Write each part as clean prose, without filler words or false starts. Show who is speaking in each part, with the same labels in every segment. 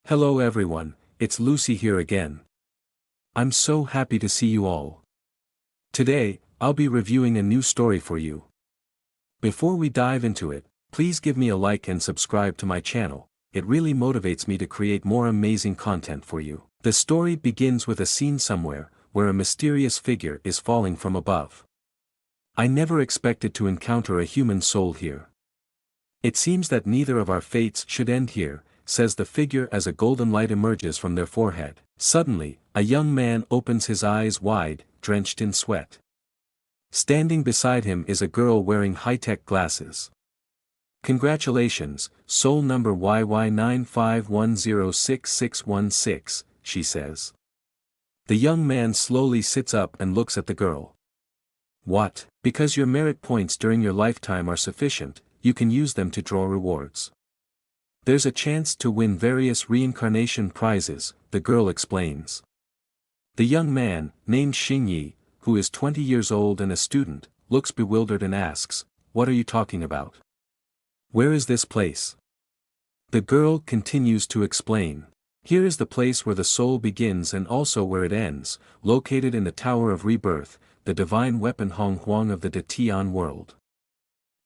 Speaker 1: Hello everyone, it's Lucy here again. I'm so happy to see you all. Today, I'll be reviewing a new story for you. Before we dive into it, please give me a like and subscribe to my channel. It really motivates me to create more amazing content for you. The story begins with a scene somewhere, where a mysterious figure is falling from above. I never expected to encounter a human soul here. It seems that neither of our fates should end here, says the figure as a golden light emerges from their forehead. Suddenly, a young man opens his eyes wide, drenched in sweat. Standing beside him is a girl wearing high-tech glasses. "Congratulations, soul number YY95106616, she says. The young man slowly sits up and looks at the girl. "What? Because your merit points during your lifetime are sufficient, you can use them to draw rewards. There's a chance to win various reincarnation prizes," the girl explains. The young man, named Xingyi, who is 20 years old and a student, looks bewildered and asks, "What are you talking about? Where is this place?" The girl continues to explain. "Here is the place where the soul begins and also where it ends, located in the Tower of Rebirth, the divine weapon Hong Huang of the De Tian world.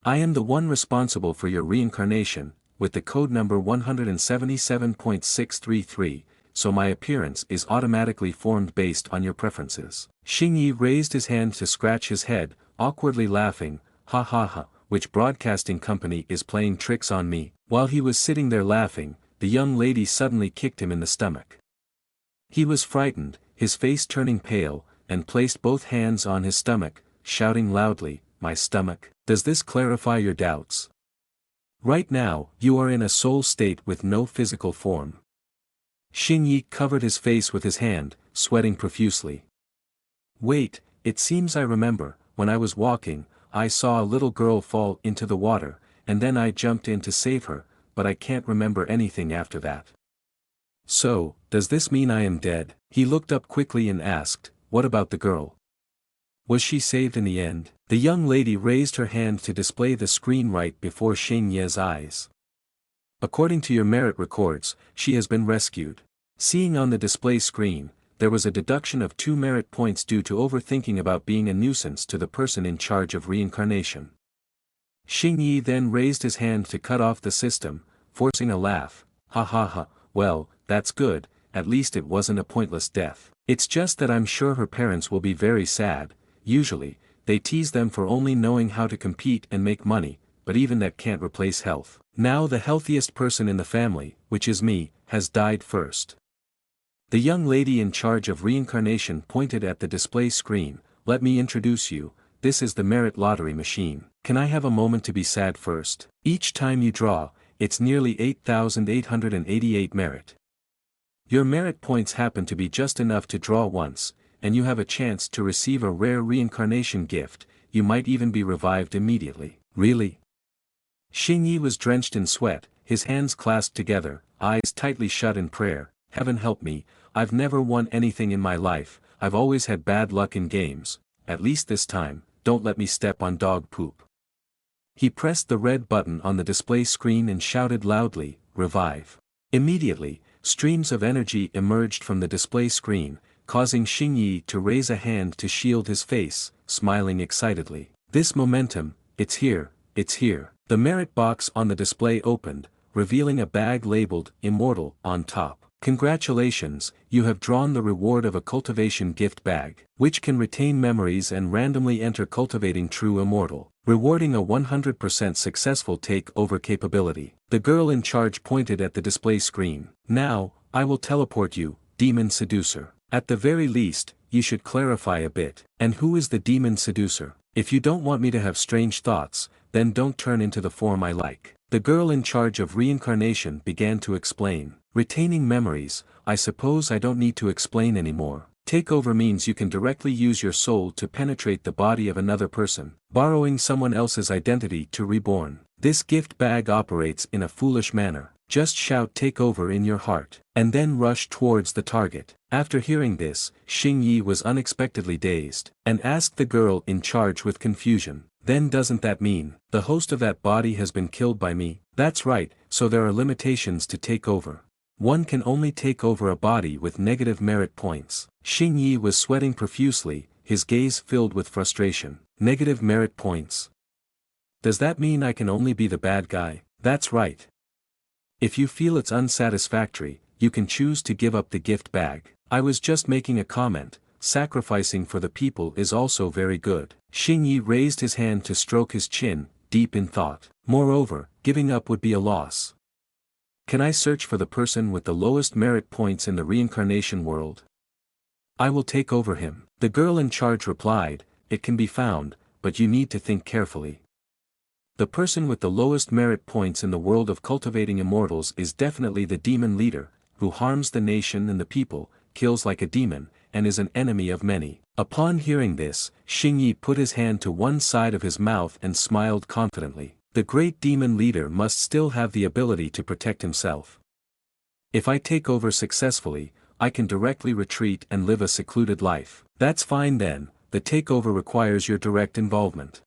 Speaker 1: I am the one responsible for your reincarnation, with the code number 177.633, so my appearance is automatically formed based on your preferences." Xingyi raised his hand to scratch his head, awkwardly laughing, "Ha ha ha, which broadcasting company is playing tricks on me?" While he was sitting there laughing, the young lady suddenly kicked him in the stomach. He was frightened, his face turning pale, and placed both hands on his stomach, shouting loudly, "My stomach, does this clarify your doubts? Right now, you are in a soul state with no physical form." Xingyi covered his face with his hand, sweating profusely. "Wait, it seems I remember, when I was walking, I saw a little girl fall into the water, and then I jumped in to save her, but I can't remember anything after that. So, does this mean I am dead?" He looked up quickly and asked, "What about the girl? Was she saved in the end?" The young lady raised her hand to display the screen right before Xingyi's eyes. "According to your merit records, she has been rescued." Seeing on the display screen, there was a deduction of 2 merit points due to overthinking about being a nuisance to the person in charge of reincarnation. Xingyi then raised his hand to cut off the system, forcing a laugh. "Ha ha ha, well, that's good, at least it wasn't a pointless death. It's just that I'm sure her parents will be very sad. Usually, they tease them for only knowing how to compete and make money, but even that can't replace health. Now the healthiest person in the family, which is me, has died first." The young lady in charge of reincarnation pointed at the display screen. "Let me introduce you, this is the merit lottery machine. Can I have a moment to be sad first? Each time you draw, it's nearly 8,888 merit. Your merit points happen to be just enough to draw once, and you have a chance to receive a rare reincarnation gift. You might even be revived immediately." "Really?" Xingyi was drenched in sweat, his hands clasped together, eyes tightly shut in prayer. "Heaven help me, I've never won anything in my life, I've always had bad luck in games, at least this time, don't let me step on dog poop." He pressed the red button on the display screen and shouted loudly, "Revive." Immediately, streams of energy emerged from the display screen, causing Xingyi to raise a hand to shield his face, smiling excitedly. "This momentum, it's here, it's here." The merit box on the display opened, revealing a bag labeled "Immortal" on top. "Congratulations, you have drawn the reward of a cultivation gift bag, which can retain memories and randomly enter cultivating true immortal, rewarding a 100% successful take-over capability." The girl in charge pointed at the display screen. "Now, I will teleport you, demon seducer. At the very least, you should clarify a bit. And who is the demon seducer? If you don't want me to have strange thoughts, then don't turn into the form I like." The girl in charge of reincarnation began to explain. "Retaining memories, I suppose I don't need to explain anymore. Takeover means you can directly use your soul to penetrate the body of another person, borrowing someone else's identity to reborn. This gift bag operates in a foolish manner. Just shout 'takeover' in your heart, and then rush towards the target." After hearing this, Xingyi was unexpectedly dazed, and asked the girl in charge with confusion, "Then doesn't that mean, the host of that body has been killed by me?" "That's right, so there are limitations to take over. One can only take over a body with negative merit points. Xing Yi was sweating profusely, his gaze filled with frustration. Negative merit points. Does that mean I can only be the bad guy? That's right. If you feel it's unsatisfactory, you can choose to give up the gift bag. I was just making a comment, sacrificing for the people is also very good. Xing Yi raised his hand to stroke his chin, deep in thought. Moreover, giving up would be a loss. Can I search for the person with the lowest merit points in the reincarnation world? I will take over him. The girl in charge replied, it can be found, but you need to think carefully. The person with the lowest merit points in the world of cultivating immortals is definitely the demon leader, who harms the nation and the people, kills like a demon, and is an enemy of many. Upon hearing this, Xing Yi put his hand to one side of his mouth and smiled confidently. The great demon leader must still have the ability to protect himself. If I take over successfully, I can directly retreat and live a secluded life. That's fine then, the takeover requires your direct involvement.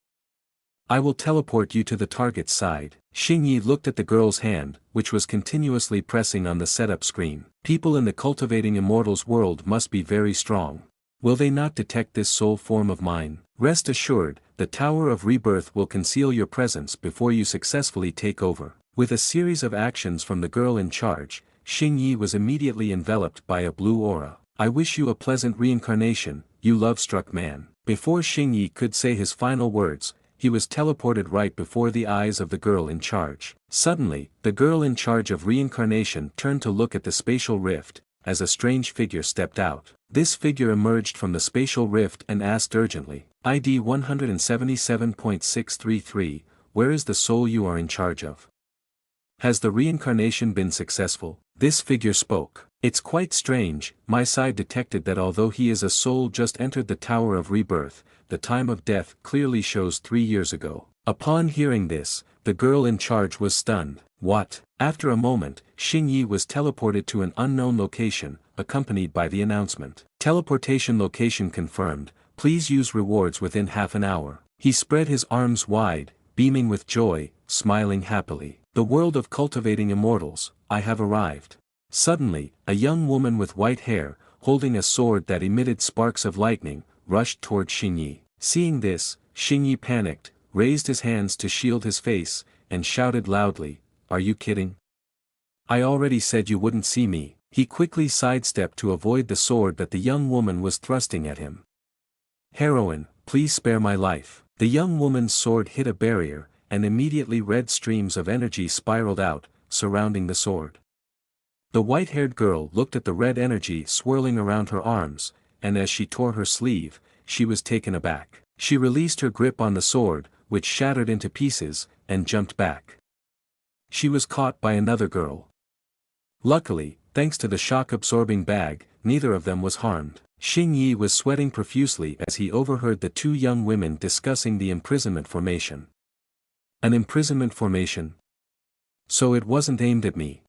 Speaker 1: I will teleport you to the target's side. Xing Yi looked at the girl's hand, which was continuously pressing on the setup screen. People in the cultivating immortals world must be very strong. Will they not detect this soul form of mine? Rest assured, the Tower of Rebirth will conceal your presence before you successfully take over. With a series of actions from the girl in charge, Xing Yi was immediately enveloped by a blue aura. I wish you a pleasant reincarnation, you love-struck man. Before Xing Yi could say his final words, he was teleported right before the eyes of the girl in charge. Suddenly, the girl in charge of reincarnation turned to look at the spatial rift, as a strange figure stepped out. This figure emerged from the spatial rift and asked urgently, ID 177.633, where is the soul you are in charge of? Has the reincarnation been successful? This figure spoke. It's quite strange, my side detected that although he is a soul just entered the Tower of Rebirth, the time of death clearly shows 3 years ago. Upon hearing this, the girl in charge was stunned. What? After a moment, Xing Yi was teleported to an unknown location, accompanied by the announcement. Teleportation location confirmed, please use rewards within half an hour. He spread his arms wide, beaming with joy, smiling happily. The world of cultivating immortals, I have arrived. Suddenly, a young woman with white hair, holding a sword that emitted sparks of lightning, rushed toward Xing Yi. Seeing this, Xing Yi panicked, raised his hands to shield his face, and shouted loudly, are you kidding? I already said you wouldn't see me. He quickly sidestepped to avoid the sword that the young woman was thrusting at him. Heroine, please spare my life. The young woman's sword hit a barrier, and immediately red streams of energy spiraled out, surrounding the sword. The white-haired girl looked at the red energy swirling around her arms, and as she tore her sleeve, she was taken aback. She released her grip on the sword, which shattered into pieces, and jumped back. She was caught by another girl. Luckily, thanks to the shock-absorbing bag, neither of them was harmed. Xing Yi was sweating profusely as he overheard the two young women discussing the imprisonment formation. An imprisonment formation? So it wasn't aimed at me.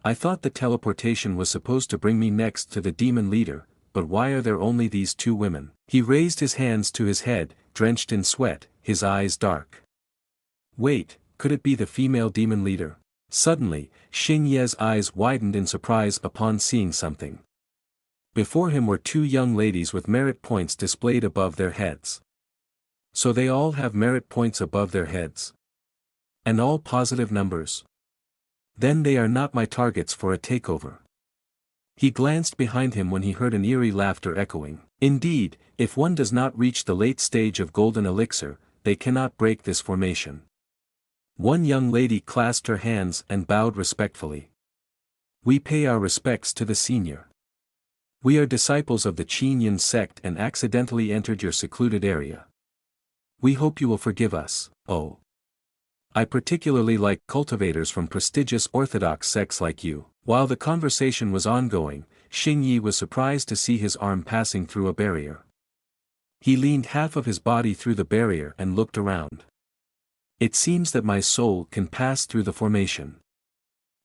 Speaker 1: I thought the teleportation was supposed to bring me next to the demon leader, but why are there only these two women? He raised his hands to his head, drenched in sweat, his eyes dark. Wait, could it be the female demon leader? Suddenly, Xing Ye's eyes widened in surprise upon seeing something. Before him were two young ladies with merit points displayed above their heads. So they all have merit points above their heads. And all positive numbers. Then they are not my targets for a takeover. He glanced behind him when he heard an eerie laughter echoing. Indeed, if one does not reach the late stage of golden elixir, they cannot break this formation. One young lady clasped her hands and bowed respectfully. We pay our respects to the senior. We are disciples of the Qinyan sect and accidentally entered your secluded area. We hope you will forgive us. Oh. I particularly like cultivators from prestigious orthodox sects like you. While the conversation was ongoing, Xing Yi was surprised to see his arm passing through a barrier. He leaned half of his body through the barrier and looked around. It seems that my soul can pass through the formation.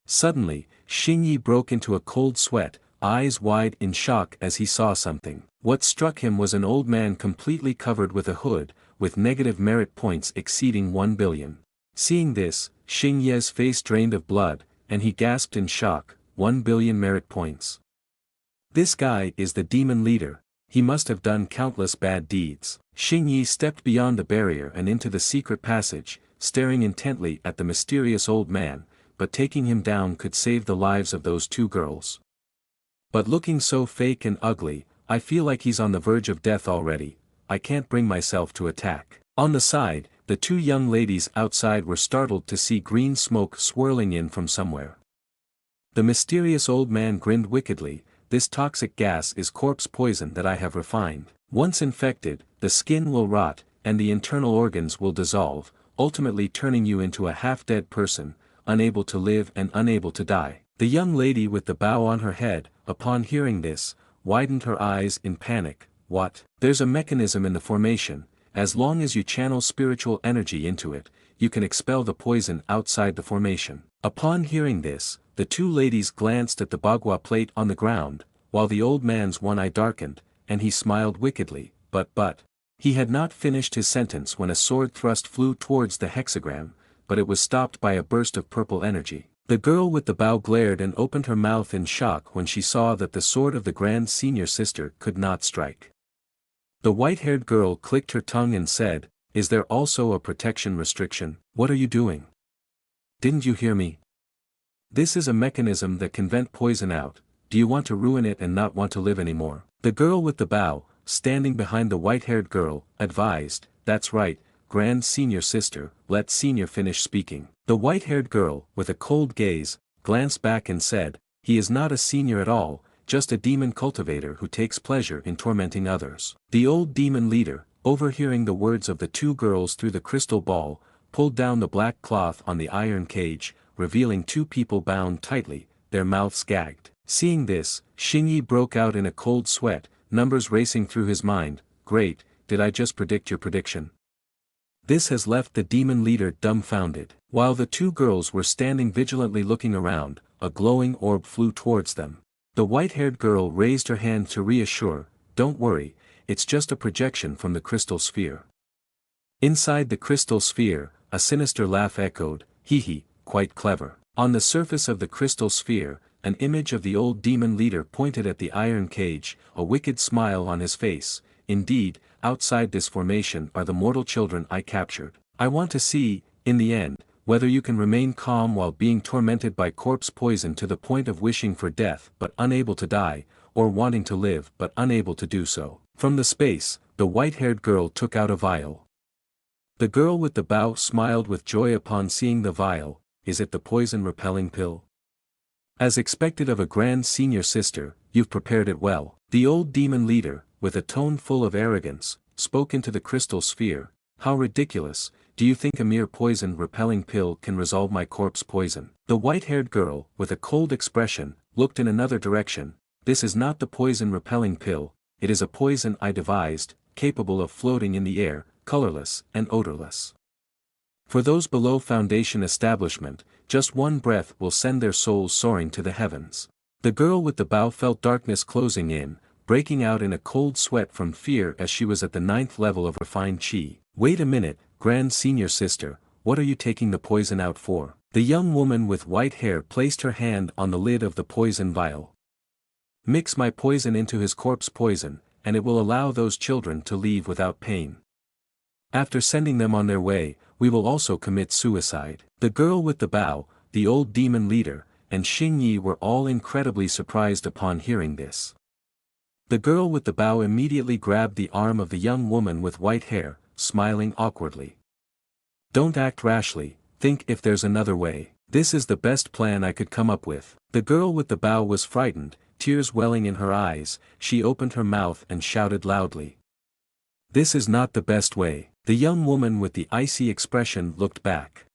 Speaker 1: Suddenly, Xing Yi broke into a cold sweat, eyes wide in shock as he saw something. What struck him was an old man completely covered with a hood, with negative merit points exceeding 1 billion. Seeing this, Xing Ye's face drained of blood, and he gasped in shock, 1 billion merit points. This guy is the demon leader, he must have done countless bad deeds. Xing Yi stepped beyond the barrier and into the secret passage, staring intently at the mysterious old man, but taking him down could save the lives of those two girls. But looking so fake and ugly, I feel like he's on the verge of death already, I can't bring myself to attack. On the side, the two young ladies outside were startled to see green smoke swirling in from somewhere. The mysterious old man grinned wickedly, this toxic gas is corpse poison that I have refined. Once infected, the skin will rot, and the internal organs will dissolve, ultimately turning you into a half-dead person, unable to live and unable to die. The young lady with the bow on her head, upon hearing this, widened her eyes in panic. What? There's a mechanism in the formation, as long as you channel spiritual energy into it, you can expel the poison outside the formation. Upon hearing this, the two ladies glanced at the bagua plate on the ground, while the old man's one eye darkened, and he smiled wickedly, but. He had not finished his sentence when a sword thrust flew towards the hexagram, but it was stopped by a burst of purple energy. The girl with the bow glared and opened her mouth in shock when she saw that the sword of the grand senior sister could not strike. The white-haired girl clicked her tongue and said, "Is there also a protection restriction? What are you doing? Didn't you hear me? This is a mechanism that can vent poison out, do you want to ruin it and not want to live anymore?" The girl with the bow, standing behind the white-haired girl, advised, "That's right, grand senior sister, let senior finish speaking." The white-haired girl, with a cold gaze, glanced back and said, "He is not a senior at all, just a demon cultivator who takes pleasure in tormenting others." The old demon leader, overhearing the words of the two girls through the crystal ball, pulled down the black cloth on the iron cage, revealing two people bound tightly, their mouths gagged. Seeing this, Xing Yi broke out in a cold sweat, numbers racing through his mind. Great, did I just predict your prediction? This has left the demon leader dumbfounded. While the two girls were standing vigilantly looking around, a glowing orb flew towards them. The white-haired girl raised her hand to reassure, "Don't worry, it's just a projection from the crystal sphere." Inside the crystal sphere, a sinister laugh echoed, "Hee hee, quite clever." On the surface of the crystal sphere, an image of the old demon leader pointed at the iron cage, a wicked smile on his face. "Indeed, outside this formation are the mortal children I captured. I want to see, in the end, whether you can remain calm while being tormented by corpse poison to the point of wishing for death but unable to die, or wanting to live but unable to do so." From the space, the white-haired girl took out a vial. The girl with the bow smiled with joy upon seeing the vial. "Is it the poison-repelling pill?" "As expected of a grand senior sister, you've prepared it well." The old demon leader, with a tone full of arrogance, spoke into the crystal sphere. "How ridiculous, do you think a mere poison-repelling pill can resolve my corpse poison?" The white-haired girl, with a cold expression, looked in another direction. "This is not the poison-repelling pill, it is a poison I devised, capable of floating in the air, colorless and odorless. For those below Foundation establishment, just one breath will send their souls soaring to the heavens." The girl with the bow felt darkness closing in, breaking out in a cold sweat from fear as she was at the 9th level of refined chi. "Wait a minute, grand senior sister, what are you taking the poison out for?" The young woman with white hair placed her hand on the lid of the poison vial. "Mix my poison into his corpse poison, and it will allow those children to leave without pain. After sending them on their way, we will also commit suicide." The girl with the bow, the old demon leader, and Xing Yi were all incredibly surprised upon hearing this. The girl with the bow immediately grabbed the arm of the young woman with white hair, smiling awkwardly. "Don't act rashly, think if there's another way. This is the best plan I could come up with." The girl with the bow was frightened, tears welling in her eyes. She opened her mouth and shouted loudly, "This is not the best way." The young woman with the icy expression looked back.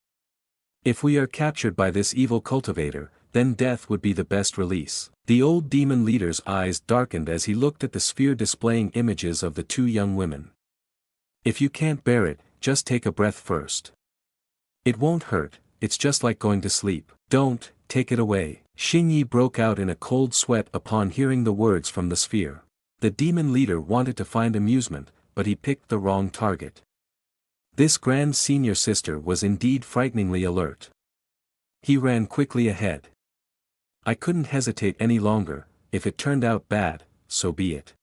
Speaker 1: "If we are captured by this evil cultivator, then death would be the best release." The old demon leader's eyes darkened as he looked at the sphere displaying images of the two young women. "If you can't bear it, just take a breath first. It won't hurt, it's just like going to sleep. Don't, take it away." Xing Yi broke out in a cold sweat upon hearing the words from the sphere. The demon leader wanted to find amusement, but he picked the wrong target. This grand senior sister was indeed frighteningly alert. He ran quickly ahead. I couldn't hesitate any longer. If it turned out bad, so be it.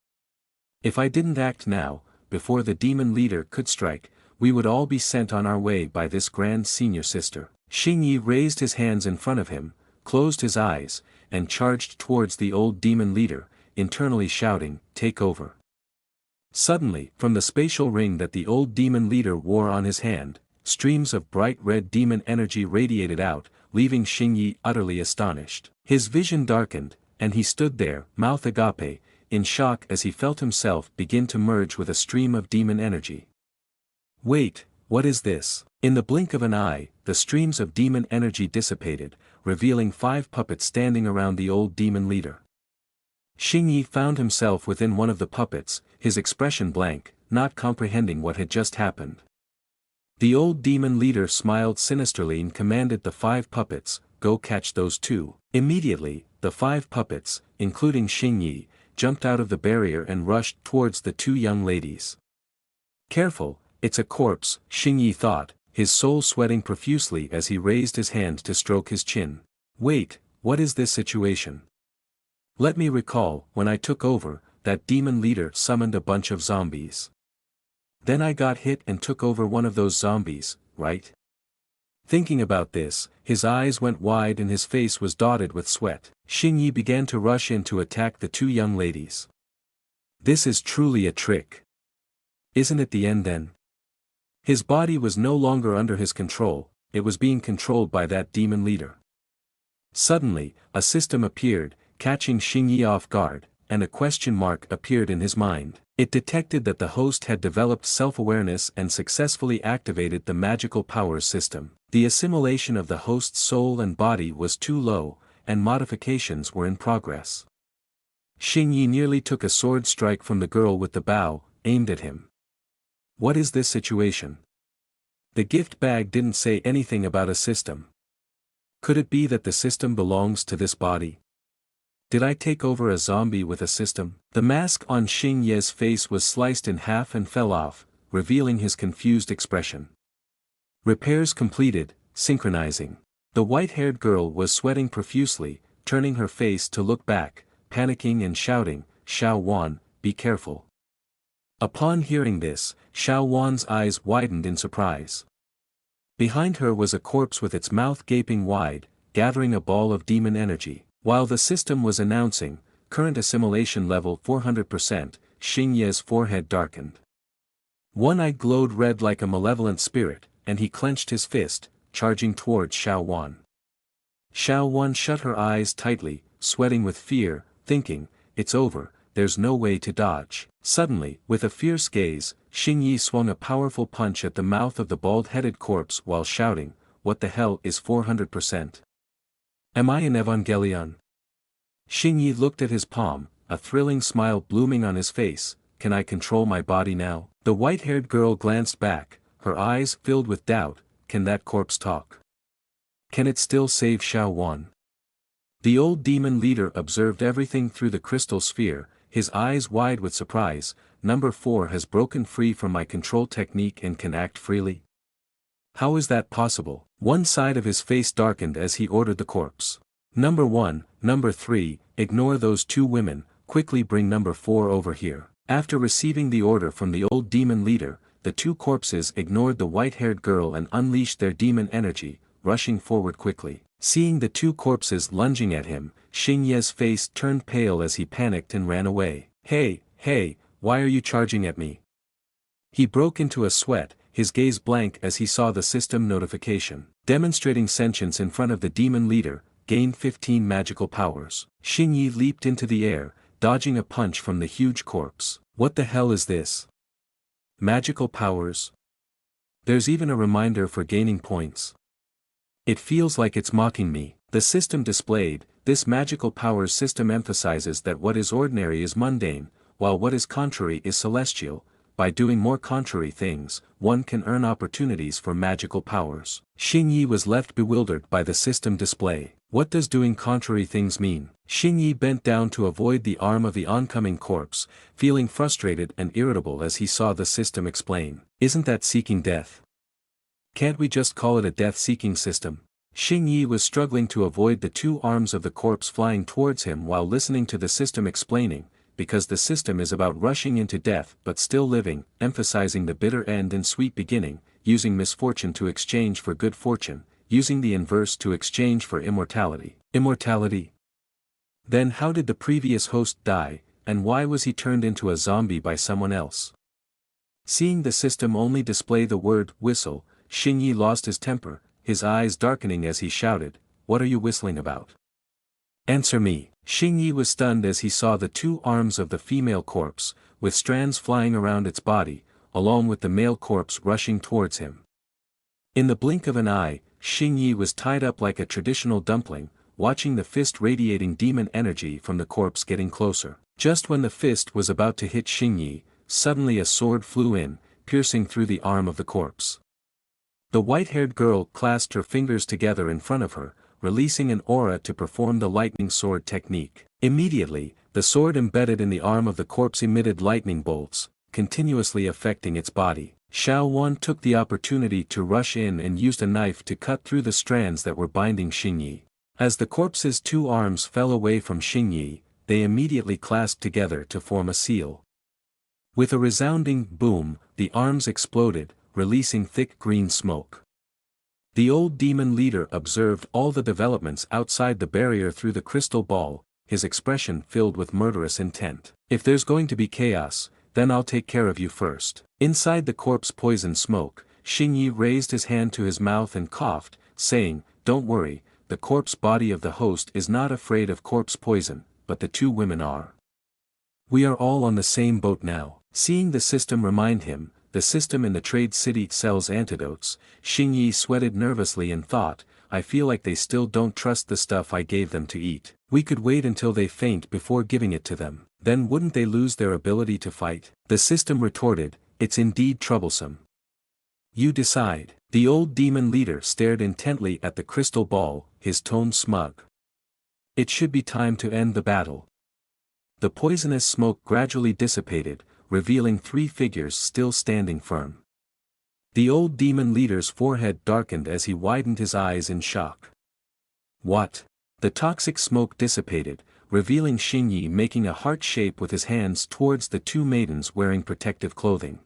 Speaker 1: If I didn't act now, before the demon leader could strike, we would all be sent on our way by this grand senior sister. Xingyi raised his hands in front of him, closed his eyes, and charged towards the old demon leader, internally shouting, "Take over." Suddenly, from the spatial ring that the old demon leader wore on his hand, streams of bright red demon energy radiated out, leaving Xingyi utterly astonished. His vision darkened, and he stood there, mouth agape, in shock as he felt himself begin to merge with a stream of demon energy. Wait, what is this? In the blink of an eye, the streams of demon energy dissipated, revealing 5 puppets standing around the old demon leader. Xingyi found himself within one of the puppets, his expression blank, not comprehending what had just happened. The old demon leader smiled sinisterly and commanded the 5 puppets, "Go catch those 2. Immediately, the 5 puppets, including Xingyi, jumped out of the barrier and rushed towards the 2 young ladies. Careful, it's a corpse, Xingyi thought, his soul sweating profusely as he raised his hand to stroke his chin. Wait, what is this situation? Let me recall, when I took over, that demon leader summoned a bunch of zombies. Then I got hit and took over one of those zombies, right? Thinking about this, his eyes went wide and his face was dotted with sweat. Xingyi began to rush in to attack the 2 young ladies. This is truly a trick. Isn't it the end then? His body was no longer under his control, it was being controlled by that demon leader. Suddenly, a system appeared, catching Xingyi off guard, and a question mark appeared in his mind. It detected that the host had developed self-awareness and successfully activated the magical powers system. The assimilation of the host's soul and body was too low, and modifications were in progress. Xingyi nearly took a sword strike from the girl with the bow, aimed at him. What is this situation? The gift bag didn't say anything about a system. Could it be that the system belongs to this body? Did I take over a zombie with a system? The mask on Xingyi's face was sliced in half and fell off, revealing his confused expression. Repairs completed, synchronizing. The white-haired girl was sweating profusely, turning her face to look back, panicking and shouting, "Xiao Wan, be careful." Upon hearing this, Xiao Wan's eyes widened in surprise. Behind her was a corpse with its mouth gaping wide, gathering a ball of demon energy. While the system was announcing, current assimilation level 400%, Xingyi's forehead darkened. One eye glowed red like a malevolent spirit, and he clenched his fist, charging towards Xiao Wan. Xiao Wan shut her eyes tightly, sweating with fear, thinking, "It's over, there's no way to dodge." Suddenly, with a fierce gaze, Xingyi swung a powerful punch at the mouth of the bald-headed corpse while shouting, "What the hell is 400%? Am I an Evangelion?" Xingyi looked at his palm, a thrilling smile blooming on his face. "Can I control my body now?" The white-haired girl glanced back, her eyes filled with doubt. Can that corpse talk? Can it still save Xiao Wan? The old demon leader observed everything through the crystal sphere, his eyes wide with surprise. Number 4 has broken free from my control technique and can act freely. How is that possible? One side of his face darkened as he ordered the corpse. Number 1, number 3, ignore those 2 women, quickly bring number 4 over here. After receiving the order from the old demon leader, the 2 corpses ignored the white-haired girl and unleashed their demon energy, rushing forward quickly. Seeing the 2 corpses lunging at him, Xingyi's face turned pale as he panicked and ran away. Hey, why are you charging at me?" He broke into a sweat, his gaze blank as he saw the system notification. Demonstrating sentience in front of the demon leader, gained 15 magical powers. Xingyi leaped into the air, dodging a punch from the huge corpse. What the hell is this? Magical powers? There's even a reminder for gaining points. It feels like it's mocking me. The system displayed, this magical powers system emphasizes that what is ordinary is mundane, while what is contrary is celestial. By doing more contrary things, one can earn opportunities for magical powers. Xingyi was left bewildered by the system display. What does doing contrary things mean? Xingyi bent down to avoid the arm of the oncoming corpse, feeling frustrated and irritable as he saw the system explain. Isn't that seeking death? Can't we just call it a death-seeking system? Xing Yi was struggling to avoid the two arms of the corpse flying towards him while listening to the system explaining, because the system is about rushing into death but still living, emphasizing the bitter end and sweet beginning, using misfortune to exchange for good fortune, using the inverse to exchange for immortality. Immortality? Then how did the previous host die, and why was he turned into a zombie by someone else? Seeing the system only display the word whistle, Xing Yi lost his temper, his eyes darkening as he shouted, "What are you whistling about? Answer me." Xing Yi was stunned as he saw the two arms of the female corpse, with strands flying around its body, along with the male corpse rushing towards him. In the blink of an eye, Xing Yi was tied up like a traditional dumpling, watching the fist radiating demon energy from the corpse getting closer. Just when the fist was about to hit Xing Yi, suddenly a sword flew in, piercing through the arm of the corpse. The white-haired girl clasped her fingers together in front of her, releasing an aura to perform the lightning sword technique. Immediately, the sword embedded in the arm of the corpse emitted lightning bolts, continuously affecting its body. Xiao Wan took the opportunity to rush in and used a knife to cut through the strands that were binding Xing Yi. As the corpse's two arms fell away from Xing Yi, they immediately clasped together to form a seal. With a resounding boom, the arms exploded, releasing thick green smoke. The old demon leader observed all the developments outside the barrier through the crystal ball, his expression filled with murderous intent. "If there's going to be chaos, then I'll take care of you first." Inside the corpse poison smoke, Xing Yi raised his hand to his mouth and coughed, saying, "Don't worry, the corpse body of the host is not afraid of corpse poison, but the two women are. We are all on the same boat now." Seeing the system remind him, the system in the trade city sells antidotes, Xing Yi sweated nervously and thought, "I feel like they still don't trust the stuff I gave them to eat. We could wait until they faint before giving it to them, then wouldn't they lose their ability to fight?" The system retorted, "It's indeed troublesome. You decide." The old demon leader stared intently at the crystal ball, his tone smug. "It should be time to end the battle." The poisonous smoke gradually dissipated, revealing three figures still standing firm. The old demon leader's forehead darkened as he widened his eyes in shock. "What?" The toxic smoke dissipated, revealing Xing Yi making a heart shape with his hands towards the two maidens wearing protective clothing.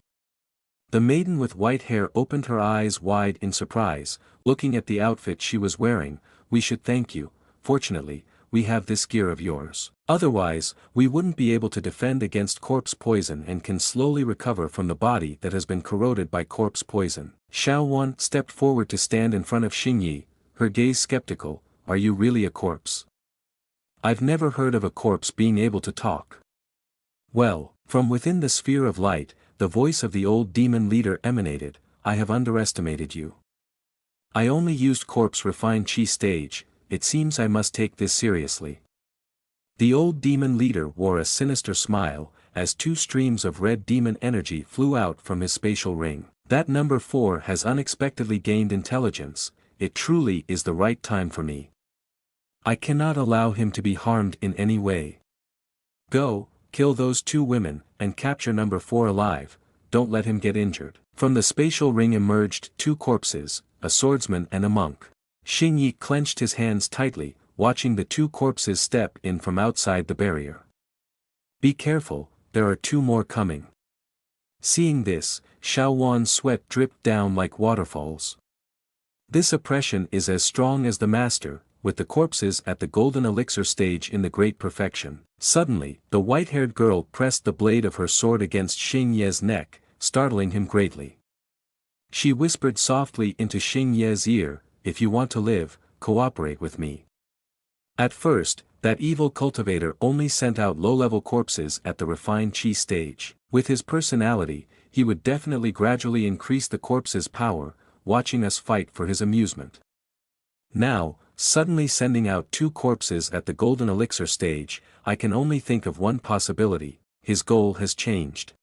Speaker 1: The maiden with white hair opened her eyes wide in surprise, looking at the outfit she was wearing. "We should thank you, fortunately, we have this gear of yours. Otherwise, we wouldn't be able to defend against corpse poison and can slowly recover from the body that has been corroded by corpse poison." Xiao Wan stepped forward to stand in front of Xing Yi, her gaze skeptical. "Are you really a corpse? I've never heard of a corpse being able to talk." Well, from within the sphere of light, the voice of the old demon leader emanated, "I have underestimated you. I only used corpse refined chi stage, it seems I must take this seriously." The old demon leader wore a sinister smile, as two streams of red demon energy flew out from his spatial ring. "That number 4 has unexpectedly gained intelligence, it truly is the right time for me. I cannot allow him to be harmed in any way. Go, kill those two women, and capture number 4 alive, don't let him get injured." From the spatial ring emerged two corpses, a swordsman and a monk. Xing Yi clenched his hands tightly, watching the two corpses step in from outside the barrier. "Be careful, there are two more coming." Seeing this, Xiao Wan's sweat dripped down like waterfalls. This oppression is as strong as the master, with the corpses at the golden elixir stage in the great perfection. Suddenly, the white-haired girl pressed the blade of her sword against Xing Ye's neck, startling him greatly. She whispered softly into Xing Ye's ear, "If you want to live, cooperate with me." At first, that evil cultivator only sent out low-level corpses at the refined chi stage. With his personality, he would definitely gradually increase the corpse's power, watching us fight for his amusement. Now, suddenly sending out two corpses at the golden elixir stage, I can only think of one possibility: his goal has changed.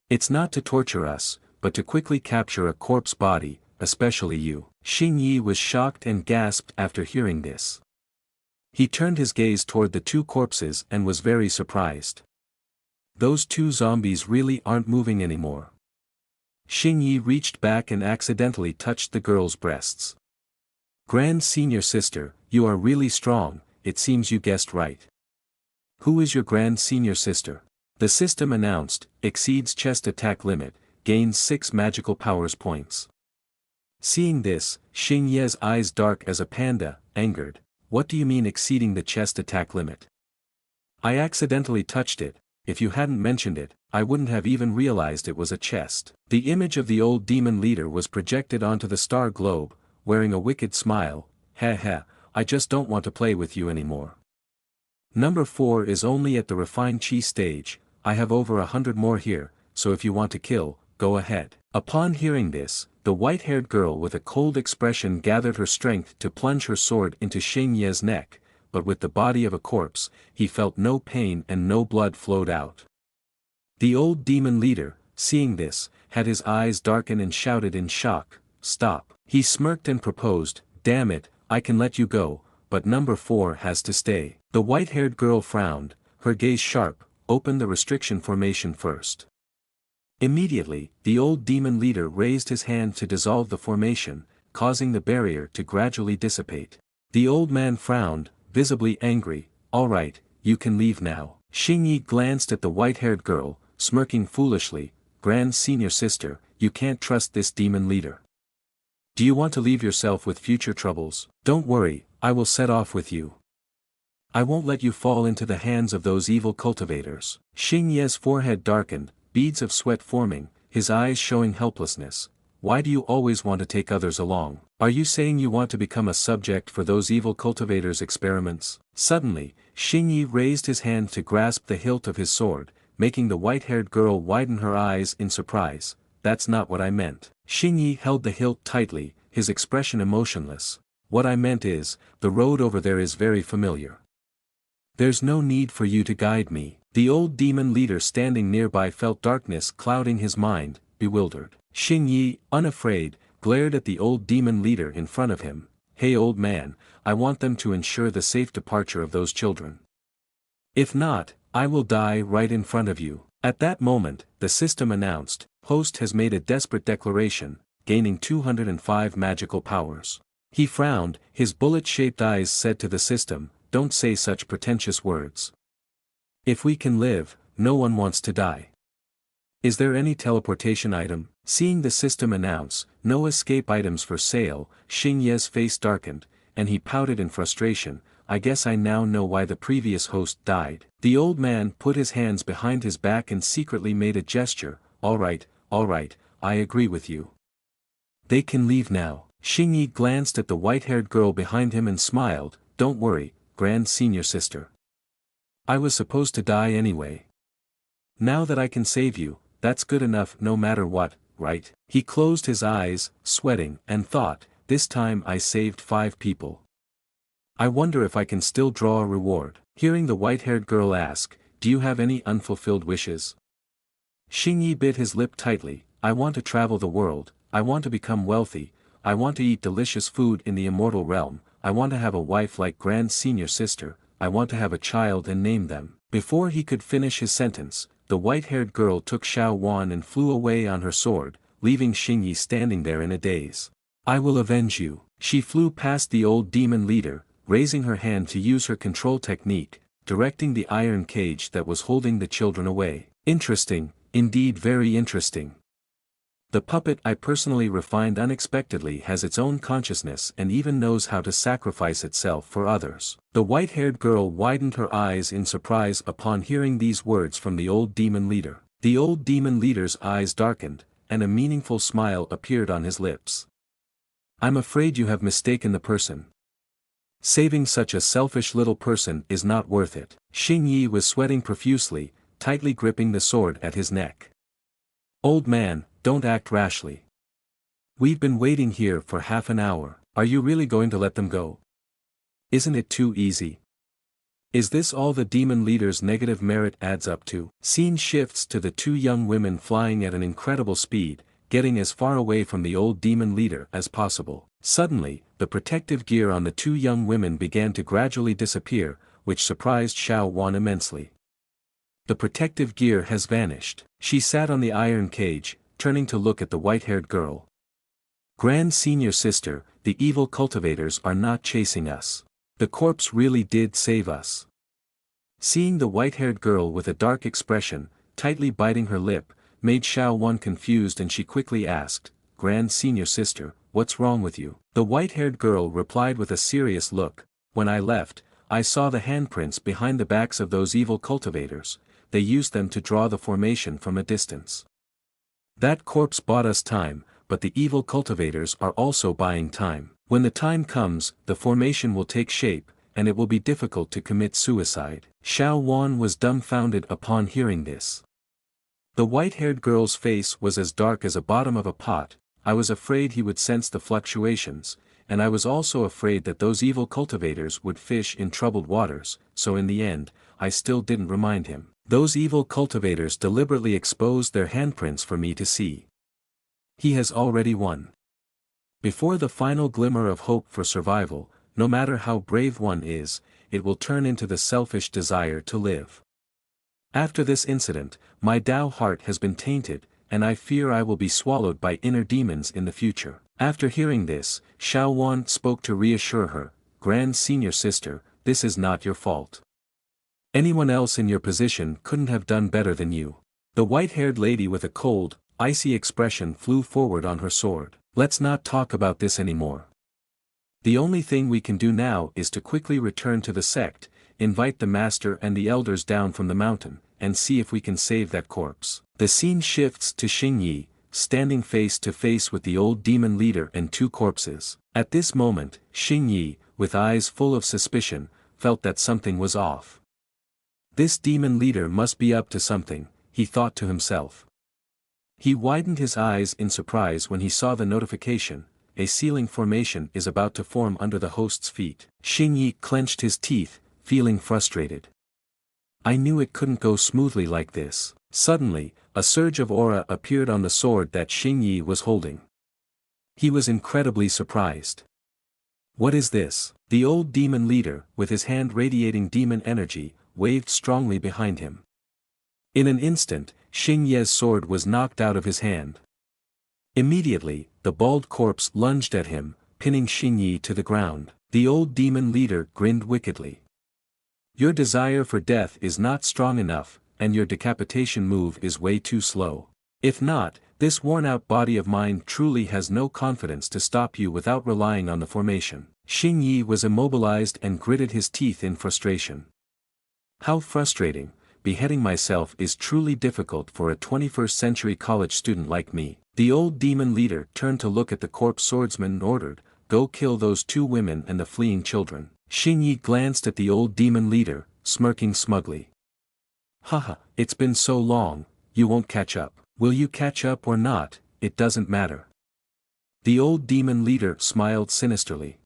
Speaker 1: It's not to torture us, but to quickly capture a corpse body, especially you. Xing Yi was shocked and gasped after hearing this. He turned his gaze toward the two corpses and was very surprised. Those two zombies really aren't moving anymore. Xing Yi reached back and accidentally touched the girl's breasts. Grand Senior Sister, you are really strong, it seems you guessed right. Who is your Grand Senior Sister? The system announced, exceeds chest attack limit, gains 6 magical powers points. Seeing this, Xing Ye's eyes dark as a panda, angered. What do you mean exceeding the chest attack limit? I accidentally touched it. If you hadn't mentioned it, I wouldn't have even realized it was a chest. The image of the old demon leader was projected onto the star globe, wearing a wicked smile. Ha, I just don't want to play with you anymore. Number 4 is only at the refined chi stage. I have over 100 more here, so if you want to kill, go ahead. Upon hearing this, the white-haired girl with a cold expression gathered her strength to plunge her sword into Xing Ye's neck, but with the body of a corpse, he felt no pain and no blood flowed out. The old demon leader, seeing this, had his eyes darken and shouted in shock, "Stop." He smirked and proposed, "Damn it, I can let you go, but number 4 has to stay." The white-haired girl frowned, her gaze sharp, "Open the restriction formation first." Immediately, the old demon leader raised his hand to dissolve the formation, causing the barrier to gradually dissipate. The old man frowned, visibly angry. "All right, you can leave now." Xing Yi glanced at the white-haired girl, smirking foolishly. "Grand Senior Sister, you can't trust this demon leader. Do you want to leave yourself with future troubles? Don't worry, I will set off with you. I won't let you fall into the hands of those evil cultivators." Xing Ye's forehead darkened, beads of sweat forming, his eyes showing helplessness. "Why do you always want to take others along? Are you saying you want to become a subject for those evil cultivators' experiments?" Suddenly, Xing Yi raised his hand to grasp the hilt of his sword, making the white-haired girl widen her eyes in surprise. "That's not what I meant." Xing Yi held the hilt tightly, his expression emotionless. "What I meant is, the road over there is very familiar. There's no need for you to guide me." The old demon leader standing nearby felt darkness clouding his mind, bewildered. Xing Yi, unafraid, glared at the old demon leader in front of him. "Hey old man, I want them to ensure the safe departure of those children. If not, I will die right in front of you." At that moment, the system announced, "Host has made a desperate declaration, gaining 205 magical powers." He frowned, his bullet-shaped eyes said to the system, "Don't say such pretentious words. If we can live, no one wants to die. Is there any teleportation item?" Seeing the system announce, "No escape items for sale," Xing Ye's face darkened, and he pouted in frustration. "I guess I now know why the previous host died." The old man put his hands behind his back and secretly made a gesture. All right, I agree with you. They can leave now." Xing Yi glanced at the white-haired girl behind him and smiled. "Don't worry, Grand Senior Sister. I was supposed to die anyway. Now that I can save you, that's good enough no matter what, right?" He closed his eyes, sweating, and thought, "This time I saved 5 people. I wonder if I can still draw a reward." Hearing the white-haired girl ask, "Do you have any unfulfilled wishes?" Xing Yi bit his lip tightly. "I want to travel the world, I want to become wealthy, I want to eat delicious food in the immortal realm, I want to have a wife like Grand Senior Sister, I want to have a child and name them." Before he could finish his sentence, the white-haired girl took Xiao Wan and flew away on her sword, leaving Xing Yi standing there in a daze. "I will avenge you." She flew past the old demon leader, raising her hand to use her control technique, directing the iron cage that was holding the children away. Interesting, indeed very interesting. The puppet I personally refined unexpectedly has its own consciousness and even knows how to sacrifice itself for others. The white-haired girl widened her eyes in surprise upon hearing these words from the old demon leader. The old demon leader's eyes darkened, and a meaningful smile appeared on his lips. "I'm afraid you have mistaken the person. Saving such a selfish little person is not worth it." Xing Yi was sweating profusely, tightly gripping the sword at his neck. "Old man, don't act rashly. We've been waiting here for half an hour. Are you really going to let them go? Isn't it too easy? Is this all the demon leader's negative merit adds up to?" Scene shifts to the 2 young women flying at an incredible speed, getting as far away from the old demon leader as possible. Suddenly, the protective gear on the 2 young women began to gradually disappear, which surprised Xiao Wan immensely. The protective gear has vanished. She sat on the iron cage, turning to look at the white-haired girl. Grand Senior Sister, the evil cultivators are not chasing us. The corpse really did save us. Seeing the white-haired girl with a dark expression, tightly biting her lip, made Xiao Wan confused, and she quickly asked, Grand Senior Sister, what's wrong with you? The white-haired girl replied with a serious look, when I left, I saw the handprints behind the backs of those evil cultivators. They used them to draw the formation from a distance. That corpse bought us time, but the evil cultivators are also buying time. When the time comes, the formation will take shape, and it will be difficult to commit suicide. Xiao Wan was dumbfounded upon hearing this. The white-haired girl's face was as dark as a bottom of a pot. I was afraid he would sense the fluctuations, and I was also afraid that those evil cultivators would fish in troubled waters, so in the end, I still didn't remind him. Those evil cultivators deliberately exposed their handprints for me to see. He has already won. Before the final glimmer of hope for survival, no matter how brave one is, it will turn into the selfish desire to live. After this incident, my Tao heart has been tainted, and I fear I will be swallowed by inner demons in the future. After hearing this, Xiao Wan spoke to reassure her, Grand Senior Sister, this is not your fault. Anyone else in your position couldn't have done better than you. The white-haired lady with a cold, icy expression flew forward on her sword. Let's not talk about this anymore. The only thing we can do now is to quickly return to the sect, invite the master and the elders down from the mountain, and see if we can save that corpse. The scene shifts to Xing Yi, standing face to face with the old demon leader and two corpses. At this moment, Xing Yi, with eyes full of suspicion, felt that something was off. This demon leader must be up to something, he thought to himself. He widened his eyes in surprise when he saw the notification, a ceiling formation is about to form under the host's feet. Xing Yi clenched his teeth, feeling frustrated. I knew it couldn't go smoothly like this. Suddenly, a surge of aura appeared on the sword that Xing Yi was holding. He was incredibly surprised. What is this? The old demon leader, with his hand radiating demon energy, waved strongly behind him. In an instant, Xing Ye's sword was knocked out of his hand. Immediately, the bald corpse lunged at him, pinning Xing Yi to the ground. The old demon leader grinned wickedly. Your desire for death is not strong enough, and your decapitation move is way too slow. If not, this worn-out body of mine truly has no confidence to stop you without relying on the formation. Xing Yi was immobilized and gritted his teeth in frustration. How frustrating, beheading myself is truly difficult for a 21st century college student like me. The old demon leader turned to look at the corpse swordsman and ordered, go kill those two women and the fleeing children. Xing Yi glanced at the old demon leader, smirking smugly. Haha, it's been so long, you won't catch up. Will you catch up or not, it doesn't matter. The old demon leader smiled sinisterly.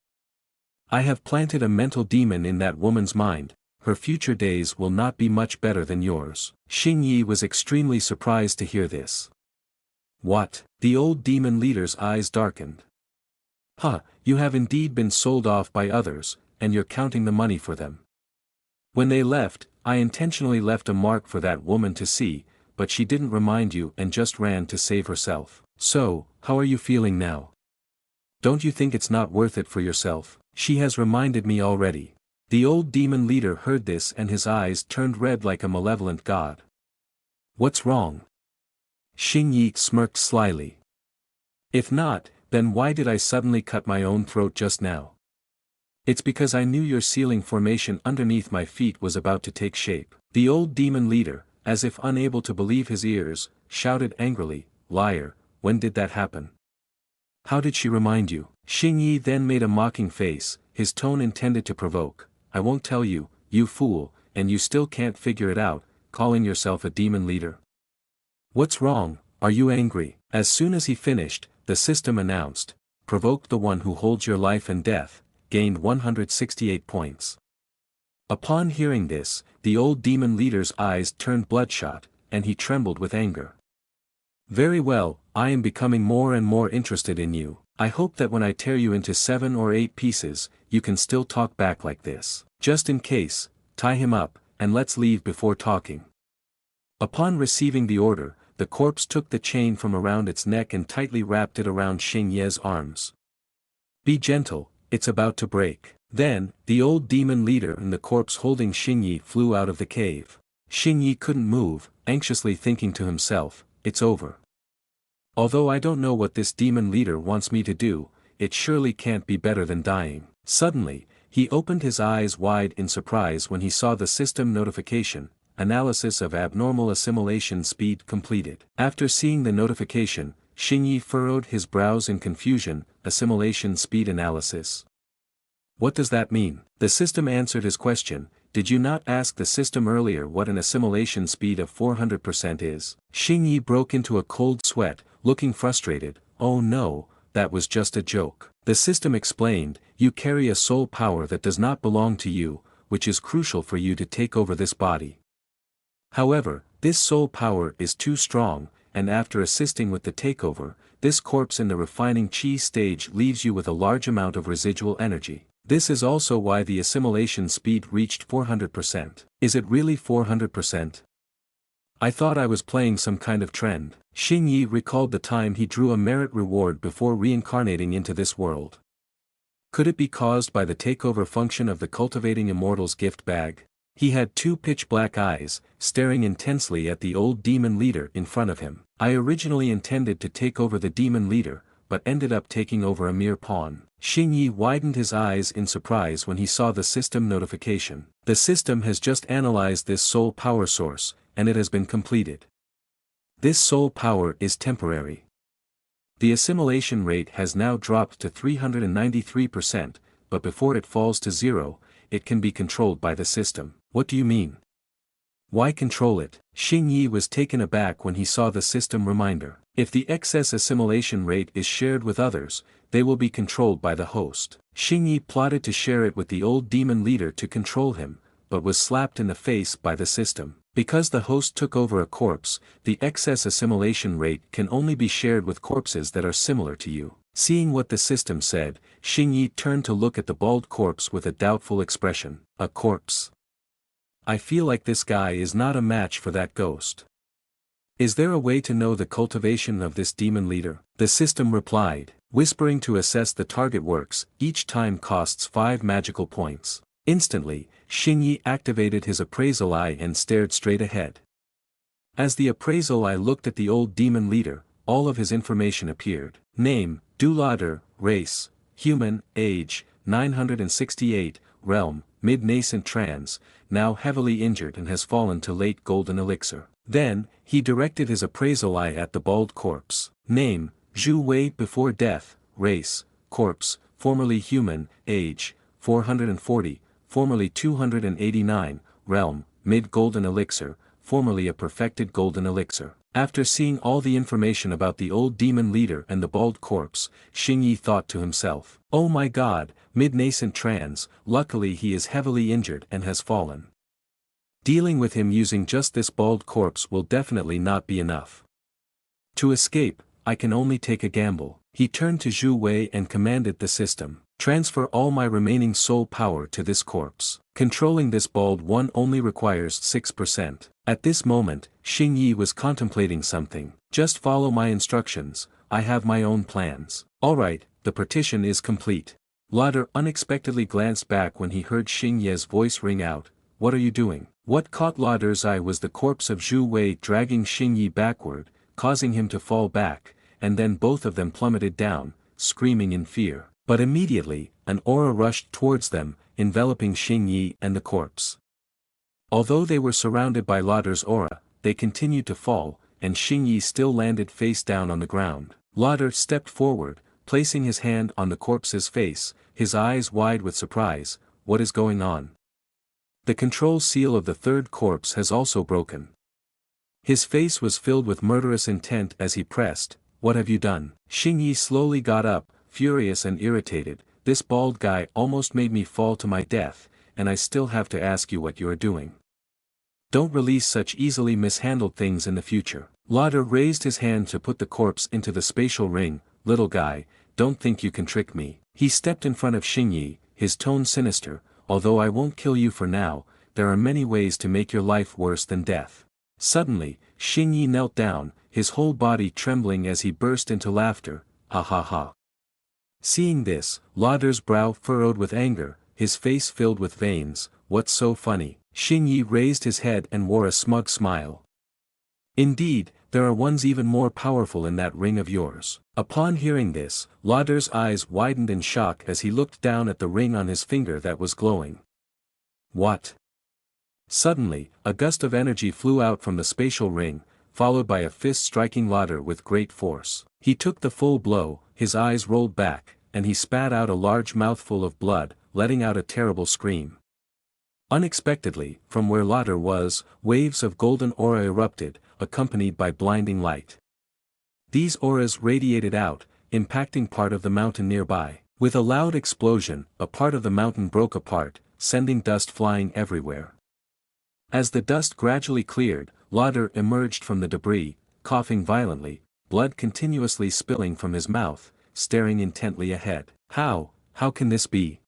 Speaker 1: I have planted a mental demon in that woman's mind, her future days will not be much better than yours. Xing Yi was extremely surprised to hear this. What? The old demon leader's eyes darkened. Huh, you have indeed been sold off by others, and you're counting the money for them. When they left, I intentionally left a mark for that woman to see, but she didn't remind you and just ran to save herself. So, how are you feeling now? Don't you think it's not worth it for yourself? She has reminded me already. The old demon leader heard this and his eyes turned red like a malevolent god. What's wrong? Xing Yi smirked slyly. If not, then why did I suddenly cut my own throat just now? It's because I knew your ceiling formation underneath my feet was about to take shape. The old demon leader, as if unable to believe his ears, shouted angrily, liar, when did that happen? How did she remind you? Xing Yi then made a mocking face, his tone intended to provoke. I won't tell you, you fool, and you still can't figure it out, calling yourself a demon leader. What's wrong, are you angry? As soon as he finished, the system announced, provoke the one who holds your life and death, gained 168 points. Upon hearing this, the old demon leader's eyes turned bloodshot, and he trembled with anger. Very well, I am becoming more and more interested in you. I hope that when I tear you into 7 or 8 pieces, you can still talk back like this. Just in case, tie him up, and let's leave before talking. Upon receiving the order, the corpse took the chain from around its neck and tightly wrapped it around Xing Ye's arms. "Be gentle, it's about to break." Then, the old demon leader and the corpse holding Xing Yi flew out of the cave. Xing Yi couldn't move, anxiously thinking to himself, "It's over. Although I don't know what this demon leader wants me to do, it surely can't be better than dying." Suddenly, he opened his eyes wide in surprise when he saw the system notification, "Analysis of abnormal assimilation speed completed." After seeing the notification, Xing Yi furrowed his brows in confusion. Assimilation speed analysis. What does that mean? The system answered his question. "Did you not ask the system earlier what an assimilation speed of 400% is?" Xing Yi broke into a cold sweat, looking frustrated. "Oh no, that was just a joke." The system explained, "You carry a soul power that does not belong to you, which is crucial for you to take over this body. However, this soul power is too strong, and after assisting with the takeover, this corpse in the refining chi stage leaves you with a large amount of residual energy. This is also why the assimilation speed reached 400%. Is it really 400%? I thought I was playing some kind of trend." Xing Yi recalled the time he drew a merit reward before reincarnating into this world. Could it be caused by the takeover function of the Cultivating Immortals gift bag? He had two pitch-black eyes, staring intensely at the old demon leader in front of him. "I originally intended to take over the demon leader, but ended up taking over a mere pawn." Xing Yi widened his eyes in surprise when he saw the system notification. "The system has just analyzed this soul power source, and it has been completed. This soul power is temporary. The assimilation rate has now dropped to 393%, but before it falls to zero, it can be controlled by the system." "What do you mean? Why control it?" Xing Yi was taken aback when he saw the system reminder. "If the excess assimilation rate is shared with others, they will be controlled by the host." Xing Yi plotted to share it with the old demon leader to control him, but was slapped in the face by the system. Because the host took over a corpse, the excess assimilation rate can only be shared with corpses that are similar to you. Seeing what the system said, Xing Yi turned to look at the bald corpse with a doubtful expression. "A corpse? I feel like this guy is not a match for that ghost. Is there a way to know the cultivation of this demon leader?" The system replied. "Whispering to assess the target works, each time costs 5 magical points." Instantly, Xing Yi activated his appraisal eye and stared straight ahead. As the appraisal eye looked at the old demon leader, all of his information appeared. Name, Dulader, race, human, age, 968, realm, mid-nascent trans, now heavily injured and has fallen to late golden elixir. Then, he directed his appraisal eye at the bald corpse. Name, Zhu Wei before death, race, corpse, formerly human, age, 440, formerly 289, realm, mid-golden elixir, formerly a perfected golden elixir. After seeing all the information about the old demon leader and the bald corpse, Xing Yi thought to himself, "Oh my god, mid-nascent trans, luckily he is heavily injured and has fallen. Dealing with him using just this bald corpse will definitely not be enough. To escape, I can only take a gamble." He turned to Zhu Wei and commanded the system, "Transfer all my remaining soul power to this corpse." Controlling this bald one only requires 6%. At this moment, Xing Yi was contemplating something. "Just follow my instructions, I have my own plans." "Alright, the partition is complete." Lauder unexpectedly glanced back when he heard Xing Ye's voice ring out, "What are you doing?" What caught Lauder's eye was the corpse of Zhu Wei dragging Xing Yi backward, causing him to fall back, and then both of them plummeted down, screaming in fear. But immediately, an aura rushed towards them, enveloping Xing Yi and the corpse. Although they were surrounded by Lauder's aura, they continued to fall, and Xing Yi still landed face down on the ground. Lauder stepped forward, placing his hand on the corpse's face, his eyes wide with surprise. "What is going on?" "The control seal of the third corpse has also broken." His face was filled with murderous intent as he pressed, "What have you done?" Xing Yi slowly got up, furious and irritated. "This bald guy almost made me fall to my death, and I still have to ask you what you are doing. Don't release such easily mishandled things in the future." Lauder raised his hand to put the corpse into the spatial ring. "Little guy, don't think you can trick me." He stepped in front of Xing Yi, his tone sinister, "Although I won't kill you for now, there are many ways to make your life worse than death." Suddenly, Xing Yi knelt down, his whole body trembling as he burst into laughter, ha ha ha. Seeing this, Lauder's brow furrowed with anger, his face filled with veins. What's so funny? Xingyi raised his head and wore a smug smile. Indeed, there are ones even more powerful in that ring of yours. Upon hearing this, Lauder's eyes widened in shock as he looked down at the ring on his finger that was glowing. What? Suddenly, a gust of energy flew out from the spatial ring, followed by a fist striking Lauder with great force. He took the full blow, his eyes rolled back, and he spat out a large mouthful of blood, letting out a terrible scream. Unexpectedly, from where Lauder was, waves of golden aura erupted, accompanied by blinding light. These auras radiated out, impacting part of the mountain nearby. With a loud explosion, a part of the mountain broke apart, sending dust flying everywhere. As the dust gradually cleared, Lauder emerged from the debris, coughing violently, blood continuously spilling from his mouth, staring intently ahead. How can this be?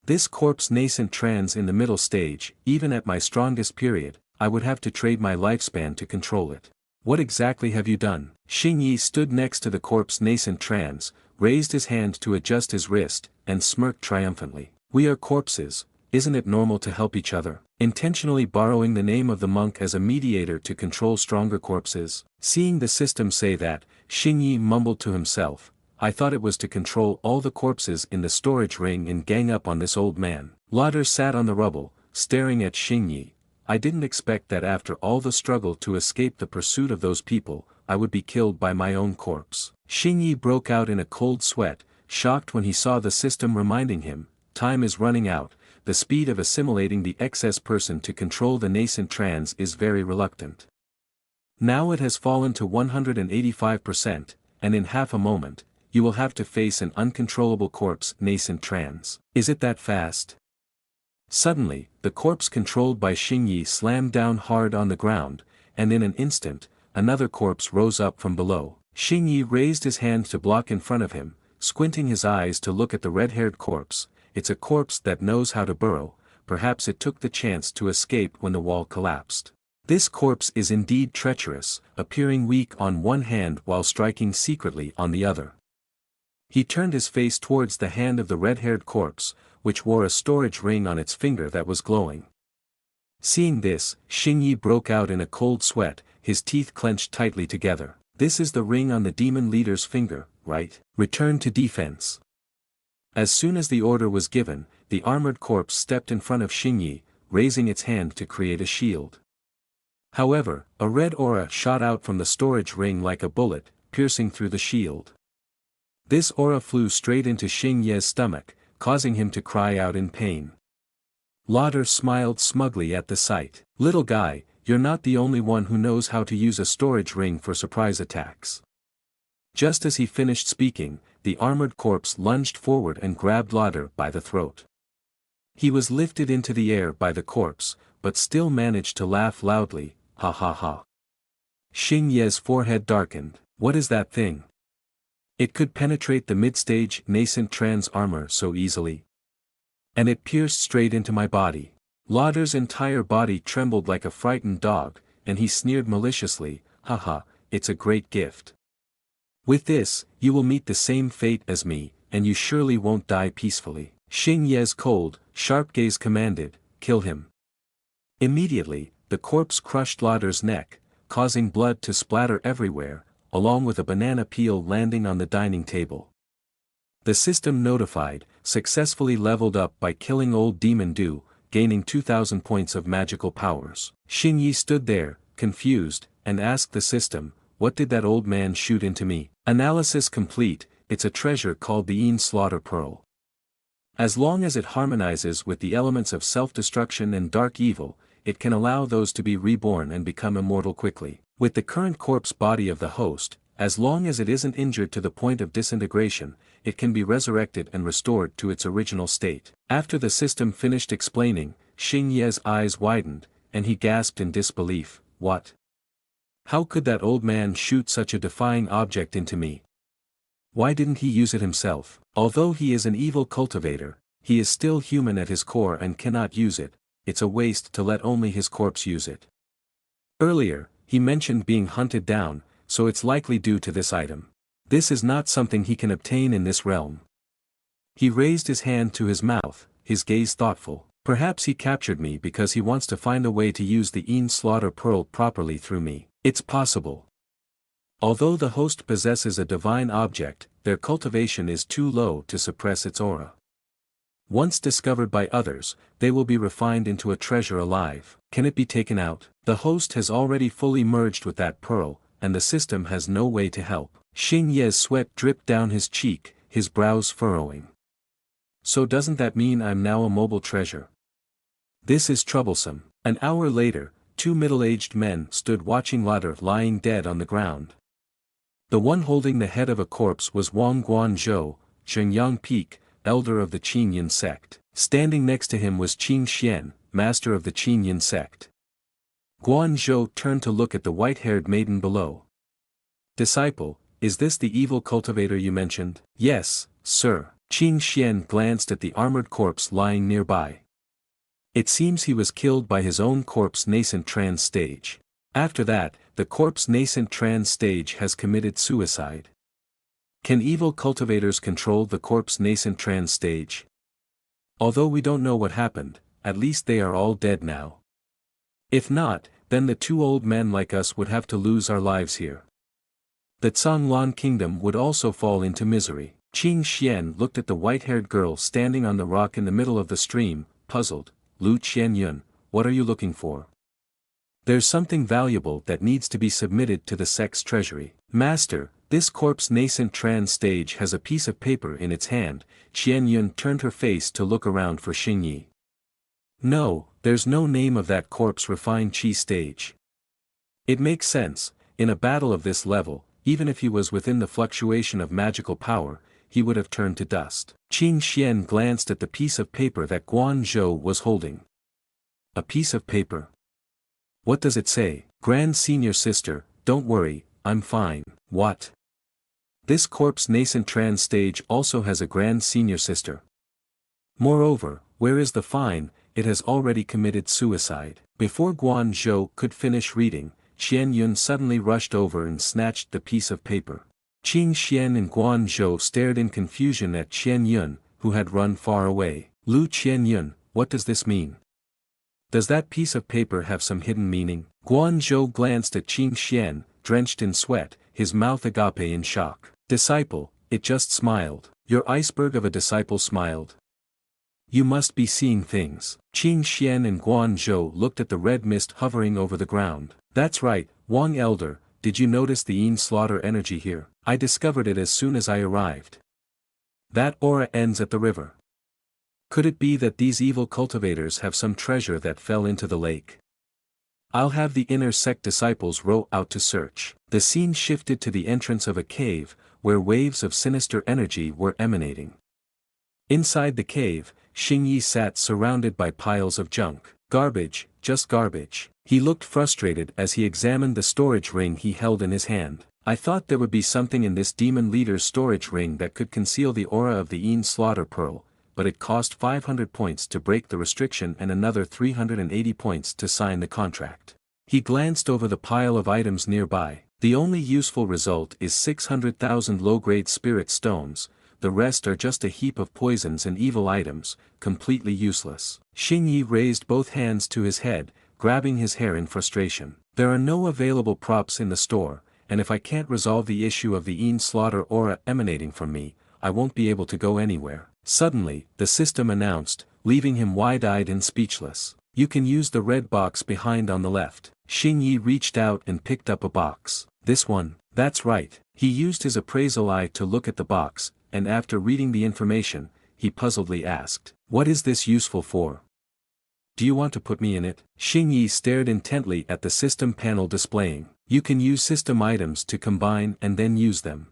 Speaker 1: This corpse nascent trans in the middle stage, even at my strongest period, I would have to trade my lifespan to control it. What exactly have you done? Xingyi stood next to the corpse nascent trans, raised his hand to adjust his wrist, and smirked triumphantly. We are corpses, isn't it normal to help each other? Intentionally borrowing the name of the monk as a mediator to control stronger corpses. Seeing the system say that, Xingyi mumbled to himself, I thought it was to control all the corpses in the storage ring and gang up on this old man. Lauder sat on the rubble, staring at Xingyi. I didn't expect that after all the struggle to escape the pursuit of those people, I would be killed by my own corpse. Xingyi broke out in a cold sweat, shocked when he saw the system reminding him, time is running out, the speed of assimilating the excess person to control the nascent trans is very reluctant. Now it has fallen to 185%, and in half a moment, you will have to face an uncontrollable corpse nascent trans. Is it that fast? Suddenly, the corpse controlled by Xingyi slammed down hard on the ground, and in an instant, another corpse rose up from below. Xingyi raised his hand to block in front of him, squinting his eyes to look at the red-haired corpse. It's a corpse that knows how to burrow, perhaps it took the chance to escape when the wall collapsed. This corpse is indeed treacherous, appearing weak on one hand while striking secretly on the other. He turned his face towards the hand of the red-haired corpse, which wore a storage ring on its finger that was glowing. Seeing this, Xingyi broke out in a cold sweat, his teeth clenched tightly together. This is the ring on the demon leader's finger, right? Return to defense. As soon as the order was given, the armored corpse stepped in front of Xingyi, raising its hand to create a shield. However, a red aura shot out from the storage ring like a bullet, piercing through the shield. This aura flew straight into Xingyi's stomach, causing him to cry out in pain. Lauder smiled smugly at the sight. Little guy, you're not the only one who knows how to use a storage ring for surprise attacks. Just as he finished speaking, the armored corpse lunged forward and grabbed Lauder by the throat. He was lifted into the air by the corpse, but still managed to laugh loudly, ha ha ha. Xingyi's forehead darkened. What is that thing? It could penetrate the mid-stage nascent trans armor so easily. And it pierced straight into my body. Lauder's entire body trembled like a frightened dog, and he sneered maliciously, haha, it's a great gift. With this, you will meet the same fate as me, and you surely won't die peacefully. Xingyi's cold, sharp gaze commanded, kill him. Immediately, the corpse crushed Lauder's neck, causing blood to splatter everywhere, along with a banana peel landing on the dining table. The system notified, successfully leveled up by killing old Demon Du, gaining 2,000 points of magical powers. Xingyi stood there, confused, and asked the system, what did that old man shoot into me? Analysis complete, it's a treasure called the Een Slaughter Pearl. As long as it harmonizes with the elements of self-destruction and dark evil, it can allow those to be reborn and become immortal quickly. With the current corpse body of the host, as long as it isn't injured to the point of disintegration, it can be resurrected and restored to its original state. After the system finished explaining, Xingyi's eyes widened, and he gasped in disbelief, what? How could that old man shoot such a defying object into me? Why didn't he use it himself? Although he is an evil cultivator, he is still human at his core and cannot use it. It's a waste to let only his corpse use it. Earlier, he mentioned being hunted down, so it's likely due to this item. This is not something he can obtain in this realm. He raised his hand to his mouth, his gaze thoughtful. Perhaps he captured me because he wants to find a way to use the Een Slaughter Pearl properly through me. It's possible. Although the host possesses a divine object, their cultivation is too low to suppress its aura. Once discovered by others, they will be refined into a treasure alive. Can it be taken out? The host has already fully merged with that pearl, and the system has no way to help. Xing Ye's sweat dripped down his cheek, his brows furrowing. So doesn't that mean I'm now a mobile treasure? This is troublesome. An hour later, two middle-aged men stood watching Ladder lying dead on the ground. The one holding the head of a corpse was Wang Guanzhou, Zhengyang Peak, elder of the Qingyun sect. Standing next to him was Qin Xian, master of the Qingyun sect. Guanzhou turned to look at the white-haired maiden below. Disciple, is this the evil cultivator you mentioned? Yes, sir. Qin Xian glanced at the armored corpse lying nearby. It seems he was killed by his own corpse nascent trans stage. After that, the corpse nascent trans stage has committed suicide. Can evil cultivators control the corpse nascent trans stage? Although we don't know what happened, at least they are all dead now. If not, then the two old men like us would have to lose our lives here. The Zhanglan kingdom would also fall into misery. Qin Xian looked at the white-haired girl standing on the rock in the middle of the stream, puzzled. Lu Qianyun, what are you looking for? There's something valuable that needs to be submitted to the sect's treasury. Master, this corpse nascent trans stage has a piece of paper in its hand. Qianyun turned her face to look around for Xingyi. No, there's no name of that corpse refined chi stage. It makes sense, in a battle of this level, even if he was within the fluctuation of magical power, he would have turned to dust. Qin Xian glanced at the piece of paper that Guanzhou was holding. A piece of paper? What does it say? Grand Senior Sister, don't worry, I'm fine. What? This corpse nascent trans stage also has a Grand Senior Sister. Moreover, where is the fine? It has already committed suicide. Before Guanzhou could finish reading, Qianyun suddenly rushed over and snatched the piece of paper. Qin Xian and Guanzhou stared in confusion at Qianyun, who had run far away. Lu Qianyun, what does this mean? Does that piece of paper have some hidden meaning? Guanzhou glanced at Qin Xian, drenched in sweat, his mouth agape in shock. Disciple, it just smiled. Your iceberg of a disciple smiled. You must be seeing things. Qin Xian and Guanzhou looked at the red mist hovering over the ground. That's right, Wang Elder, did you notice the Een Slaughter energy here? I discovered it as soon as I arrived. That aura ends at the river. Could it be that these evil cultivators have some treasure that fell into the lake? I'll have the inner sect disciples row out to search. The scene shifted to the entrance of a cave, where waves of sinister energy were emanating. Inside the cave, Xingyi sat surrounded by piles of junk. Garbage, just garbage. He looked frustrated as he examined the storage ring he held in his hand. I thought there would be something in this demon leader's storage ring that could conceal the aura of the Een Slaughter Pearl, but it cost 500 points to break the restriction and another 380 points to sign the contract. He glanced over the pile of items nearby. The only useful result is 600,000 low-grade spirit stones, the rest are just a heap of poisons and evil items, completely useless. Xingyi raised both hands to his head, grabbing his hair in frustration. There are no available props in the store, and if I can't resolve the issue of the Een Slaughter aura emanating from me, I won't be able to go anywhere. Suddenly, the system announced, leaving him wide-eyed and speechless. You can use the red box behind on the left. Xingyi reached out and picked up a box. This one? That's right. He used his appraisal eye to look at the box, and after reading the information, he puzzledly asked, what is this useful for? Do you want to put me in it? Xingyi stared intently at the system panel displaying. You can use system items to combine and then use them.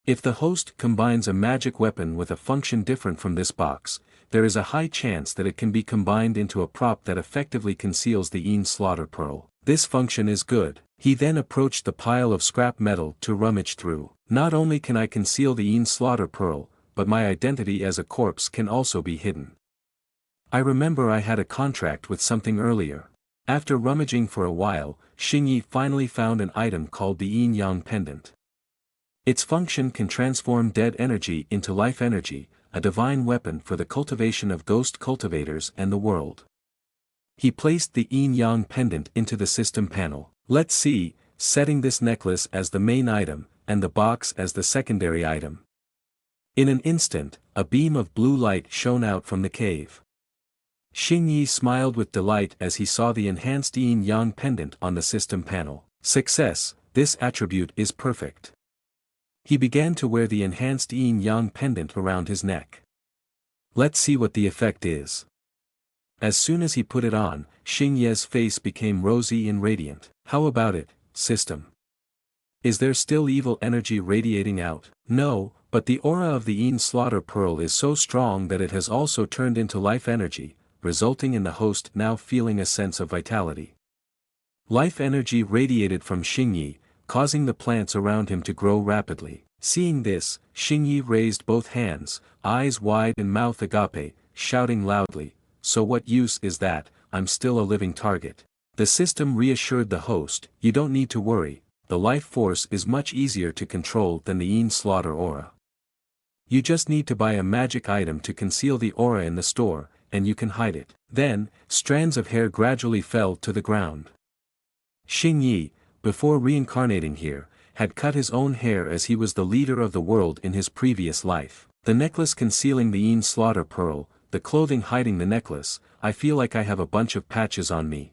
Speaker 1: If the host combines a magic weapon with a function different from this box, there is a high chance that it can be combined into a prop that effectively conceals the Een Slaughter Pearl. This function is good. He then approached the pile of scrap metal to rummage through. Not only can I conceal the Een Slaughter Pearl, but my identity as a corpse can also be hidden. I remember I had a contract with something earlier. After rummaging for a while, Xingyi finally found an item called the Yin-Yang Pendant. Its function can transform dead energy into life energy, a divine weapon for the cultivation of ghost cultivators and the world. He placed the Yin-Yang Pendant into the system panel. Let's see, setting this necklace as the main item, and the box as the secondary item. In an instant, a beam of blue light shone out from the cave. Xingyi smiled with delight as he saw the enhanced Yin-Yang Pendant on the system panel. Success, this attribute is perfect. He began to wear the enhanced Yin-Yang Pendant around his neck. Let's see what the effect is. As soon as he put it on, Xingye's face became rosy and radiant. How about it, system? Is there still evil energy radiating out? No, but the aura of the Yin Slaughter Pearl is so strong that it has also turned into life energy, resulting in the host now feeling a sense of vitality. Life energy radiated from Xingyi, causing the plants around him to grow rapidly. Seeing this, Xingyi raised both hands, eyes wide and mouth agape, shouting loudly, "So what use is that? I'm still a living target." The system reassured the host, "You don't need to worry, the life force is much easier to control than the Yin Slaughter aura. You just need to buy a magic item to conceal the aura in the store, and you can hide it." Then, strands of hair gradually fell to the ground. Xingyi, before reincarnating here, had cut his own hair as he was the leader of the world in his previous life. The necklace concealing the Yin Slaughter Pearl, the clothing hiding the necklace, I feel like I have a bunch of patches on me.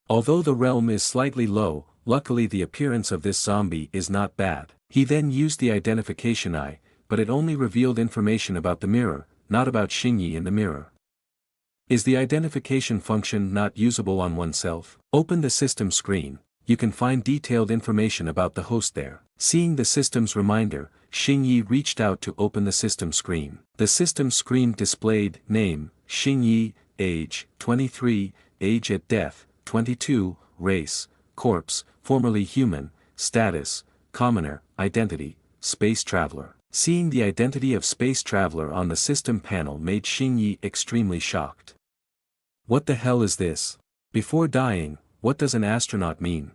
Speaker 1: Although the realm is slightly low, luckily the appearance of this zombie is not bad. He then used the identification eye, but it only revealed information about the mirror, not about Xingyi in the mirror. Is the identification function not usable on oneself? Open the system screen, you can find detailed information about the host there. Seeing the system's reminder, Xingyi reached out to open the system screen. The system screen displayed name, Xingyi, age, 23, age at death, 22, race, corpse, formerly human, status, commoner, identity, space traveler. Seeing the identity of space traveler on the system panel made Xingyi extremely shocked. What the hell is this? Before dying, what does an astronaut mean?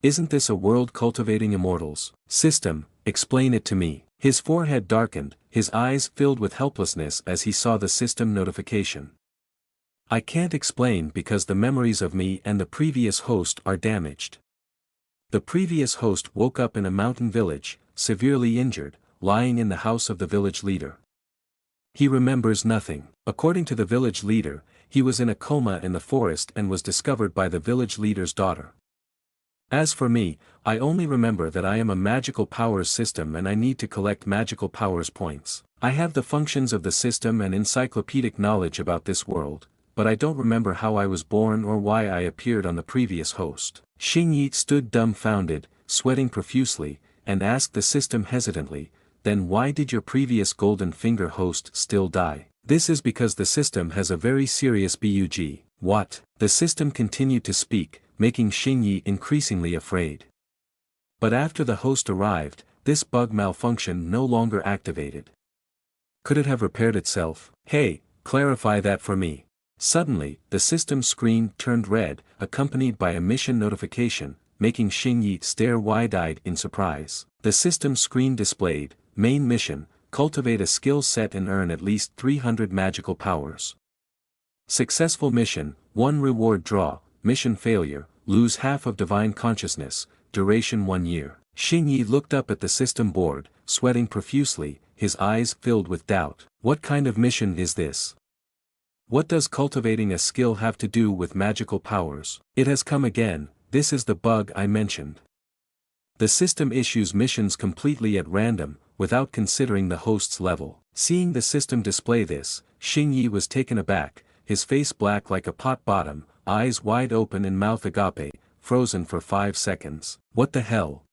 Speaker 1: Isn't this a world cultivating immortals? System, explain it to me. His forehead darkened, his eyes filled with helplessness as he saw the system notification. I can't explain because the memories of me and the previous host are damaged. The previous host woke up in a mountain village, severely injured, lying in the house of the village leader. He remembers nothing. According to the village leader, he was in a coma in the forest and was discovered by the village leader's daughter. As for me, I only remember that I am a magical powers system and I need to collect magical powers points. I have the functions of the system and encyclopedic knowledge about this world, but I don't remember how I was born or why I appeared on the previous host. Xingyi stood dumbfounded, sweating profusely, and asked the system hesitantly, "Then why did your previous golden finger host still die?" This is because the system has a very serious bug. What? The system continued to speak, making Xingyi increasingly afraid. But after the host arrived, this bug malfunction no longer activated. Could it have repaired itself? Hey, clarify that for me. Suddenly, the system screen turned red, accompanied by a mission notification, making Xingyi stare wide-eyed in surprise. The system screen displayed, main mission, cultivate a skill set and earn at least 300 magical powers. Successful mission, 1 reward draw, mission failure, lose half of divine consciousness, duration 1 year. Xingyi looked up at the system board, sweating profusely, his eyes filled with doubt. What kind of mission is this? What does cultivating a skill have to do with magical powers? It has come again, this is the bug I mentioned. The system issues missions completely at random, without considering the host's level. Seeing the system display this, Xingyi was taken aback, his face black like a pot bottom, eyes wide open and mouth agape, frozen for 5 seconds. What the hell?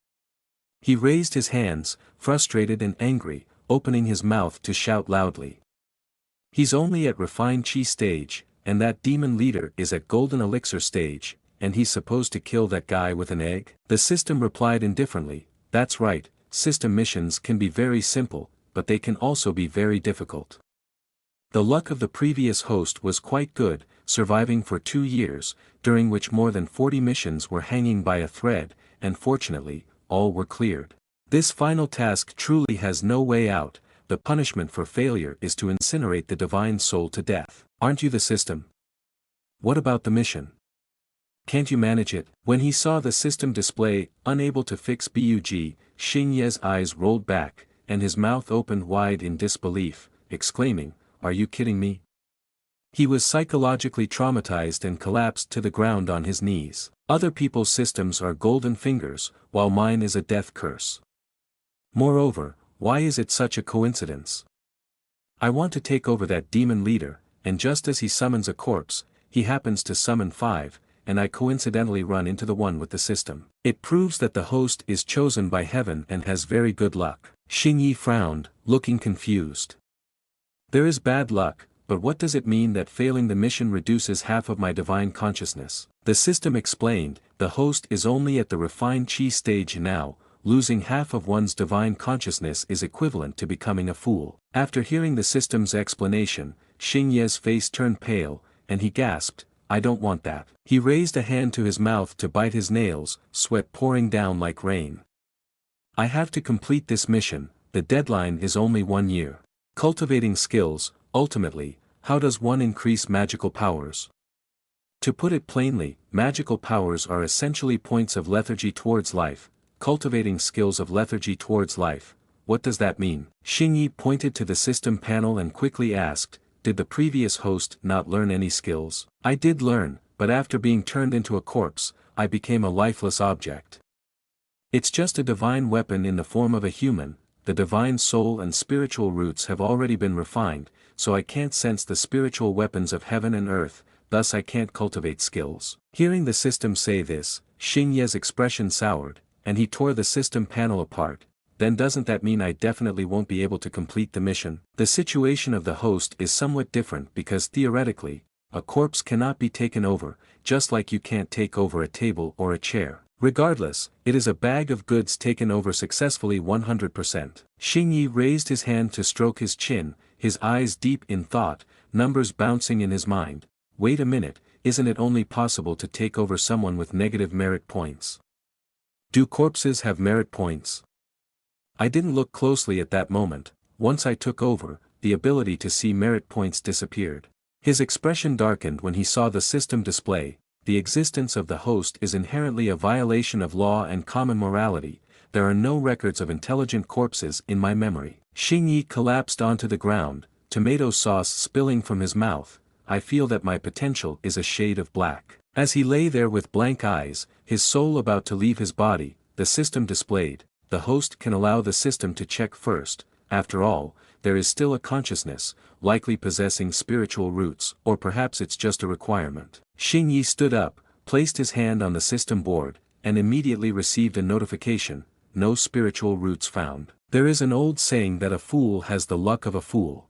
Speaker 1: He raised his hands, frustrated and angry, opening his mouth to shout loudly. He's only at refined chi stage, and that demon leader is at golden elixir stage, and he's supposed to kill that guy with an egg? The system replied indifferently, that's right, system missions can be very simple, but they can also be very difficult. The luck of the previous host was quite good, surviving for 2 years, during which more than 40 missions were hanging by a thread, and fortunately, all were cleared. This final task truly has no way out. The punishment for failure is to incinerate the divine soul to death. Aren't you the system? What about the mission? Can't you manage it? When he saw the system display, unable to fix bug, Xing Ye's eyes rolled back, and his mouth opened wide in disbelief, exclaiming, "Are you kidding me?" He was psychologically traumatized and collapsed to the ground on his knees. Other people's systems are golden fingers, while mine is a death curse. Moreover, why is it such a coincidence? I want to take over that demon leader, and just as he summons a corpse, he happens to summon 5, and I coincidentally run into the one with the system. It proves that the host is chosen by heaven and has very good luck. Xing Yi frowned, looking confused. There is bad luck, but what does it mean that failing the mission reduces half of my divine consciousness? The system explained, the host is only at the refined chi stage now. Losing half of one's divine consciousness is equivalent to becoming a fool. After hearing the system's explanation, Xing Ye's face turned pale, and he gasped, "I don't want that." He raised a hand to his mouth to bite his nails, sweat pouring down like rain. "I have to complete this mission, the deadline is only 1 year. Cultivating skills, ultimately, how does one increase magical powers? To put it plainly, magical powers are essentially points of lethargy towards life. Cultivating skills of lethargy towards life, what does that mean?" Xing Yi pointed to the system panel and quickly asked, "Did the previous host not learn any skills?" "I did learn, but after being turned into a corpse, I became a lifeless object. It's just a divine weapon in the form of a human, the divine soul and spiritual roots have already been refined, so I can't sense the spiritual weapons of heaven and earth, thus I can't cultivate skills." Hearing the system say this, Xing Ye's expression soured, and he tore the system panel apart. "Then doesn't that mean I definitely won't be able to complete the mission?" The situation of the host is somewhat different because theoretically, a corpse cannot be taken over, just like you can't take over a table or a chair. Regardless, it is a bag of goods taken over successfully 100%. Xing Yi raised his hand to stroke his chin, his eyes deep in thought, numbers bouncing in his mind. Wait a minute, isn't it only possible to take over someone with negative merit points? Do corpses have merit points? I didn't look closely at that moment. Once I took over, the ability to see merit points disappeared. His expression darkened when he saw the system display. The existence of the host is inherently a violation of law and common morality. There are no records of intelligent corpses in my memory. Xing Yi collapsed onto the ground, tomato sauce spilling from his mouth. I feel that my potential is a shade of black. As he lay there with blank eyes, his soul about to leave his body, the system displayed, the host can allow the system to check first. After all, there is still a consciousness, likely possessing spiritual roots, or perhaps it's just a requirement. Xing Yi stood up, placed his hand on the system board, and immediately received a notification, "No spiritual roots found." There is an old saying that a fool has the luck of a fool.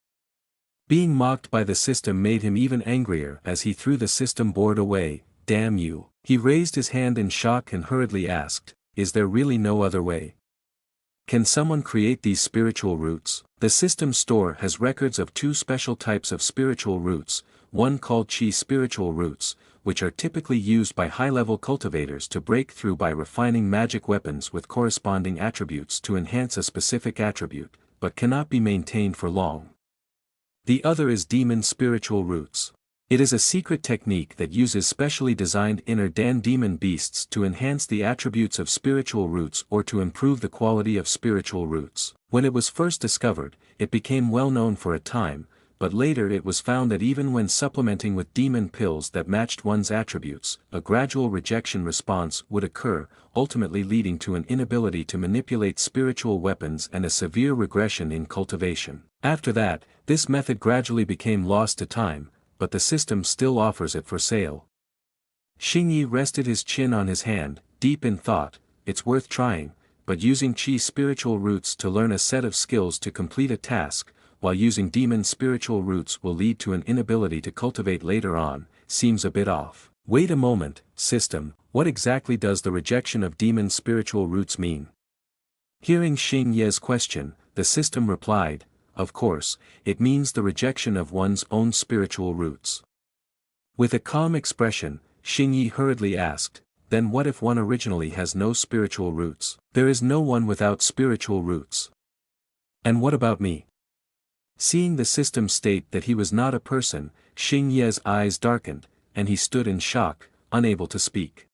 Speaker 1: Being mocked by the system made him even angrier as he threw the system board away. "Damn you." He raised his hand in shock and hurriedly asked, "Is there really no other way? Can someone create these spiritual roots?" The system store has records of 2 special types of spiritual roots, one called chi spiritual roots, which are typically used by high-level cultivators to break through by refining magic weapons with corresponding attributes to enhance a specific attribute, but cannot be maintained for long. The other is demon spiritual roots. It is a secret technique that uses specially designed inner Dan demon beasts to enhance the attributes of spiritual roots or to improve the quality of spiritual roots. When it was first discovered, it became well known for a time, but later it was found that even when supplementing with demon pills that matched one's attributes, a gradual rejection response would occur, ultimately leading to an inability to manipulate spiritual weapons and a severe regression in cultivation. After that, this method gradually became lost to time, but the system still offers it for sale. Xing Yi rested his chin on his hand, deep in thought. It's worth trying, but using chi spiritual roots to learn a set of skills to complete a task, while using demon spiritual roots will lead to an inability to cultivate later on, seems a bit off. Wait a moment, system, what exactly does the rejection of demon spiritual roots mean? Hearing Xing Ye's question, the system replied, of course, it means the rejection of one's own spiritual roots. With a calm expression, Xingyi hurriedly asked, then what if one originally has no spiritual roots? There is no one without spiritual roots. And what about me? Seeing the system state that he was not a person, Xingye's eyes darkened, and he stood in shock, unable to speak.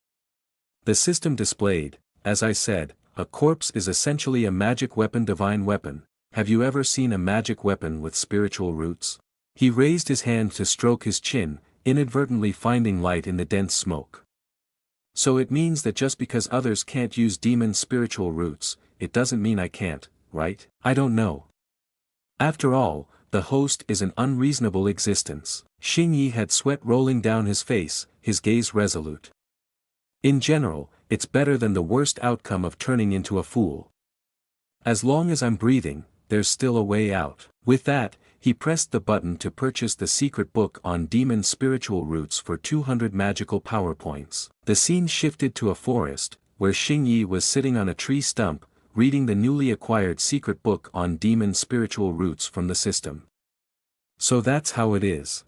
Speaker 1: The system displayed, as I said, a corpse is essentially a magic weapon, divine weapon. Have you ever seen a magic weapon with spiritual roots? He raised his hand to stroke his chin, inadvertently finding light in the dense smoke. So it means that just because others can't use demon spiritual roots, it doesn't mean I can't, right? I don't know. After all, the host is an unreasonable existence. Xingyi had sweat rolling down his face, his gaze resolute. In general, it's better than the worst outcome of turning into a fool. As long as I'm breathing, there's still a way out. With that, he pressed the button to purchase the secret book on demon spiritual roots for 200 magical power points. The scene shifted to a forest, where Xingyi was sitting on a tree stump, reading the newly acquired secret book on demon spiritual roots from the system. So that's how it is.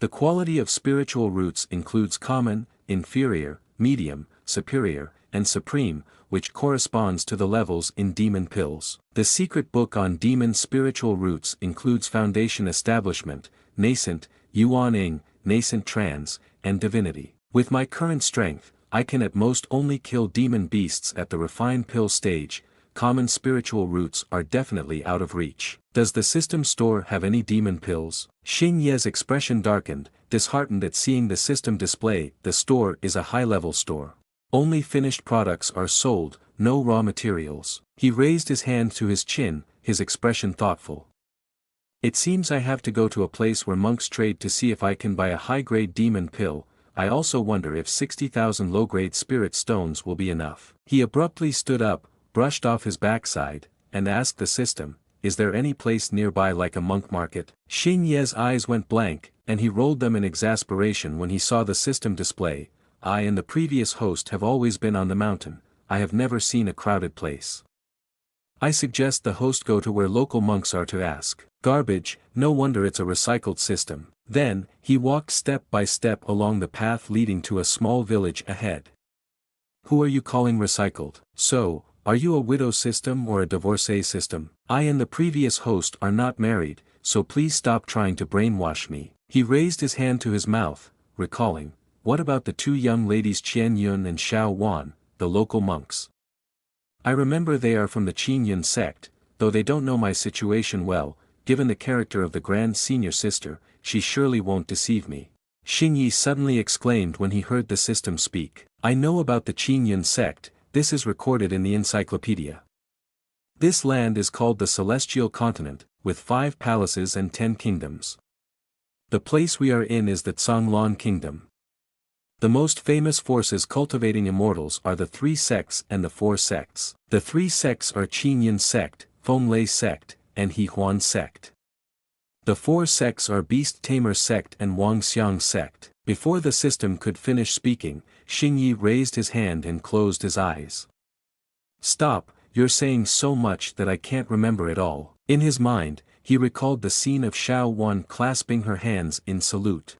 Speaker 1: The quality of spiritual roots includes common, inferior, medium, superior, and supreme, which corresponds to the levels in demon pills. The secret book on demon spiritual roots includes foundation, establishment, nascent, yuan-ing, nascent trans, and divinity. With my current strength, I can at most only kill demon beasts at the refined pill stage. Common spiritual roots are definitely out of reach. Does the system store have any demon pills? Xingye's expression darkened, disheartened at seeing the system display. The store is a high-level store. Only finished products are sold, no raw materials. He raised his hand to his chin, his expression thoughtful. It seems I have to go to a place where monks trade to see if I can buy a high-grade demon pill. I also wonder if 60,000 low-grade spirit stones will be enough. He abruptly stood up, brushed off his backside, and asked the system, is there any place nearby like a monk market? Xingye's eyes went blank, and he rolled them in exasperation when he saw the system display. I and the previous host have always been on the mountain. I have never seen a crowded place. I suggest the host go to where local monks are to ask. Garbage, no wonder it's a recycled system. Then, he walked step by step along the path leading to a small village ahead. Who are you calling recycled? So, are you a widow system or a divorcee system? I and the previous host are not married, so please stop trying to brainwash me. He raised his hand to his mouth, recalling, what about the two young ladies Qian Yun and Xiao Wan, the local monks? I remember they are from the Qin Yun sect, though they don't know my situation well. Given the character of the grand senior sister, she surely won't deceive me. Xingyi suddenly exclaimed when he heard the system speak. I know about the Qin Yun sect, this is recorded in the encyclopedia. This land is called the Celestial Continent, with 5 palaces and 10 kingdoms. The place we are in is the Zhonglan Kingdom. The most famous forces cultivating immortals are the 3 sects and the 4 sects. The 3 sects are Qin Yun sect, Fenglai sect, and Hehuan sect. The 4 sects are Beast Tamer sect and Wangxiang sect. Before the system could finish speaking, Xingyi raised his hand and closed his eyes. Stop, you're saying so much that I can't remember it all. In his mind, he recalled the scene of Xiao Wan clasping her hands in salute.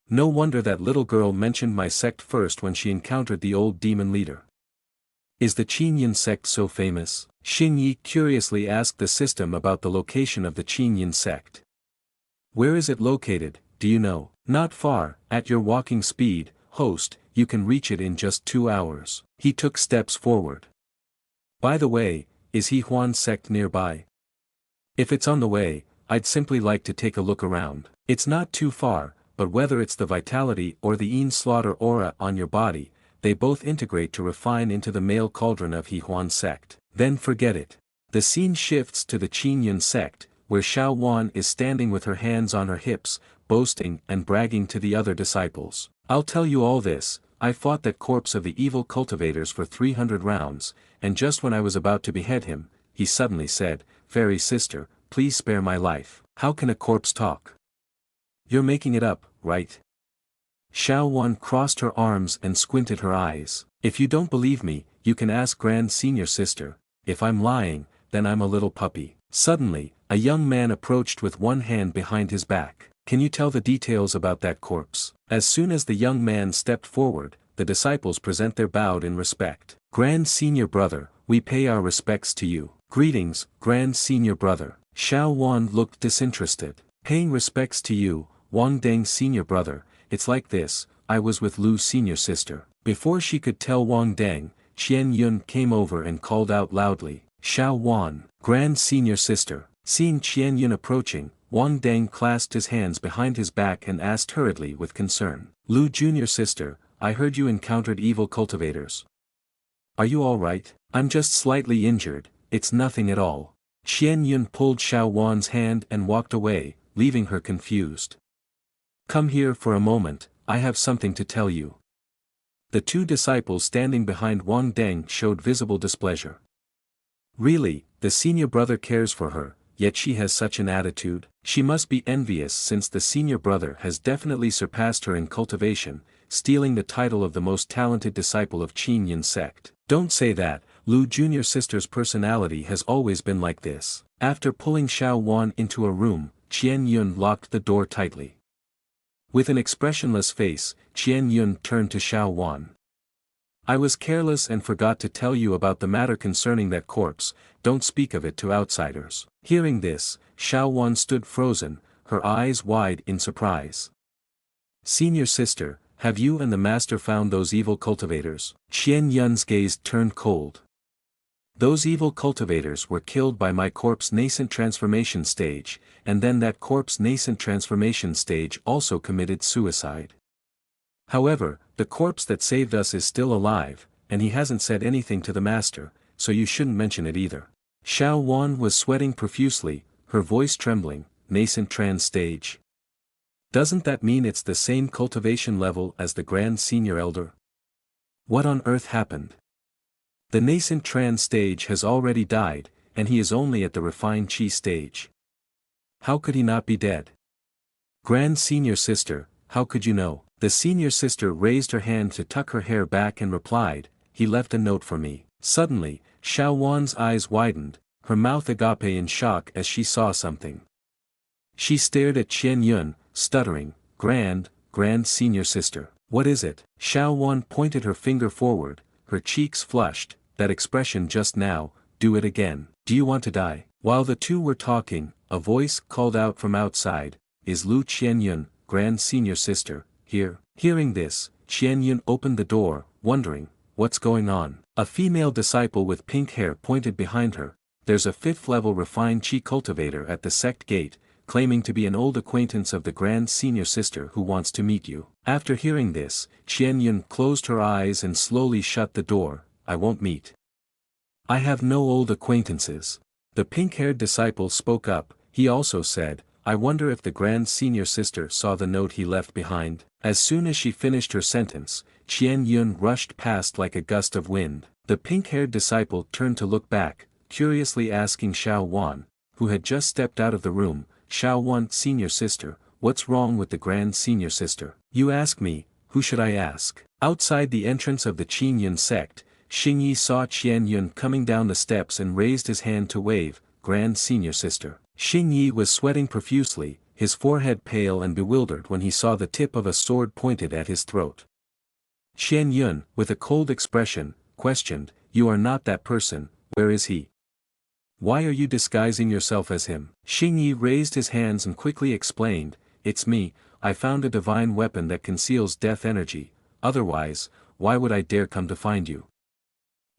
Speaker 1: No wonder that little girl mentioned my sect first when she encountered the old demon leader. Is the Qin Yun sect so famous? Xingyi curiously asked the system about the location of the Qin Yun sect. Where is it located, do you know? Not far, at your walking speed, host, you can reach it in just 2 hours. He took steps forward. By the way, is Hehuan sect nearby? If it's on the way, I'd simply like to take a look around. It's not too far, but whether it's the vitality or the Yin slaughter aura on your body, they both integrate to refine into the male cauldron of Hehuan sect. Then forget it. The scene shifts to the Qin Yun sect, where Xiao Wan is standing with her hands on her hips, boasting and bragging to the other disciples. I'll tell you all this, I fought that corpse of the evil cultivators for 300 rounds, and just when I was about to behead him, he suddenly said, Fairy sister, please spare my life. How can a corpse talk? You're making it up, right? Xiao Wan crossed her arms and squinted her eyes. If you don't believe me, you can ask Grand Senior Sister. If I'm lying, then I'm a little puppy. Suddenly, A young man approached with one hand behind his back. Can you tell the details about that corpse? As soon as the young man stepped forward, the disciples present their bowed in respect. Grand Senior Brother, we pay our respects to you. Greetings, Grand Senior Brother. Xiao Wan looked disinterested. Paying respects to you, Wang Deng Senior Brother, it's like this, I was with Lu Senior Sister. Before she could tell Wang Deng, Qian Yun came over and called out loudly, Xiao Wan, Grand Senior Sister. Seeing Qian Yun approaching, Wang Deng clasped his hands behind his back and asked hurriedly with concern, Lu Junior Sister, I heard you encountered evil cultivators. Are you all right? I'm just slightly injured, it's nothing at all. Qian Yun pulled Xiao Wan's hand and walked away, leaving her confused. Come here for a moment, I have something to tell you. The two disciples standing behind Wang Deng showed visible displeasure. Really, the senior brother cares for her, yet she has such an attitude. She must be envious since the senior brother has definitely surpassed her in cultivation, stealing the title of the most talented disciple of Qin Yin sect. Don't say that, Lu Junior Sister's personality has always been like this. After pulling Xiao Wan into a room, Qian Yun locked the door tightly. With an expressionless face, Qian Yun turned to Xiao Wan. I was careless and forgot to tell you about the matter concerning that corpse, don't speak of it to outsiders. Hearing this, Xiao Wan stood frozen, her eyes wide in surprise. Senior Sister, have you and the master found those evil cultivators? Qian Yun's gaze turned cold. Those evil cultivators were killed by my corpse nascent transformation stage, and then that corpse nascent transformation stage also committed suicide. However, the corpse that saved us is still alive, and he hasn't said anything to the master, so you shouldn't mention it either. Xiao Wan was sweating profusely, her voice trembling, nascent trans stage. Doesn't that mean it's the same cultivation level as the Grand Senior Elder? What on earth happened? The nascent trans stage has already died, and he is only at the refined chi stage. How could he not be dead? Grand Senior Sister, how could you know? The senior sister raised her hand to tuck her hair back and replied, he left a note for me. Suddenly, Xiao Wan's eyes widened, her mouth agape in shock as she saw something. She stared at Qian Yun, stuttering, Grand Senior Sister. What is it? Xiao Wan pointed her finger forward, her cheeks flushed, that expression just now, do it again. Do you want to die? While the two were talking, a voice called out from outside, is Lu Qian Yun, Grand Senior Sister, here? Hearing this, Qian Yun opened the door, wondering, what's going on? A female disciple with pink hair pointed behind her, there's a 5th level refined chi cultivator at the sect gate, claiming to be an old acquaintance of the Grand Senior Sister who wants to meet you. After hearing this, Qian Yun closed her eyes and slowly shut the door, I won't meet. I have no old acquaintances. The pink-haired disciple spoke up, he also said, I wonder if the Grand Senior Sister saw the note he left behind. As soon as she finished her sentence, Qian Yun rushed past like a gust of wind. The pink-haired disciple turned to look back, curiously asking Xiao Wan, who had just stepped out of the room, Xiao Wan Senior Sister, what's wrong with the Grand Senior Sister? You ask me, who should I ask? Outside the entrance of the Qin Yun sect, Xingyi saw Qian Yun coming down the steps and raised his hand to wave, Grand Senior Sister. Xingyi was sweating profusely, his forehead pale and bewildered when he saw the tip of a sword pointed at his throat. Qian Yun, with a cold expression, questioned, you are not that person, where is he? Why are you disguising yourself as him? Xingyi raised his hands and quickly explained, it's me, I found a divine weapon that conceals death energy, otherwise, why would I dare come to find you?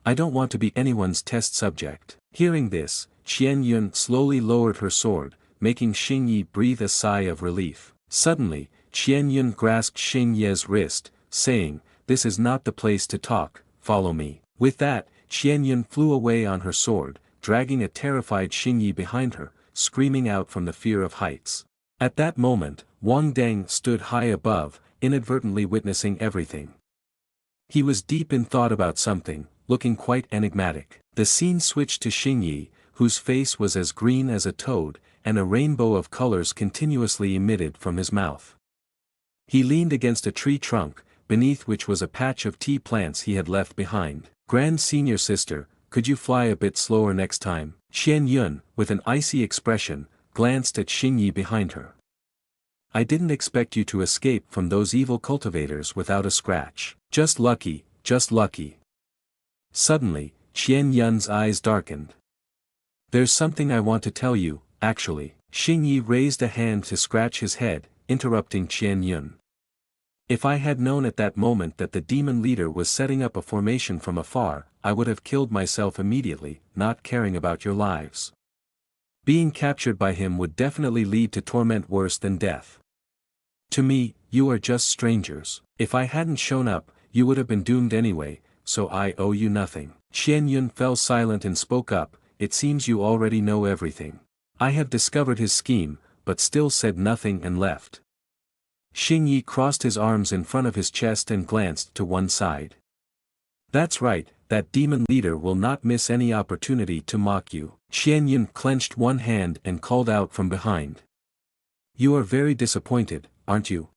Speaker 1: I don't want to be anyone's test subject. Hearing this, Qian Yun slowly lowered her sword, making Xingyi breathe a sigh of relief. Suddenly, Qian Yun grasped Xingye's wrist, saying, this is not the place to talk, follow me. With that, Qian Yun flew away on her sword, dragging a terrified Xingyi behind her, screaming out from the fear of heights. At that moment, Wang Deng stood high above, inadvertently witnessing everything. He was deep in thought about something, looking quite enigmatic. The scene switched to Xingyi, whose face was as green as a toad, and a rainbow of colors continuously emitted from his mouth. He leaned against a tree trunk, beneath which was a patch of tea plants he had left behind. Grand Senior Sister, could you fly a bit slower next time? Qian Yun, with an icy expression, glanced at Xing Yi behind her. I didn't expect you to escape from those evil cultivators without a scratch. Just lucky, just lucky. Suddenly, Qian Yun's eyes darkened. There's something I want to tell you, actually. Xing Yi raised a hand to scratch his head, interrupting Qian Yun. If I had known at that moment that the demon leader was setting up a formation from afar, I would have killed myself immediately, not caring about your lives. Being captured by him would definitely lead to torment worse than death. To me, you are just strangers. If I hadn't shown up, you would have been doomed anyway, so I owe you nothing. Qian Yun fell silent and spoke up, it seems you already know everything. I have discovered his scheme, but still said nothing and left. Xing Yi crossed his arms in front of his chest and glanced to one side. That's right, that demon leader will not miss any opportunity to mock you. Qian Yun clenched one hand and called out from behind. You are very disappointed, aren't you?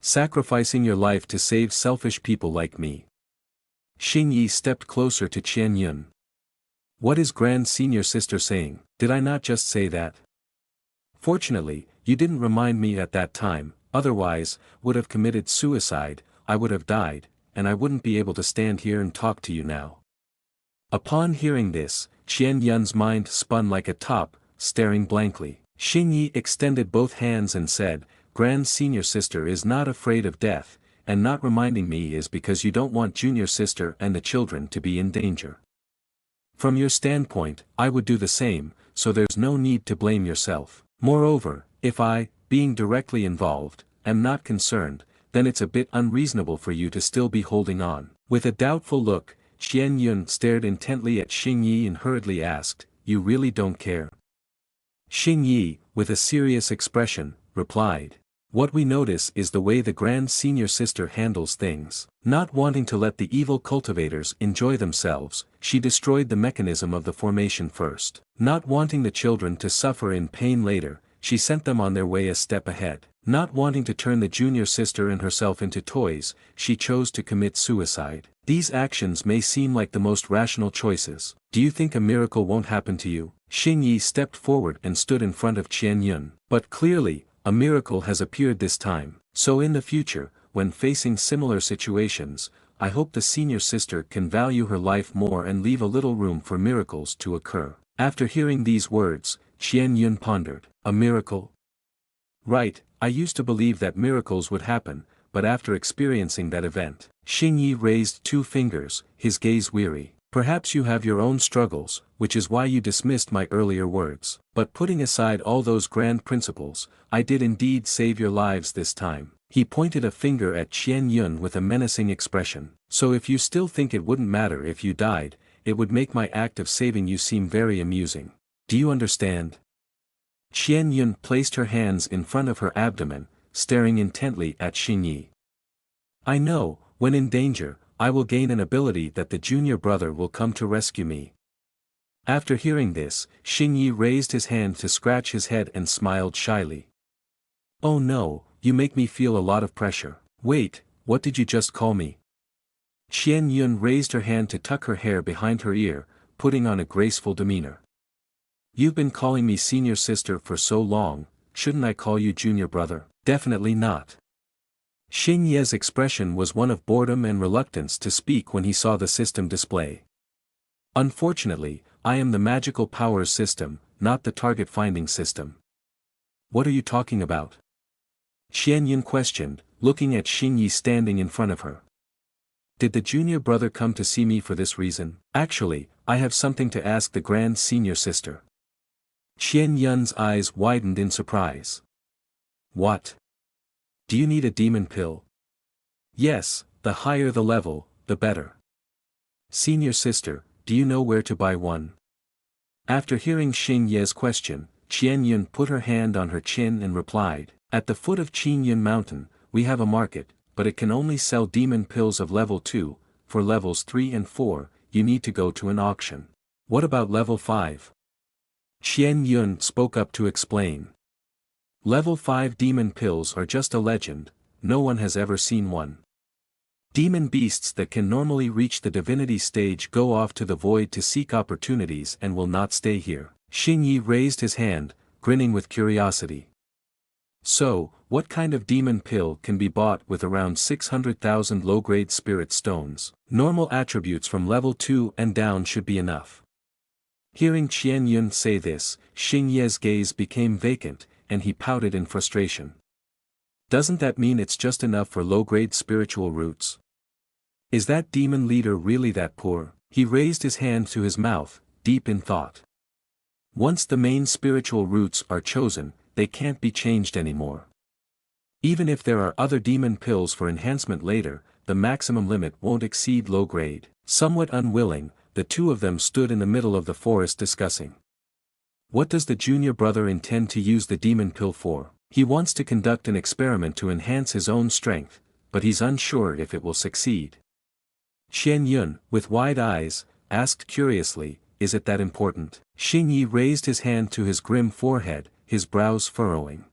Speaker 1: Sacrificing your life to save selfish people like me. Xing Yi stepped closer to Qian Yun. What is Grand Senior Sister saying? Did I not just say that? Fortunately, you didn't remind me at that time, otherwise, would have committed suicide, I would have died, and I wouldn't be able to stand here and talk to you now. Upon hearing this, Qian Yun's mind spun like a top, staring blankly. Xing Yi extended both hands and said, Grand Senior Sister is not afraid of death, and not reminding me is because you don't want Junior Sister and the children to be in danger. From your standpoint, I would do the same, so there's no need to blame yourself. Moreover, if I, being directly involved, am not concerned, then it's a bit unreasonable for you to still be holding on. With a doubtful look, Qian Yun stared intently at Xing Yi and hurriedly asked, You really don't care? Xing Yi, with a serious expression, replied. What we notice is the way the Grand Senior Sister handles things. Not wanting to let the evil cultivators enjoy themselves, she destroyed the mechanism of the formation first. Not wanting the children to suffer in pain later, she sent them on their way a step ahead. Not wanting to turn the junior sister and herself into toys, she chose to commit suicide. These actions may seem like the most rational choices. Do you think a miracle won't happen to you? Xing Yi stepped forward and stood in front of Qian Yun. But clearly, a miracle has appeared this time. So in the future, when facing similar situations, I hope the senior sister can value her life more and leave a little room for miracles to occur. After hearing these words, Qian Yun pondered. A miracle? Right, I used to believe that miracles would happen, but after experiencing that event. Xing Yi raised two fingers, his gaze weary. Perhaps you have your own struggles, which is why you dismissed my earlier words. But putting aside all those grand principles, I did indeed save your lives this time. He pointed a finger at Qian Yun with a menacing expression. So if you still think it wouldn't matter if you died, it would make my act of saving you seem very amusing. Do you understand? Qian Yun placed her hands in front of her abdomen, staring intently at Xing Yi. I know, when in danger, I will gain an ability that the junior brother will come to rescue me. After hearing this, Xing Yi raised his hand to scratch his head and smiled shyly. Oh no, you make me feel a lot of pressure. Wait, what did you just call me? Qian Yun raised her hand to tuck her hair behind her ear, putting on a graceful demeanor. You've been calling me senior sister for so long, shouldn't I call you junior brother? Definitely not. Xing Ye's expression was one of boredom and reluctance to speak when he saw the system display. Unfortunately, I am the magical powers system, not the target finding system. What are you talking about? Qian Yun questioned, looking at Xing Yi standing in front of her. Did the junior brother come to see me for this reason? Actually, I have something to ask the grand senior sister. Qian Yun's eyes widened in surprise. What? Do you need a demon pill? Yes, the higher the level, the better. Senior sister, do you know where to buy one? After hearing Xing Ye's question, Qian Yun put her hand on her chin and replied, At the foot of Qin Yun Mountain, we have a market, but it can only sell demon pills of level 2, for levels 3 and 4, you need to go to an auction. What about level 5? Qian Yun spoke up to explain. Level 5 demon pills are just a legend, no one has ever seen one. Demon beasts that can normally reach the divinity stage go off to the void to seek opportunities and will not stay here. Xing Yi raised his hand, grinning with curiosity. So, what kind of demon pill can be bought with around 600,000 low-grade spirit stones? Normal attributes from level 2 and down should be enough. Hearing Qian Yun say this, Xing Ye's gaze became vacant, and he pouted in frustration. Doesn't that mean it's just enough for low-grade spiritual roots? Is that demon leader really that poor? He raised his hand to his mouth, deep in thought. Once the main spiritual roots are chosen, they can't be changed anymore. Even if there are other demon pills for enhancement later, the maximum limit won't exceed low grade. Somewhat unwilling, the two of them stood in the middle of the forest discussing. What does the junior brother intend to use the demon pill for? He wants to conduct an experiment to enhance his own strength, but he's unsure if it will succeed. Qian Yun, with wide eyes, asked curiously, is it that important? Xing Yi raised his hand to his grim forehead, his brows furrowing.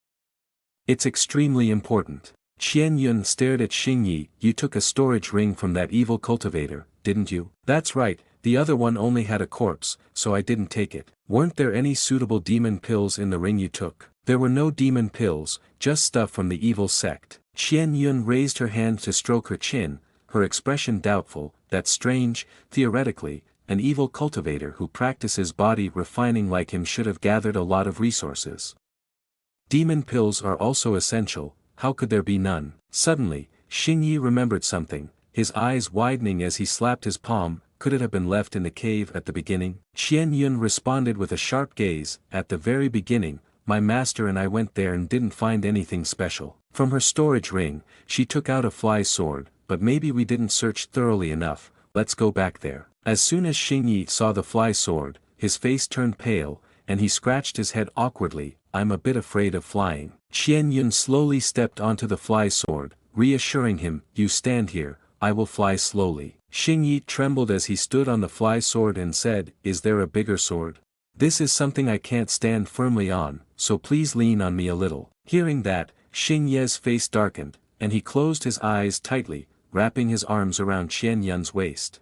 Speaker 1: It's extremely important. Qian Yun stared at Xing Yi. You took a storage ring from that evil cultivator, didn't you? That's right, the other one only had a corpse, so I didn't take it. Weren't there any suitable demon pills in the ring you took? There were no demon pills, just stuff from the evil sect. Qian Yun raised her hand to stroke her chin, her expression doubtful. That's strange. Theoretically, an evil cultivator who practices body refining like him should have gathered a lot of resources. Demon pills are also essential, how could there be none? Suddenly, Xing Yi remembered something, his eyes widening as he slapped his palm. Could it have been left in the cave at the beginning? Qian Yun responded with a sharp gaze. At the very beginning, my master and I went there and didn't find anything special. From her storage ring, she took out a fly sword, but maybe we didn't search thoroughly enough. Let's go back there. As soon as Xing Yi saw the fly sword, his face turned pale, and he scratched his head awkwardly. I'm a bit afraid of flying. Qian Yun slowly stepped onto the fly sword, reassuring him, you stand here, I will fly slowly. Xing Yi trembled as he stood on the fly sword and said, is there a bigger sword? This is something I can't stand firmly on, so please lean on me a little. Hearing that, Xing Ye's face darkened, and he closed his eyes tightly, wrapping his arms around Qian Yun's waist.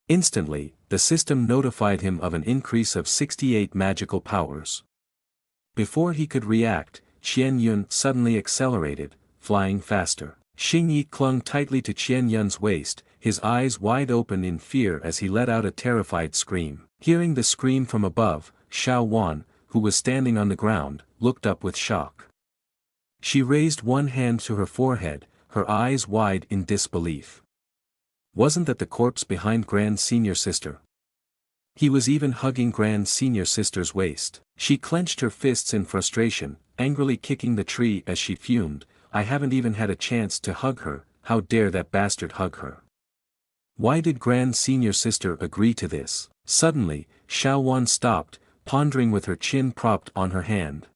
Speaker 1: Instantly, the system notified him of an increase of 68 magical powers. Before he could react, Qian Yun suddenly accelerated, flying faster. Xing Yi clung tightly to Qian Yun's waist, his eyes wide open in fear as he let out a terrified scream. Hearing the scream from above, Xiao Wan, who was standing on the ground, looked up with shock. She raised one hand to her forehead, her eyes wide in disbelief. Wasn't that the corpse behind Grand Senior Sister? He was even hugging Grand Senior Sister's waist. She clenched her fists in frustration, angrily kicking the tree as she fumed, I haven't even had a chance to hug her, how dare that bastard hug her? Why did Grand Senior Sister agree to this? Suddenly, Xiao Wan stopped, pondering with her chin propped on her hand.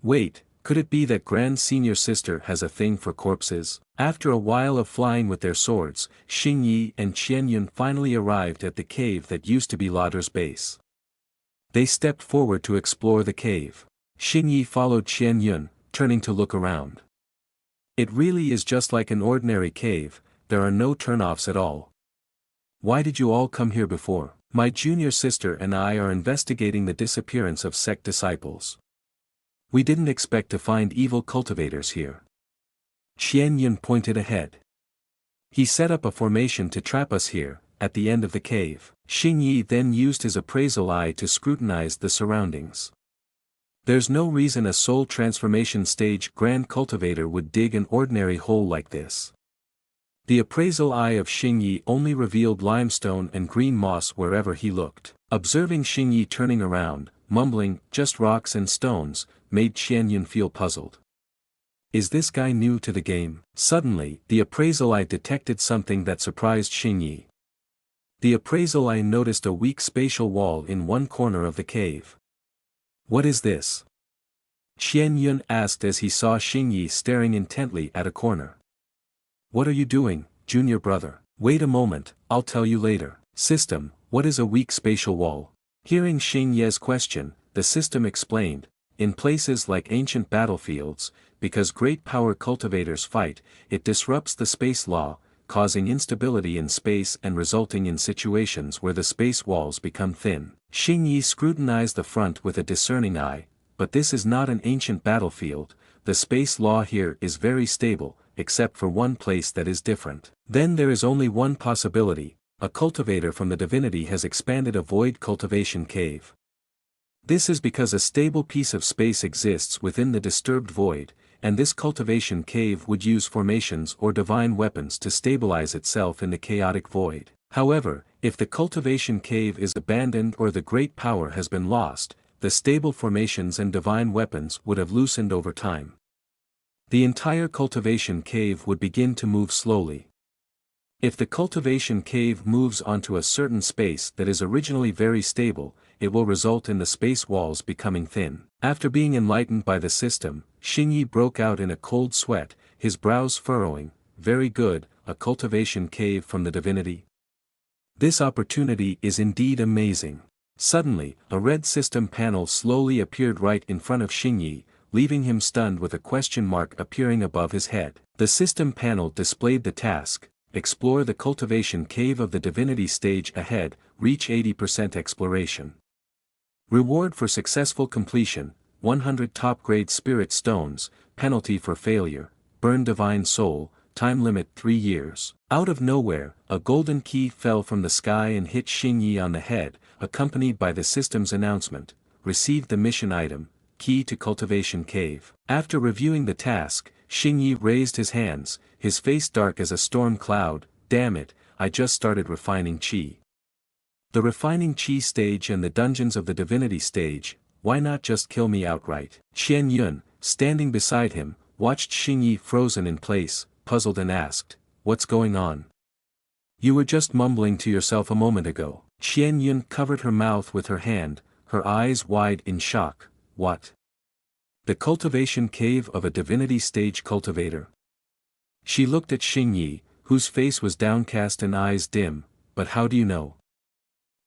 Speaker 1: Wait, could it be that Grand Senior Sister has a thing for corpses? After a while of flying with their swords, Xing Yi and Qian Yun finally arrived at the cave that used to be Lauder's base. They stepped forward to explore the cave. Xing Yi followed Qian Yun, turning to look around. It really is just like an ordinary cave, there are no turnoffs at all. Why did you all come here before? My junior sister and I are investigating the disappearance of sect disciples. We didn't expect to find evil cultivators here. Qian Yun pointed ahead. He set up a formation to trap us here, at the end of the cave. Xing Yi then used his appraisal eye to scrutinize the surroundings. There's no reason a soul transformation stage grand cultivator would dig an ordinary hole like this. The appraisal eye of Xing Yi only revealed limestone and green moss wherever he looked. Observing Xing Yi turning around, mumbling, just rocks and stones, made Qian Yun feel puzzled. Is this guy new to the game? Suddenly, the appraisal eye detected something that surprised Xing Yi. The appraisal eye noticed a weak spatial wall in one corner of the cave. What is this? Qian Yun asked as he saw Xing Yi staring intently at a corner. What are you doing, junior brother? Wait a moment, I'll tell you later. System, what is a weak spatial wall? Hearing Xing Ye's question, the system explained, in places like ancient battlefields, because great power cultivators fight, it disrupts the space law, causing instability in space and resulting in situations where the space walls become thin. Xing Yi scrutinized the front with a discerning eye, but this is not an ancient battlefield, the space law here is very stable, except for one place that is different. Then there is only one possibility, a cultivator from the divinity has expanded a void cultivation cave. This is because a stable piece of space exists within the disturbed void, and this cultivation cave would use formations or divine weapons to stabilize itself in the chaotic void. However, if the cultivation cave is abandoned or the great power has been lost, the stable formations and divine weapons would have loosened over time. The entire cultivation cave would begin to move slowly. If the cultivation cave moves onto a certain space that is originally very stable, it will result in the space walls becoming thin. After being enlightened by the system, Xing Yi broke out in a cold sweat, his brows furrowing. Very good, a cultivation cave from the divinity. This opportunity is indeed amazing. Suddenly, a red system panel slowly appeared right in front of Xing Yi, leaving him stunned with a question mark appearing above his head. The system panel displayed the task: explore the cultivation cave of the divinity stage ahead, reach 80% exploration. Reward for successful completion, 100 top-grade spirit stones, penalty for failure, burn divine soul, time limit 3 years. Out of nowhere, a golden key fell from the sky and hit Xing Yi on the head, accompanied by the system's announcement, receive the mission item, key to cultivation cave. After reviewing the task, Xing Yi raised his hands, his face dark as a storm cloud. Damn it, I just started refining qi. The refining qi stage and the dungeons of the divinity stage, why not just kill me outright? Qian Yun, standing beside him, watched Xing Yi frozen in place, puzzled and asked, what's going on? You were just mumbling to yourself a moment ago. Qian Yun covered her mouth with her hand, her eyes wide in shock. What? The cultivation cave of a divinity stage cultivator. She looked at Xing Yi, whose face was downcast and eyes dim, but how do you know?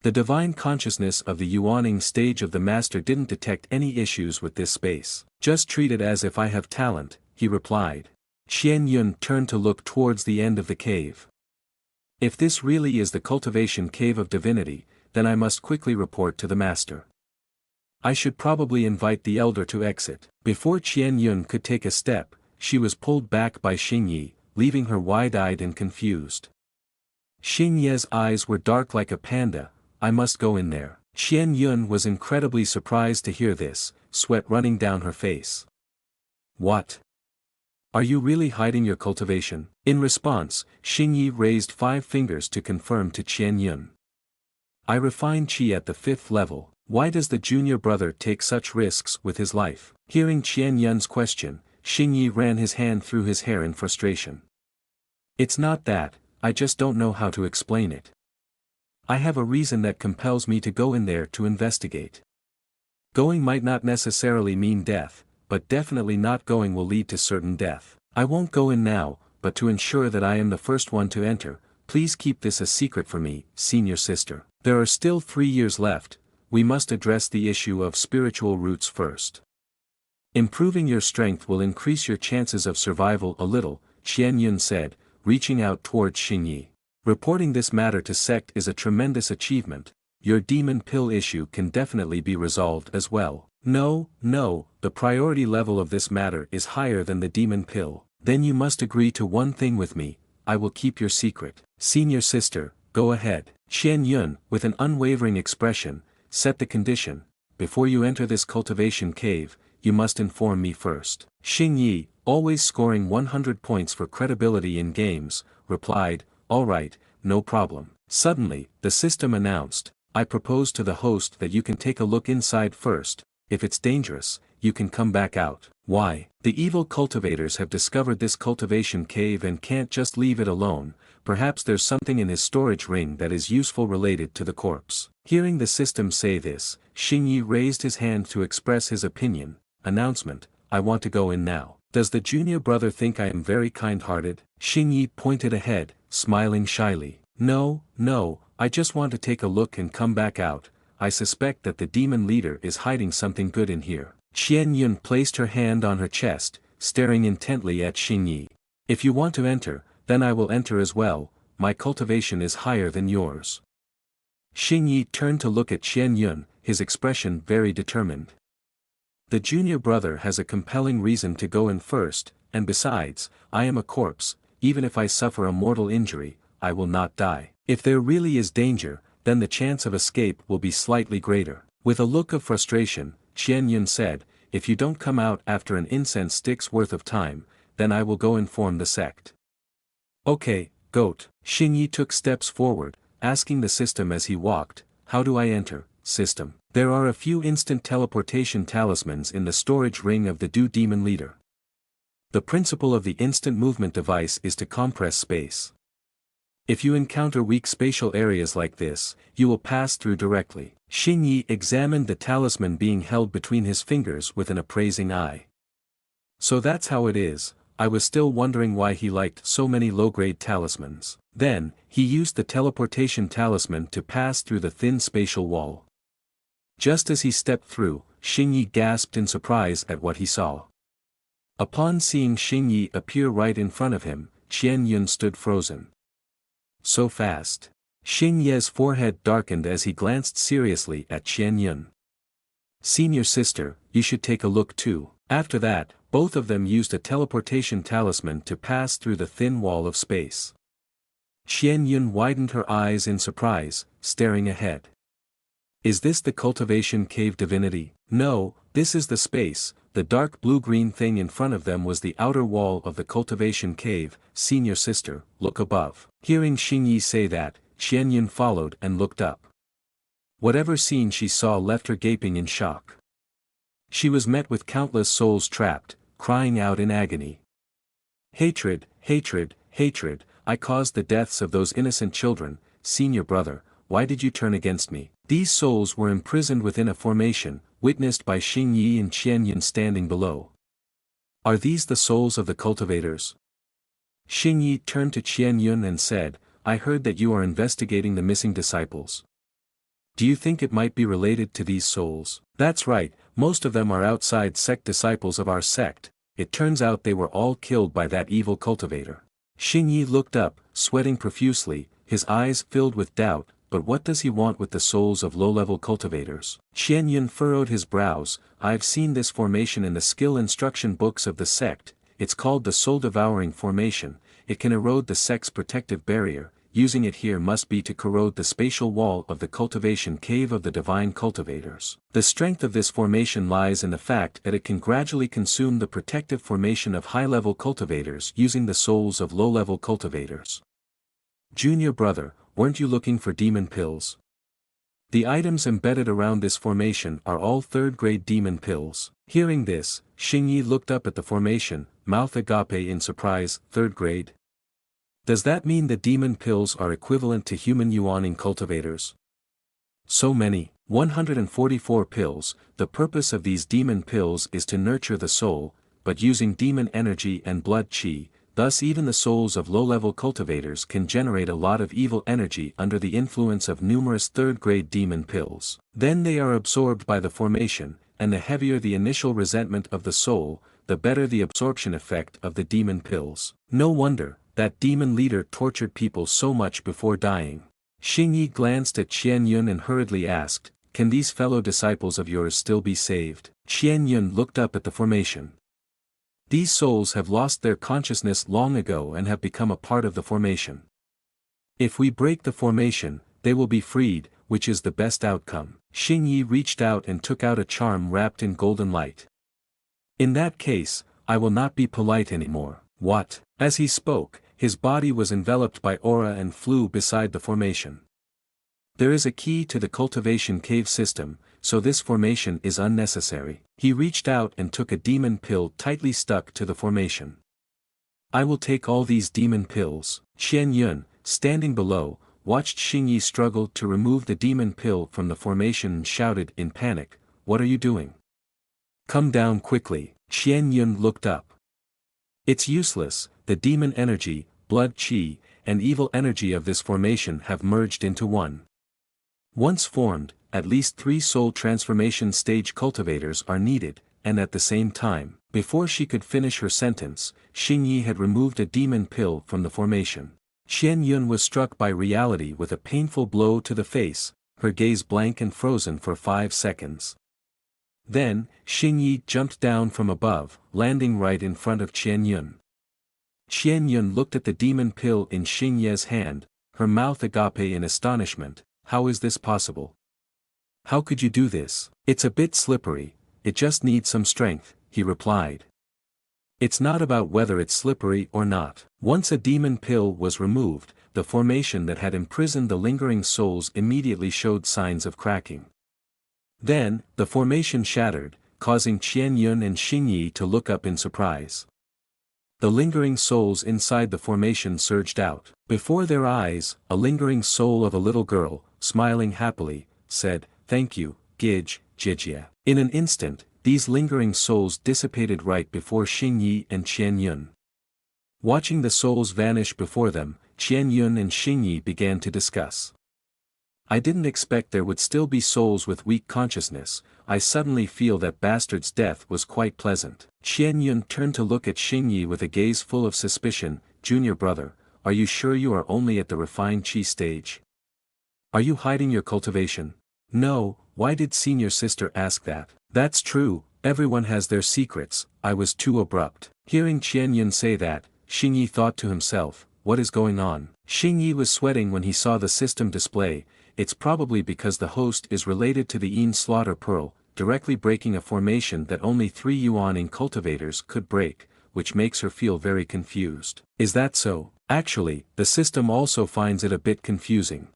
Speaker 1: The divine consciousness of the Yuaning stage of the master didn't detect any issues with this space. Just treat it as if I have talent, he replied. Qian Yun turned to look towards the end of the cave. If this really is the cultivation cave of divinity, then I must quickly report to the master. I should probably invite the elder to exit. Before Qian Yun could take a step, she was pulled back by Xing Yi, leaving her wide-eyed and confused. Xing Ye's eyes were dark like a panda. I must go in there. Qian Yun was incredibly surprised to hear this, sweat running down her face. What? Are you really hiding your cultivation? In response, Xing Yi raised 5 fingers to confirm to Qian Yun. I refine qi at the 5th level. Why does the junior brother take such risks with his life? Hearing Qian Yun's question, Xing Yi ran his hand through his hair in frustration. It's not that, I just don't know how to explain it. I have a reason that compels me to go in there to investigate. Going might not necessarily mean death, but definitely not going will lead to certain death. I won't go in now, but to ensure that I am the first one to enter, please keep this a secret for me, senior sister. There are still 3 years left, we must address the issue of spiritual roots first. Improving your strength will increase your chances of survival a little, Qian Yun said, reaching out towards Xing Yi. Reporting this matter to sect is a tremendous achievement. Your demon pill issue can definitely be resolved as well. No, the priority level of this matter is higher than the demon pill. Then you must agree to one thing with me, I will keep your secret. Senior sister, go ahead. Qian Yun, with an unwavering expression, set the condition: before you enter this cultivation cave, you must inform me first. Xing Yi, always scoring 100 points for credibility in games, replied, all right, no problem. Suddenly, the system announced, I propose to the host that you can take a look inside first. If it's dangerous, you can come back out. Why? The evil cultivators have discovered this cultivation cave and can't just leave it alone. Perhaps there's something in his storage ring that is useful related to the corpse. Hearing the system say this, Xing Yi raised his hand to express his opinion. Announcement, I want to go in now. Does the junior brother think I am very kind-hearted? Xing Yi pointed ahead, smiling shyly. No, I just want to take a look and come back out. I suspect that the demon leader is hiding something good in here. Qian Yun placed her hand on her chest, staring intently at Xing Yi. If you want to enter, then I will enter as well, my cultivation is higher than yours. Xingyi turned to look at Qian Yun, his expression very determined. The junior brother has a compelling reason to go in first, and besides, I am a corpse, even if I suffer a mortal injury, I will not die. If there really is danger, then the chance of escape will be slightly greater. With a look of frustration, Qian Yun said, if you don't come out after an incense stick's worth of time, then I will go inform the sect. Okay, goat. Xingyi took steps forward, asking the system as he walked, how do I enter, system? There are a few instant teleportation talismans in the storage ring of the Du Demon Leader. The principle of the instant movement device is to compress space. If you encounter weak spatial areas like this, you will pass through directly. Xingyi examined the talisman being held between his fingers with an appraising eye. So that's how it is. I was still wondering why he liked so many low-grade talismans. Then, he used the teleportation talisman to pass through the thin spatial wall. Just as he stepped through, Xingyi gasped in surprise at what he saw. Upon seeing Xingyi appear right in front of him, Qian Yun stood frozen. So fast. Xingyi's forehead darkened as he glanced seriously at Qian Yun. Senior sister, you should take a look too. After that, both of them used a teleportation talisman to pass through the thin wall of space. Qian Yun widened her eyes in surprise, staring ahead. Is this the cultivation cave divinity? No, this is the space. The dark blue-green thing in front of them was the outer wall of the cultivation cave. Senior sister, look above. Hearing Xingyi say that, Qian Yun followed and looked up. Whatever scene she saw left her gaping in shock. She was met with countless souls trapped, crying out in agony. Hatred, hatred, hatred, I caused the deaths of those innocent children. Senior brother, why did you turn against me? These souls were imprisoned within a formation, witnessed by Xingyi and Qian Yun standing below. Are these the souls of the cultivators? Xingyi turned to Qian Yun and said, I heard that you are investigating the missing disciples. Do you think it might be related to these souls? That's right, most of them are outside sect disciples of our sect. It turns out they were all killed by that evil cultivator. Xingyi looked up, sweating profusely, his eyes filled with doubt. But what does he want with the souls of low-level cultivators? Qian Yun furrowed his brows. I've seen this formation in the skill instruction books of the sect. It's called the soul-devouring formation. It can erode the sect's protective barrier. Using it here must be to corrode the spatial wall of the cultivation cave of the divine cultivators. The strength of this formation lies in the fact that it can gradually consume the protective formation of high-level cultivators using the souls of low-level cultivators. Junior brother, weren't you looking for demon pills? The items embedded around this formation are all third-grade demon pills. Hearing this, Xingyi looked up at the formation, mouth agape in surprise. Third grade? Does that mean the demon pills are equivalent to human yuaning cultivators? So many, 144 pills. The purpose of these demon pills is to nurture the soul, but using demon energy and blood qi. Thus even the souls of low-level cultivators can generate a lot of evil energy under the influence of numerous third-grade demon pills. Then they are absorbed by the formation, and the heavier the initial resentment of the soul, the better the absorption effect of the demon pills. No wonder that demon leader tortured people so much before dying. Xingyi glanced at Qian Yun and hurriedly asked, can these fellow disciples of yours still be saved? Qian Yun looked up at the formation. These souls have lost their consciousness long ago and have become a part of the formation. If we break the formation, they will be freed, which is the best outcome. Xingyi reached out and took out a charm wrapped in golden light. In that case, I will not be polite anymore. What? As he spoke, his body was enveloped by aura and flew beside the formation. There is a key to the cultivation cave system, so this formation is unnecessary. He reached out and took a demon pill tightly stuck to the formation. I will take all these demon pills. Qian Yun, standing below, watched Xingyi struggle to remove the demon pill from the formation and shouted in panic, what are you doing? Come down quickly. Qian Yun looked up. It's useless, the demon energy, blood qi, and evil energy of this formation have merged into one. Once formed, at least 3 soul transformation stage cultivators are needed, and at the same time. Before she could finish her sentence, Xing Yi had removed a demon pill from the formation. Qian Yun was struck by reality with a painful blow to the face, her gaze blank and frozen for 5 seconds. Then, Xing Yi jumped down from above, landing right in front of Qian Yun. Qian Yun looked at the demon pill in Xing Ye's hand, her mouth agape in astonishment. How is this possible? How could you do this? It's a bit slippery, it just needs some strength, he replied. It's not about whether it's slippery or not. Once a demon pill was removed, the formation that had imprisoned the lingering souls immediately showed signs of cracking. Then, the formation shattered, causing Qian Yun and Xing Yi to look up in surprise. The lingering souls inside the formation surged out. Before their eyes, a lingering soul of a little girl, smiling happily, said, "Thank you, Gij, Jijie." In an instant, these lingering souls dissipated right before Xing Yi and Qian Yun. Watching the souls vanish before them, Qian Yun and Xing Yi began to discuss. I didn't expect there would still be souls with weak consciousness. I suddenly feel that bastard's death was quite pleasant. Qian Yun turned to look at Xing Yi with a gaze full of suspicion. Junior brother, are you sure you are only at the refined qi stage? Are you hiding your cultivation? No, why did senior sister ask that? That's true, everyone has their secrets. I was too abrupt. Hearing Qian Yun say that, Xing Yi thought to himself, what is going on? Xing Yi was sweating when he saw the system display. It's probably because the host is related to the Yin Slaughter Pearl, directly breaking a formation that only 3 Yuaning cultivators could break, which makes her feel very confused. Is that so? Actually, the system also finds it a bit confusing.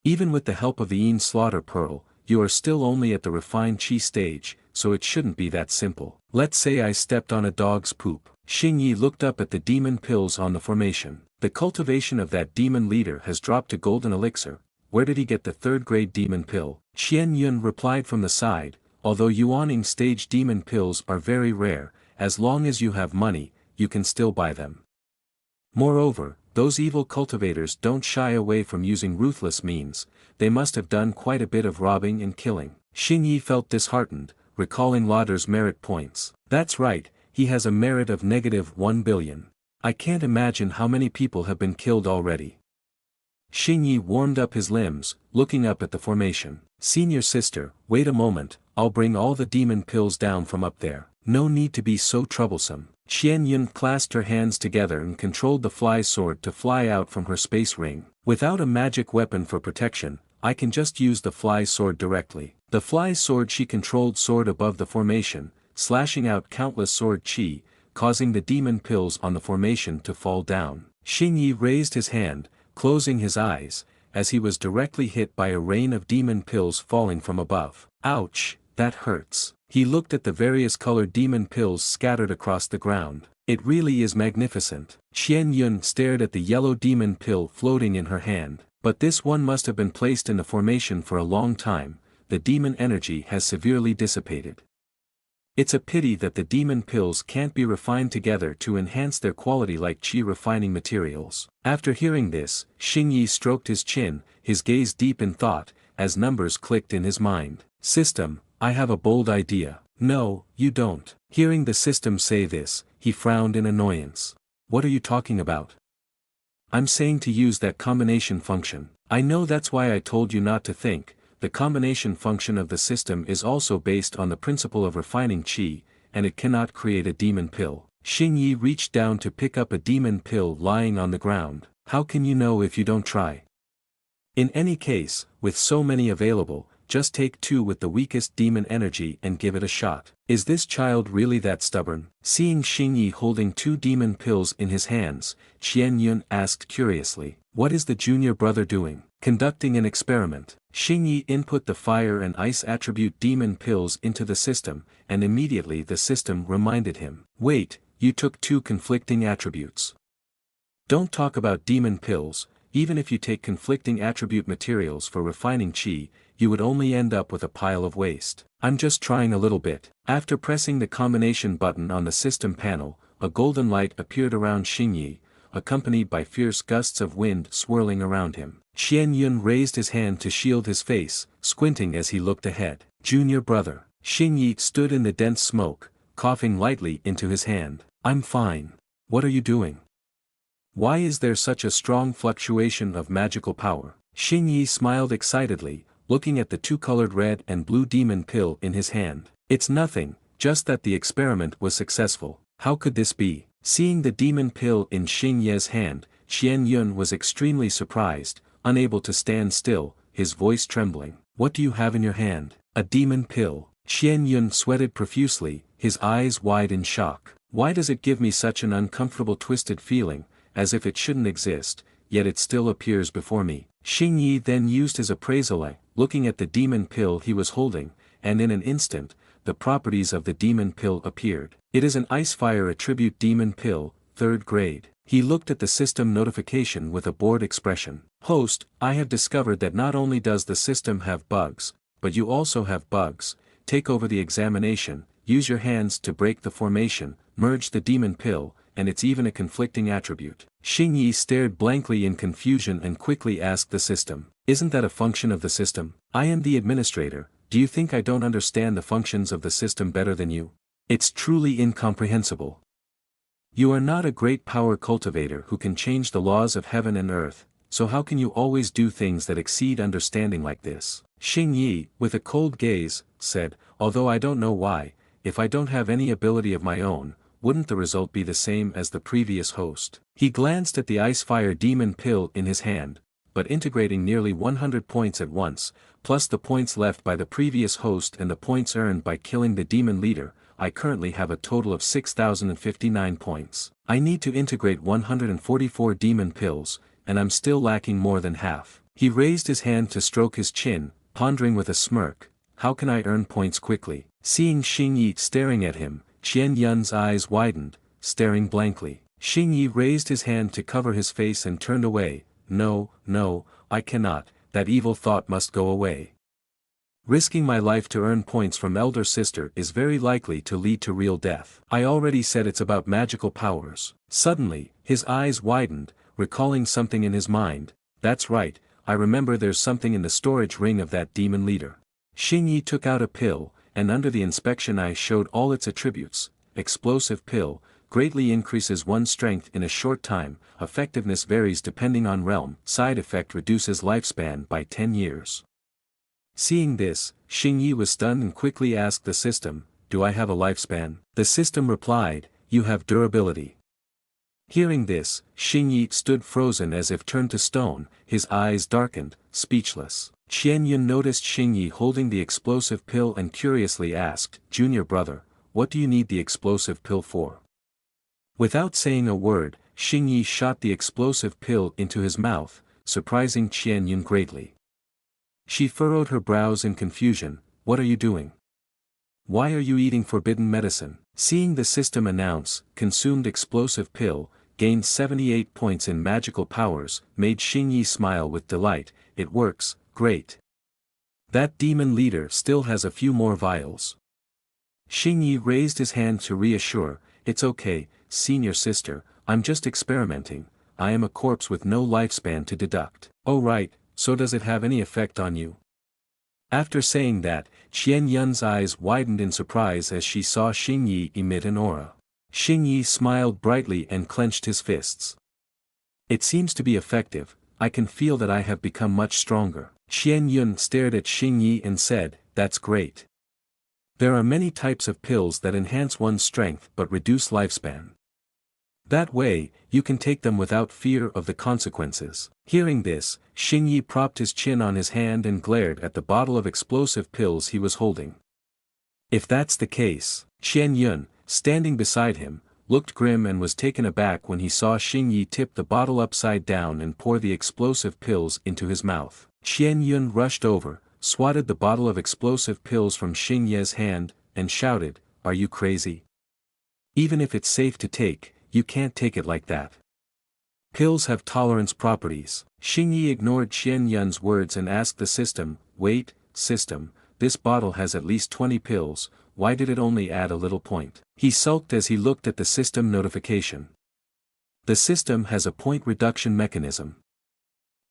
Speaker 1: Even with the help of the Yin Slaughter Pearl, you are still only at the refined qi stage, so it shouldn't be that simple. Let's say I stepped on a dog's poop. Xing Yi looked up at the demon pills on the formation. The cultivation of that demon leader has dropped to golden elixir. Where did he get the 3rd-grade demon pill? Qian Yun replied from the side, although Yuaning stage demon pills are very rare, as long as you have money, you can still buy them. Moreover, those evil cultivators don't shy away from using ruthless means, they must have done quite a bit of robbing and killing. Xing Yi felt disheartened, recalling Lauder's merit points. That's right, he has a merit of -1 billion. I can't imagine how many people have been killed already. Xing Yi warmed up his limbs, looking up at the formation. Senior sister, wait a moment, I'll bring all the demon pills down from up there. No need to be so troublesome. Qian Yun clasped her hands together and controlled the fly sword to fly out from her space ring. Without a magic weapon for protection, I can just use the fly sword directly. The fly sword she controlled soared above the formation, slashing out countless sword chi, causing the demon pills on the formation to fall down. Xing Yi raised his hand, closing his eyes, as he was directly hit by a rain of demon pills falling from above. Ouch, that hurts. He looked at the various colored demon pills scattered across the ground. It really is magnificent. Qian Yun stared at the yellow demon pill floating in her hand. But this one must have been placed in the formation for a long time, the demon energy has severely dissipated. It's a pity that the demon pills can't be refined together to enhance their quality like qi refining materials. After hearing this, Xing Yi stroked his chin, his gaze deep in thought, as numbers clicked in his mind. System, I have a bold idea. No, you don't. Hearing the system say this, he frowned in annoyance. What are you talking about? I'm saying to use that combination function. I know that's why I told you not to think. The combination function of the system is also based on the principle of refining qi, and it cannot create a demon pill. Xing Yi reached down to pick up a demon pill lying on the ground. How can you know if you don't try? In any case, with so many available, just take 2 with the weakest demon energy and give it a shot. Is this child really that stubborn? Seeing Xing Yi holding 2 demon pills in his hands, Qian Yun asked curiously, what is the junior brother doing? Conducting an experiment. Xing Yi input the fire and ice attribute demon pills into the system, and immediately the system reminded him. Wait, you took 2 conflicting attributes. Don't talk about demon pills, even if you take conflicting attribute materials for refining qi, you would only end up with a pile of waste. I'm just trying a little bit. After pressing the combination button on the system panel, a golden light appeared around Xing Yi, accompanied by fierce gusts of wind swirling around him. Qian Yun raised his hand to shield his face, squinting as he looked ahead. Junior brother. Xing Yi stood in the dense smoke, coughing lightly into his hand. I'm fine. What are you doing? Why is there such a strong fluctuation of magical power? Xing Yi smiled excitedly, looking at the two-colored red and blue demon pill in his hand. It's nothing, just that the experiment was successful. How could this be? Seeing the demon pill in Xing Ye's hand, Qian Yun was extremely surprised, unable to stand still, his voice trembling. What do you have in your hand? A demon pill. Qian Yun sweated profusely, his eyes wide in shock. Why does it give me such an uncomfortable twisted feeling, as if it shouldn't exist, yet it still appears before me? Xing Yi then used his appraisal eye, looking at the demon pill he was holding, and in an instant, the properties of the demon pill appeared. It is an Ice-Fire Attribute Demon Pill, 3rd grade. He looked at the system notification with a bored expression. Host, I have discovered that not only does the system have bugs, but you also have bugs. Take over the examination, use your hands to break the formation, merge the demon pill, and it's even a conflicting attribute. Xing Yi stared blankly in confusion and quickly asked the system. Isn't that a function of the system? I am the administrator, do you think I don't understand the functions of the system better than you? It's truly incomprehensible. You are not a great power cultivator who can change the laws of heaven and earth, so how can you always do things that exceed understanding like this? Xing Yi, with a cold gaze, said, although I don't know why, if I don't have any ability of my own, wouldn't the result be the same as the previous host? He glanced at the Ice-Fire Demon Pill in his hand, but integrating nearly 100 points at once, plus the points left by the previous host and the points earned by killing the demon leader, I currently have a total of 6,059 points. I need to integrate 144 demon pills, and I'm still lacking more than half. He raised his hand to stroke his chin, pondering with a smirk, how can I earn points quickly? Seeing Xing Yi staring at him, Qian Yun's eyes widened, staring blankly. Xing Yi raised his hand to cover his face and turned away. No, no, I cannot, that evil thought must go away. Risking my life to earn points from elder sister is very likely to lead to real death. I already said it's about magical powers. Suddenly, his eyes widened, recalling something in his mind. That's right, I remember there's something in the storage ring of that demon leader. Xing Yi took out a pill, and under the inspection eye showed all its attributes. Explosive pill, greatly increases one's strength in a short time, effectiveness varies depending on realm, side effect reduces lifespan by 10 years. Seeing this, Xing Yi was stunned and quickly asked the system, do I have a lifespan? The system replied, you have durability. Hearing this, Xing Yi stood frozen as if turned to stone, his eyes darkened, speechless. Qian Yun noticed Xing Yi holding the explosive pill and curiously asked, Junior brother, what do you need the explosive pill for? Without saying a word, Xing Yi shot the explosive pill into his mouth, surprising Qian Yun greatly. She furrowed her brows in confusion, what are you doing? Why are you eating forbidden medicine? Seeing the system announce, consumed explosive pill, gained 78 points in magical powers, made Xing Yi smile with delight, it works, great. That demon leader still has a few more vials. Xing Yi raised his hand to reassure, it's okay, senior sister, I'm just experimenting, I am a corpse with no lifespan to deduct. Oh right, so does it have any effect on you? After saying that, Qian Yun's eyes widened in surprise as she saw Xing Yi emit an aura. Xing Yi smiled brightly and clenched his fists. It seems to be effective, I can feel that I have become much stronger. Qian Yun stared at Xing Yi and said, that's great. There are many types of pills that enhance one's strength but reduce lifespan. That way, you can take them without fear of the consequences. Hearing this, Xing Yi propped his chin on his hand and glared at the bottle of explosive pills he was holding. If that's the case, Qian Yun, standing beside him, looked grim and was taken aback when he saw Xing Yi tip the bottle upside down and pour the explosive pills into his mouth. Qian Yun rushed over, swatted the bottle of explosive pills from Xing Ye's hand, and shouted, are you crazy? Even if it's safe to take, you can't take it like that. Pills have tolerance properties. Xing Yi ignored Qian Yun's words and asked the system, wait, system, this bottle has at least 20 pills, why did it only add a little point? He sulked as he looked at the system notification. The system has a point reduction mechanism.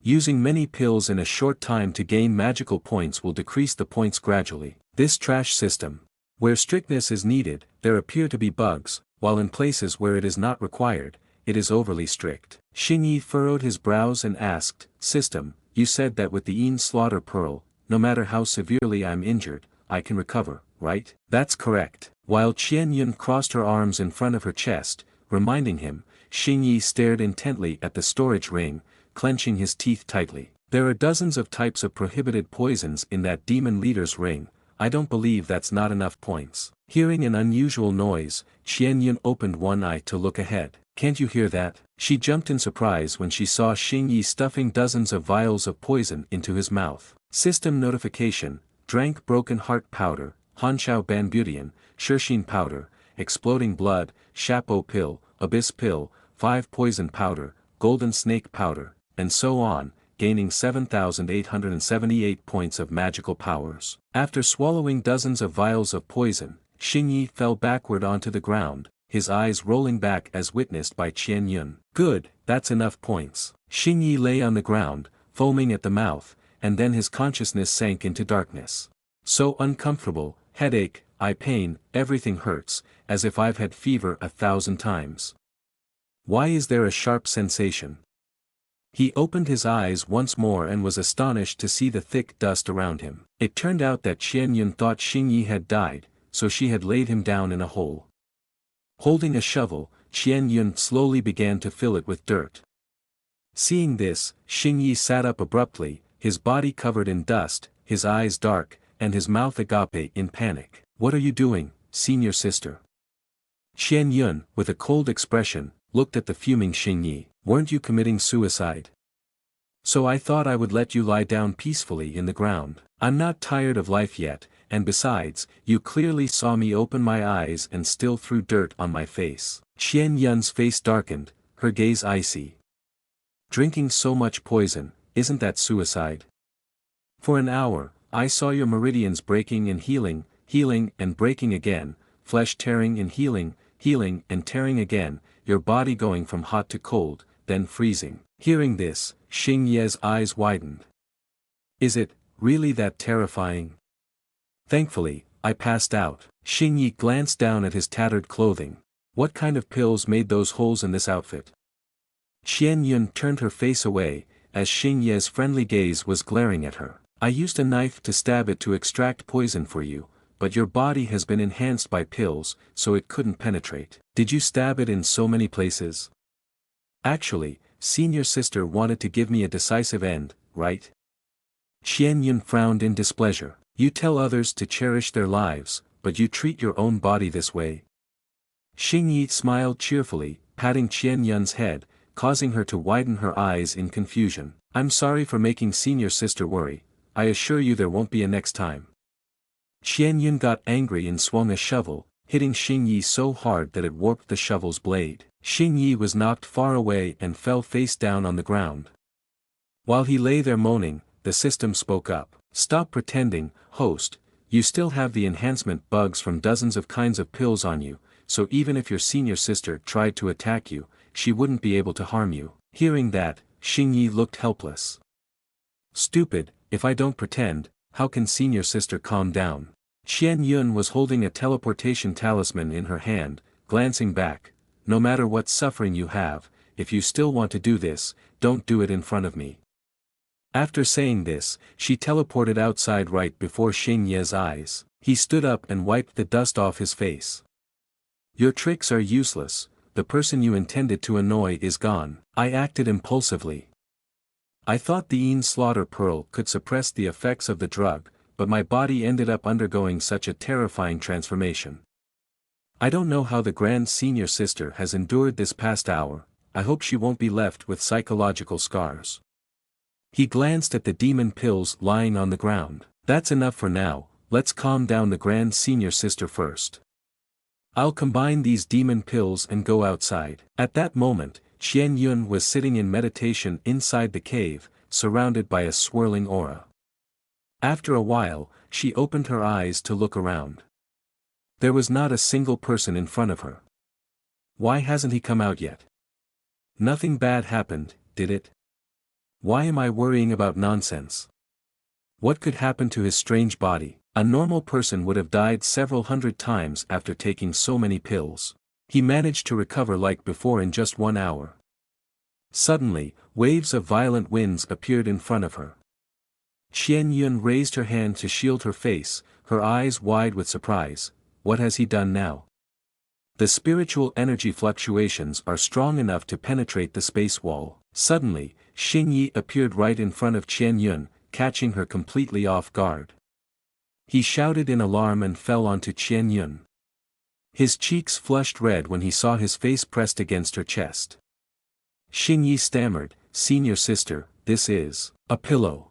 Speaker 1: Using many pills in a short time to gain magical points will decrease the points gradually. This trash system. Where strictness is needed, there appear to be bugs, while in places where it is not required, it is overly strict. Xing Yi furrowed his brows and asked, System, you said that with the Yin slaughter pearl, no matter how severely I'm injured, I can recover, right? That's correct. While Qian Yun crossed her arms in front of her chest, reminding him, Xing Yi stared intently at the storage ring, clenching his teeth tightly. There are dozens of types of prohibited poisons in that demon leader's ring. I don't believe that's not enough points. Hearing an unusual noise, Qian Yun opened one eye to look ahead. Can't you hear that? She jumped in surprise when she saw Xing Yi stuffing dozens of vials of poison into his mouth. System notification, drank broken heart powder, Hanshao Banbutian, Shirshine powder, exploding blood, Chapeau pill, abyss pill, 5 poison powder, golden snake powder, and so on, gaining 7,878 points of magical powers. After swallowing dozens of vials of poison, Xing Yi fell backward onto the ground, his eyes rolling back as witnessed by Qian Yun. Good, that's enough points. Xing Yi lay on the ground, foaming at the mouth, and then his consciousness sank into darkness. So uncomfortable, headache, eye pain, everything hurts, as if I've had fever 1,000 times. Why is there a sharp sensation? He opened his eyes once more and was astonished to see the thick dust around him. It turned out that Qian Yun thought Xing Yi had died, so she had laid him down in a hole. Holding a shovel, Qian Yun slowly began to fill it with dirt. Seeing this, Xing Yi sat up abruptly, his body covered in dust, his eyes dark, and his mouth agape in panic. What are you doing, senior sister? Qian Yun, with a cold expression, looked at the fuming Xing Yi. Weren't you committing suicide? So I thought I would let you lie down peacefully in the ground. I'm not tired of life yet, and besides, you clearly saw me open my eyes and still threw dirt on my face. Qian Yun's face darkened, her gaze icy. Drinking so much poison, isn't that suicide? For an hour, I saw your meridians breaking and healing, healing and breaking again, flesh tearing and healing, healing and tearing again, your body going from hot to cold, then freezing. Hearing this, Xing Ye's eyes widened. Is it really that terrifying? Thankfully, I passed out. Xing Yi glanced down at his tattered clothing. What kind of pills made those holes in this outfit? Qian Yun turned her face away, as Xing Ye's friendly gaze was glaring at her. I used a knife to stab it to extract poison for you, but your body has been enhanced by pills, so it couldn't penetrate. Did you stab it in so many places? Actually, senior sister wanted to give me a decisive end, right? Qian Yun frowned in displeasure. You tell others to cherish their lives, but you treat your own body this way. Xing Yi smiled cheerfully, patting Qian Yun's head, causing her to widen her eyes in confusion. I'm sorry for making senior sister worry. I assure you there won't be a next time. Qian Yun got angry and swung a shovel, hitting Xing Yi so hard that it warped the shovel's blade. Xing Yi was knocked far away and fell face down on the ground. While he lay there moaning, the system spoke up. Stop pretending, host, you still have the enhancement bugs from dozens of kinds of pills on you, so even if your senior sister tried to attack you, she wouldn't be able to harm you. Hearing that, Xing Yi looked helpless. Stupid, if I don't pretend, how can senior sister calm down? Qian Yun was holding a teleportation talisman in her hand, glancing back. No matter what suffering you have, if you still want to do this, don't do it in front of me. After saying this, she teleported outside right before Xing Ye's eyes. He stood up and wiped the dust off his face. Your tricks are useless, the person you intended to annoy is gone. I acted impulsively. I thought the Yin slaughter pearl could suppress the effects of the drug, but my body ended up undergoing such a terrifying transformation. I don't know how the grand senior sister has endured this past hour. I hope she won't be left with psychological scars. He glanced at the demon pills lying on the ground. That's enough for now, let's calm down the grand senior sister first. I'll combine these demon pills and go outside. At that moment, Qian Yun was sitting in meditation inside the cave, surrounded by a swirling aura. After a while, she opened her eyes to look around. There was not a single person in front of her. Why hasn't he come out yet? Nothing bad happened, did it? Why am I worrying about nonsense? What could happen to his strange body? A normal person would have died several hundred times after taking so many pills. He managed to recover like before in just 1 hour. Suddenly, waves of violent winds appeared in front of her. Qian Yun raised her hand to shield her face, her eyes wide with surprise. What has he done now? The spiritual energy fluctuations are strong enough to penetrate the space wall. Suddenly, Xing Yi appeared right in front of Qian Yun, catching her completely off guard. He shouted in alarm and fell onto Qian Yun. His cheeks flushed red when he saw his face pressed against her chest. Xing Yi stammered, "Senior sister, this is a pillow."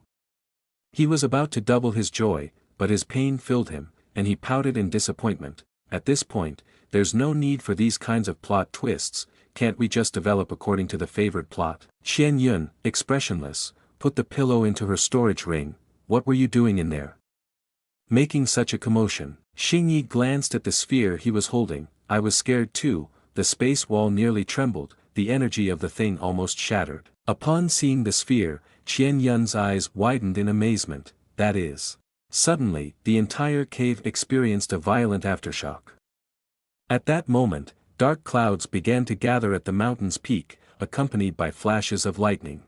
Speaker 1: He was about to double his joy, but his pain filled him, and he pouted in disappointment. At this point, there's no need for these kinds of plot twists, can't we just develop according to the favored plot? Qian Yun, expressionless, put the pillow into her storage ring. What were you doing in there? Making such a commotion. Xing Yi glanced at the sphere he was holding. I was scared too, the space wall nearly trembled, the energy of the thing almost shattered. Upon seeing the sphere, Qian Yun's eyes widened in amazement, that is. Suddenly, the entire cave experienced a violent aftershock. At that moment, dark clouds began to gather at the mountain's peak, accompanied by flashes of lightning.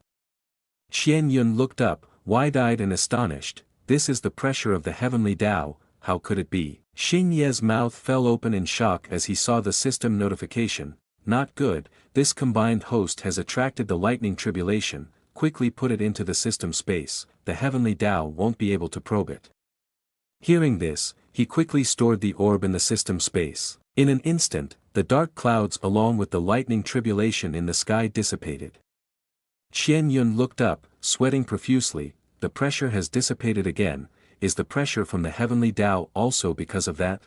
Speaker 1: Qian Yun looked up, wide-eyed and astonished. This is the pressure of the heavenly Tao, how could it be? Xing Ye's mouth fell open in shock as he saw the system notification. Not good, this combined host has attracted the lightning tribulation, quickly put it into the system space, the heavenly Tao won't be able to probe it. Hearing this, he quickly stored the orb in the system space. In an instant, the dark clouds along with the lightning tribulation in the sky dissipated. Qian Yun looked up, sweating profusely. The pressure has dissipated again. Is the pressure from the heavenly Tao also because of that?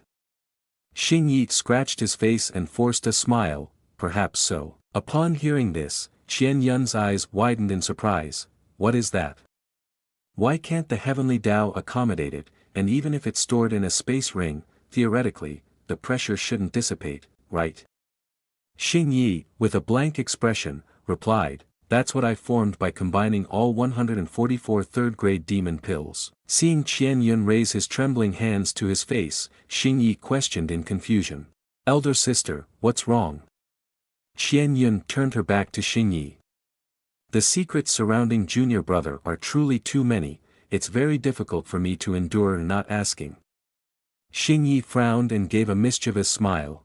Speaker 1: Xing Yi scratched his face and forced a smile. Perhaps so. Upon hearing this, Qian Yun's eyes widened in surprise. What is that? Why can't the heavenly Tao accommodate it, and even if it's stored in a space ring, theoretically, the pressure shouldn't dissipate, right? Xing Yi, with a blank expression, replied, that's what I formed by combining all 144 third-grade demon pills. Seeing Qian Yun raise his trembling hands to his face, Xing Yi questioned in confusion. Elder sister, what's wrong? Qian Yun turned her back to Xing Yi. The secrets surrounding junior brother are truly too many, it's very difficult for me to endure not asking. Xing Yi frowned and gave a mischievous smile.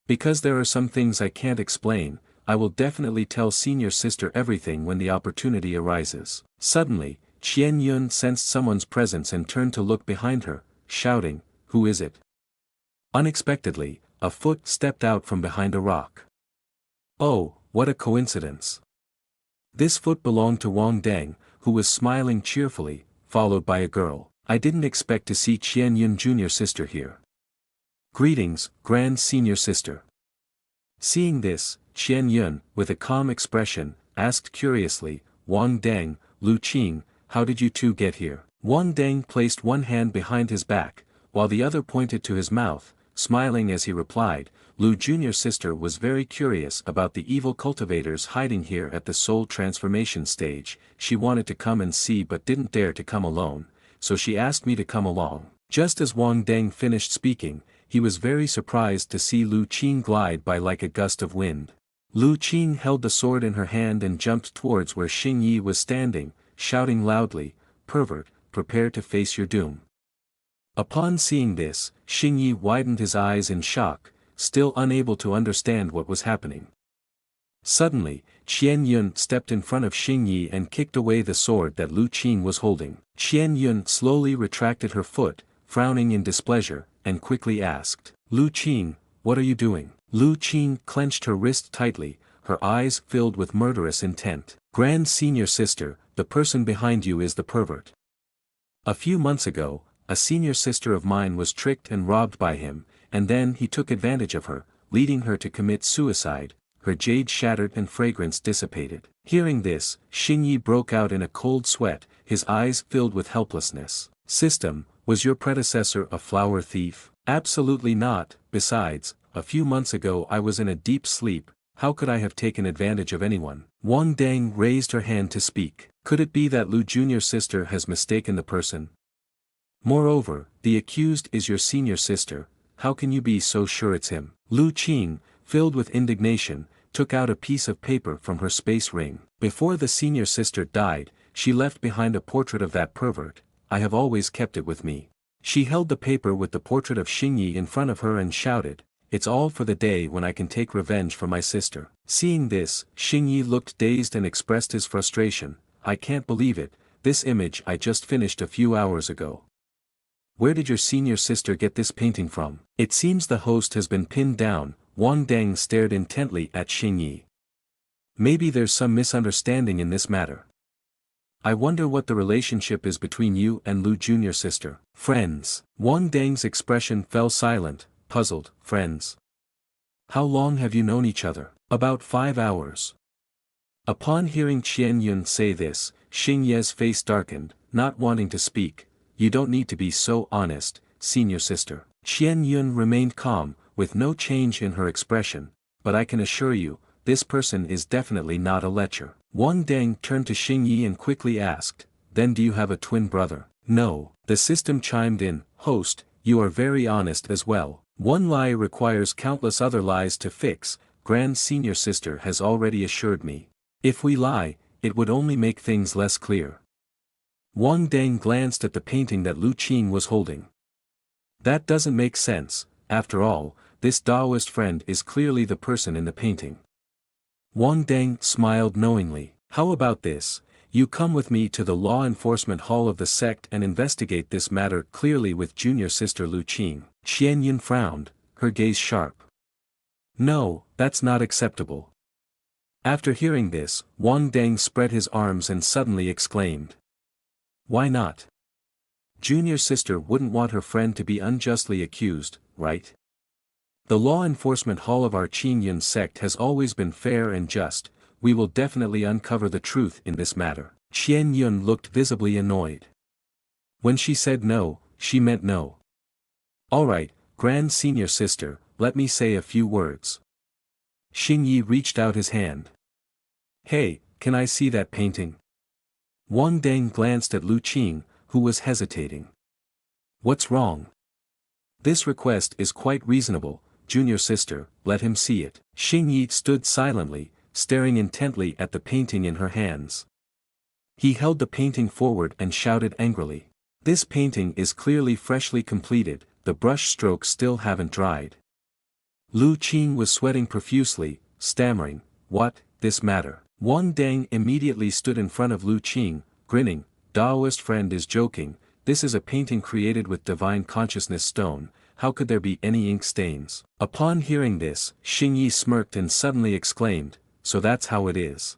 Speaker 1: Because there are some things I can't explain, I will definitely tell senior sister everything when the opportunity arises. Suddenly, Qian Yun sensed someone's presence and turned to look behind her, shouting, who is it? Unexpectedly, a foot stepped out from behind a rock. Oh, what a coincidence. This foot belonged to Wang Deng, who was smiling cheerfully, followed by a girl. I didn't expect to see Qian Yun junior sister here. Greetings, grand senior sister. Seeing this, Qian Yun, with a calm expression, asked curiously, Wang Deng, Lu Qing, how did you two get here? Wang Deng placed one hand behind his back, while the other pointed to his mouth, smiling as he replied, Lu junior sister was very curious about the evil cultivators hiding here at the soul transformation stage. She wanted to come and see but didn't dare to come alone, so she asked me to come along. Just as Wang Deng finished speaking, he was very surprised to see Lu Qing glide by like a gust of wind. Lu Qing held the sword in her hand and jumped towards where Xing Yi was standing, shouting loudly, pervert, prepare to face your doom. Upon seeing this, Xing Yi widened his eyes in shock, still unable to understand what was happening. Suddenly, Qian Yun stepped in front of Xing Yi and kicked away the sword that Lu Qing was holding. Qian Yun slowly retracted her foot, frowning in displeasure, and quickly asked, Lu Qing, what are you doing? Lu Qing clenched her wrist tightly, her eyes filled with murderous intent. Grand senior sister, the person behind you is the pervert. A few months ago, a senior sister of mine was tricked and robbed by him, and then he took advantage of her, leading her to commit suicide. Her jade shattered and fragrance dissipated. Hearing this, Xing Yi broke out in a cold sweat, his eyes filled with helplessness. System, was your predecessor a flower thief? Absolutely not. Besides, a few months ago I was in a deep sleep, how could I have taken advantage of anyone? Wang Deng raised her hand to speak. Could it be that Lu junior sister has mistaken the person? Moreover, the accused is your senior sister, how can you be so sure it's him? Lu Qing, filled with indignation, took out a piece of paper from her space ring. Before the senior sister died, she left behind a portrait of that pervert, I have always kept it with me. She held the paper with the portrait of Xingyi in front of her and shouted, it's all for the day when I can take revenge for my sister. Seeing this, Xingyi looked dazed and expressed his frustration, I can't believe it, this image I just finished a few hours ago. Where did your senior sister get this painting from? It seems the host has been pinned down. Wang Deng stared intently at Xingyi. Maybe there's some misunderstanding in this matter. I wonder what the relationship is between you and Lu junior sister. Friends. Wang Deng's expression fell silent, puzzled. Friends. How long have you known each other? About 5 hours. Upon hearing Qian Yun say this, Xingye's face darkened, not wanting to speak. You don't need to be so honest, senior sister. Qian Yun remained calm, with no change in her expression, but I can assure you, this person is definitely not a lecher. Wang Deng turned to Xingyi and quickly asked, then do you have a twin brother? No. The system chimed in, host, you are very honest as well. One lie requires countless other lies to fix, grand senior sister has already assured me. If we lie, it would only make things less clear. Wang Deng glanced at the painting that Lu Qing was holding. That doesn't make sense, after all, this Taoist friend is clearly the person in the painting. Wang Deng smiled knowingly. How about this, you come with me to the law enforcement hall of the sect and investigate this matter clearly with junior sister Lu Qing. Qian Yun frowned, her gaze sharp. No, that's not acceptable. After hearing this, Wang Deng spread his arms and suddenly exclaimed. Why not? Junior sister wouldn't want her friend to be unjustly accused, right? The law enforcement hall of our Qing Yun sect has always been fair and just, we will definitely uncover the truth in this matter. Qian Yun looked visibly annoyed. When she said no, she meant no. Alright, grand senior sister, let me say a few words. Xingyi reached out his hand. Hey, can I see that painting? Wang Deng glanced at Lu Qing, who was hesitating. What's wrong? This request is quite reasonable, junior sister, let him see it. Xingyi stood silently, staring intently at the painting in her hands. He held the painting forward and shouted angrily. This painting is clearly freshly completed, the brush strokes still haven't dried. Lu Qing was sweating profusely, stammering, what, this matter? Wang Deng immediately stood in front of Lu Qing, grinning, Taoist friend is joking, this is a painting created with divine consciousness stone, how could there be any ink stains? Upon hearing this, Xingyi smirked and suddenly exclaimed, so that's how it is.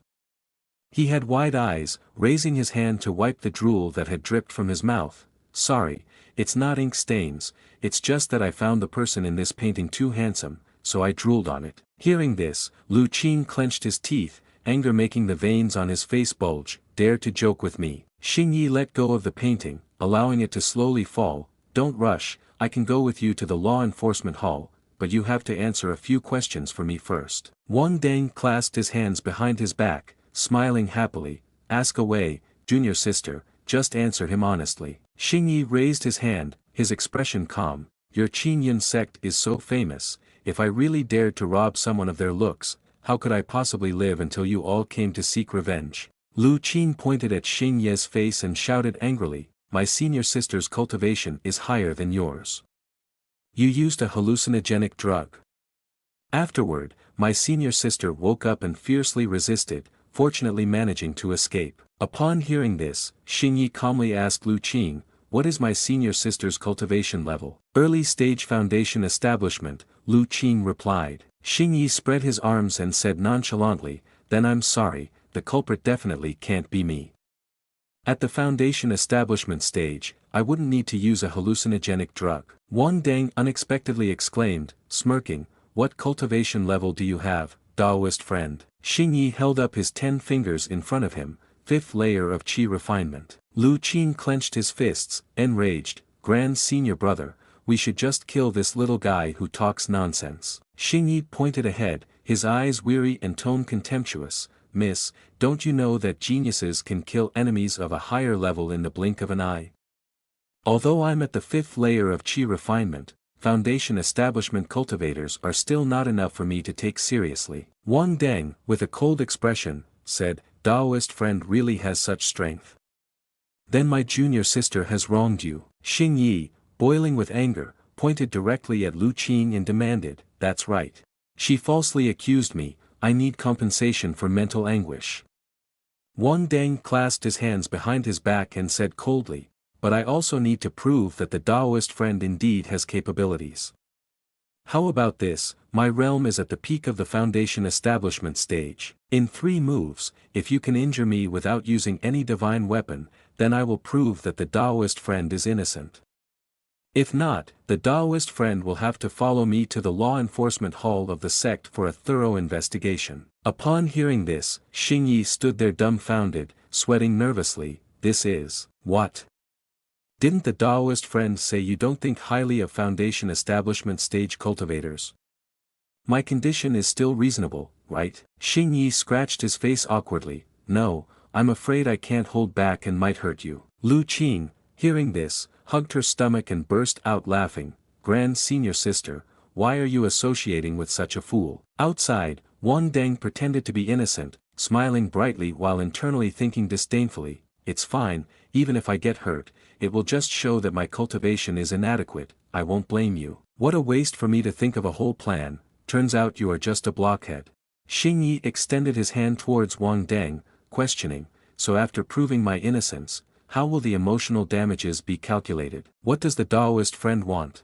Speaker 1: He had wide eyes, raising his hand to wipe the drool that had dripped from his mouth. Sorry, it's not ink stains, it's just that I found the person in this painting too handsome, so I drooled on it. Hearing this, Lu Qing clenched his teeth, anger making the veins on his face bulge, dare to joke with me. Xingyi let go of the painting, allowing it to slowly fall. Don't rush, I can go with you to the law enforcement hall, but you have to answer a few questions for me first. Wang Deng clasped his hands behind his back, smiling happily. Ask away, junior sister, just answer him honestly. Xingyi raised his hand, his expression calm. Your Qing Yun sect is so famous, if I really dared to rob someone of their looks, how could I possibly live until you all came to seek revenge? Lu Qing pointed at Xingye's face and shouted angrily, my senior sister's cultivation is higher than yours. You used a hallucinogenic drug. Afterward, my senior sister woke up and fiercely resisted, fortunately managing to escape. Upon hearing this, Xingyi calmly asked Lu Qing, what is my senior sister's cultivation level? Early stage foundation establishment, Lu Qing replied. Xingyi spread his arms and said nonchalantly, then I'm sorry, the culprit definitely can't be me. At the foundation establishment stage, I wouldn't need to use a hallucinogenic drug. Wang Deng unexpectedly exclaimed, smirking, what cultivation level do you have, Taoist friend? Xingyi held up his 10 fingers in front of him, 5th layer of qi refinement. Lu Qing clenched his fists, enraged, grand senior brother, we should just kill this little guy who talks nonsense. Xingyi pointed ahead, his eyes weary and tone contemptuous, miss, don't you know that geniuses can kill enemies of a higher level in the blink of an eye? Although I'm at the 5th layer of Qi refinement, Foundation establishment cultivators are still not enough for me to take seriously. Wang Deng, with a cold expression, said, Daoist friend really has such strength. Then my junior sister has wronged you. Xing Yi, boiling with anger, pointed directly at Lu Qing and demanded, that's right. She falsely accused me, I need compensation for mental anguish. Wang Deng clasped his hands behind his back and said coldly, but I also need to prove that the Daoist friend indeed has capabilities. How about this, my realm is at the peak of the Foundation establishment stage. In 3 moves, if you can injure me without using any divine weapon, then I will prove that the Daoist friend is innocent. If not, the Daoist friend will have to follow me to the law enforcement hall of the sect for a thorough investigation. Upon hearing this, Xing Yi stood there dumbfounded, sweating nervously. This is, what? Didn't the Daoist friend say you don't think highly of Foundation establishment stage cultivators? My condition is still reasonable, right? Xing Yi scratched his face awkwardly. No, I'm afraid I can't hold back and might hurt you. Lu Qing, hearing this, hugged her stomach and burst out laughing. Grand senior sister, why are you associating with such a fool? Outside, Wang Deng pretended to be innocent, smiling brightly while internally thinking disdainfully, it's fine, even if I get hurt, it will just show that my cultivation is inadequate, I won't blame you. What a waste for me to think of a whole plan, turns out you are just a blockhead. Xing Yi extended his hand towards Wang Deng, questioning, so after proving my innocence, how will the emotional damages be calculated? What does the Daoist friend want?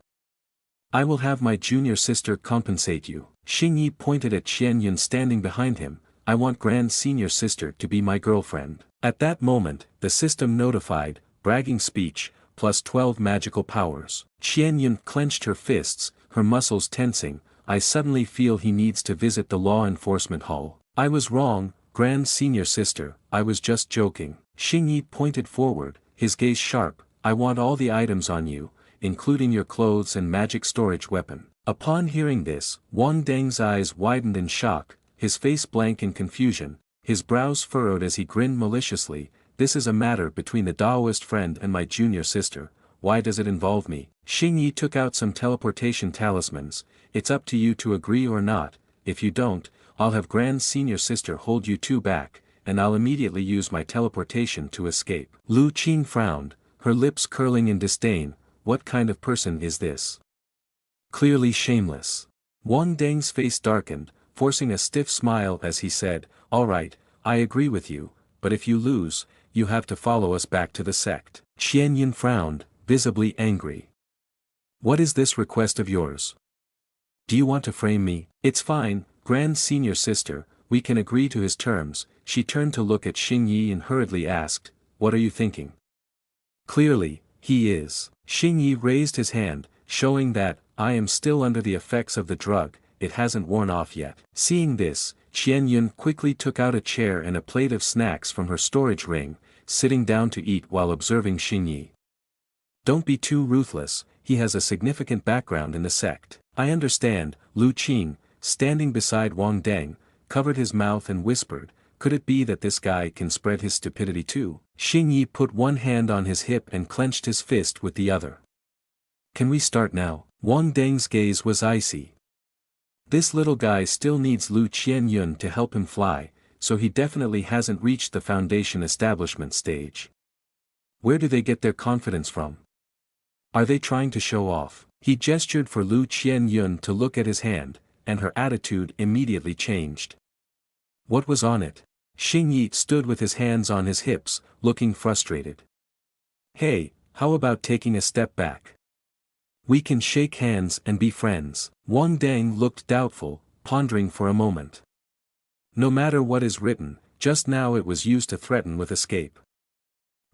Speaker 1: I will have my junior sister compensate you. Xing Yi pointed at Qian Yun standing behind him, I want grand senior sister to be my girlfriend. At that moment, the system notified, bragging speech, plus 12 magical powers. Qian Yun clenched her fists, her muscles tensing, I suddenly feel he needs to visit the law enforcement hall. I was wrong, grand senior sister, I was just joking. Xing Yi pointed forward, his gaze sharp, I want all the items on you, including your clothes and magic storage weapon. Upon hearing this, Wang Deng's eyes widened in shock, his face blank in confusion, his brows furrowed as he grinned maliciously, this is a matter between the Daoist friend and my junior sister, why does it involve me? Xing Yi took out some teleportation talismans, it's up to you to agree or not, if you don't, I'll have grand senior sister hold you 2 back, and I'll immediately use my teleportation to escape. Lu Qing frowned, her lips curling in disdain, what kind of person is this? Clearly shameless. Wang Deng's face darkened, forcing a stiff smile as he said, all right, I agree with you, but if you lose, you have to follow us back to the sect. Qian Yun frowned, visibly angry. What is this request of yours? Do you want to frame me? It's fine, grand senior sister, we can agree to his terms. She turned to look at Xing Yi and hurriedly asked, what are you thinking? Clearly, he is. Xing Yi raised his hand, showing that, I am still under the effects of the drug, it hasn't worn off yet. Seeing this, Qian Yun quickly took out a chair and a plate of snacks from her storage ring, sitting down to eat while observing Xing Yi. Don't be too ruthless, he has a significant background in the sect. I understand, Lu Qing, standing beside Wang Deng, covered his mouth and whispered, could it be that this guy can spread his stupidity too? Xing Yi put one hand on his hip and clenched his fist with the other. Can we start now? Wang Deng's gaze was icy. This little guy still needs Lu Qianyun to help him fly, so he definitely hasn't reached the Foundation establishment stage. Where do they get their confidence from? Are they trying to show off? He gestured for Lu Qianyun to look at his hand, and her attitude immediately changed. What was on it? Xing Yi stood with his hands on his hips, looking frustrated. Hey, how about taking a step back? We can shake hands and be friends. Wang Deng looked doubtful, pondering for a moment. No matter what is written, just now it was used to threaten with escape.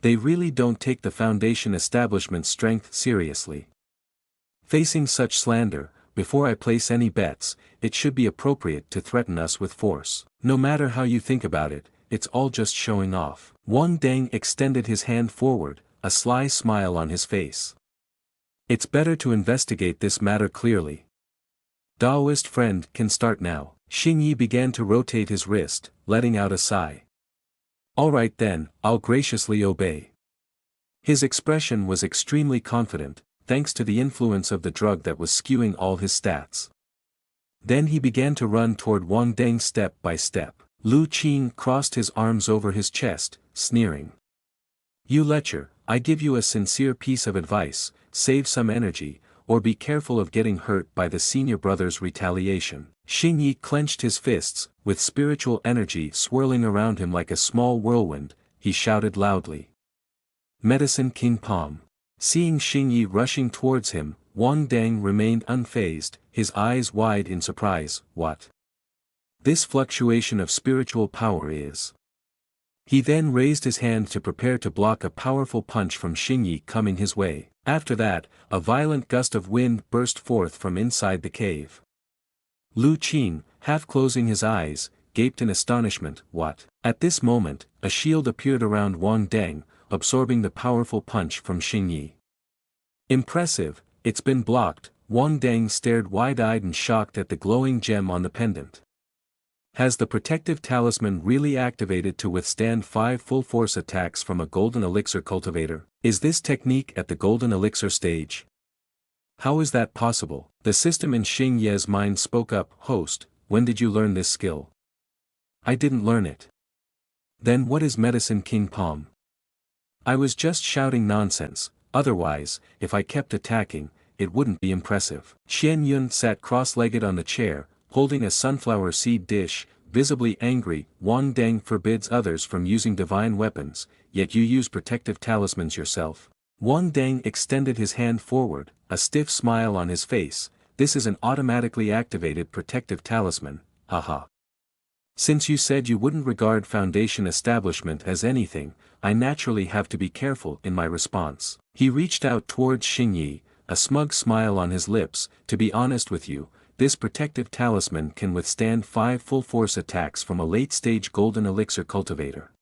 Speaker 1: They really don't take the Foundation establishment's strength seriously. Facing such slander, before I place any bets, it should be appropriate to threaten us with force. No matter how you think about it, it's all just showing off. Wang Deng extended his hand forward, a sly smile on his face. It's better to investigate this matter clearly. Daoist friend can start now. Xing Yi began to rotate his wrist, letting out a sigh. All right then, I'll graciously obey. His expression was extremely confident, thanks to the influence of the drug that was skewing all his stats. Then he began to run toward Wang Deng step by step. Lu Qing crossed his arms over his chest, sneering. "You lecher, I give you a sincere piece of advice, save some energy, or be careful of getting hurt by the senior brother's retaliation." Xing Yi clenched his fists, with spiritual energy swirling around him like a small whirlwind, he shouted loudly. "Medicine King Palm." Seeing Xing Yi rushing towards him, Wang Deng remained unfazed, his eyes wide in surprise. "What? This fluctuation of spiritual power is..." He then raised his hand to prepare to block a powerful punch from Xing Yi coming his way. After that, a violent gust of wind burst forth from inside the cave. Lu Qing, half closing his eyes, gaped in astonishment. "What?" At this moment, a shield appeared around Wang Deng, absorbing the powerful punch from Xing Yi. "Impressive, it's been blocked." Wang Deng stared wide-eyed and shocked at the glowing gem on the pendant. Has the protective talisman really activated to withstand 5 full-force attacks from a golden elixir cultivator? Is this technique at the golden elixir stage? How is that possible? The system in Xing Ye's mind spoke up. "Host, when did you learn this skill?" "I didn't learn it." "Then what is Medicine King Palm?" "I was just shouting nonsense, otherwise, if I kept attacking, it wouldn't be impressive." Qian Yun sat cross-legged on the chair, holding a sunflower seed dish, visibly angry. "Wang Deng forbids others from using divine weapons, yet you use protective talismans yourself." Wang Deng extended his hand forward, a stiff smile on his face. "This is an automatically activated protective talisman, haha. Since you said you wouldn't regard Foundation establishment as anything, I naturally have to be careful in my response." He reached out towards Xing Yi, a smug smile on his lips. "To be honest with you, this protective talisman can withstand 5 full-force attacks from a late-stage golden elixir cultivator.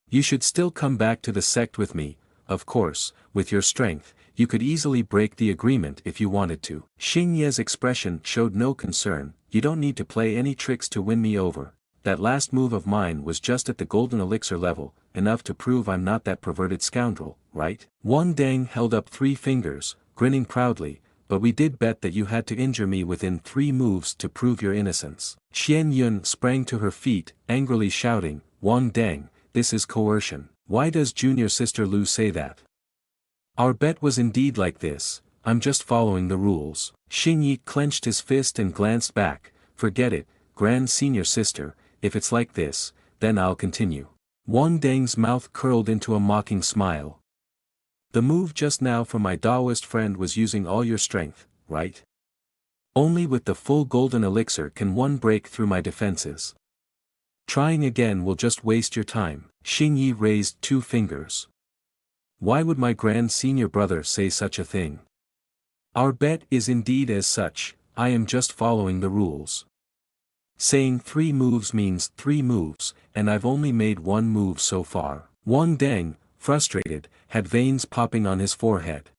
Speaker 1: You should still come back to the sect with me. Of course, with your strength, you could easily break the agreement if you wanted to." Xing Ye's expression showed no concern. "You don't need to play any tricks to win me over. That last move of mine was just at the golden elixir level, enough to prove I'm not that perverted scoundrel, right?" Wang Deng held up 3 fingers, grinning proudly. "But we did bet that you had to injure me within 3 moves to prove your innocence." Qian Yun sprang to her feet, angrily shouting, "Wang Deng, this is coercion. Why does junior sister Lu say that? Our bet was indeed like this, I'm just following the rules." Xing Yi clenched his fist and glanced back. "Forget it, grand senior sister, if it's like this, then I'll continue." Wang Deng's mouth curled into a mocking smile. "The move just now from my Taoist friend was using all your strength, right? Only with the full golden elixir can one break through my defenses. Trying again will just waste your time." Xing Yi raised 2 fingers. "Why would my grand senior brother say such a thing? Our bet is indeed as such, I am just following the rules. Saying 3 moves means 3 moves, and I've only made 1 move so far." Wang Deng, frustrated, had veins popping on his forehead.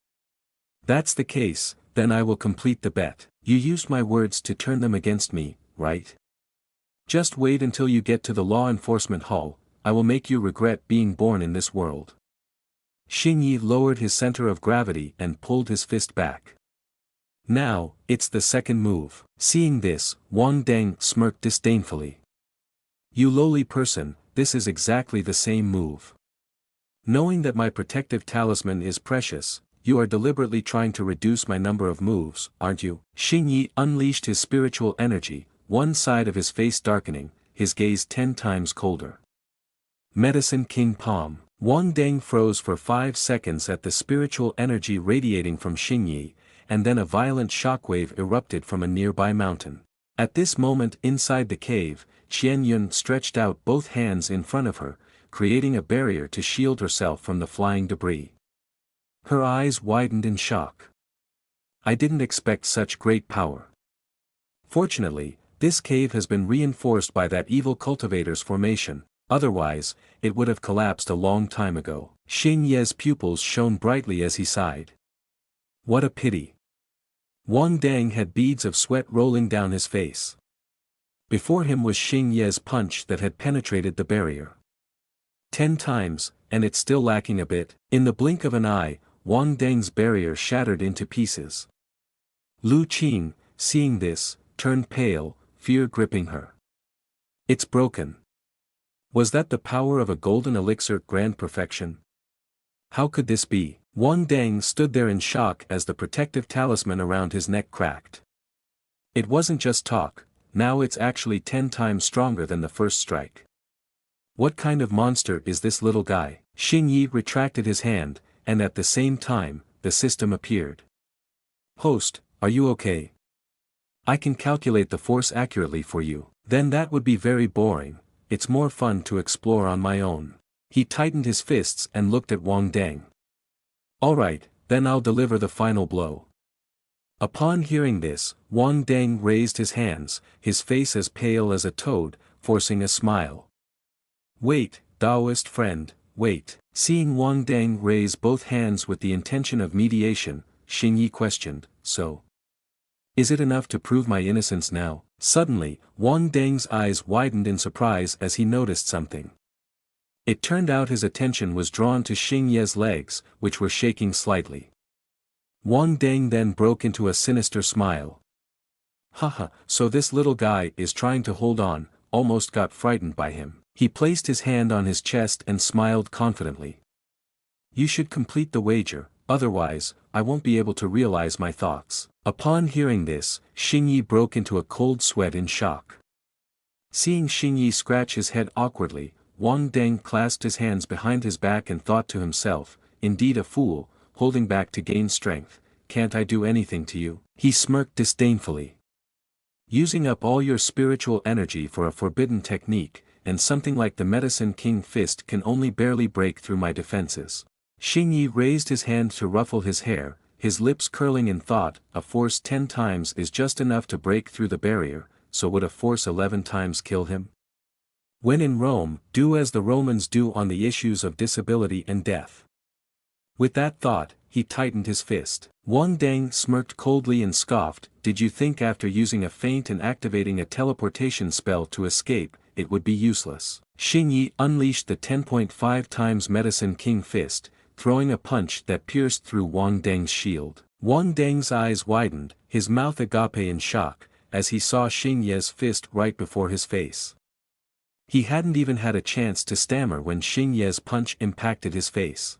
Speaker 1: "That's the case, then I will complete the bet. You used my words to turn them against me, right? Just wait until you get to the law enforcement hall, I will make you regret being born in this world." Xing Yi lowered his center of gravity and pulled his fist back. "Now, it's the second move." Seeing this, Wang Deng smirked disdainfully. "You lowly person, this is exactly the same move. Knowing that my protective talisman is precious, you are deliberately trying to reduce my number of moves, aren't you?" Xing Yi unleashed his spiritual energy, one side of his face darkening, his gaze 10 times colder. "Medicine King Palm." Wang Deng froze for 5 seconds at the spiritual energy radiating from Xing Yi, and then a violent shockwave erupted from a nearby mountain. At this moment inside the cave, Qian Yun stretched out both hands in front of her, creating a barrier to shield herself from the flying debris. Her eyes widened in shock. "I didn't expect such great power. Fortunately, this cave has been reinforced by that evil cultivator's formation, otherwise, it would have collapsed a long time ago." Xing Ye's pupils shone brightly as he sighed. What a pity. Wang Deng had beads of sweat rolling down his face. Before him was Xing Ye's punch that had penetrated the barrier. 10 times, and it's still lacking a bit. In the blink of an eye, Wang Deng's barrier shattered into pieces. Lu Qing, seeing this, turned pale, fear gripping her. It's broken. Was that the power of a golden elixir grand perfection? How could this be? Wang Deng stood there in shock as the protective talisman around his neck cracked. It wasn't just talk, now it's actually 10 times stronger than the first strike. What kind of monster is this little guy? Xing Yi retracted his hand, and at the same time, the system appeared. Host, are you okay? I can calculate the force accurately for you. Then that would be very boring, it's more fun to explore on my own. He tightened his fists and looked at Wang Deng. Alright, then I'll deliver the final blow. Upon hearing this, Wang Deng raised his hands, his face as pale as a toad, forcing a smile. Wait, Taoist friend, wait. Seeing Wang Deng raise both hands with the intention of mediation, Xing Yi questioned, so? Is it enough to prove my innocence now? Suddenly, Wang Deng's eyes widened in surprise as he noticed something. It turned out his attention was drawn to Xing Ye's legs, which were shaking slightly. Wang Deng then broke into a sinister smile. Haha, so this little guy is trying to hold on, almost got frightened by him. He placed his hand on his chest and smiled confidently. You should complete the wager, otherwise, I won't be able to realize my thoughts. Upon hearing this, Xing Yi broke into a cold sweat in shock. Seeing Xing Yi scratch his head awkwardly, Wang Deng clasped his hands behind his back and thought to himself, indeed a fool, holding back to gain strength, can't I do anything to you? He smirked disdainfully. Using up all your spiritual energy for a forbidden technique, and something like the Medicine King fist can only barely break through my defenses. Xing Yi raised his hand to ruffle his hair, his lips curling in thought, a force 10 times is just enough to break through the barrier, so would a force 11 times kill him? When in Rome, do as the Romans do on the issues of disability and death. With that thought, he tightened his fist. Wang Deng smirked coldly and scoffed, did you think after using a feint and activating a teleportation spell to escape, it would be useless? Xing Yi unleashed the 10.5 times Medicine King fist, throwing a punch that pierced through Wang Deng's shield. Wang Deng's eyes widened, his mouth agape in shock, as he saw Xing Ye's fist right before his face. He hadn't even had a chance to stammer when Xing Ye's punch impacted his face.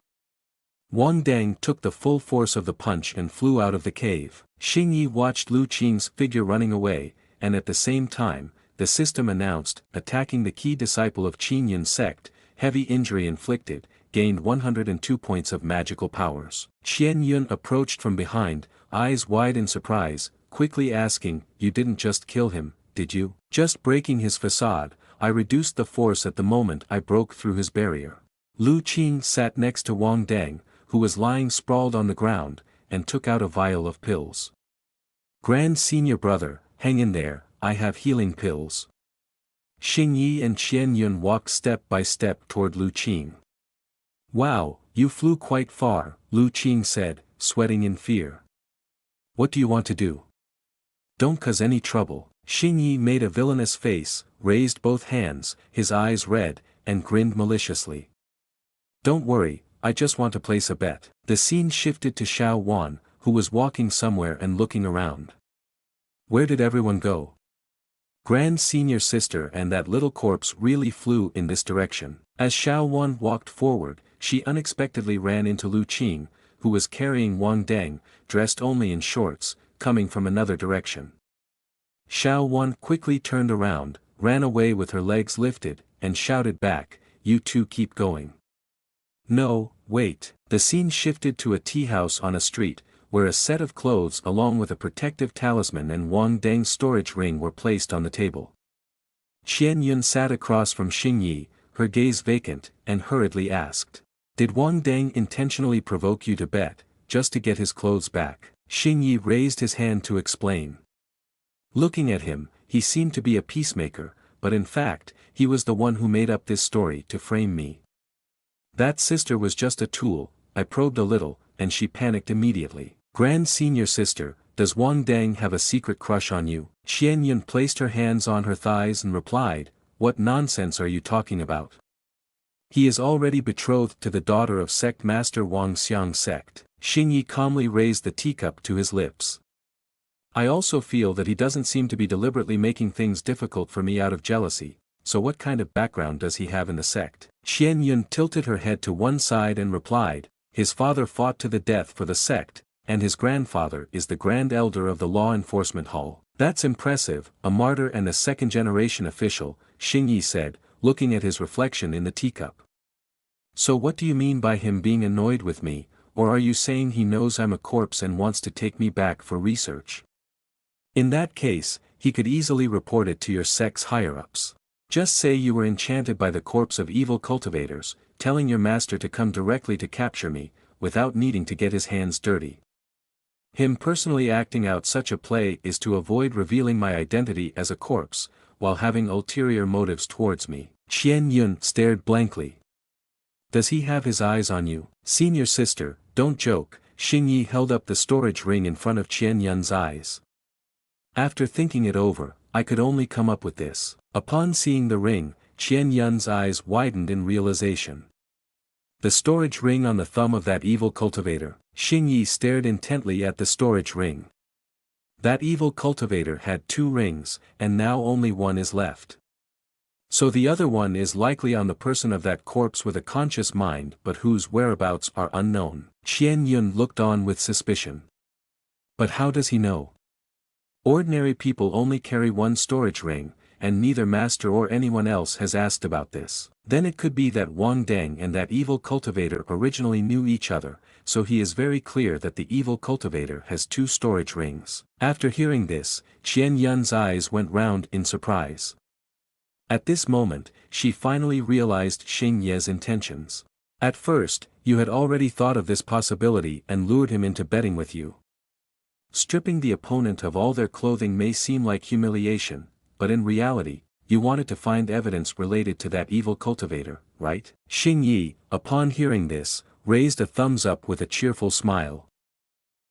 Speaker 1: Wang Deng took the full force of the punch and flew out of the cave. Xing Yi watched Lu Qing's figure running away, and at the same time, the system announced, attacking the key disciple of Qin Yun sect, heavy injury inflicted, gained 102 points of magical powers. Qian Yun approached from behind, eyes wide in surprise, quickly asking, you didn't just kill him, did you? Just breaking his facade, I reduced the force at the moment I broke through his barrier. Lu Qing sat next to Wang Deng, who was lying sprawled on the ground, and took out a vial of pills. Grand Senior Brother, hang in there, I have healing pills. Xing Yi and Qian Yun walked step by step toward Lu Qing. Wow, you flew quite far, Lu Qing said, sweating in fear. What do you want to do? Don't cause any trouble. Xing Yi made a villainous face, raised both hands, his eyes red, and grinned maliciously. Don't worry, I just want to place a bet. The scene shifted to Xiao Wan, who was walking somewhere and looking around. Where did everyone go? Grand Senior Sister and that little corpse really flew in this direction. As Xiao Wan walked forward, she unexpectedly ran into Lu Qing, who was carrying Wang Deng, dressed only in shorts, coming from another direction. Xiao Wan quickly turned around, ran away with her legs lifted, and shouted back, you two keep going. No, wait. The scene shifted to a tea house on a street, where a set of clothes along with a protective talisman and Wang Deng's storage ring were placed on the table. Qian Yun sat across from Xing Yi, her gaze vacant, and hurriedly asked, did Wang Deng intentionally provoke you to bet, just to get his clothes back? Xing Yi raised his hand to explain. Looking at him, he seemed to be a peacemaker, but in fact, he was the one who made up this story to frame me. That sister was just a tool, I probed a little, and she panicked immediately. Grand Senior Sister, does Wang Deng have a secret crush on you? Qian Yun placed her hands on her thighs and replied, what nonsense are you talking about? He is already betrothed to the daughter of sect master Wang Xiang sect. Xingyi calmly raised the teacup to his lips. I also feel that he doesn't seem to be deliberately making things difficult for me out of jealousy, so what kind of background does he have in the sect? Qian Yun tilted her head to one side and replied, his father fought to the death for the sect, and his grandfather is the Grand Elder of the Law Enforcement Hall. That's impressive, a martyr and a second-generation official, Xingyi said, looking at his reflection in the teacup. So what do you mean by him being annoyed with me, or are you saying he knows I'm a corpse and wants to take me back for research? In that case, he could easily report it to your sect's higher-ups. Just say you were enchanted by the corpse of evil cultivators, telling your master to come directly to capture me, without needing to get his hands dirty. Him personally acting out such a play is to avoid revealing my identity as a corpse, while having ulterior motives towards me. Qian Yun stared blankly. Does he have his eyes on you? Senior sister, don't joke. Xingyi held up the storage ring in front of Qian Yun's eyes. After thinking it over, I could only come up with this. Upon seeing the ring, Qian Yun's eyes widened in realization. The storage ring on the thumb of that evil cultivator. Xingyi stared intently at the storage ring. That evil cultivator had 2 rings, and now only one is left. So the other one is likely on the person of that corpse with a conscious mind but whose whereabouts are unknown. Qian Yun looked on with suspicion. But how does he know? Ordinary people only carry one storage ring, and neither master or anyone else has asked about this. Then it could be that Wang Deng and that evil cultivator originally knew each other, so he is very clear that the evil cultivator has 2 storage rings. After hearing this, Qian Yun's eyes went round in surprise. At this moment, she finally realized Xing Ye's intentions. At first, you had already thought of this possibility and lured him into betting with you. Stripping the opponent of all their clothing may seem like humiliation, but in reality, you wanted to find evidence related to that evil cultivator, right? Xing Yi, upon hearing this, raised a thumbs up with a cheerful smile.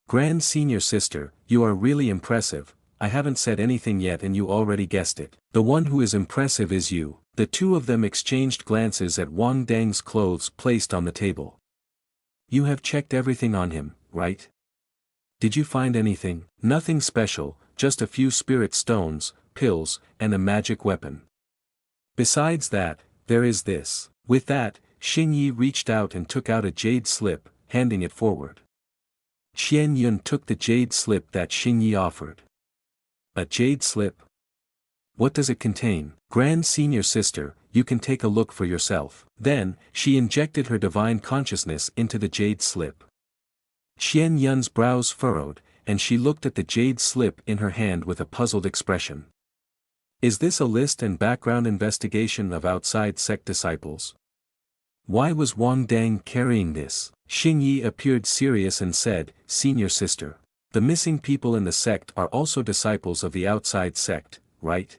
Speaker 1: Grand senior sister, you are really impressive. I haven't said anything yet and you already guessed it. The one who is impressive is you. The two of them exchanged glances at Wang Deng's clothes placed on the table. You have checked everything on him, right? Did you find anything? Nothing special, just a few spirit stones, pills, and a magic weapon. Besides that, there is this. With that, Xing Yi reached out and took out a jade slip, handing it forward. Qian Yun took the jade slip that Xing Yi offered. A jade slip? What does it contain? Grand senior sister, you can take a look for yourself. Then, she injected her divine consciousness into the jade slip. Qian Yun's brows furrowed, and she looked at the jade slip in her hand with a puzzled expression. Is this a list and background investigation of outside sect disciples? Why was Wang Deng carrying this? Xing Yi appeared serious and said, Senior sister. The missing people in the sect are also disciples of the outside sect, right?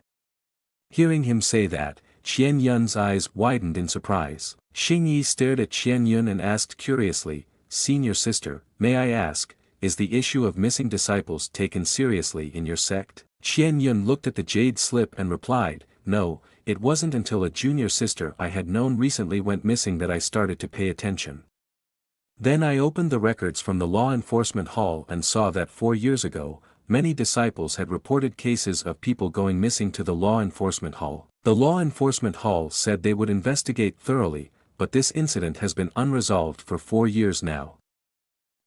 Speaker 1: Hearing him say that, Qian Yun's eyes widened in surprise. Xing Yi stared at Qian Yun and asked curiously, Senior sister, may I ask, is the issue of missing disciples taken seriously in your sect? Qian Yun looked at the jade slip and replied, No, it wasn't until a junior sister I had known recently went missing that I started to pay attention. Then I opened the records from the Law Enforcement Hall and saw that 4 years ago, many disciples had reported cases of people going missing to the Law Enforcement Hall. The Law Enforcement Hall said they would investigate thoroughly, but this incident has been unresolved for 4 years now.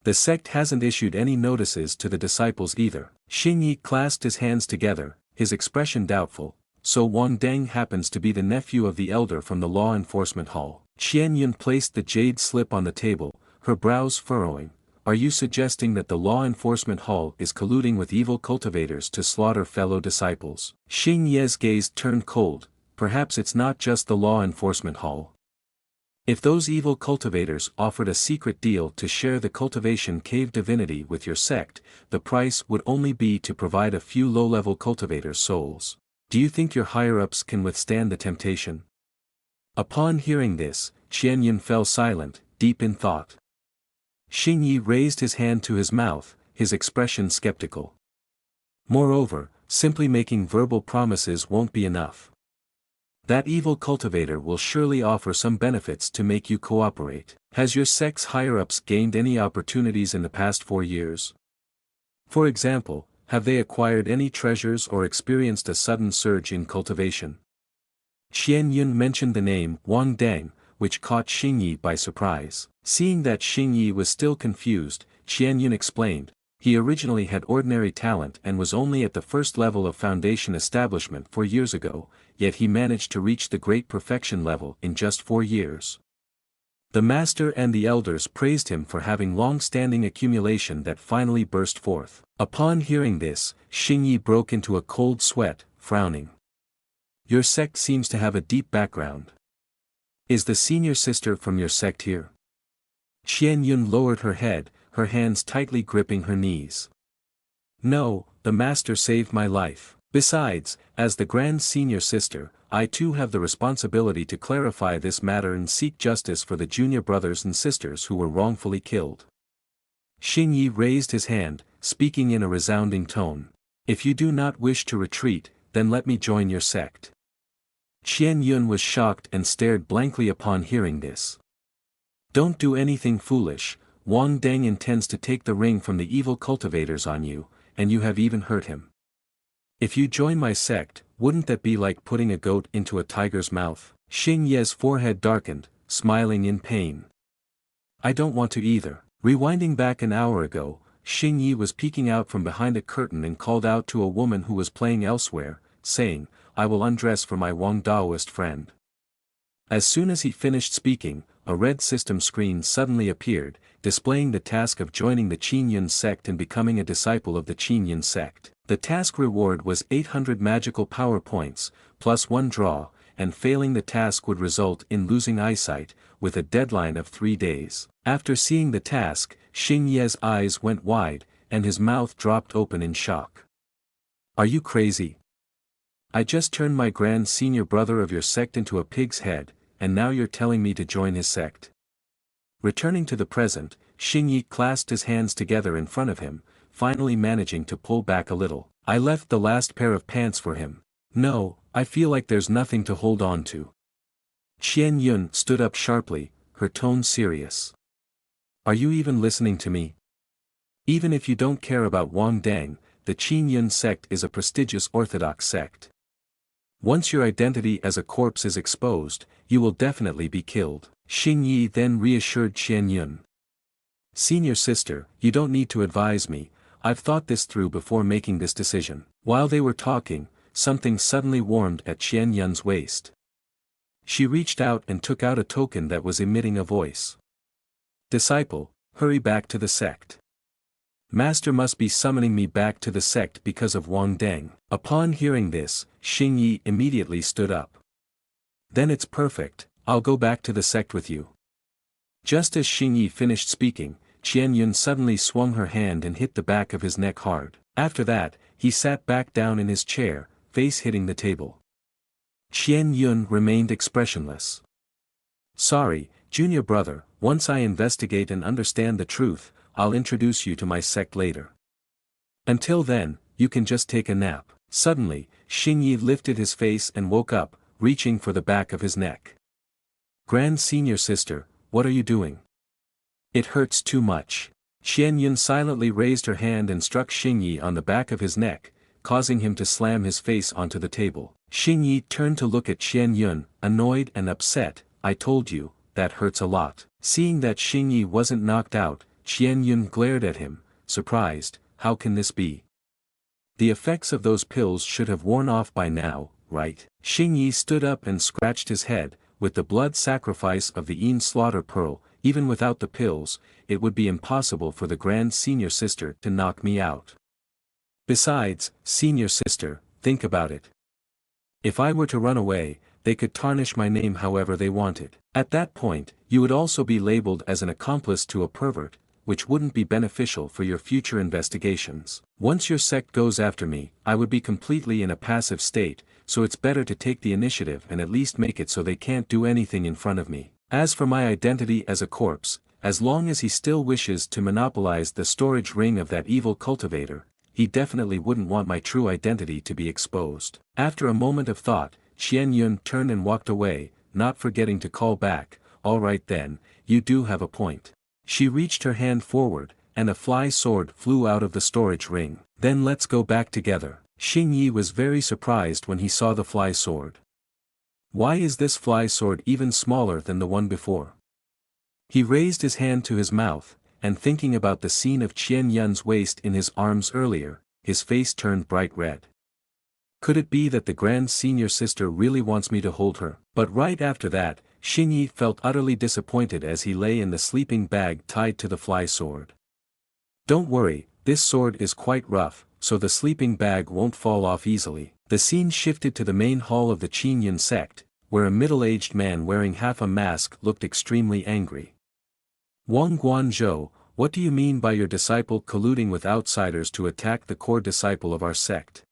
Speaker 1: The sect hasn't issued any notices to the disciples either. Xing Yi clasped his hands together, his expression doubtful. So Wang Deng happens to be the nephew of the elder from the Law Enforcement Hall. Qian Yun placed the jade slip on the table, her brows furrowing. Are you suggesting that the Law Enforcement Hall is colluding with evil cultivators to slaughter fellow disciples? Xing Ye's gaze turned cold. Perhaps it's not just the Law Enforcement Hall. If those evil cultivators offered a secret deal to share the cultivation cave divinity with your sect, the price would only be to provide a few low-level cultivators' souls. Do you think your higher-ups can withstand the temptation? Upon hearing this, Qian Yun fell silent, deep in thought. Xing Yi raised his hand to his mouth, his expression skeptical. Moreover, simply making verbal promises won't be enough. That evil cultivator will surely offer some benefits to make you cooperate. Has your sect's higher-ups gained any opportunities in the past 4 years? For example, have they acquired any treasures or experienced a sudden surge in cultivation? Qian Yun mentioned the name Wang Deng, which caught Xing Yi by surprise. Seeing that Xing Yi was still confused, Qian Yun explained, he originally had ordinary talent and was only at the first level of foundation establishment 4 years ago, yet he managed to reach the great perfection level in just 4 years. The master and the elders praised him for having long-standing accumulation that finally burst forth. Upon hearing this, Xing Yi broke into a cold sweat, frowning. Your sect seems to have a deep background. Is the senior sister from your sect here? Qian Yun lowered her head, her hands tightly gripping her knees. No, the master saved my life. Besides, as the grand senior sister, I too have the responsibility to clarify this matter and seek justice for the junior brothers and sisters who were wrongfully killed. Xing Yi raised his hand, speaking in a resounding tone. If you do not wish to retreat, then let me join your sect. Qian Yun was shocked and stared blankly upon hearing this. Don't do anything foolish. Wang Deng intends to take the ring from the evil cultivators on you, and you have even hurt him. If you join my sect, wouldn't that be like putting a goat into a tiger's mouth? Xing Ye's forehead darkened, smiling in pain. I don't want to either. Rewinding back an hour ago, Xing Yi was peeking out from behind a curtain and called out to a woman who was playing elsewhere, saying, I will undress for my Wang Daoist friend. As soon as he finished speaking, a red system screen suddenly appeared, displaying the task of joining the Qingyun sect and becoming a disciple of the Qingyun sect. The task reward was 800 magical power points, plus 1 draw, and failing the task would result in losing eyesight, with a deadline of 3 days. After seeing the task, Xing Ye's eyes went wide, and his mouth dropped open in shock. Are you crazy? I just turned my grand senior brother of your sect into a pig's head, and now you're telling me to join his sect? Returning to the present, Xing Yi clasped his hands together in front of him, finally managing to pull back a little. I left the last pair of pants for him. No, I feel like there's nothing to hold on to. Qian Yun stood up sharply, her tone serious. Are you even listening to me? Even if you don't care about Wang Deng, the Qingyun sect is a prestigious orthodox sect. Once your identity as a corpse is exposed, you will definitely be killed. Xing Yi then reassured Qian Yun. Senior sister, you don't need to advise me, I've thought this through before making this decision. While they were talking, something suddenly warmed at Qian Yun's waist. She reached out and took out a token that was emitting a voice. Disciple, hurry back to the sect. Master must be summoning me back to the sect because of Wang Deng. Upon hearing this, Xing Yi immediately stood up. Then it's perfect, I'll go back to the sect with you. Just as Xing Yi finished speaking, Qian Yun suddenly swung her hand and hit the back of his neck hard. After that, he sat back down in his chair, face hitting the table. Qian Yun remained expressionless. Sorry, junior brother, once I investigate and understand the truth, I'll introduce you to my sect later. Until then, you can just take a nap. Suddenly, Xing Yi lifted his face and woke up, reaching for the back of his neck. Grand senior sister, what are you doing? It hurts too much. Qian Yun silently raised her hand and struck Xing Yi on the back of his neck, causing him to slam his face onto the table. Xing Yi turned to look at Qian Yun, annoyed and upset. I told you, that hurts a lot. Seeing that Xing Yi wasn't knocked out, Qian Yun glared at him, surprised. How can this be? The effects of those pills should have worn off by now, right? Xing Yi stood up and scratched his head. With the blood sacrifice of the Yin slaughter pearl, even without the pills, it would be impossible for the grand senior sister to knock me out. Besides, senior sister, think about it. If I were to run away, they could tarnish my name however they wanted. At that point, you would also be labeled as an accomplice to a pervert, which wouldn't be beneficial for your future investigations. Once your sect goes after me, I would be completely in a passive state, so it's better to take the initiative and at least make it so they can't do anything in front of me. As for my identity as a corpse, as long as he still wishes to monopolize the storage ring of that evil cultivator, he definitely wouldn't want my true identity to be exposed. After a moment of thought, Qian Yun turned and walked away, not forgetting to call back, "All right then, you do have a point." She reached her hand forward, and a fly sword flew out of the storage ring. "Then let's go back together." Xing Yi was very surprised when he saw the fly sword. Why is this fly sword even smaller than the one before? He raised his hand to his mouth, and thinking about the scene of Qian Yun's waist in his arms earlier, his face turned bright red. Could it be that the grand senior sister really wants me to hold her? But right after that, Xing Yi felt utterly disappointed as he lay in the sleeping bag tied to the fly sword. "Don't worry, this sword is quite rough, so the sleeping bag won't fall off easily." The scene shifted to the main hall of the Qin Yun sect, where a middle-aged man wearing half a mask looked extremely angry. "Wang Guanzhou, what do you mean by your disciple colluding with outsiders to attack the core disciple of our sect?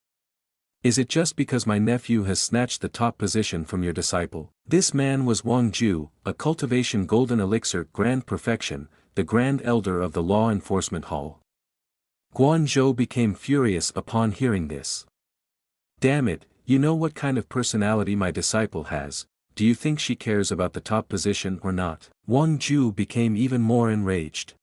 Speaker 1: Is it just because my nephew has snatched the top position from your disciple?" This man was Wang Ju, a cultivation golden elixir grand perfection, the grand elder of the law enforcement hall. Guanzhou became furious upon hearing this. "Damn it, you know what kind of personality my disciple has, do you think she cares about the top position or not?" Wang Ju became even more enraged.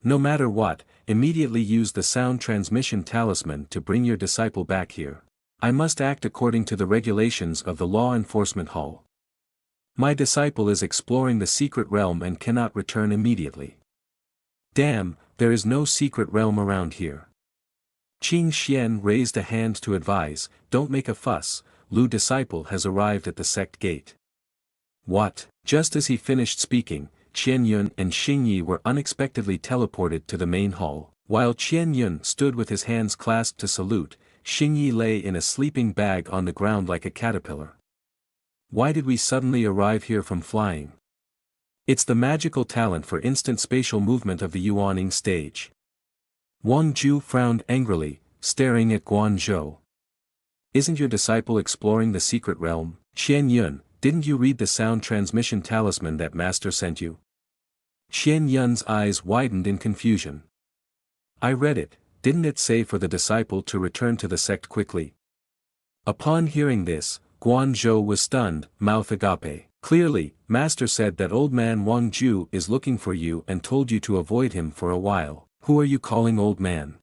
Speaker 1: "No matter what, immediately use the sound transmission talisman to bring your disciple back here. I must act according to the regulations of the law enforcement hall. My disciple is exploring the secret realm and cannot return immediately." "Damn, there is no secret realm around here." Qing Xian raised a hand to advise, "Don't make a fuss, Lu disciple has arrived at the sect gate." What? Just as he finished speaking, Qian Yun and Xing Yi were unexpectedly teleported to the main hall. While Qian Yun stood with his hands clasped to salute, Xing Yi lay in a sleeping bag on the ground like a caterpillar. Why did we suddenly arrive here from flying? It's the magical talent for instant spatial movement of the Yuaning stage. Wang Ju frowned angrily, staring at Guanzhou. "Isn't your disciple exploring the secret realm?" "Qian Yun, didn't you read the sound transmission talisman that master sent you?" Qian Yun's eyes widened in confusion. "I read it, didn't it say for the disciple to return to the sect quickly?" Upon hearing this, Guanzhou was stunned, mouth agape. "Clearly, master said that old man Wang Ju is looking for you and told you to avoid him for a while. Who are you calling old man?"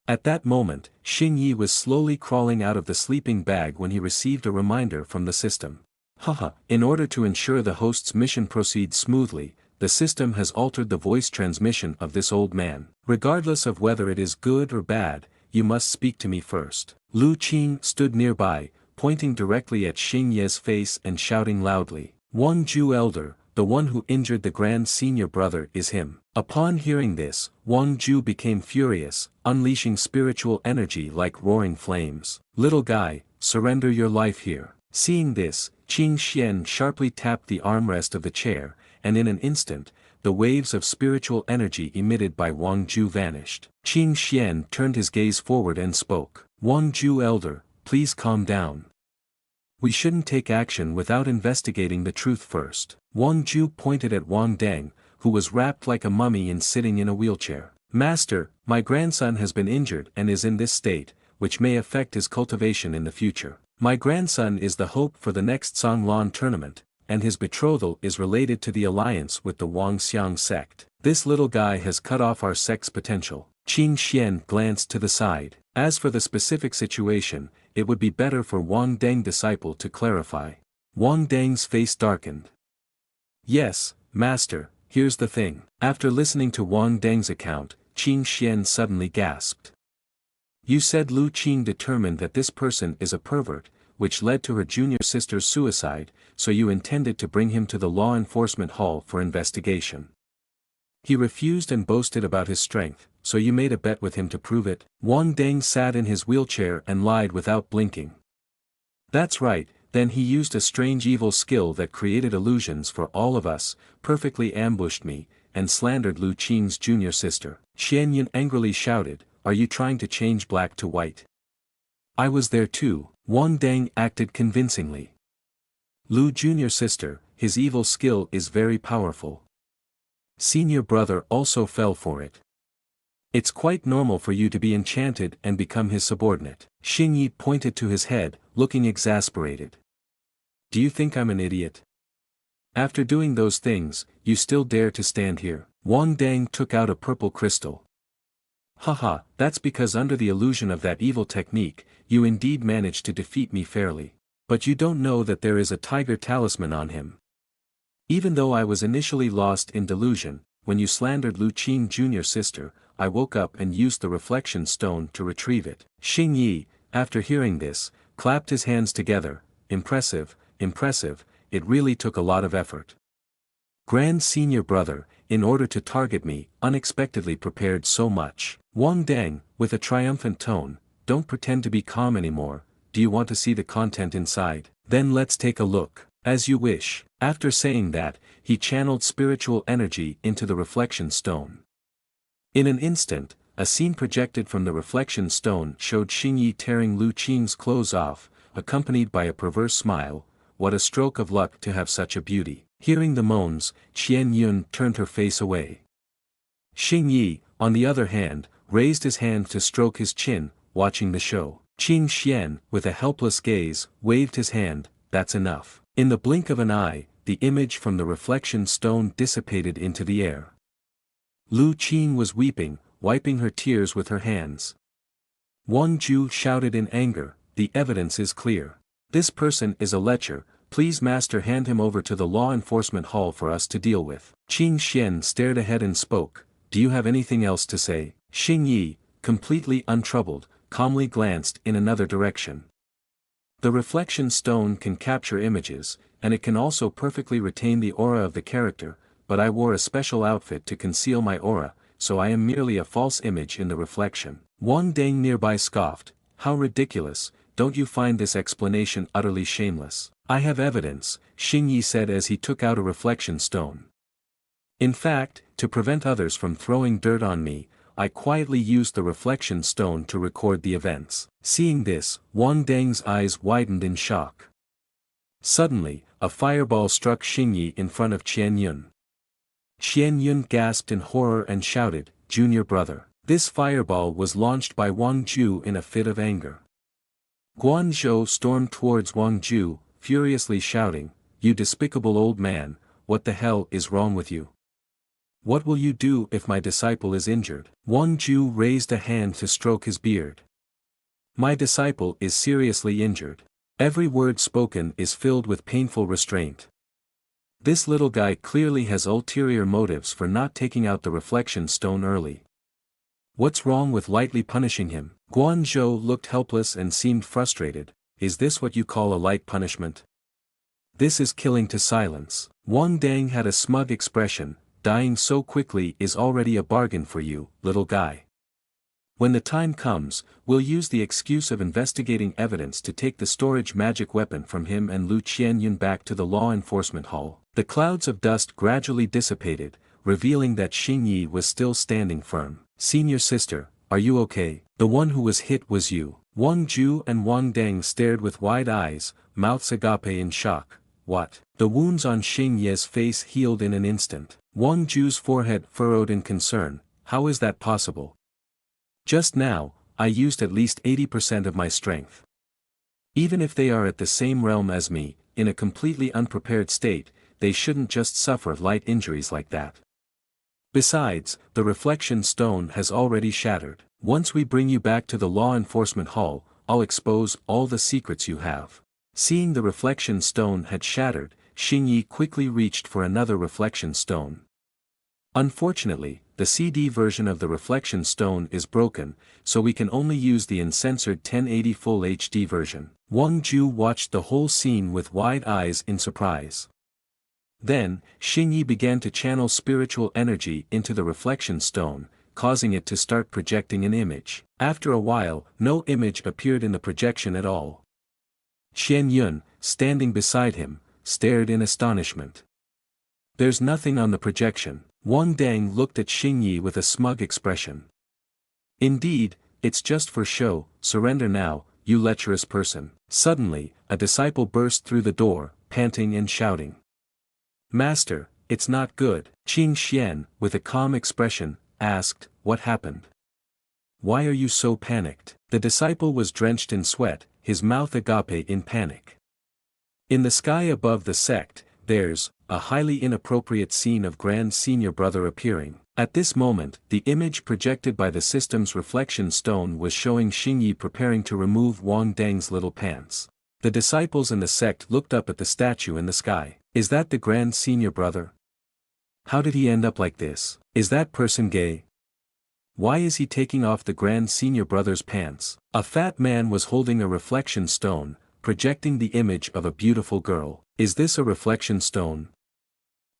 Speaker 1: At that moment, Xing Yi was slowly crawling out of the sleeping bag when he received a reminder from the system. Haha, in order to ensure the host's mission proceeds smoothly, the system has altered the voice transmission of this old man. Regardless of whether it is good or bad, you must speak to me first. Lu Qing stood nearby, pointing directly at Xing Ye's face and shouting loudly, "Wang Ju elder, the one who injured the grand senior brother is him." Upon hearing this, Wang Ju became furious, unleashing spiritual energy like roaring flames. "Little guy, surrender your life here." Seeing this, Qing Xian sharply tapped the armrest of the chair, and in an instant, the waves of spiritual energy emitted by Wang Ju vanished. Qing Xian turned his gaze forward and spoke, "Wang Ju elder, please calm down. We shouldn't take action without investigating the truth first." Wang Ju pointed at Wang Deng, who was wrapped like a mummy and sitting in a wheelchair. "Master, my grandson has been injured and is in this state, which may affect his cultivation in the future. My grandson is the hope for the next Songlan tournament, and his betrothal is related to the alliance with the Wangxiang sect. This little guy has cut off our sect's potential." Qing Xian glanced to the side. As for the specific situation, it would be better for Wang Deng disciple to clarify. Wang Deng's face darkened. "Yes, master, here's the thing." After listening to Wang Deng's account, Qing Xian suddenly gasped. "You said Lu Qing determined that this person is a pervert, which led to her junior sister's suicide, so you intended to bring him to the law enforcement hall for investigation. He refused and boasted about his strength, so you made a bet with him to prove it." Wang Deng sat in his wheelchair and lied without blinking. "That's right, then he used a strange evil skill that created illusions for all of us, perfectly ambushed me, and slandered Lu Qing's junior sister." Xian Yun angrily shouted, "Are you trying to change black to white?" "I was there too." Wang Deng acted convincingly. "Lu junior sister, his evil skill is very powerful. Senior brother also fell for it. It's quite normal for you to be enchanted and become his subordinate. Xingyi pointed to his head, looking exasperated. Do you think I'm an idiot? After doing those things, you still dare to stand here? Wang Dang took out a purple crystal. Haha, that's because under the illusion of that evil technique, you indeed managed to defeat me fairly. But you don't know that there is a tiger talisman on him. Even though I was initially lost in delusion, when you slandered Lu Qing Jr.'s sister, I woke up and used the reflection stone to retrieve it. Xingyi, after hearing this, clapped his hands together. Impressive, impressive, it really took a lot of effort. Grand Senior Brother, in order to target me, unexpectedly prepared so much. Wang Dang, with a triumphant tone, don't pretend to be calm anymore. Do you want to see the content inside? Then let's take a look. As you wish. After saying that, he channeled spiritual energy into the reflection stone. In an instant, a scene projected from the reflection stone showed Xingyi tearing Lu Qing's clothes off, accompanied by a perverse smile. What a stroke of luck to have such a beauty. Hearing the moans, Qian Yun turned her face away. Xingyi, on the other hand, raised his hand to stroke his chin, watching the show. Qing Xian, with a helpless gaze, waved his hand. That's enough. In the blink of an eye, the image from the reflection stone dissipated into the air. Lu Qing was weeping, wiping her tears with her hands. Wang Ju shouted in anger, the evidence is clear. This person is a lecher, please master hand him over to the law enforcement hall for us to deal with. Qing Xian stared ahead and spoke, do you have anything else to say? Xingyi, completely untroubled, calmly glanced in another direction. The reflection stone can capture images, and it can also perfectly retain the aura of the character, but I wore a special outfit to conceal my aura, so I am merely a false image in the reflection. Wang Dang nearby scoffed, how ridiculous, don't you find this explanation utterly shameless? I have evidence, Xingyi said as he took out a reflection stone. In fact, to prevent others from throwing dirt on me, I quietly used the reflection stone to record the events. Seeing this, Wang Dang's eyes widened in shock. Suddenly, a fireball struck Xingyi in front of Qian Yun. Qian Yun gasped in horror and shouted, Junior brother. This fireball was launched by Wang Ju in a fit of anger. Guan Zhou stormed towards Wang Ju, furiously shouting, you despicable old man, what the hell is wrong with you? What will you do if my disciple is injured? Wang Ju raised a hand to stroke his beard. My disciple is seriously injured. Every word spoken is filled with painful restraint. This little guy clearly has ulterior motives for not taking out the reflection stone early. What's wrong with lightly punishing him? Guan Zhou looked helpless and seemed frustrated. Is this what you call a light punishment? This is killing to silence. Wang Dang had a smug expression. Dying so quickly is already a bargain for you, little guy. When the time comes, we'll use the excuse of investigating evidence to take the storage magic weapon from him and Lu Qianyun back to the law enforcement hall. The clouds of dust gradually dissipated, revealing that Xingyi was still standing firm. Senior sister, are you okay? The one who was hit was you. Wang Ju and Wang Dang stared with wide eyes, mouths agape in shock. What? The wounds on Xingye's face healed in an instant. Wang Ju's forehead furrowed in concern. How is that possible? Just now, I used at least 80% of my strength. Even if they are at the same realm as me, in a completely unprepared state, they shouldn't just suffer light injuries like that. Besides, the reflection stone has already shattered. Once we bring you back to the law enforcement hall, I'll expose all the secrets you have. Seeing the reflection stone had shattered, Xingyi quickly reached for another reflection stone. Unfortunately, the CD version of the reflection stone is broken, so we can only use the uncensored 1080 Full HD version. Wang Ju watched the whole scene with wide eyes in surprise. Then, Xingyi began to channel spiritual energy into the reflection stone, causing it to start projecting an image. After a while, no image appeared in the projection at all. Qian Yun, standing beside him, stared in astonishment. There's nothing on the projection. Wang Dang looked at Xingyi with a smug expression. Indeed, it's just for show, surrender now, you lecherous person. Suddenly, a disciple burst through the door, panting and shouting. Master, it's not good. Qing Xian, with a calm expression, asked, what happened? Why are you so panicked? The disciple was drenched in sweat, his mouth agape in panic. In the sky above the sect, there's a highly inappropriate scene of Grand Senior Brother appearing. At this moment, the image projected by the system's reflection stone was showing Xingyi preparing to remove Wang Deng's little pants. The disciples and the sect looked up at the statue in the sky. Is that the Grand Senior Brother? How did he end up like this? Is that person gay? Why is he taking off the Grand Senior Brother's pants? A fat man was holding a reflection stone, projecting the image of a beautiful girl. Is this a reflection stone?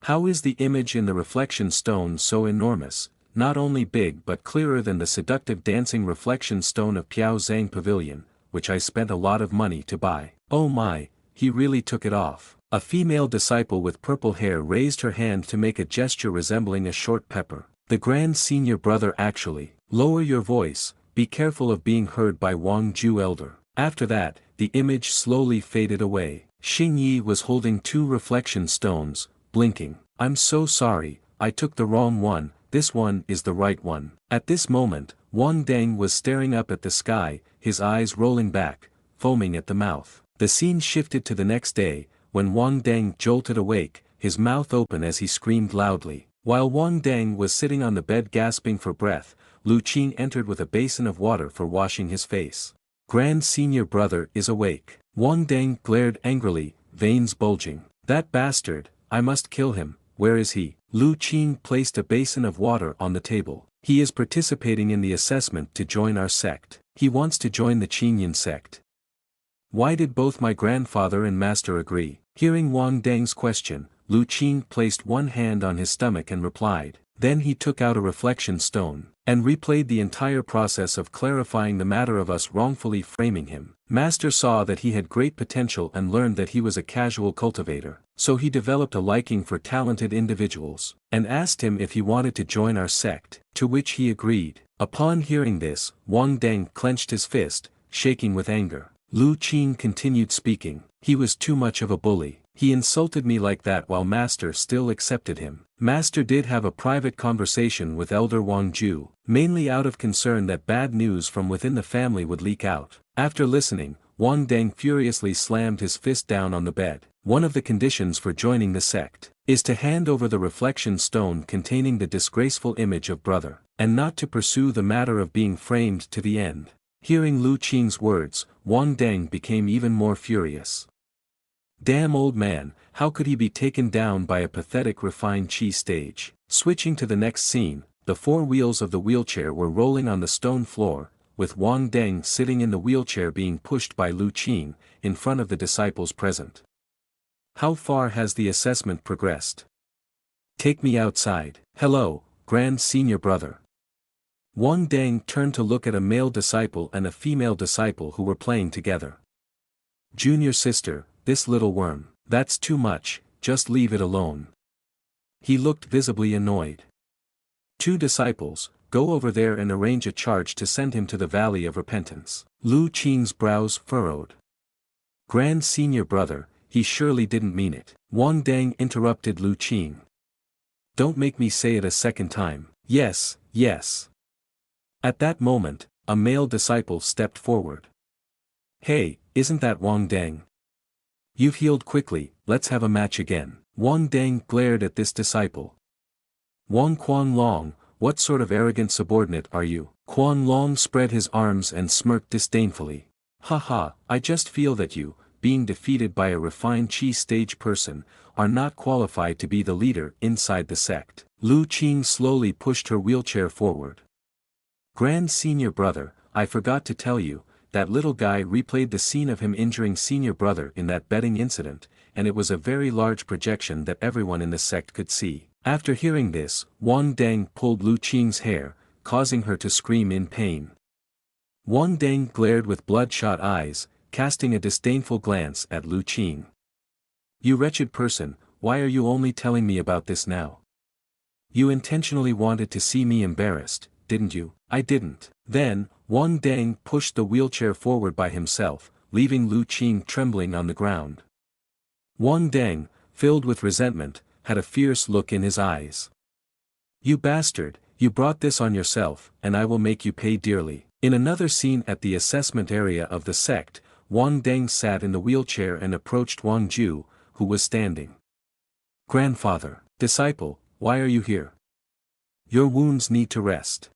Speaker 1: How is the image in the reflection stone so enormous, not only big but clearer than the seductive dancing reflection stone of Piao Zhang Pavilion, which I spent a lot of money to buy? Oh my, he really took it off. A female disciple with purple hair raised her hand to make a gesture resembling a short pepper. The Grand Senior Brother actually. Lower your voice, be careful of being heard by Wang Ju Elder. After that, the image slowly faded away. Xingyi was holding two reflection stones, blinking. I'm so sorry, I took the wrong one, this one is the right one. At this moment, Wang Deng was staring up at the sky, his eyes rolling back, foaming at the mouth. The scene shifted to the next day, when Wang Deng jolted awake, his mouth open as he screamed loudly. While Wang Deng was sitting on the bed gasping for breath, Lu Qing entered with a basin of water for washing his face. Grand Senior Brother is awake. Wang Deng glared angrily, veins bulging. That bastard, I must kill him, where is he? Lu Qing placed a basin of water on the table. He is participating in the assessment to join our sect. He wants to join the Qingyan sect. Why did both my grandfather and master agree? Hearing Wang Deng's question, Lu Qing placed one hand on his stomach and replied. Then he took out a reflection stone, and replayed the entire process of clarifying the matter of us wrongfully framing him. Master saw that he had great potential and learned that he was a casual cultivator, so he developed a liking for talented individuals, and asked him if he wanted to join our sect, to which he agreed. Upon hearing this, Wang Deng clenched his fist, shaking with anger. Lu Qing continued speaking. He was too much of a bully. He insulted me like that while Master still accepted him. Master did have a private conversation with Elder Wang Ju, mainly out of concern that bad news from within the family would leak out. After listening, Wang Deng furiously slammed his fist down on the bed. One of the conditions for joining the sect is to hand over the reflection stone containing the disgraceful image of brother, and not to pursue the matter of being framed to the end. Hearing Lu Qing's words, Wang Deng became even more furious. Damn old man, how could he be taken down by a pathetic refined chi stage? Switching to the next scene, the four wheels of the wheelchair were rolling on the stone floor, with Wang Deng sitting in the wheelchair being pushed by Lu Qing, in front of the disciples present. How far has the assessment progressed? Take me outside. Hello, Grand Senior Brother. Wang Deng turned to look at a male disciple and a female disciple who were playing together. Junior sister, this little worm, that's too much, just leave it alone. He looked visibly annoyed. Two disciples, go over there and arrange a charge to send him to the Valley of Repentance. Lu Qing's brows furrowed. Grand Senior Brother, he surely didn't mean it. Wang Deng interrupted Lu Qing. Don't make me say it a second time. Yes, yes. At that moment, a male disciple stepped forward. Hey, isn't that Wang Deng? You've healed quickly, let's have a match again. Wang Deng glared at this disciple. Wang Quan Long, what sort of arrogant subordinate are you? Quan Long spread his arms and smirked disdainfully. Haha, I just feel that you, being defeated by a refined chi stage person, are not qualified to be the leader inside the sect. Lu Qing slowly pushed her wheelchair forward. Grand Senior Brother, I forgot to tell you, that little guy replayed the scene of him injuring Senior Brother in that betting incident, and it was a very large projection that everyone in the sect could see. After hearing this, Wang Deng pulled Lu Qing's hair, causing her to scream in pain. Wang Deng glared with bloodshot eyes, casting a disdainful glance at Lu Qing. You wretched person, why are you only telling me about this now? You intentionally wanted to see me embarrassed, didn't you? I didn't. Then, Wang Deng pushed the wheelchair forward by himself, leaving Lu Qing trembling on the ground. Wang Deng, filled with resentment, had a fierce look in his eyes. You bastard, You brought this on yourself, and I will make you pay dearly. In another scene at the assessment area of the sect, Wang Deng sat in the wheelchair and approached Wang Ju, who was standing. Grandfather, disciple, why are you here? Your wounds need to rest.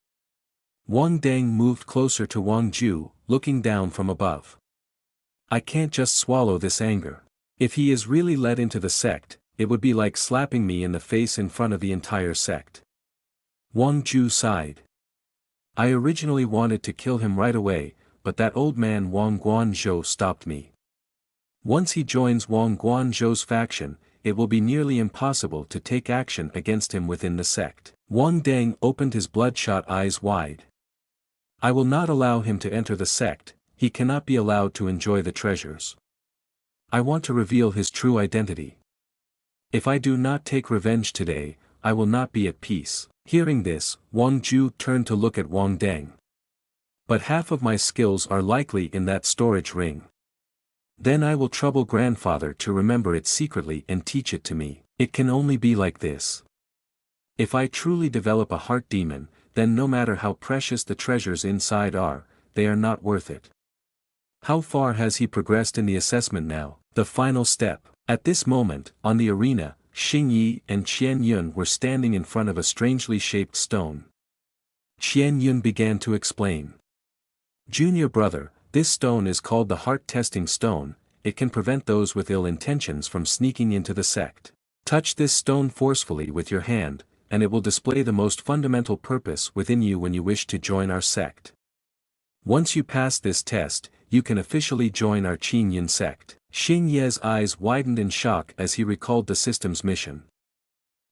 Speaker 1: Wang Deng moved closer to Wang Ju, looking down from above. I can't just swallow this anger. If he is really led into the sect, it would be like slapping me in the face in front of the entire sect. Wang Ju sighed. I originally wanted to kill him right away, but that old man Wang Guanzhou stopped me. Once he joins Wang Guanzhou's faction, it will be nearly impossible to take action against him within the sect. Wang Deng opened his bloodshot eyes wide. I will not allow him to enter the sect, he cannot be allowed to enjoy the treasures. I want to reveal his true identity. If I do not take revenge today, I will not be at peace. Hearing this, Wang Ju turned to look at Wang Deng. But half of my skills are likely in that storage ring. Then I will trouble grandfather to remember it secretly and teach it to me. It can only be like this. If I truly develop a heart demon, then no matter how precious the treasures inside are, they are not worth it. How far has he progressed in the assessment now? The final step. At this moment, on the arena, Xing Yi and Qian Yun were standing in front of a strangely shaped stone. Qian Yun began to explain. Junior brother, this stone is called the heart-testing stone, it can prevent those with ill intentions from sneaking into the sect. Touch this stone forcefully with your hand, and it will display the most fundamental purpose within you when you wish to join our sect. Once you pass this test, you can officially join our Qin Yin sect. Xing Ye's eyes widened in shock as he recalled the system's mission.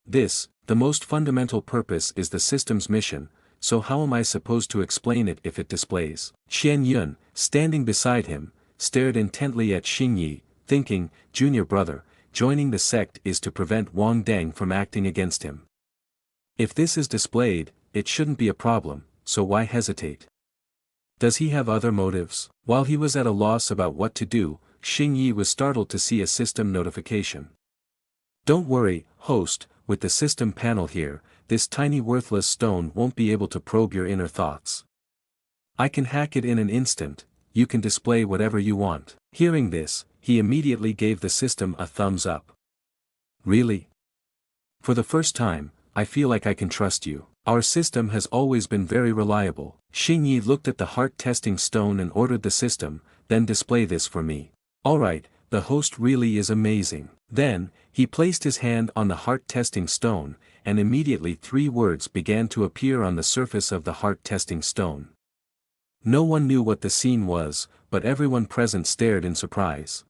Speaker 1: This, the most fundamental purpose is the system's mission, so how am I supposed to explain it if it displays? Qian Yun, standing beside him, stared intently at Xing Yi, thinking, Junior brother, joining the sect is to prevent Wang Deng from acting against him. If this is displayed, it shouldn't be a problem, so why hesitate? Does he have other motives? While he was at a loss about what to do, Xing Yi was startled to see a system notification. Don't worry, host, with the system panel here, this tiny worthless stone won't be able to probe your inner thoughts. I can hack it in an instant, you can display whatever you want. Hearing this, he immediately gave the system a thumbs up. Really? For the first time, I feel like I can trust you. Our system has always been very reliable. Xing Yi looked at the heart-testing stone and ordered the system, then display this for me. Alright, the host really is amazing. Then, he placed his hand on the heart-testing stone, and immediately 3 words began to appear on the surface of the heart-testing stone. No one knew what the scene was, but everyone present stared in surprise.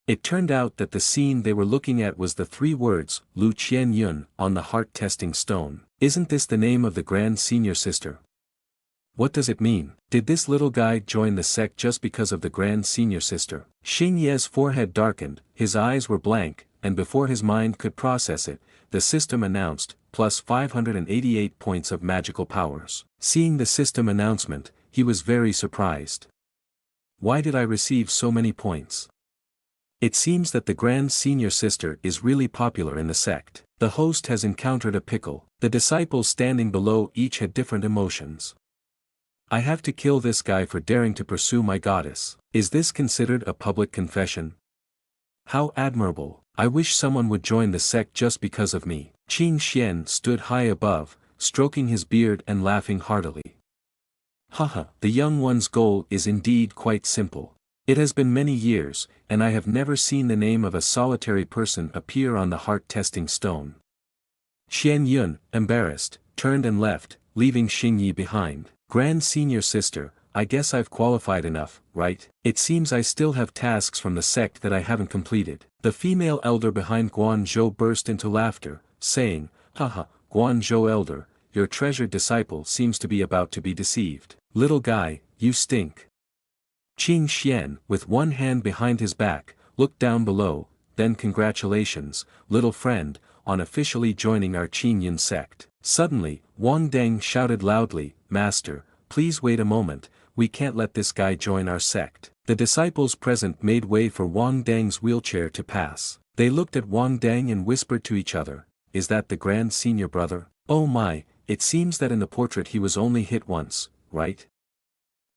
Speaker 1: It turned out that the scene they were looking at was the 3 words, Lu Qian Yun, on the heart-testing stone. Isn't this the name of the Grand Senior Sister? What does it mean? Did this little guy join the sect just because of the Grand Senior Sister? Xing Ye's forehead darkened, his eyes were blank, and before his mind could process it, the system announced, plus 588 points of magical powers. Seeing the system announcement, he was very surprised. Why did I receive so many points? It seems that the Grand Senior Sister is really popular in the sect. The host has encountered a pickle. The disciples standing below each had different emotions. I have to kill this guy for daring to pursue my goddess. Is this considered a public confession? How admirable. I wish someone would join the sect just because of me. Qin Xian stood high above, stroking his beard and laughing heartily. Haha, the young one's goal is indeed quite simple. It has been many years, and I have never seen the name of a solitary person appear on the heart-testing stone. Qian Yun, embarrassed, turned and left, leaving Xing Yi behind. Grand Senior Sister, I guess I've qualified enough, right? It seems I still have tasks from the sect that I haven't completed. The female elder behind Guanzhou burst into laughter, saying, Haha, Guanzhou elder, your treasured disciple seems to be about to be deceived. Little guy, you stink. Qin Xian, with one hand behind his back, looked down below, then congratulations, little friend, on officially joining our Qin Yin sect. Suddenly, Wang Deng shouted loudly, Master, please wait a moment, we can't let this guy join our sect. The disciples present made way for Wang Deng's wheelchair to pass. They looked at Wang Deng and whispered to each other, is that the Grand Senior Brother? Oh my, It seems that in the portrait he was only hit once, right?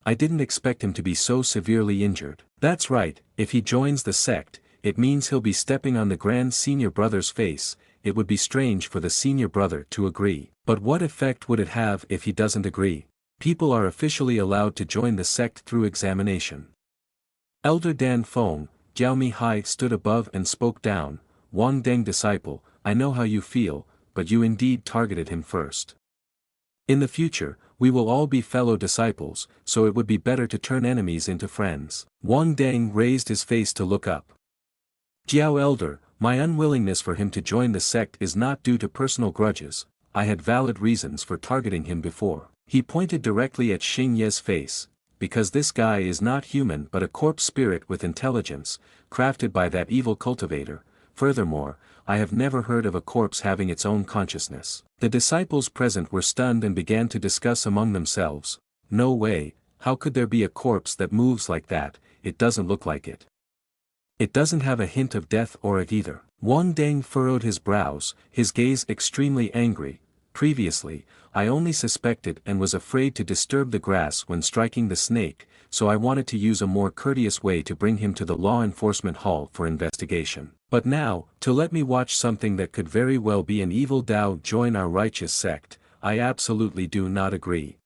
Speaker 1: I didn't expect him to be so severely injured. That's right, if he joins the sect, it means he'll be stepping on the grand senior brother's face. It would be strange for the senior brother to agree. But what effect would it have if he doesn't agree? People are officially allowed to join the sect through examination. Elder Dan Feng, Jiao Mihai stood above and spoke down. Wang Deng disciple, I know how you feel, but you indeed targeted him first. In the future, we will all be fellow disciples, so it would be better to turn enemies into friends. Wang Deng raised his face to look up. Jiao Elder, my unwillingness for him to join the sect is not due to personal grudges. I had valid reasons for targeting him before. He pointed directly at Xing Ye's face, because this guy is not human but a corpse spirit with intelligence, crafted by that evil cultivator. Furthermore, I have never heard of a corpse having its own consciousness. The disciples present were stunned and began to discuss among themselves. No way, how could there be a corpse that moves like that? It doesn't look like it. It doesn't have a hint of death or it either. Wang Deng furrowed his brows, his gaze extremely angry. Previously, I only suspected and was afraid to disturb the grass when striking the snake, so I wanted to use a more courteous way to bring him to the law enforcement hall for investigation. But now, to let me watch something that could very well be an evil Dao join our righteous sect, I absolutely do not agree.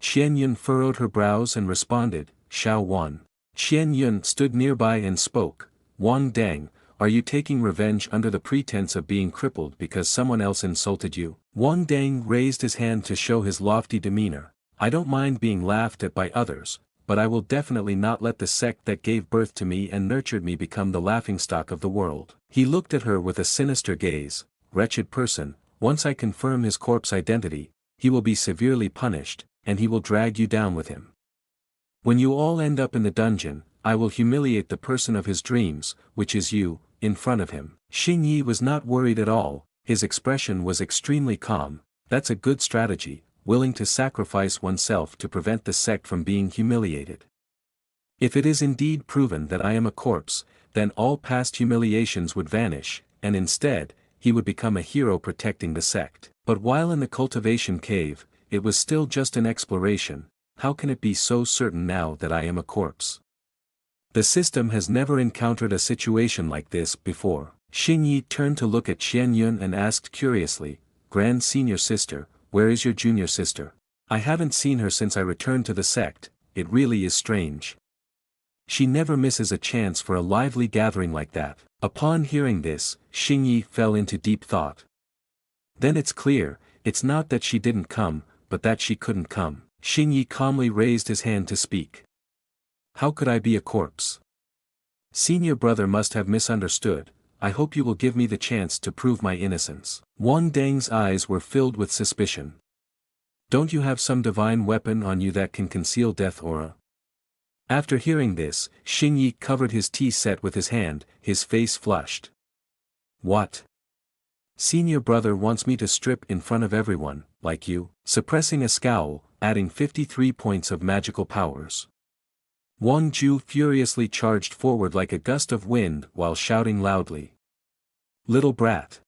Speaker 1: Qian Yun furrowed her brows and responded, Xiao Wan. Qian Yun stood nearby and spoke, Wang Deng, are you taking revenge under the pretense of being crippled because someone else insulted you? Wang Deng raised his hand to show his lofty demeanor. I don't mind being laughed at by others, but I will definitely not let the sect that gave birth to me and nurtured me become the laughingstock of the world. He looked at her with a sinister gaze. Wretched person, once I confirm his corpse identity, he will be severely punished, and he will drag you down with him. When you all end up in the dungeon, I will humiliate the person of his dreams, which is you, in front of him. Xing Yi was not worried at all, his expression was extremely calm. That's a good strategy, willing to sacrifice oneself to prevent the sect from being humiliated. If it is indeed proven that I am a corpse, then all past humiliations would vanish, and instead, he would become a hero protecting the sect. But while in the cultivation cave, it was still just an exploration. How can it be so certain now that I am a corpse? The system has never encountered a situation like this before. Xing Yi turned to look at Qian Yun and asked curiously, Grand Senior Sister, where is your junior sister? I haven't seen her since I returned to the sect, it really is strange. She never misses a chance for a lively gathering like that. Upon hearing this, Xing Yi fell into deep thought. Then it's clear, it's not that she didn't come, but that she couldn't come. Xing Yi calmly raised his hand to speak. How could I be a corpse? Senior brother must have misunderstood. I hope you will give me the chance to prove my innocence. Wang Deng's eyes were filled with suspicion. Don't you have some divine weapon on you that can conceal death aura? After hearing this, Xing Yi covered his tea set with his hand, his face flushed. What? Senior brother wants me to strip in front of everyone, like you? Suppressing a scowl, adding 53 points of magical powers. Wang Ju furiously charged forward like a gust of wind while shouting loudly. Little brat!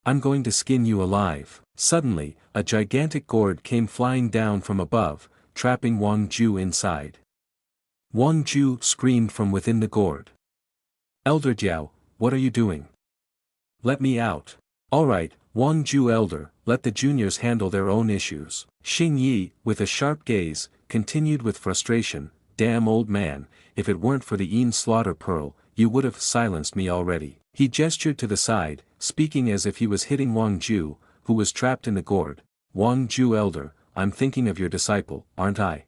Speaker 1: I'm going to skin you alive. Suddenly, a gigantic gourd came flying down from above, trapping Wang Ju inside. Wang Ju screamed from within the gourd. Elder Jiao, what are you doing? Let me out. Alright, Wang Ju Elder, let the juniors handle their own issues. Xing Yi, with a sharp gaze, continued with frustration, Damn old man, if it weren't for the Yin slaughter pearl, you would have silenced me already. He gestured to the side, speaking as if he was hitting Wang Ju, who was trapped in the gourd. Wang Ju Elder, I'm thinking of your disciple, aren't I?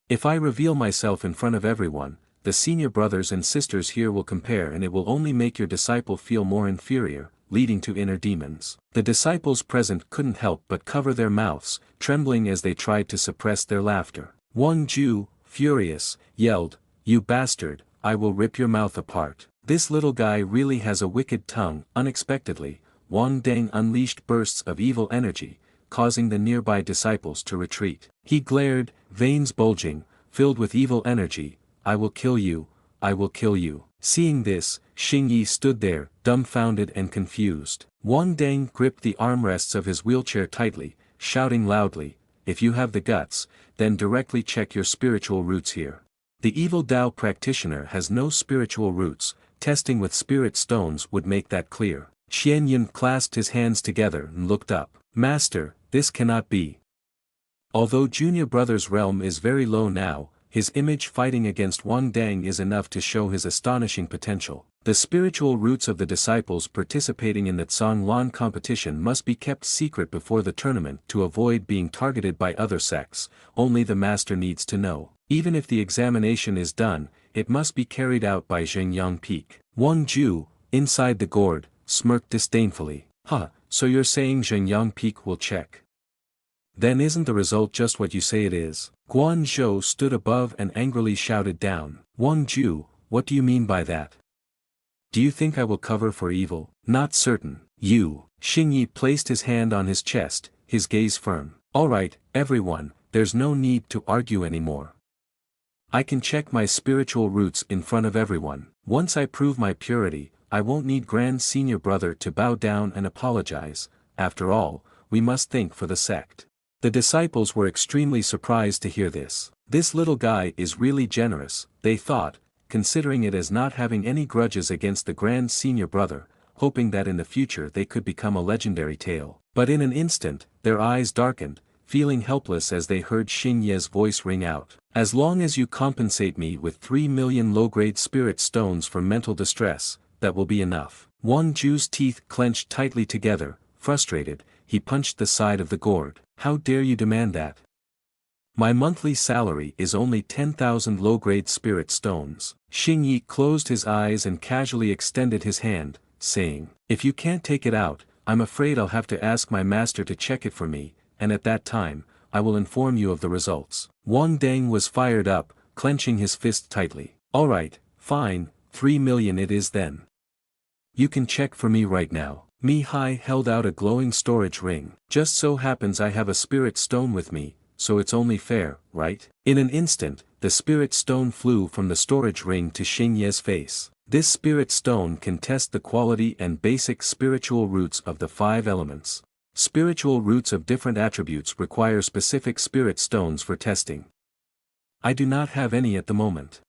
Speaker 1: If I reveal myself in front of everyone, the senior brothers and sisters here will compare and it will only make your disciple feel more inferior, leading to inner demons. The disciples present couldn't help but cover their mouths, trembling as they tried to suppress their laughter. Wang Ju, furious, yelled, You bastard, I will rip your mouth apart. This little guy really has a wicked tongue. Unexpectedly, Wang Deng unleashed bursts of evil energy, causing the nearby disciples to retreat. He glared, veins bulging, filled with evil energy, I will kill you, I will kill you. Seeing this, Xing Yi stood there, dumbfounded and confused. Wang Deng gripped the armrests of his wheelchair tightly, shouting loudly, "If you have the guts, then directly check your spiritual roots here. The evil Tao practitioner has no spiritual roots, testing with spirit stones would make that clear." Qian Yun clasped his hands together and looked up. "Master, this cannot be." Although junior brother's realm is very low now, his image fighting against Wang Deng is enough to show his astonishing potential. The spiritual roots of the disciples participating in the Zhonglan competition must be kept secret before the tournament to avoid being targeted by other sects. Only the master needs to know. Even if the examination is done, it must be carried out by Zhengyang Peak. Wang Ju, inside the gourd, smirked disdainfully. "Huh, so you're saying Zhengyang Peak will check? Then isn't the result just what you say it is?" Guan Zhou stood above and angrily shouted down. "Wang Ju, what do you mean by that? Do you think I will cover for evil?" "Not certain." Xing Yi placed his hand on his chest, his gaze firm. "All right, everyone, there's no need to argue anymore. I can check my spiritual roots in front of everyone. Once I prove my purity, I won't need Grand Senior Brother to bow down and apologize. After all, we must think for the sect." The disciples were extremely surprised to hear this. This little guy is really generous, they thought, considering it as not having any grudges against the Grand Senior Brother, hoping that in the future they could become a legendary tale. But in an instant, their eyes darkened, feeling helpless as they heard Xing Ye's voice ring out. "As long as you compensate me with 3 million low-grade spirit stones for mental distress, that will be enough." Wang Ju's teeth clenched tightly together, frustrated, he punched the side of the gourd. "How dare you demand that? My monthly salary is only 10,000 low-grade spirit stones." Xing Yi closed his eyes and casually extended his hand, saying, "If you can't take it out, I'm afraid I'll have to ask my master to check it for me, and at that time, I will inform you of the results." Wang Deng was fired up, clenching his fist tightly. "All right, fine, 3 million it is then. You can check for me right now." Mi Hai held out a glowing storage ring. "Just so happens I have a spirit stone with me, so it's only fair, right?" In an instant, the spirit stone flew from the storage ring to Xing Ye's face. This spirit stone can test the quality and basic spiritual roots of the 5 elements. Spiritual roots of different attributes require specific spirit stones for testing. I do not have any at the moment.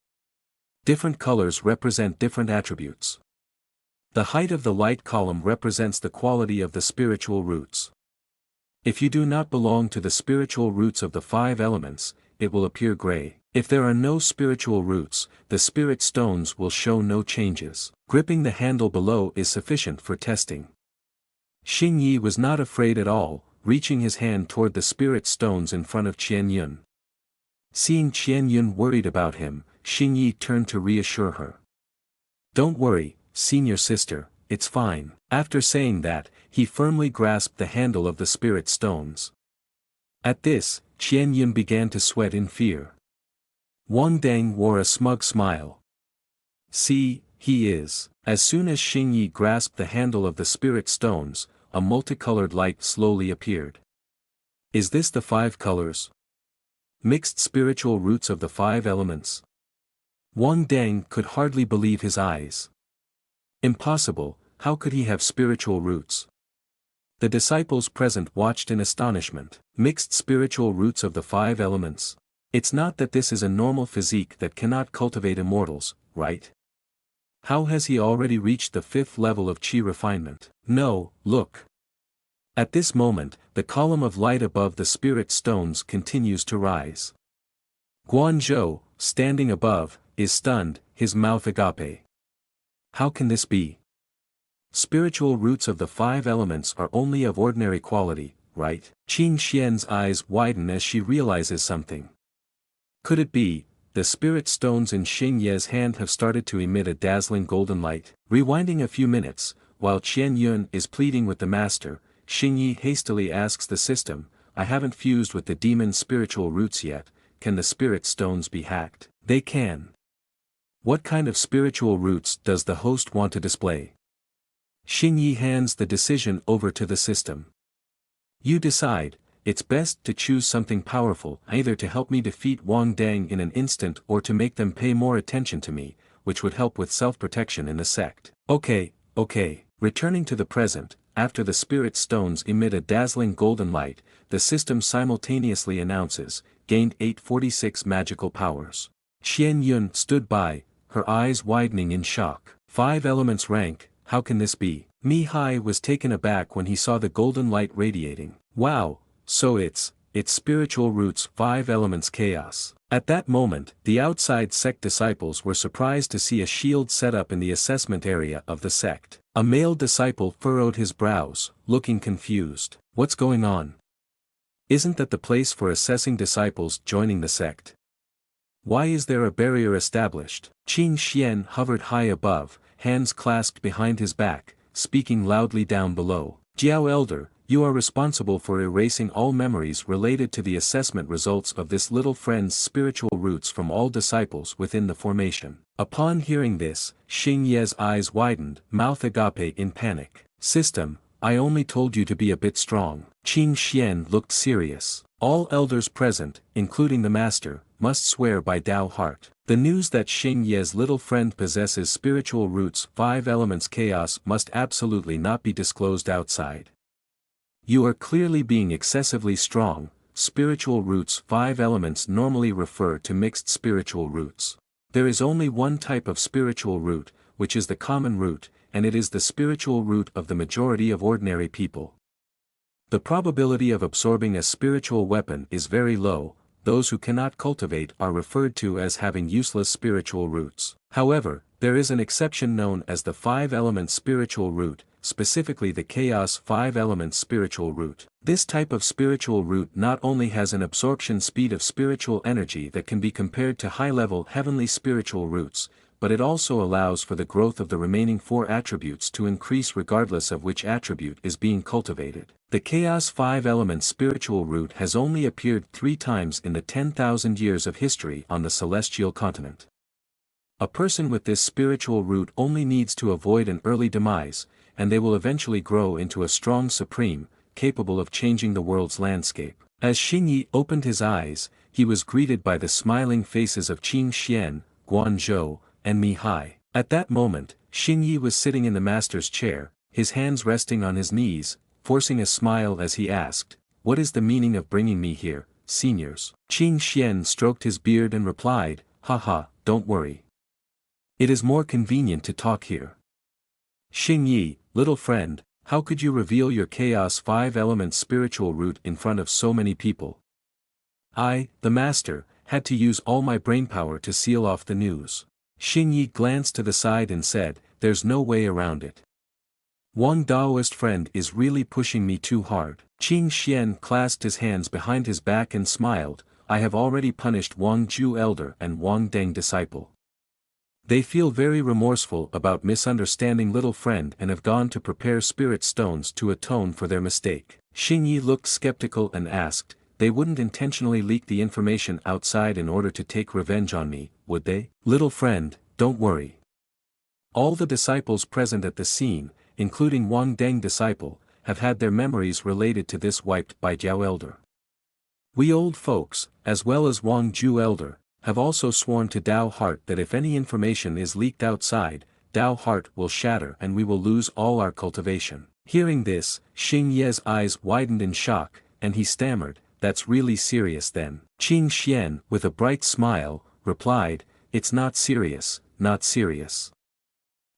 Speaker 1: Different colors represent different attributes. The height of the light column represents the quality of the spiritual roots. If you do not belong to the spiritual roots of the 5 elements, it will appear gray. If there are no spiritual roots, the spirit stones will show no changes. Gripping the handle below is sufficient for testing. Xing Yi was not afraid at all, reaching his hand toward the spirit stones in front of Qian Yun. Seeing Qian Yun worried about him, Xing Yi turned to reassure her. "Don't worry, senior sister, it's fine." After saying that, he firmly grasped the handle of the spirit stones. At this, Qian Yun began to sweat in fear. Wang Deng wore a smug smile. "See, he is." As soon as Xing Yi grasped the handle of the spirit stones, a multicolored light slowly appeared. "Is this the 5 colors? Mixed spiritual roots of the 5 elements?" Wang Deng could hardly believe his eyes. Impossible, how could he have spiritual roots? The disciples present watched in astonishment. Mixed spiritual roots of the 5 elements. It's not that this is a normal physique that cannot cultivate immortals, right? How has he already reached the 5th level of chi refinement? No, look. At this moment, the column of light above the spirit stones continues to rise. Guanzhou, standing above, is stunned, his mouth agape. How can this be? Spiritual roots of the 5 elements are only of ordinary quality, right? Qing Xian's eyes widen as she realizes something. Could it be, the spirit stones in Xing Ye's hand have started to emit a dazzling golden light? Rewinding a few minutes, while Qian Yun is pleading with the master, Xing Yi hastily asks the system, "I haven't fused with the demon's spiritual roots yet, can the spirit stones be hacked?" They can. What kind of spiritual roots does the host want to display? Xing Yi hands the decision over to the system. You decide. It's best to choose something powerful, either to help me defeat Wang Deng in an instant or to make them pay more attention to me, which would help with self-protection in the sect. Okay. Returning to the present, after the spirit stones emit a dazzling golden light, the system simultaneously announces, gained 846 magical powers. Qian Yun stood by, her eyes widening in shock. 5 elements rank, how can this be? Mi Hai was taken aback when he saw the golden light radiating. Wow, so it's spiritual roots 5 elements chaos. At that moment, the outside sect disciples were surprised to see a shield set up in the assessment area of the sect. A male disciple furrowed his brows, looking confused. What's going on? Isn't that the place for assessing disciples joining the sect? Why is there a barrier established? Qin Xian hovered high above, hands clasped behind his back, speaking loudly down below. Jiao Elder, you are responsible for erasing all memories related to the assessment results of this little friend's spiritual roots from all disciples within the formation. Upon hearing this, Xing Ye's eyes widened, mouth agape in panic. System, I only told you to be a bit strong. Qin Xian looked serious. All elders present, including the master, must swear by Dao Heart. The news that Xing Ye's little friend possesses spiritual roots 5 elements chaos must absolutely not be disclosed outside. You are clearly being excessively strong. Spiritual roots 5 elements normally refer to mixed spiritual roots. There is only one type of spiritual root, which is the common root, and it is the spiritual root of the majority of ordinary people. The probability of absorbing a spiritual weapon is very low. Those who cannot cultivate are referred to as having useless spiritual roots. However, there is an exception known as the 5-element spiritual root, specifically the Chaos 5-element spiritual root. This type of spiritual root not only has an absorption speed of spiritual energy that can be compared to high-level heavenly spiritual roots, but it also allows for the growth of the remaining 4 attributes to increase regardless of which attribute is being cultivated. The Chaos 5-element spiritual root has only appeared 3 times in the 10,000 years of history on the celestial continent. A person with this spiritual root only needs to avoid an early demise, and they will eventually grow into a strong supreme, capable of changing the world's landscape. As Xingyi opened his eyes, he was greeted by the smiling faces of Qin Xian, Guanzhou, and Mi Hai. At that moment, Xingyi was sitting in the master's chair, his hands resting on his knees, forcing a smile as he asked, "What is the meaning of bringing me here, seniors?" Qin Xian stroked his beard and replied, "Haha, don't worry. It is more convenient to talk here." Xingyi, little friend, how could you reveal your Chaos 5-element spiritual root in front of so many people? I, the master, had to use all my brainpower to seal off the news. Xingyi glanced to the side and said, "There's no way around it. Wang Daoist friend is really pushing me too hard." Qin Xian clasped his hands behind his back and smiled, "I have already punished Wang Ju elder and Wang Deng disciple. They feel very remorseful about misunderstanding little friend and have gone to prepare spirit stones to atone for their mistake." Xingyi looked skeptical and asked, "They wouldn't intentionally leak the information outside in order to take revenge on me, would they?" "Little friend, don't worry. All the disciples present at the scene, including Wang Deng disciple, have had their memories related to this wiped by Jiao elder. We old folks, as well as Wang Ju elder, have also sworn to Dao Heart that if any information is leaked outside, Dao Heart will shatter and we will lose all our cultivation." Hearing this, Xing Ye's eyes widened in shock, and he stammered, "That's really serious then." Qin Xian, with a bright smile, replied, "It's not serious, not serious.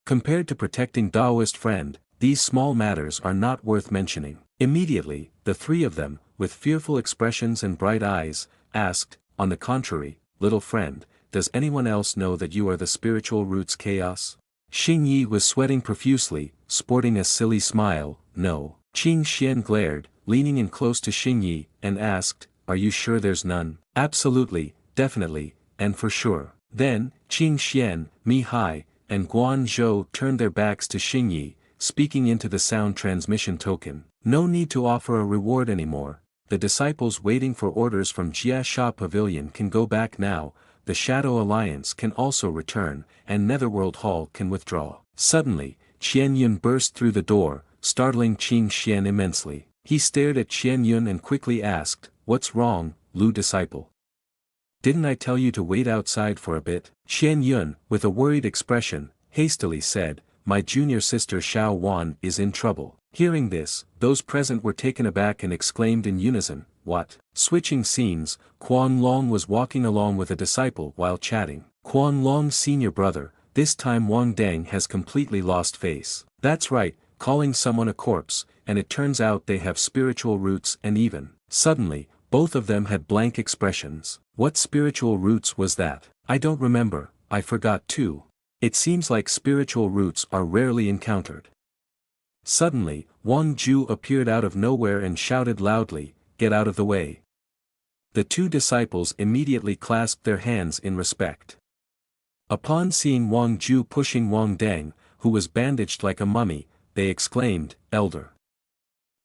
Speaker 1: Compared to protecting Daoist friend, these small matters are not worth mentioning." Immediately, the 3 of them, with fearful expressions and bright eyes, asked, "On the contrary, little friend, does anyone else know that you are the spiritual roots chaos?" Xingyi was sweating profusely, sporting a silly smile, "No." Qin Xian glared, leaning in close to Xingyi, and asked, "Are you sure there's none?" "Absolutely, definitely, and for sure." Then, Qin Xian, Mi Hai, and Guanzhou turned their backs to Xingyi, speaking into the sound transmission token. "No need to offer a reward anymore. The disciples waiting for orders from Jia Sha Pavilion can go back now, the Shadow Alliance can also return, and Netherworld Hall can withdraw." Suddenly, Qian Yun burst through the door, startling Qin Xian immensely. He stared at Qian Yun and quickly asked, "What's wrong, Lu disciple? Didn't I tell you to wait outside for a bit?" Qian Yun, with a worried expression, hastily said, "My junior sister Xiao Wan is in trouble." Hearing this, those present were taken aback and exclaimed in unison, "What?" Switching scenes, Quan Long was walking along with a disciple while chatting. Quan Long's senior brother, this time Wang Deng, has completely lost face. That's right, calling someone a corpse, and it turns out they have spiritual roots and even. Suddenly, both of them had blank expressions. What spiritual roots was that? I don't remember, I forgot too. It seems like spiritual roots are rarely encountered. Suddenly, Wang Ju appeared out of nowhere and shouted loudly, "Get out of the way." The two disciples immediately clasped their hands in respect. Upon seeing Wang Ju pushing Wang Deng, who was bandaged like a mummy, they exclaimed, "Elder."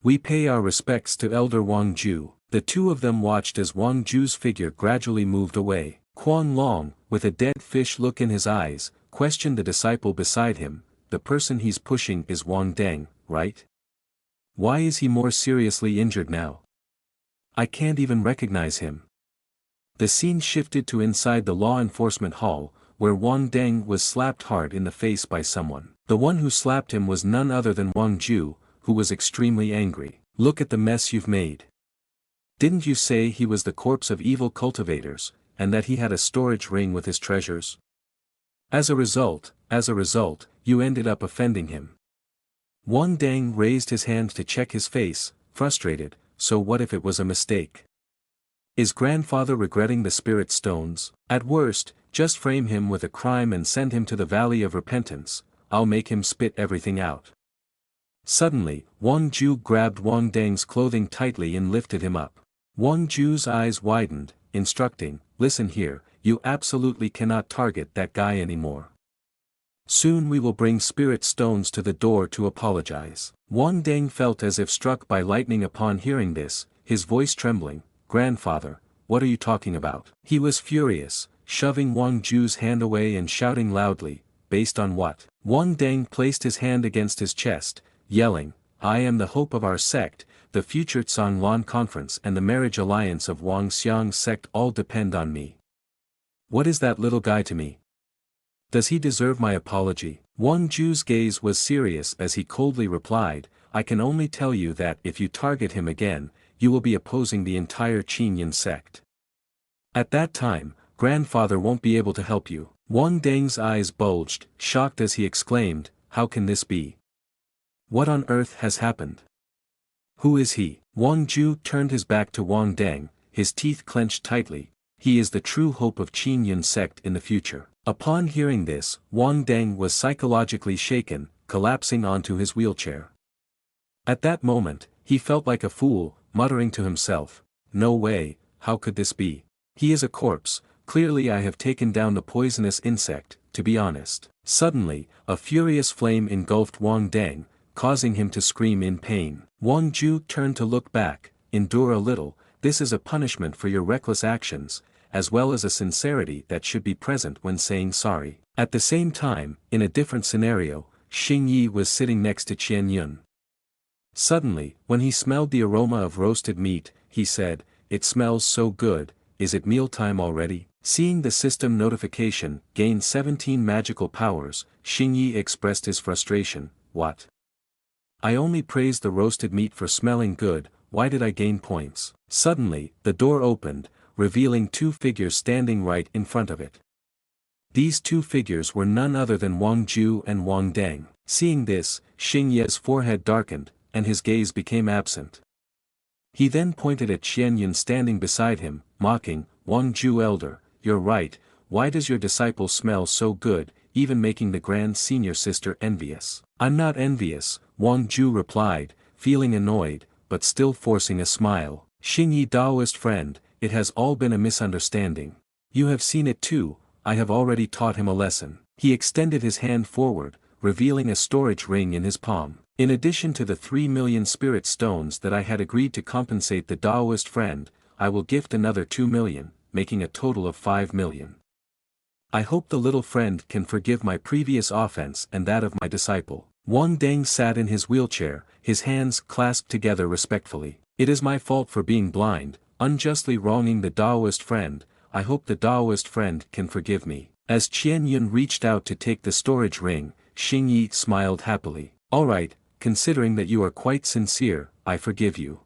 Speaker 1: We pay our respects to Elder Wang Ju. The two of them watched as Wang Ju's figure gradually moved away. Quan Long, with a dead fish look in his eyes, questioned the disciple beside him, "The person he's pushing is Wang Deng, right? Why is he more seriously injured now? I can't even recognize him." The scene shifted to inside the law enforcement hall, where Wang Deng was slapped hard in the face by someone. The one who slapped him was none other than Wang Ju, who was extremely angry. "Look at the mess you've made. Didn't you say he was the corpse of evil cultivators, and that he had a storage ring with his treasures? As a result, you ended up offending him." Wang Deng raised his hand to check his face, frustrated. "So what if it was a mistake? Is grandfather regretting the spirit stones? At worst, just frame him with a crime and send him to the valley of repentance. I'll make him spit everything out." Suddenly, Wang Ju grabbed Wang Deng's clothing tightly and lifted him up. Wang Ju's eyes widened, instructing, "Listen here, you absolutely cannot target that guy anymore. Soon we will bring spirit stones to the door to apologize." Wang Deng felt as if struck by lightning upon hearing this, his voice trembling. "Grandfather, what are you talking about?" He was furious, shoving Wang Ju's hand away and shouting loudly, "Based on what?" Wang Deng placed his hand against his chest, yelling, "I am the hope of our sect, the future Tsanglan conference and the marriage alliance of Wang Xiang's sect all depend on me. What is that little guy to me? Does he deserve my apology?" Wang Ju's gaze was serious as he coldly replied, "I can only tell you that if you target him again, you will be opposing the entire Qinyan sect. At that time, grandfather won't be able to help you." Wang Deng's eyes bulged, shocked as he exclaimed, "How can this be? What on earth has happened? Who is he?" Wang Ju turned his back to Wang Deng, his teeth clenched tightly. "He is the true hope of Qinyan sect in the future." Upon hearing this, Wang Deng was psychologically shaken, collapsing onto his wheelchair. At that moment, he felt like a fool, muttering to himself, "No way, how could this be? He is a corpse, clearly I have taken down the poisonous insect, to be honest." Suddenly, a furious flame engulfed Wang Deng, causing him to scream in pain. Wang Ju turned to look back, "Endure a little, this is a punishment for your reckless actions, as well as a sincerity that should be present when saying sorry." At the same time, in a different scenario, Xing Yi was sitting next to Qian Yun. Suddenly, when he smelled the aroma of roasted meat, he said, "It smells so good, is it mealtime already?" Seeing the system notification, gain 17 magical powers, Xing Yi expressed his frustration, "What? I only praised the roasted meat for smelling good, why did I gain points?" Suddenly, the door opened, revealing two figures standing right in front of it. These two figures were none other than Wang Ju and Wang Deng. Seeing this, Xing Ye's forehead darkened, and his gaze became absent. He then pointed at Qian Yun standing beside him, mocking, "Wang Ju elder, you're right, why does your disciple smell so good, even making the grand senior sister envious?" "I'm not envious," Wang Ju replied, feeling annoyed, but still forcing a smile. "Xing Yi Daoist friend, it has all been a misunderstanding. You have seen it too, I have already taught him a lesson." He extended his hand forward, revealing a storage ring in his palm. "In addition to the 3 million spirit stones that I had agreed to compensate the Daoist friend, I will gift another 2 million, making a total of 5 million. I hope the little friend can forgive my previous offense and that of my disciple." Wang Deng sat in his wheelchair, his hands clasped together respectfully. "It is my fault for being blind, unjustly wronging the Daoist friend, I hope the Daoist friend can forgive me." As Qian Yun reached out to take the storage ring, Xing Yi smiled happily. "Alright, considering that you are quite sincere, I forgive you.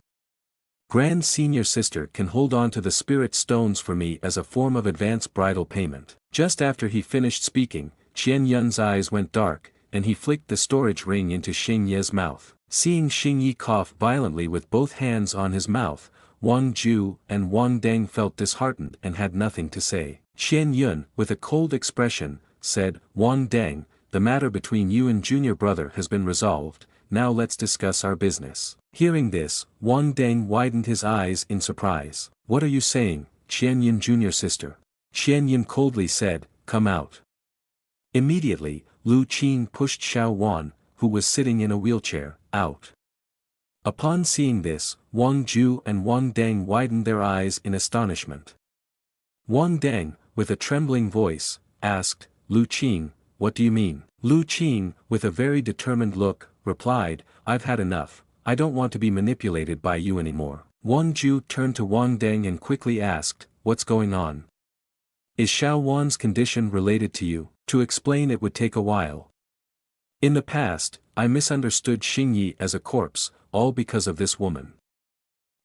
Speaker 1: Grand Senior Sister can hold on to the spirit stones for me as a form of advance bridal payment. Just after he finished speaking, Qian Yun's eyes went dark, and he flicked the storage ring into Xing Ye's mouth. Seeing Xing Yi cough violently with both hands on his mouth, Wang Ju and Wang Deng felt disheartened and had nothing to say. Qian Yun, with a cold expression, said, Wang Deng, the matter between you and junior brother has been resolved, now let's discuss our business. Hearing this, Wang Deng widened his eyes in surprise. What are you saying, Qian Yun junior sister? Qian Yun coldly said, come out. Immediately, Lu Qing pushed Xiao Wan, who was sitting in a wheelchair, out. Upon seeing this, Wang Ju and Wang Deng widened their eyes in astonishment. Wang Deng, with a trembling voice, asked, Lu Qing, what do you mean? Lu Qing, with a very determined look, replied, I've had enough, I don't want to be manipulated by you anymore. Wang Ju turned to Wang Deng and quickly asked, what's going on? Is Xiao Wan's condition related to you? To explain it would take a while. In the past, I misunderstood Xing Yi as a corpse, all because of this woman.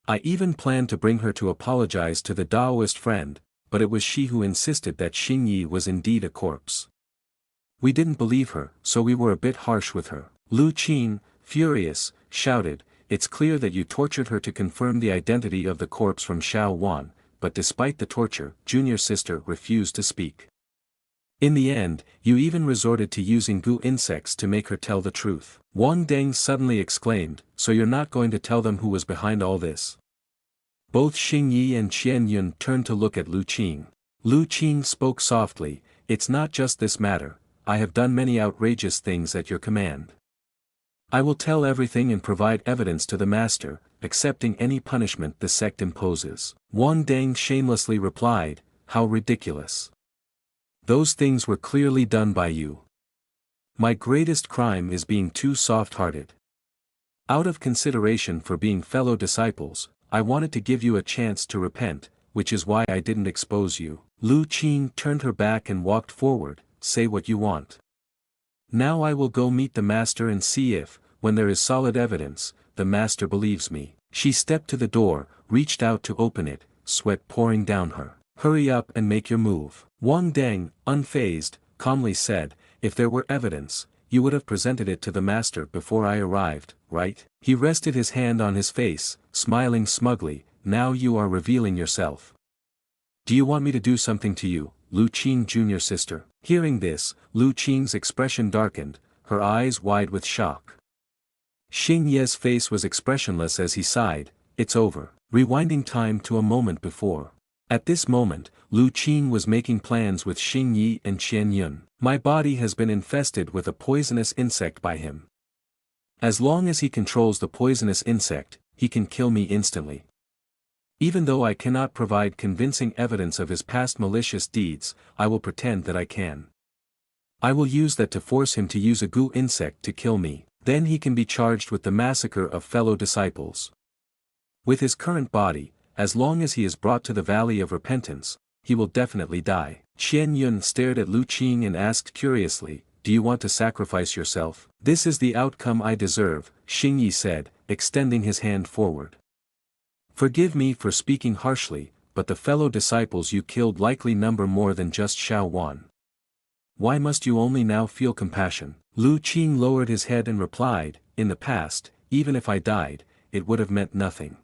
Speaker 1: I even planned to bring her to apologize to the Taoist friend, but it was she who insisted that Xing Yi was indeed a corpse. We didn't believe her, so we were a bit harsh with her. Lu Qing, furious, shouted, it's clear that you tortured her to confirm the identity of the corpse from Xiao Wan, but despite the torture, junior sister refused to speak. In the end, you even resorted to using goo insects to make her tell the truth. Wang Deng suddenly exclaimed, so you're not going to tell them who was behind all this? Both Xing Yi and Qian Yun turned to look at Lu Qing. Lu Qing spoke softly, it's not just this matter, I have done many outrageous things at your command. I will tell everything and provide evidence to the master, accepting any punishment the sect imposes. Wang Deng shamelessly replied, how ridiculous. Those things were clearly done by you. My greatest crime is being too soft-hearted. Out of consideration for being fellow disciples, I wanted to give you a chance to repent, which is why I didn't expose you. Lu Qing turned her back and walked forward, say what you want. Now I will go meet the master and see if, when there is solid evidence, the master believes me. She stepped to the door, reached out to open it, sweat pouring down her. Hurry up and make your move. Wang Deng, unfazed, calmly said, if there were evidence, you would have presented it to the master before I arrived, right? He rested his hand on his face, smiling smugly, now you are revealing yourself. Do you want me to do something to you, Lu Qing junior sister? Hearing this, Lu Qing's expression darkened, her eyes wide with shock. Xing Ye's face was expressionless as he sighed, it's over. Rewinding time to a moment before. At this moment, Lu Qing was making plans with Xing Yi and Qian Yun. My body has been infested with a poisonous insect by him. As long as he controls the poisonous insect, he can kill me instantly. Even though I cannot provide convincing evidence of his past malicious deeds, I will pretend that I can. I will use that to force him to use a goo insect to kill me, then he can be charged with the massacre of fellow disciples. With his current body, as long as he is brought to the Valley of Repentance, he will definitely die. Qian Yun stared at Lu Qing and asked curiously, do you want to sacrifice yourself? This is the outcome I deserve, Xing Yi said, extending his hand forward. Forgive me for speaking harshly, but the fellow disciples you killed likely number more than just Xiao Wan. Why must you only now feel compassion? Lu Qing lowered his head and replied, in the past, even if I died, it would have meant nothing.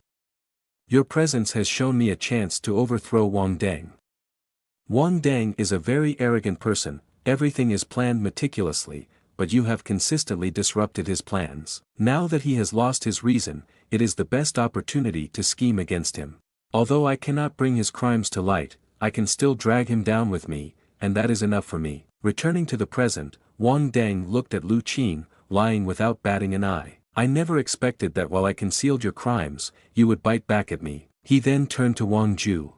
Speaker 1: Your presence has shown me a chance to overthrow Wang Deng. Wang Deng is a very arrogant person, everything is planned meticulously, but you have consistently disrupted his plans. Now that he has lost his reason, it is the best opportunity to scheme against him. Although I cannot bring his crimes to light, I can still drag him down with me, and that is enough for me. Returning to the present, Wang Deng looked at Lu Qing, lying without batting an eye. I never expected that while I concealed your crimes, you would bite back at me. He then turned to Wang Ju.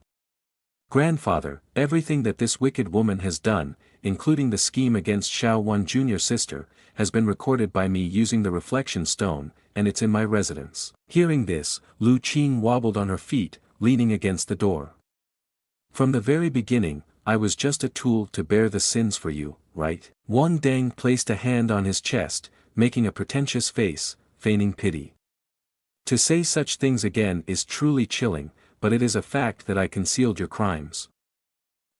Speaker 1: Grandfather, everything that this wicked woman has done, including the scheme against Xiao Wan junior sister, has been recorded by me using the reflection stone, and it's in my residence. Hearing this, Lu Qing wobbled on her feet, leaning against the door. From the very beginning, I was just a tool to bear the sins for you, right? Wang Deng placed a hand on his chest, making a pretentious face, feigning pity. To say such things again is truly chilling, but it is a fact that I concealed your crimes.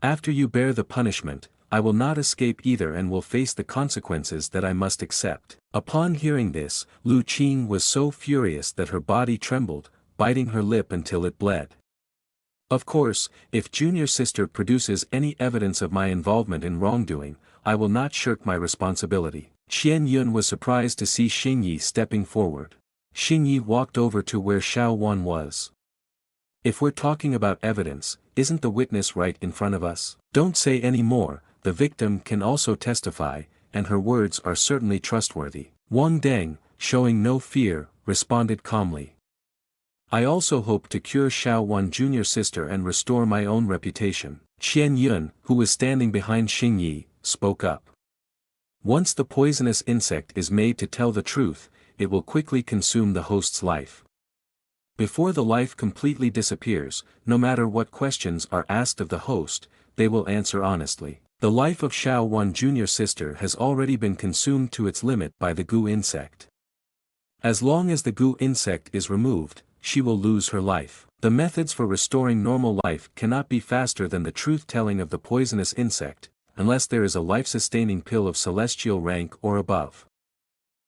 Speaker 1: After you bear the punishment, I will not escape either and will face the consequences that I must accept. Upon hearing this, Lu Qing was so furious that her body trembled, biting her lip until it bled. Of course, if junior sister produces any evidence of my involvement in wrongdoing, I will not shirk my responsibility. Qian Yun was surprised to see Xingyi stepping forward. Xingyi walked over to where Xiao Wan was. If we're talking about evidence, isn't the witness right in front of us? Don't say any more, the victim can also testify, and her words are certainly trustworthy. Wang Deng, showing no fear, responded calmly. I also hope to cure Xiao Wan junior sister and restore my own reputation. Qian Yun, who was standing behind Xingyi, spoke up. Once the poisonous insect is made to tell the truth, it will quickly consume the host's life. Before the life completely disappears, no matter what questions are asked of the host, they will answer honestly. The life of Xiao Wan junior sister has already been consumed to its limit by the goo insect. As long as the goo insect is removed, she will lose her life. The methods for restoring normal life cannot be faster than the truth-telling of the poisonous insect, unless there is a life-sustaining pill of celestial rank or above.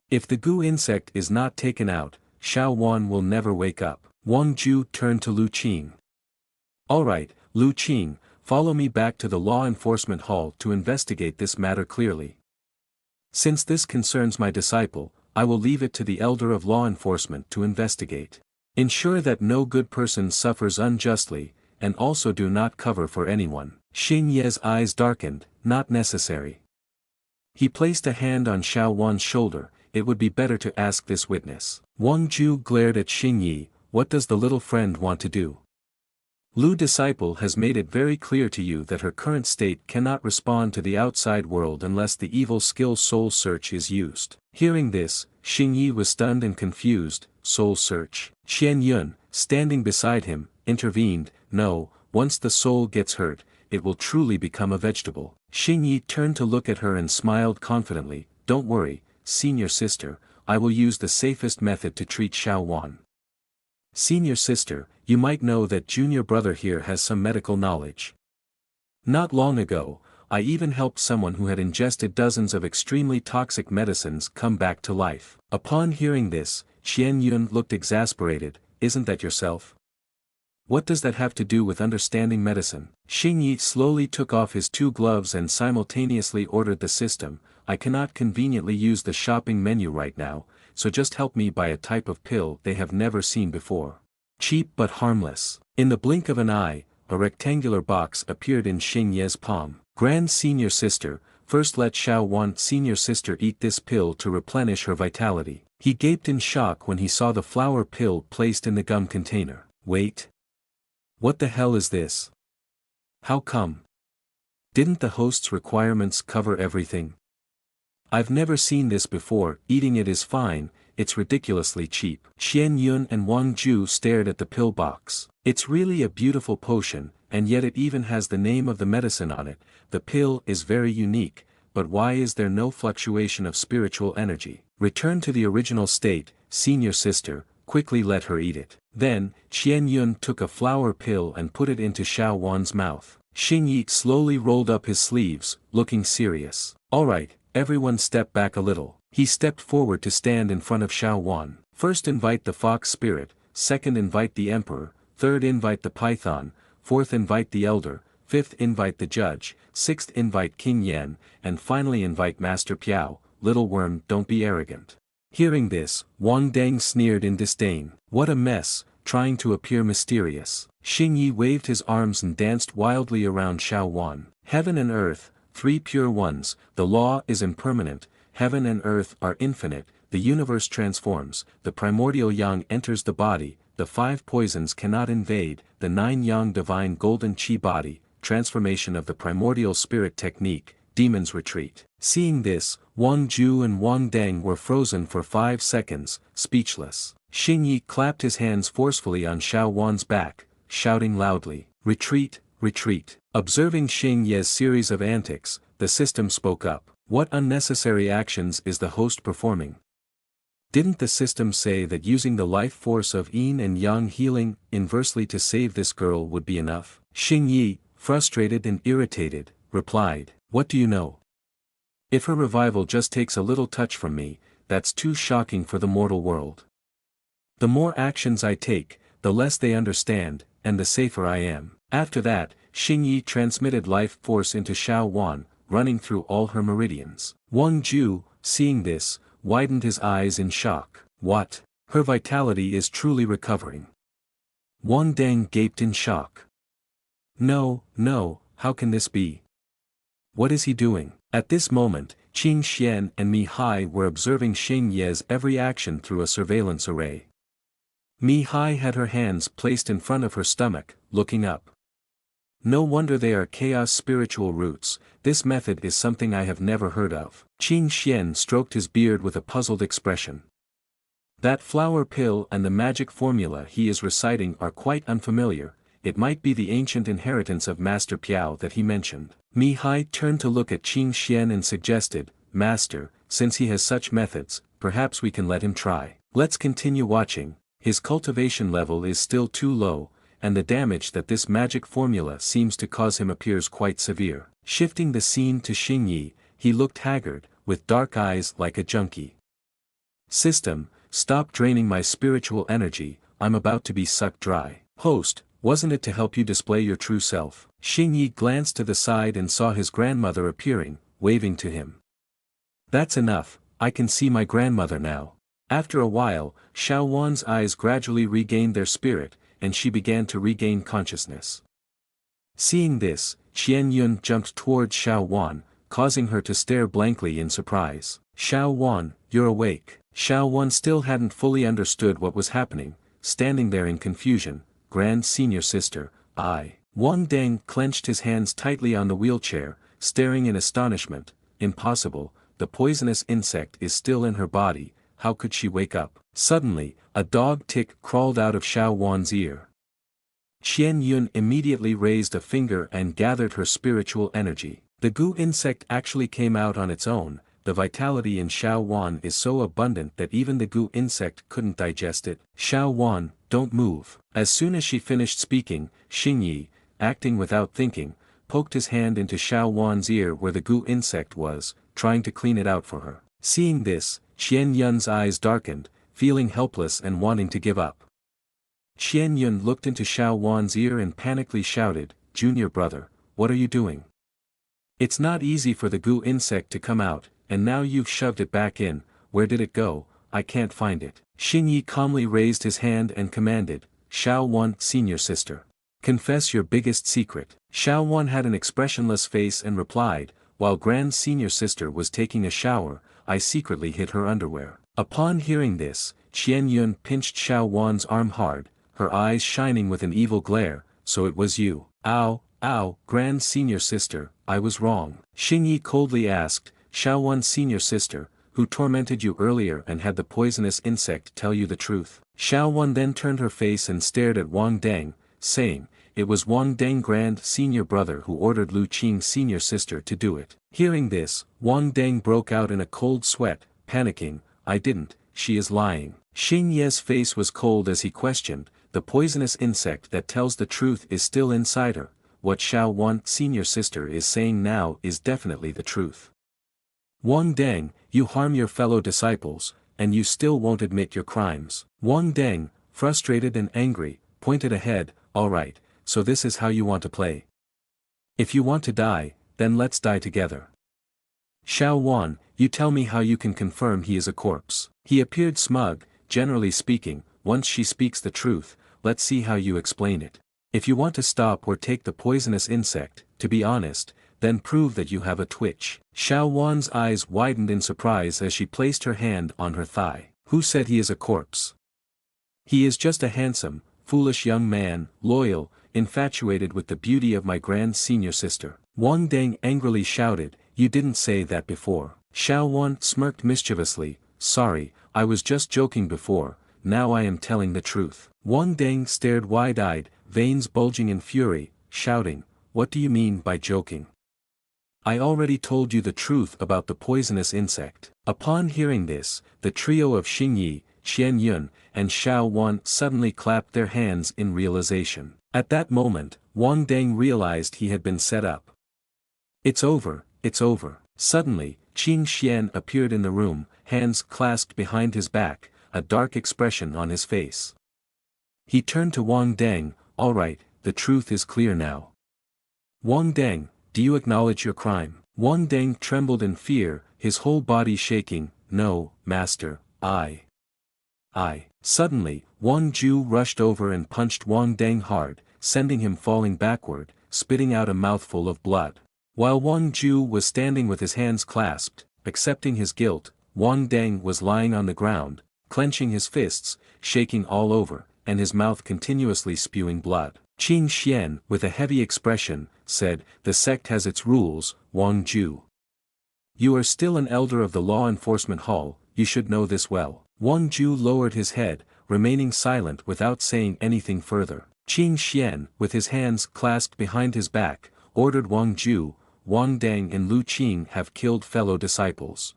Speaker 1: If the goo insect is not taken out, Xiao Wan will never wake up. Wang Ju turned to Lu Qing. Alright, Lu Qing, follow me back to the law enforcement hall to investigate this matter clearly. Since this concerns my disciple, I will leave it to the elder of law enforcement to investigate. Ensure that no good person suffers unjustly, and also do not cover for anyone. Xing Ye's eyes darkened, not necessary. He placed a hand on Xiao Wan's shoulder. It would be better to ask this witness. Wang Ju glared at Xing Yi. What does the little friend want to do? Lu disciple has made it very clear to you that her current state cannot respond to the outside world unless the evil skill soul search is used. Hearing this, Xing Yi was stunned and confused. Soul search. Qian Yun, standing beside him, intervened. No, once the soul gets hurt, it will truly become a vegetable. Xing Yi turned to look at her and smiled confidently. Don't worry, senior sister, I will use the safest method to treat Xiao Wan. Senior sister, you might know that junior brother here has some medical knowledge. Not long ago, I even helped someone who had ingested dozens of extremely toxic medicines come back to life. Upon hearing this, Qian Yun looked exasperated. Isn't that yourself? What does that have to do with understanding medicine? Xing Yi slowly took off his two gloves and simultaneously ordered the system. I cannot conveniently use the shopping menu right now, so just help me buy a type of pill they have never seen before. Cheap but harmless. In the blink of an eye, a rectangular box appeared in Xing Ye's palm. Grand senior sister, first let Xiao Wan senior sister eat this pill to replenish her vitality. He gaped in shock when he saw the flower pill placed in the gum container. Wait. What the hell is this? How come? Didn't the host's requirements cover everything? I've never seen this before. Eating it is fine, it's ridiculously cheap. Qian Yun and Wang Ju stared at the pill box. It's really a beautiful potion, and yet it even has the name of the medicine on it. The pill is very unique, but why is there no fluctuation of spiritual energy? Return to the original state, senior sister, quickly let her eat it. Then, Qian Yun took a flower pill and put it into Xiao Wan's mouth. Xing Yi slowly rolled up his sleeves, looking serious. Alright, everyone step back a little. He stepped forward to stand in front of Xiao Wan. First invite the fox spirit, second invite the emperor, third invite the python, fourth invite the elder, fifth invite the judge, sixth invite King Yan, and finally invite Master Piao. Little worm, don't be arrogant. Hearing this, Wang Deng sneered in disdain. What a mess, trying to appear mysterious. Xing Yi waved his arms and danced wildly around Xiao Wan. Heaven and earth, three pure ones, the law is impermanent, heaven and earth are infinite, the universe transforms, the primordial yang enters the body, the five poisons cannot invade, the nine yang divine golden chi body, transformation of the primordial spirit technique, demons retreat. Seeing this, Wang Ju and Wang Deng were frozen for 5 seconds, speechless. Xing Yi clapped his hands forcefully on Xiao Wan's back, shouting loudly, retreat, retreat. Observing Xing Ye's series of antics, the system spoke up. What unnecessary actions is the host performing? Didn't the system say that using the life force of yin and yang healing inversely to save this girl would be enough? Xing Yi, frustrated and irritated, replied, "What do you know? If her revival just takes a little touch from me, that's too shocking for the mortal world. The more actions I take, the less they understand, and the safer I am." After that, Xing Yi transmitted life force into Xiao Wan, running through all her meridians. Wang Ju, seeing this, widened his eyes in shock. What? Her vitality is truly recovering. Wang Deng gaped in shock. No, how can this be? What is he doing? At this moment, Qing Xian and Mi Hai were observing Xing Ye's every action through a surveillance array. Mi Hai had her hands placed in front of her stomach, looking up. No wonder they are chaos spiritual roots, this method is something I have never heard of. Qing Xian stroked his beard with a puzzled expression. That flower pill and the magic formula he is reciting are quite unfamiliar, it might be the ancient inheritance of Master Piao that he mentioned. Mi Hai turned to look at Qing Xian and suggested, "Master, since he has such methods, perhaps we can let him try." Let's continue watching, his cultivation level is still too low, and the damage that this magic formula seems to cause him appears quite severe. Shifting the scene to Xing Yi, he looked haggard, with dark eyes like a junkie. System, stop draining my spiritual energy, I'm about to be sucked dry. Host, wasn't it to help you display your true self? Xing Yi glanced to the side and saw his grandmother appearing, waving to him. That's enough, I can see my grandmother now. After a while, Xiao Wan's eyes gradually regained their spirit, and she began to regain consciousness. Seeing this, Qian Yun jumped towards Xiao Wan, causing her to stare blankly in surprise. "Xiao Wan, you're awake." Xiao Wan still hadn't fully understood what was happening, standing there in confusion. "Grand senior sister, I." Wang Deng clenched his hands tightly on the wheelchair, staring in astonishment. Impossible, the poisonous insect is still in her body, how could she wake up? Suddenly, a dog tick crawled out of Xiao Wan's ear. Qian Yun immediately raised a finger and gathered her spiritual energy. The goo insect actually came out on its own, the vitality in Xiao Wan is so abundant that even the goo insect couldn't digest it. "Xiao Wan, don't move." As soon as she finished speaking, Xing Yi, acting without thinking, poked his hand into Xiao Wan's ear where the goo insect was, trying to clean it out for her. Seeing this, Qian Yun's eyes darkened, feeling helpless and wanting to give up. Qian Yun looked into Xiao Wan's ear and panically shouted, "Junior brother, what are you doing? It's not easy for the goo insect to come out, and now you've shoved it back in, where did it go? I can't find it." Xing Yi calmly raised his hand and commanded, "Xiao Wan, senior sister. Confess your biggest secret." Xiao Wan had an expressionless face and replied, "While grand senior sister was taking a shower, I secretly hid her underwear." Upon hearing this, Qian Yun pinched Xiao Wan's arm hard, her eyes shining with an evil glare, "So it was you." "Ow, grand senior sister, I was wrong." Xing Yi coldly asked, "Xiao Wan senior sister, who tormented you earlier and had the poisonous insect tell you the truth?" Xiao Wan then turned her face and stared at Wang Deng, saying, "It was Wang Deng grand senior brother who ordered Lu Qing senior sister to do it." Hearing this, Wang Deng broke out in a cold sweat, panicking, "I didn't, she is lying." Xing Ye's face was cold as he questioned, "The poisonous insect that tells the truth is still inside her, what Xiao Wan senior sister is saying now is definitely the truth." "Wang Deng, you harm your fellow disciples, and you still won't admit your crimes." Wang Deng, frustrated and angry, pointed ahead, "All right, so this is how you want to play. If you want to die, then let's die together. Xiao Wan, you tell me how you can confirm he is a corpse." He appeared smug, "Generally speaking, once she speaks the truth, let's see how you explain it. If you want to stop or take the poisonous insect, to be honest, then prove that you have a twitch." Xiao Wan's eyes widened in surprise as she placed her hand on her thigh. "Who said he is a corpse? He is just a handsome, foolish young man, loyal, infatuated with the beauty of my grand senior sister." Wang Deng angrily shouted, "You didn't say that before." Xiao Wan smirked mischievously, "Sorry, I was just joking before, now I am telling the truth." Wang Deng stared wide-eyed, veins bulging in fury, shouting, "What do you mean by joking? I already told you the truth about the poisonous insect. Upon hearing this, the trio of Xingyi, Qian Yun, and Xiao Wan suddenly clapped their hands in realization. At that moment, Wang Deng realized he had been set up. It's over, it's over. Suddenly, Qing Xian appeared in the room, hands clasped behind his back, a dark expression on his face. He turned to Wang Deng, all right, the truth is clear now. Wang Deng, do you acknowledge your crime? Wang Deng trembled in fear, his whole body shaking. No, master, I. Suddenly, Wang Ju rushed over and punched Wang Deng hard, sending him falling backward, spitting out a mouthful of blood. While Wang Ju was standing with his hands clasped, accepting his guilt, Wang Deng was lying on the ground, clenching his fists, shaking all over, and his mouth continuously spewing blood. Qing Xian, with a heavy expression, said, "The sect has its rules, Wang Ju. You are still an elder of the law enforcement hall, you should know this well." Wang Ju lowered his head, remaining silent without saying anything further. Qing Xian, with his hands clasped behind his back, ordered Wang Ju, Wang Deng and Lu Qing have killed fellow disciples.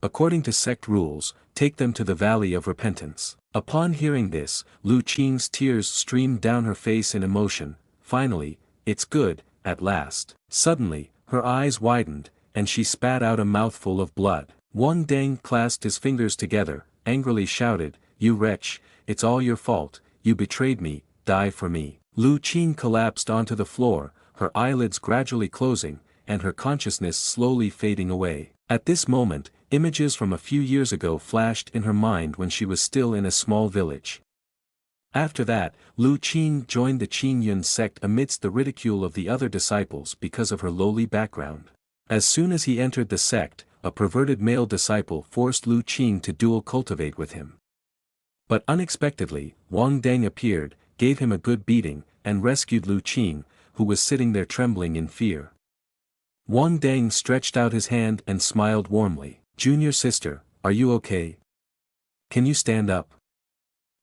Speaker 1: According to sect rules, take them to the Valley of Repentance. Upon hearing this, Lu Qing's tears streamed down her face in emotion. Finally, it's good, at last. Suddenly, her eyes widened, and she spat out a mouthful of blood. Wang Deng clasped his fingers together, angrily shouted, "You wretch, it's all your fault, you betrayed me, die for me." Lu Qing collapsed onto the floor, her eyelids gradually closing, and her consciousness slowly fading away. At this moment, images from a few years ago flashed in her mind when she was still in a small village. After that, Lu Qing joined the Qing Yun sect amidst the ridicule of the other disciples because of her lowly background. As soon as he entered the sect, a perverted male disciple forced Lu Qing to dual cultivate with him. But unexpectedly, Wang Deng appeared, gave him a good beating, and rescued Lu Qing, who was sitting there trembling in fear. Wang Deng stretched out his hand and smiled warmly. "Junior sister, are you okay? Can you stand up?"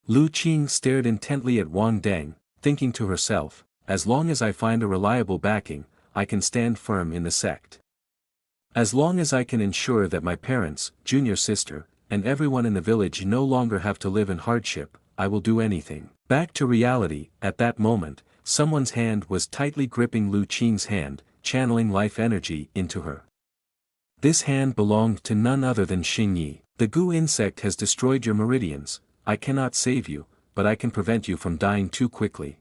Speaker 1: Lu Qing stared intently at Wang Deng, thinking to herself, as long as I find a reliable backing, I can stand firm in the sect. As long as I can ensure that my parents, junior sister, and everyone in the village no longer have to live in hardship, I will do anything. Back to reality, at that moment, someone's hand was tightly gripping Lu Qing's hand, channeling life energy into her. This hand belonged to none other than Xingyi. "The goo insect has destroyed your meridians, I cannot save you, but I can prevent you from dying too quickly.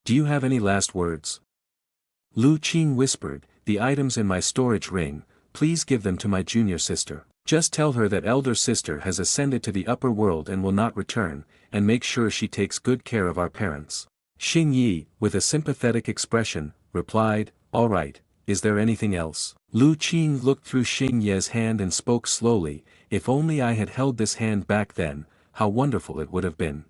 Speaker 1: Do you have any last words?" Lu Qing whispered, "The items in my storage ring, please give them to my junior sister. Just tell her that elder sister has ascended to the upper world and will not return, and make sure she takes good care of our parents." Xingyi, with a sympathetic expression, replied, "All right, is there anything else?" Lu Qing looked through Xingye's hand and spoke slowly, "If only I had held this hand back then, how wonderful it would have been."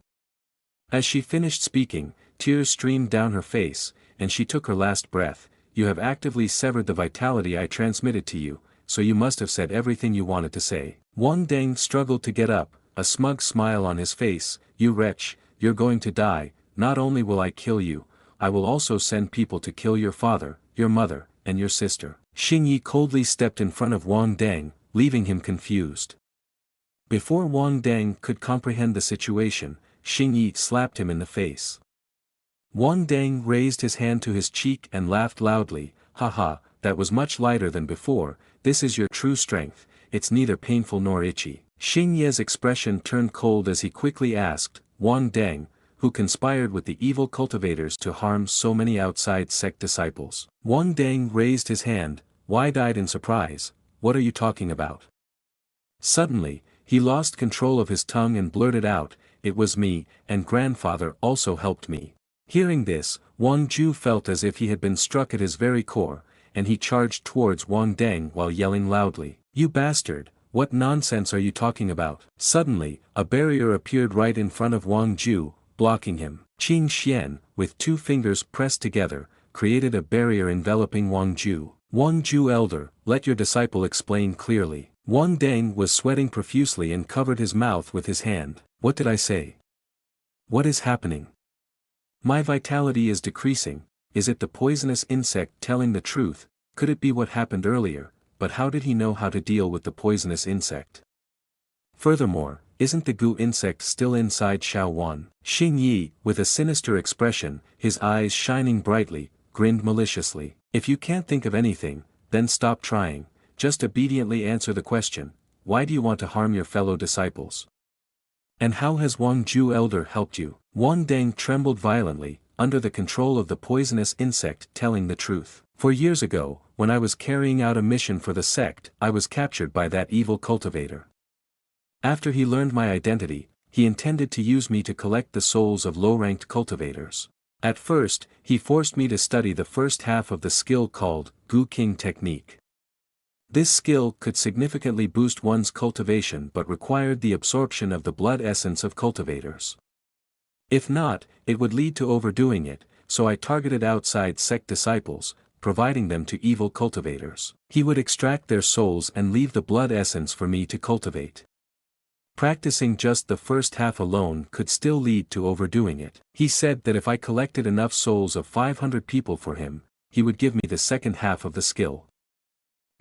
Speaker 1: As she finished speaking, tears streamed down her face, and she took her last breath. "You have actively severed the vitality I transmitted to you, so you must have said everything you wanted to say." Wang Deng struggled to get up, a smug smile on his face. "You wretch, you're going to die. Not only will I kill you, I will also send people to kill your father, your mother, and your sister." Xingyi coldly stepped in front of Wang Deng, leaving him confused. Before Wang Deng could comprehend the situation, Xingyi slapped him in the face. Wang Deng raised his hand to his cheek and laughed loudly, "Ha ha, that was much lighter than before, this is your true strength, it's neither painful nor itchy." Xingye's expression turned cold as he quickly asked, "Wang Deng, who conspired with the evil cultivators to harm so many outside sect disciples?" Wang Deng raised his hand, wide-eyed in surprise, "What are you talking about?" Suddenly, he lost control of his tongue and blurted out, "It was me, and grandfather also helped me." Hearing this, Wang Ju felt as if he had been struck at his very core, and he charged towards Wang Deng while yelling loudly, "You bastard, what nonsense are you talking about?" Suddenly, a barrier appeared right in front of Wang Ju, blocking him. Qing Xian, with two fingers pressed together, created a barrier enveloping Wang Ju. "Wang Ju elder, let your disciple explain clearly." Wang Deng was sweating profusely and covered his mouth with his hand. "What did I say? What is happening? My vitality is decreasing, is it the poisonous insect telling the truth, Could it be what happened earlier, but how did he know how to deal with the poisonous insect? Furthermore, isn't the goo insect still inside Xiao Wan? Xing Yi, with a sinister expression, his eyes shining brightly, grinned maliciously. If you can't think of anything, then stop trying, just obediently answer the question, why do you want to harm your fellow disciples? And how has Wang Ju elder helped you? Wang Deng trembled violently, under the control of the poisonous insect telling the truth. For years ago, when I was carrying out a mission for the sect, I was captured by that evil cultivator. After he learned my identity, he intended to use me to collect the souls of low-ranked cultivators. At first, he forced me to study the first half of the skill called Gu King technique. This skill could significantly boost one's cultivation but required the absorption of the blood essence of cultivators. If not, it would lead to overdoing it, so I targeted outside sect disciples, providing them to evil cultivators. He would extract their souls and leave the blood essence for me to cultivate. Practicing just the first half alone could still lead to overdoing it. He said that if I collected enough souls of 500 people for him, he would give me the second half of the skill.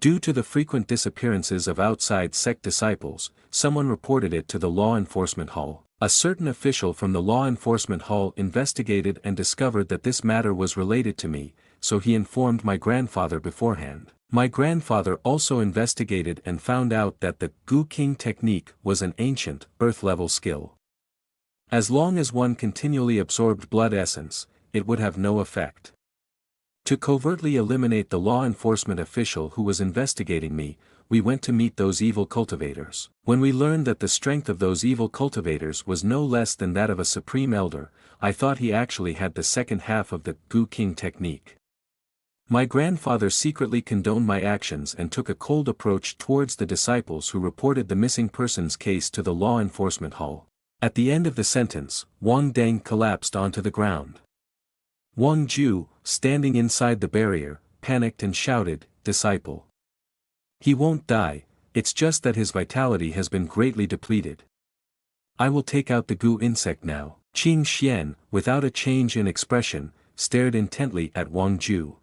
Speaker 1: Due to the frequent disappearances of outside sect disciples, someone reported it to the law enforcement hall. A certain official from the law enforcement hall investigated and discovered that this matter was related to me, so he informed my grandfather beforehand. My grandfather also investigated and found out that the Gu King technique was an ancient, earth-level skill. As long as one continually absorbed blood essence, it would have no effect. To covertly eliminate the law enforcement official who was investigating me, we went to meet those evil cultivators. When we learned that the strength of those evil cultivators was no less than that of a supreme elder, I thought he actually had the second half of the Gu King technique. My grandfather secretly condoned my actions and took a cold approach towards the disciples who reported the missing persons case to the law enforcement hall. At the end of the sentence, Wang Deng collapsed onto the ground. Wang Ju, standing inside the barrier, panicked and shouted, "Disciple. He won't die, it's just that his vitality has been greatly depleted. I will take out the goo insect now." Qing Xian, without a change in expression, stared intently at Wang Ju.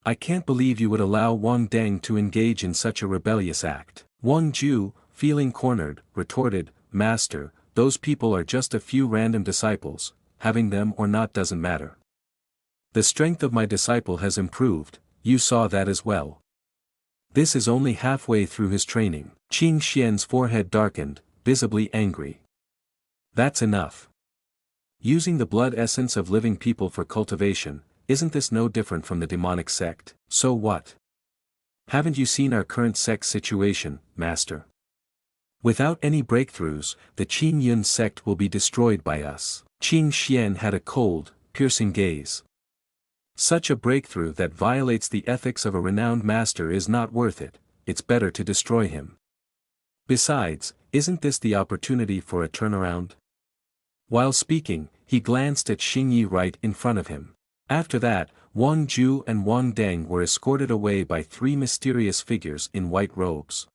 Speaker 1: "I can't believe you would allow Wang Deng to engage in such a rebellious act." Wang Ju, feeling cornered, retorted, "Master, those people are just a few random disciples, having them or not doesn't matter. The strength of my disciple has improved, you saw that as well. This is only halfway through his training." Qing Xian's forehead darkened, visibly angry. "That's enough. Using the blood essence of living people for cultivation, isn't this no different from the demonic sect? So what? Haven't you seen our current sect situation, Master? Without any breakthroughs, the Qin Yun sect will be destroyed by us." Qing Xian had a cold, piercing gaze. "Such a breakthrough that violates the ethics of a renowned master is not worth it, it's better to destroy him. Besides, isn't this the opportunity for a turnaround?" While speaking, he glanced at Xing Yi right in front of him. After that, Wang Ju and Wang Deng were escorted away by three mysterious figures in white robes.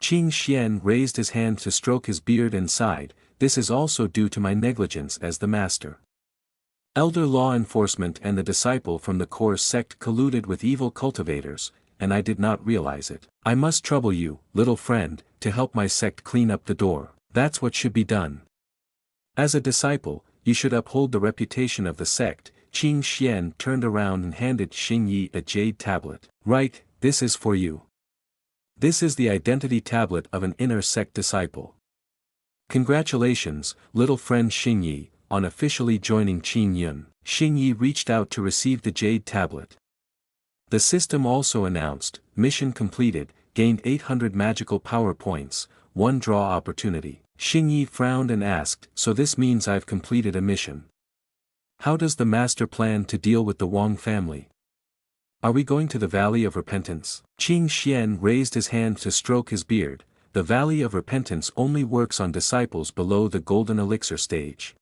Speaker 1: Qing Xian raised his hand to stroke his beard and sighed, "This is also due to my negligence as the master. Elder law enforcement and the disciple from the core sect colluded with evil cultivators, and I did not realize it. I must trouble you, little friend, to help my sect clean up the door. That's what should be done. As a disciple, you should uphold the reputation of the sect." Qing Xian turned around and handed Xing Yi a jade tablet. "Right, this is for you. This is the identity tablet of an inner sect disciple. Congratulations, little friend Xing Yi, on officially joining Qin Yun." Xing Yi reached out to receive the jade tablet. The system also announced, "Mission completed, gained 800 magical power points, 1 draw opportunity." Xing Yi frowned and asked, "So this means I've completed a mission. How does the master plan to deal with the Wang family? Are we going to the Valley of Repentance?" Qing Xian raised his hand to stroke his beard. "The Valley of Repentance only works on disciples below the Golden Elixir stage.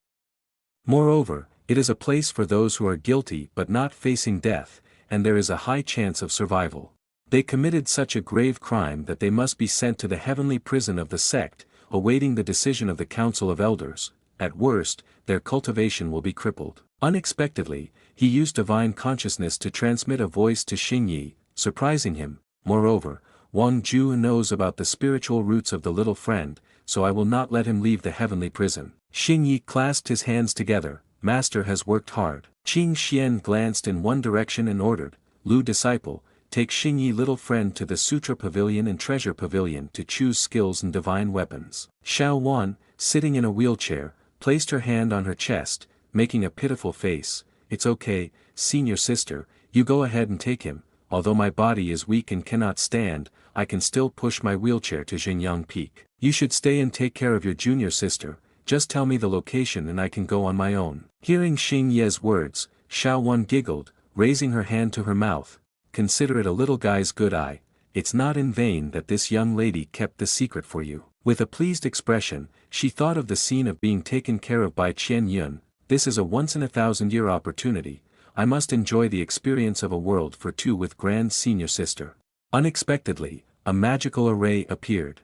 Speaker 1: Moreover, it is a place for those who are guilty but not facing death, and there is a high chance of survival. They committed such a grave crime that they must be sent to the heavenly prison of the sect, awaiting the decision of the Council of Elders. At worst, their cultivation will be crippled. Unexpectedly, he used divine consciousness to transmit a voice to Xingyi, surprising him. Moreover, Wang Ju knows about the spiritual roots of the little friend, so I will not let him leave the heavenly prison. Xingyi clasped his hands together. Master has worked hard. Qing Xian glanced in one direction and ordered, Lu disciple, take Xingyi little friend to the Sutra Pavilion and Treasure Pavilion to choose skills and divine weapons. Xiao Wan, sitting in a wheelchair, placed her hand on her chest, making a pitiful face. It's okay, senior sister, you go ahead and take him. Although my body is weak and cannot stand, I can still push my wheelchair to Xingyang Peak. You should stay and take care of your junior sister, just tell me the location and I can go on my own. Hearing Xing Ye's words, Xiao Wan giggled, raising her hand to her mouth. Consider it a little guy's good eye, it's not in vain that this young lady kept the secret for you. With a pleased expression, she thought of the scene of being taken care of by Qian Yun. This is a once-in-a-thousand-year opportunity. I must enjoy the experience of a world for two with grand senior sister. Unexpectedly, a magical array appeared.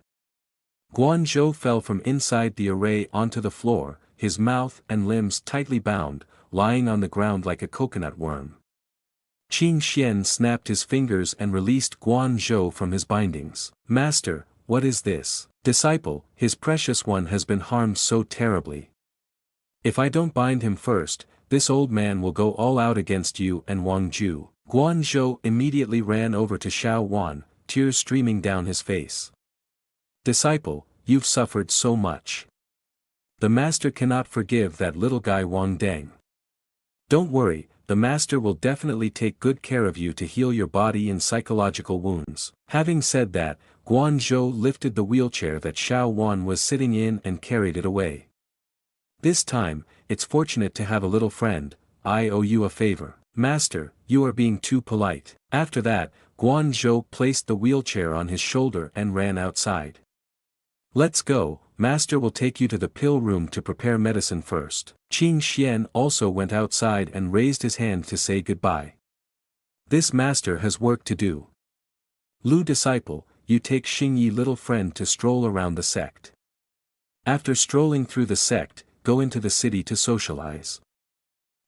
Speaker 1: Guanzhou fell from inside the array onto the floor, his mouth and limbs tightly bound, lying on the ground like a coconut worm. Qing Xian snapped his fingers and released Guanzhou from his bindings. Master, what is this? Disciple, his precious one has been harmed so terribly. If I don't bind him first, this old man will go all out against you and Wang Ju. Guanzhou immediately ran over to Xiao Wan, tears streaming down his face. Disciple, you've suffered so much. The master cannot forgive that little guy Wang Deng. Don't worry, the master will definitely take good care of you to heal your body and psychological wounds. Having said that, Guanzhou lifted the wheelchair that Xiao Wan was sitting in and carried it away. This time, it's fortunate to have a little friend. I owe you a favor. Master, you are being too polite. After that, Guanzhou placed the wheelchair on his shoulder and ran outside. Let's go, master will take you to the pill room to prepare medicine first. Qing Xian also went outside and raised his hand to say goodbye. This master has work to do. Lu disciple, you take Xingyi little friend to stroll around the sect. After strolling through the sect, go into the city to socialize.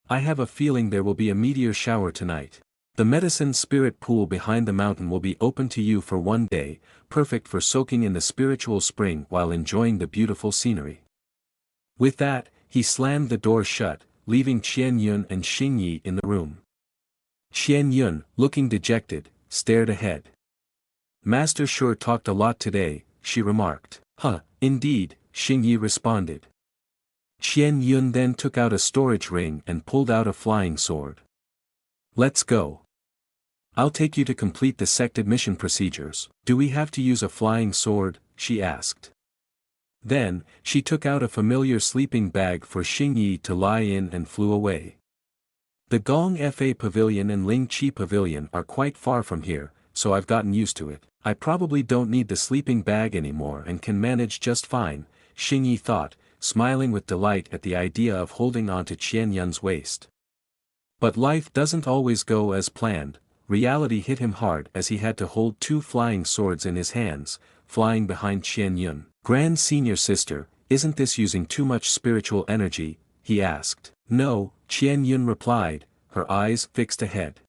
Speaker 1: I have a feeling there will be a meteor shower tonight. The medicine spirit pool behind the mountain will be open to you for one day, perfect for soaking in the spiritual spring while enjoying the beautiful scenery. With that, he slammed the door shut, leaving Qian Yun and Xingyi in the room. Qian Yun, looking dejected, stared ahead. Master sure talked a lot today, she remarked. Huh, indeed, Xingyi responded. Qian Yun then took out a storage ring and pulled out a flying sword. Let's go. I'll take you to complete the sect admission procedures. Do we have to use a flying sword? She asked. Then, she took out a familiar sleeping bag for Xingyi to lie in and flew away. The Gong Fa Pavilion and Ling Chi Pavilion are quite far from here, so I've gotten used to it. I probably don't need the sleeping bag anymore and can manage just fine, Xingyi thought, smiling with delight at the idea of holding on to Qian Yun's waist. But life doesn't always go as planned. Reality hit him hard as he had to hold two flying swords in his hands, flying behind Qian Yun. Grand senior sister, isn't this using too much spiritual energy? He asked. No, Qian Yun replied, her eyes fixed ahead.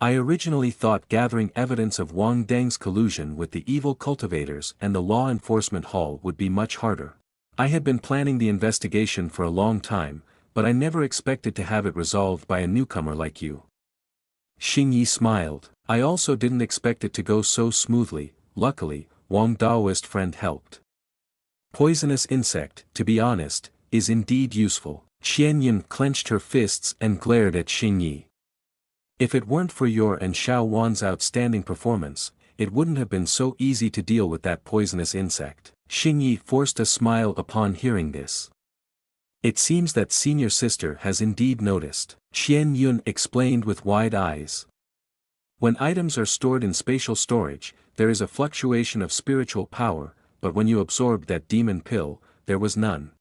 Speaker 1: I originally thought gathering evidence of Wang Deng's collusion with the evil cultivators and the law enforcement hall would be much harder. I had been planning the investigation for a long time, but I never expected to have it resolved by a newcomer like you. Xingyi smiled. I also didn't expect it to go so smoothly. Luckily, Wang Daoist friend helped. Poisonous insect, to be honest, is indeed useful. Qian Yun clenched her fists and glared at Xingyi. If it weren't for your and Xiao Wan's outstanding performance, it wouldn't have been so easy to deal with that poisonous insect. Xingyi forced a smile upon hearing this. It seems that senior sister has indeed noticed, Qian Yun explained with wide eyes. When items are stored in spatial storage, there is a fluctuation of spiritual power, but when you absorbed that demon pill, there was none.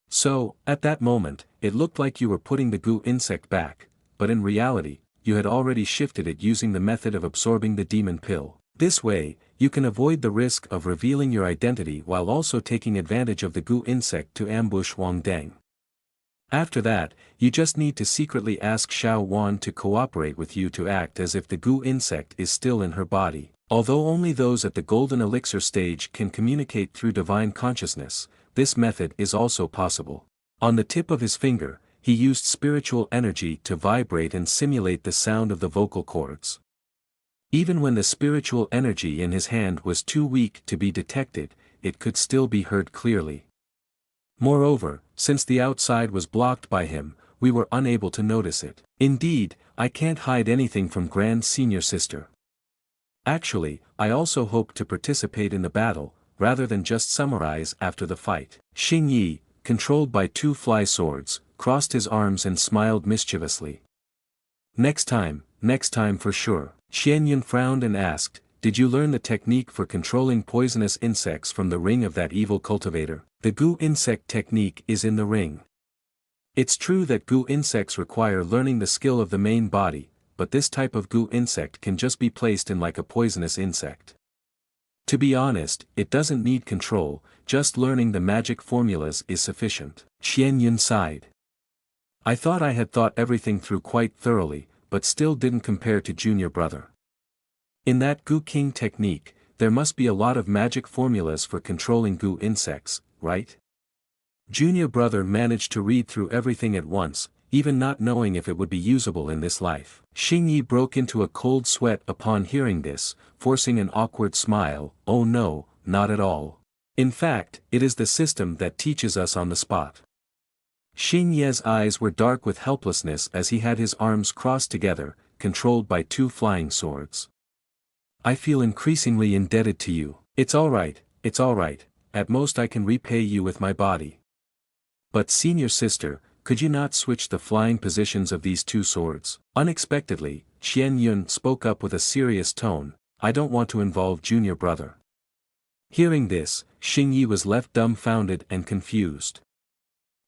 Speaker 1: So, at that moment, it looked like you were putting the goo insect back, but in reality, you had already shifted it using the method of absorbing the demon pill. This way, you can avoid the risk of revealing your identity while also taking advantage of the goo insect to ambush Wang Deng. After that, you just need to secretly ask Xiao Wan to cooperate with you to act as if the goo insect is still in her body. Although only those at the golden elixir stage can communicate through divine consciousness, this method is also possible. On the tip of his finger, he used spiritual energy to vibrate and simulate the sound of the vocal cords. Even when the spiritual energy in his hand was too weak to be detected, it could still be heard clearly. Moreover, since the outside was blocked by him, we were unable to notice it. Indeed, I can't hide anything from Grand Senior Sister. Actually, I also hope to participate in the battle, rather than just summarize after the fight. Xing Yi, controlled by two fly swords, crossed his arms and smiled mischievously. Next time for sure. Xian Yun frowned and asked, did you learn the technique for controlling poisonous insects from the ring of that evil cultivator? The goo insect technique is in the ring. It's true that goo insects require learning the skill of the main body, but this type of goo insect can just be placed in like a poisonous insect. To be honest, it doesn't need control, just learning the magic formulas is sufficient. Xian Yun sighed. I thought I had thought everything through quite thoroughly, but still didn't compare to junior brother. In that goo king technique, there must be a lot of magic formulas for controlling goo insects, right? Junior brother managed to read through everything at once, even not knowing if it would be usable in this life. Xing Yi broke into a cold sweat upon hearing this, forcing an awkward smile. Oh no, not at all. In fact, it is the system that teaches us on the spot. Xing Ye's eyes were dark with helplessness as he had his arms crossed together, controlled by two flying swords. I feel increasingly indebted to you. It's alright, at most I can repay you with my body. But senior sister, could you not switch the flying positions of these two swords? Unexpectedly, Xian Yun spoke up with a serious tone, I don't want to involve junior brother. Hearing this, Xing Yi was left dumbfounded and confused.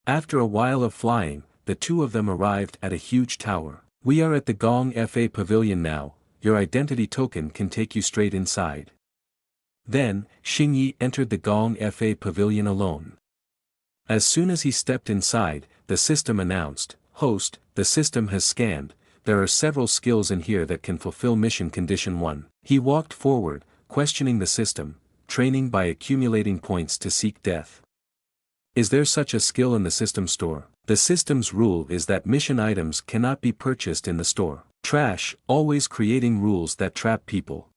Speaker 1: After a while of flying, the two of them arrived at a huge tower. We are at the Gong Fa Pavilion now, your identity token can take you straight inside. Then, Xing Yi entered the Gong Fa Pavilion alone. As soon as he stepped inside, the system announced, Host, the system has scanned, there are several skills in here that can fulfill mission condition 1. He walked forward, questioning the system, training by accumulating points to seek death. Is there such a skill in the system store? The system's rule is that mission items cannot be purchased in the store. Trash, always creating rules that trap people.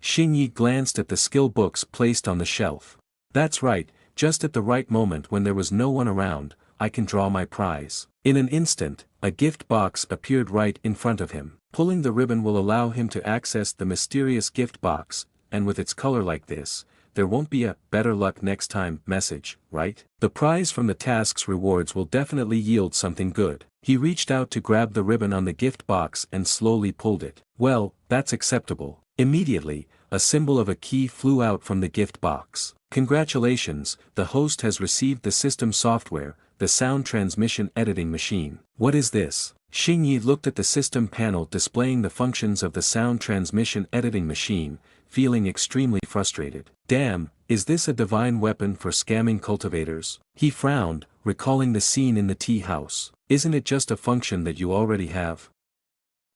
Speaker 1: Xing Yi glanced at the skill books placed on the shelf. That's right, just at the right moment when there was no one around, I can draw my prize. In an instant, a gift box appeared right in front of him. Pulling the ribbon will allow him to access the mysterious gift box, and with its color like this, there won't be a better luck next time message, right? The prize from the task's rewards will definitely yield something good. He reached out to grab the ribbon on the gift box and slowly pulled it. Well, that's acceptable. Immediately, a symbol of a key flew out from the gift box. Congratulations, the host has received the system software, the sound transmission editing machine. What is this? Xing Yi looked at the system panel displaying the functions of the sound transmission editing machine, feeling extremely frustrated. Damn, is this a divine weapon for scamming cultivators? He frowned, recalling the scene in the tea house. Isn't it just a function that you already have?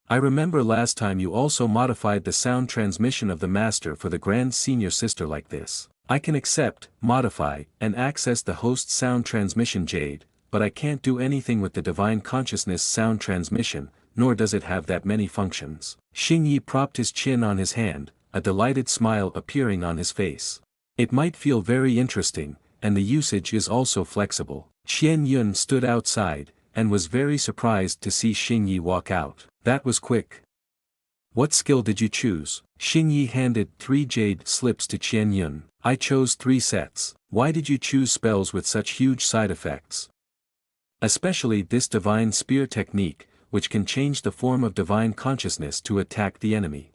Speaker 1: I remember last time you also modified the sound transmission of the master for the Grand Senior Sister like this. I can accept, modify, and access the host's sound transmission jade, but I can't do anything with the divine consciousness sound transmission, nor does it have that many functions. Xing Yi propped his chin on his hand, a delighted smile appearing on his face. It might feel very interesting, and the usage is also flexible. Xian Yun stood outside, and was very surprised to see Xing Yi walk out. That was quick. What skill did you choose? Xing Yi handed 3 jade slips to Qian Yun. I chose 3 sets. Why did you choose spells with such huge side effects? Especially this divine spear technique, which can change the form of divine consciousness to attack the enemy.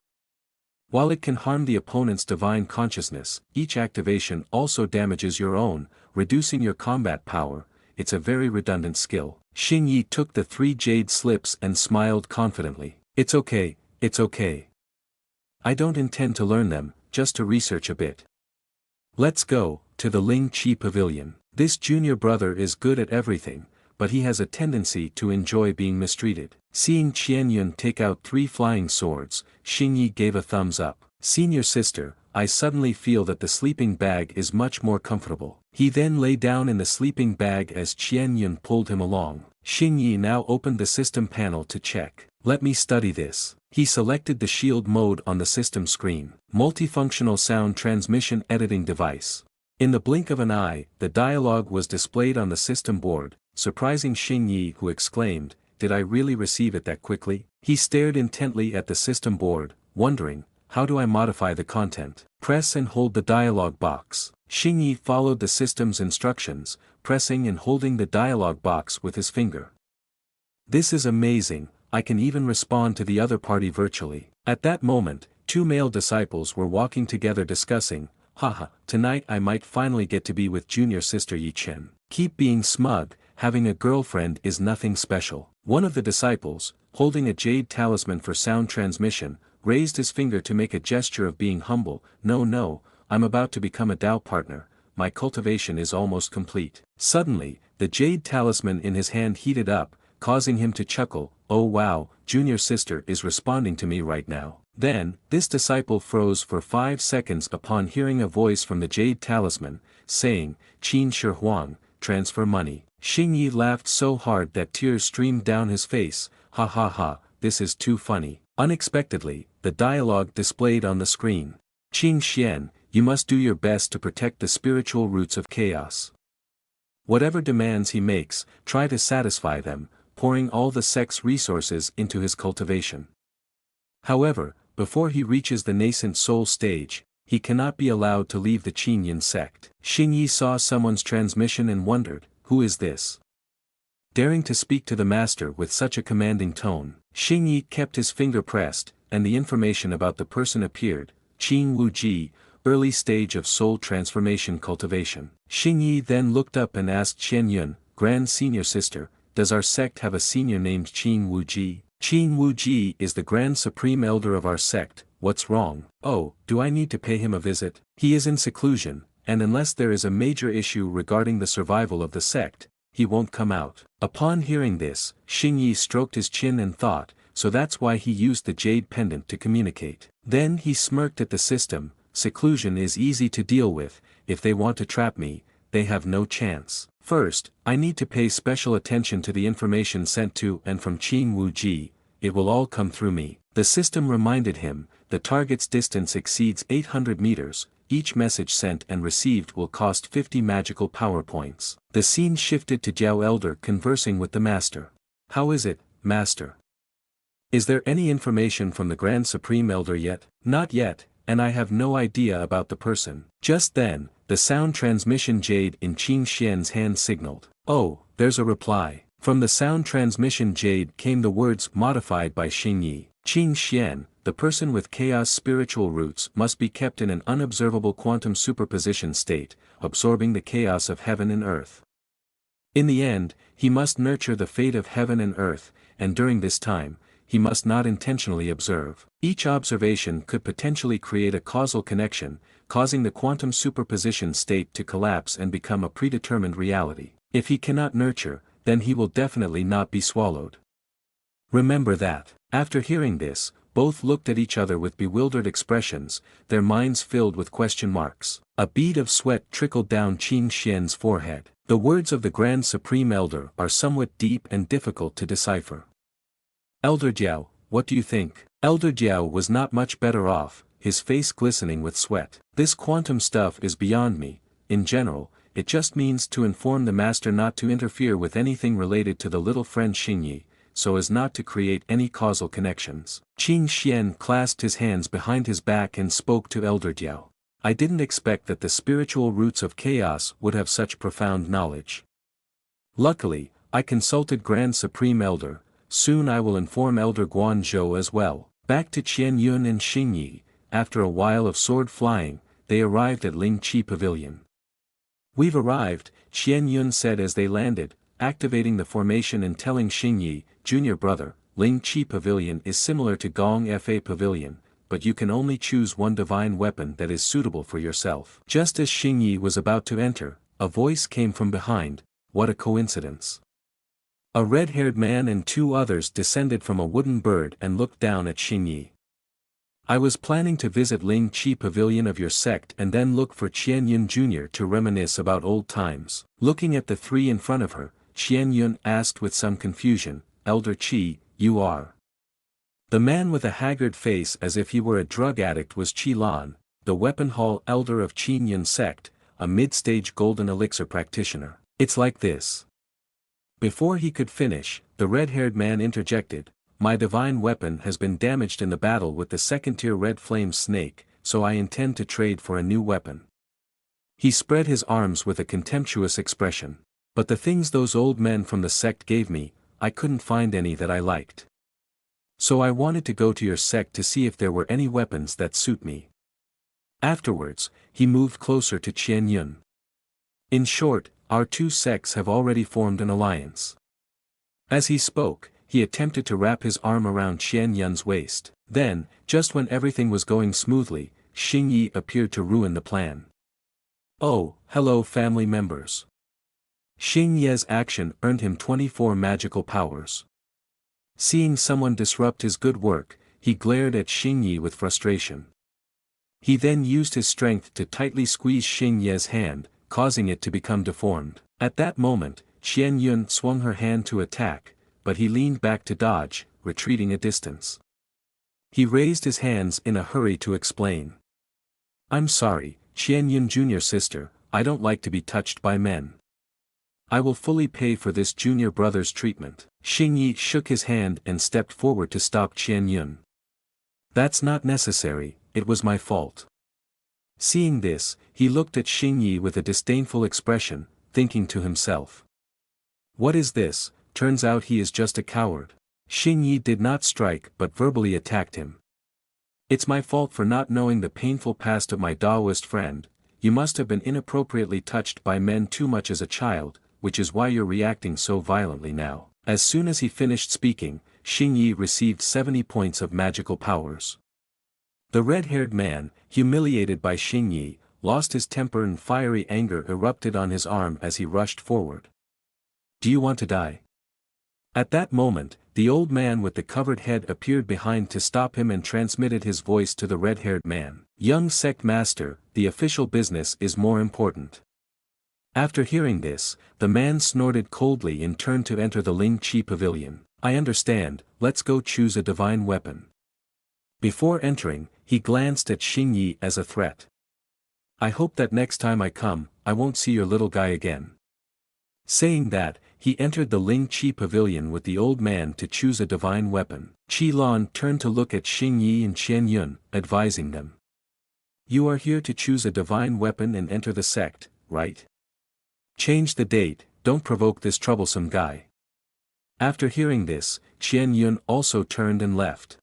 Speaker 1: While it can harm the opponent's divine consciousness, each activation also damages your own, reducing your combat power. It's a very redundant skill. Xing Yi took the 3 jade slips and smiled confidently. It's okay. I don't intend to learn them, just to research a bit. Let's go, to the Ling Qi Pavilion. This junior brother is good at everything, but he has a tendency to enjoy being mistreated. Seeing Qian Yun take out 3 flying swords, Xingyi gave a thumbs up. Senior sister, I suddenly feel that the sleeping bag is much more comfortable. He then lay down in the sleeping bag as Qian Yun pulled him along. Xingyi now opened the system panel to check. Let me study this. He selected the shield mode on the system screen. Multifunctional sound transmission editing device. In the blink of an eye, the dialogue was displayed on the system board, surprising Xingyi, who exclaimed, "Did I really receive it that quickly?" He stared intently at the system board, wondering, how do I modify the content? Press and hold the dialog box. Xingyi followed the system's instructions, pressing and holding the dialog box with his finger. This is amazing, I can even respond to the other party virtually. At that moment, 2 male disciples were walking together discussing, haha, tonight I might finally get to be with junior sister Yi Chen. Keep being smug, having a girlfriend is nothing special. One of the disciples, holding a jade talisman for sound transmission, raised his finger to make a gesture of being humble. No, I'm about to become a Dao partner, my cultivation is almost complete. Suddenly, the jade talisman in his hand heated up, causing him to chuckle, oh wow, junior sister is responding to me right now. Then, this disciple froze for 5 seconds upon hearing a voice from the jade talisman, saying, Qin Shi Huang, transfer money. Xingyi laughed so hard that tears streamed down his face, ha ha ha, this is too funny. Unexpectedly, the dialogue displayed on the screen. Qing Xian, you must do your best to protect the spiritual roots of chaos. Whatever demands he makes, try to satisfy them, pouring all the sect's resources into his cultivation. However, before he reaches the nascent soul stage, he cannot be allowed to leave the Qinyin sect. Xingyi saw someone's transmission and wondered, who is this? Daring to speak to the master with such a commanding tone, Xingyi kept his finger pressed, and the information about the person appeared, Qin Wuji, early stage of soul transformation cultivation. Xingyi then looked up and asked Qian Yun, Grand Senior Sister, does our sect have a senior named Qin Wuji? Qin Wuji is the Grand Supreme Elder of our sect, what's wrong? Oh, do I need to pay him a visit? He is in seclusion, and unless there is a major issue regarding the survival of the sect, he won't come out. Upon hearing this, Xingyi stroked his chin and thought, so that's why he used the jade pendant to communicate. Then he smirked at the system, seclusion is easy to deal with, if they want to trap me, they have no chance. First, I need to pay special attention to the information sent to and from Qin Wuji, it will all come through me. The system reminded him, the target's distance exceeds 800 meters, each message sent and received will cost 50 magical power points. The scene shifted to Jiao Elder conversing with the master. How is it, master? Is there any information from the Grand Supreme Elder yet? Not yet, and I have no idea about the person. Just then, the sound transmission jade in Qin Xian's hand signaled. Oh, there's a reply. From the sound transmission jade came the words modified by Xingyi. Qin Xian, the person with chaos spiritual roots must be kept in an unobservable quantum superposition state, absorbing the chaos of heaven and earth. In the end, he must nurture the fate of heaven and earth, and during this time, he must not intentionally observe. Each observation could potentially create a causal connection, causing the quantum superposition state to collapse and become a predetermined reality. If he cannot nurture, then he will definitely not be swallowed. Remember that. After hearing this, both looked at each other with bewildered expressions, their minds filled with question marks. A bead of sweat trickled down Qin Xian's forehead. The words of the Grand Supreme Elder are somewhat deep and difficult to decipher. Elder Jiao, what do you think? Elder Jiao was not much better off, his face glistening with sweat. This quantum stuff is beyond me. In general, it just means to inform the master not to interfere with anything related to the little friend Xingyi, so as not to create any causal connections. Qin Xian clasped his hands behind his back and spoke to Elder Jiao. I didn't expect that the spiritual roots of chaos would have such profound knowledge. Luckily, I consulted Grand Supreme Elder, soon I will inform Elder Guanzhou as well. Back to Qian Yun and Xingyi, after a while of sword flying, they arrived at Ling Qi Pavilion. We've arrived, Qian Yun said as they landed, activating the formation and telling Xingyi, junior brother, Ling Qi Pavilion is similar to Gong Fa Pavilion, but you can only choose one divine weapon that is suitable for yourself. Just as Xingyi was about to enter, a voice came from behind, what a coincidence. A red-haired man and two others descended from a wooden bird and looked down at Xingyi. I was planning to visit Ling Chi Pavilion of your sect and then look for Qian Yun Jr. to reminisce about old times. Looking at the three in front of her, Qian Yun asked with some confusion, Elder Qi, you are? The man with a haggard face as if he were a drug addict was Qi Lan, the weapon hall elder of Qin Yun sect, a mid-stage golden elixir practitioner. It's like this. Before he could finish, the red-haired man interjected, my divine weapon has been damaged in the battle with the second-tier red flame snake, so I intend to trade for a new weapon. He spread his arms with a contemptuous expression. But the things those old men from the sect gave me, I couldn't find any that I liked. So I wanted to go to your sect to see if there were any weapons that suit me. Afterwards, he moved closer to Qian Yun. In short, our two sects have already formed an alliance. As he spoke, he attempted to wrap his arm around Qian Yun's waist. Then, just when everything was going smoothly, Xingyi appeared to ruin the plan. Oh, hello family members. Xing Ye's action earned him 24 magical powers. Seeing someone disrupt his good work, he glared at Xing Yi with frustration. He then used his strength to tightly squeeze Xing Ye's hand, causing it to become deformed. At that moment, Qian Yun swung her hand to attack, but he leaned back to dodge, retreating a distance. He raised his hands in a hurry to explain. I'm sorry, Qian Yun Jr. sister, I don't like to be touched by men. I will fully pay for this junior brother's treatment. Xing Yi shook his hand and stepped forward to stop Qian Yun. That's not necessary, it was my fault. Seeing this, he looked at Xing Yi with a disdainful expression, thinking to himself. What is this? Turns out he is just a coward. Xing Yi did not strike but verbally attacked him. It's my fault for not knowing the painful past of my Taoist friend. You must have been inappropriately touched by men too much as a child, which is why you're reacting so violently now. As soon as he finished speaking, Xing Yi received 70 points of magical powers. The red-haired man, humiliated by Xing Yi, lost his temper and fiery anger erupted on his arm as he rushed forward. Do you want to die? At that moment, the old man with the covered head appeared behind to stop him and transmitted his voice to the red-haired man. Young sect master, the official business is more important. After hearing this, the man snorted coldly and turned to enter the Ling Chi Pavilion. I understand, let's go choose a divine weapon. Before entering, he glanced at Xing Yi as a threat. I hope that next time I come, I won't see your little guy again. Saying that, he entered the Ling Chi Pavilion with the old man to choose a divine weapon. Qi Lan turned to look at Xing Yi and Qian Yun, advising them. You are here to choose a divine weapon and enter the sect, right? Change the date, don't provoke this troublesome guy. After hearing this, Qian Yun also turned and left.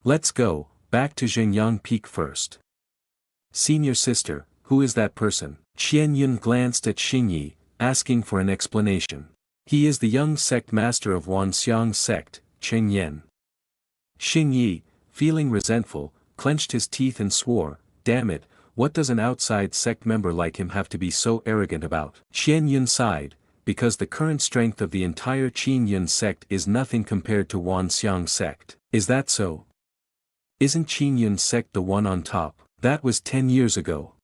Speaker 1: Let's go, back to Zhengyang Peak first. Senior sister, who is that person? Qian Yun glanced at Xing Yi, asking for an explanation. He is the young sect master of Wanxiang sect, Cheng Yan. Xing Yi, feeling resentful, clenched his teeth and swore, damn it, what does an outside sect member like him have to be so arrogant about? Qian Yun sighed, because the current strength of the entire Qin Yun sect is nothing compared to Wanxiang sect. Is that so? Isn't Qin Yun sect the one on top? That was 10 years ago.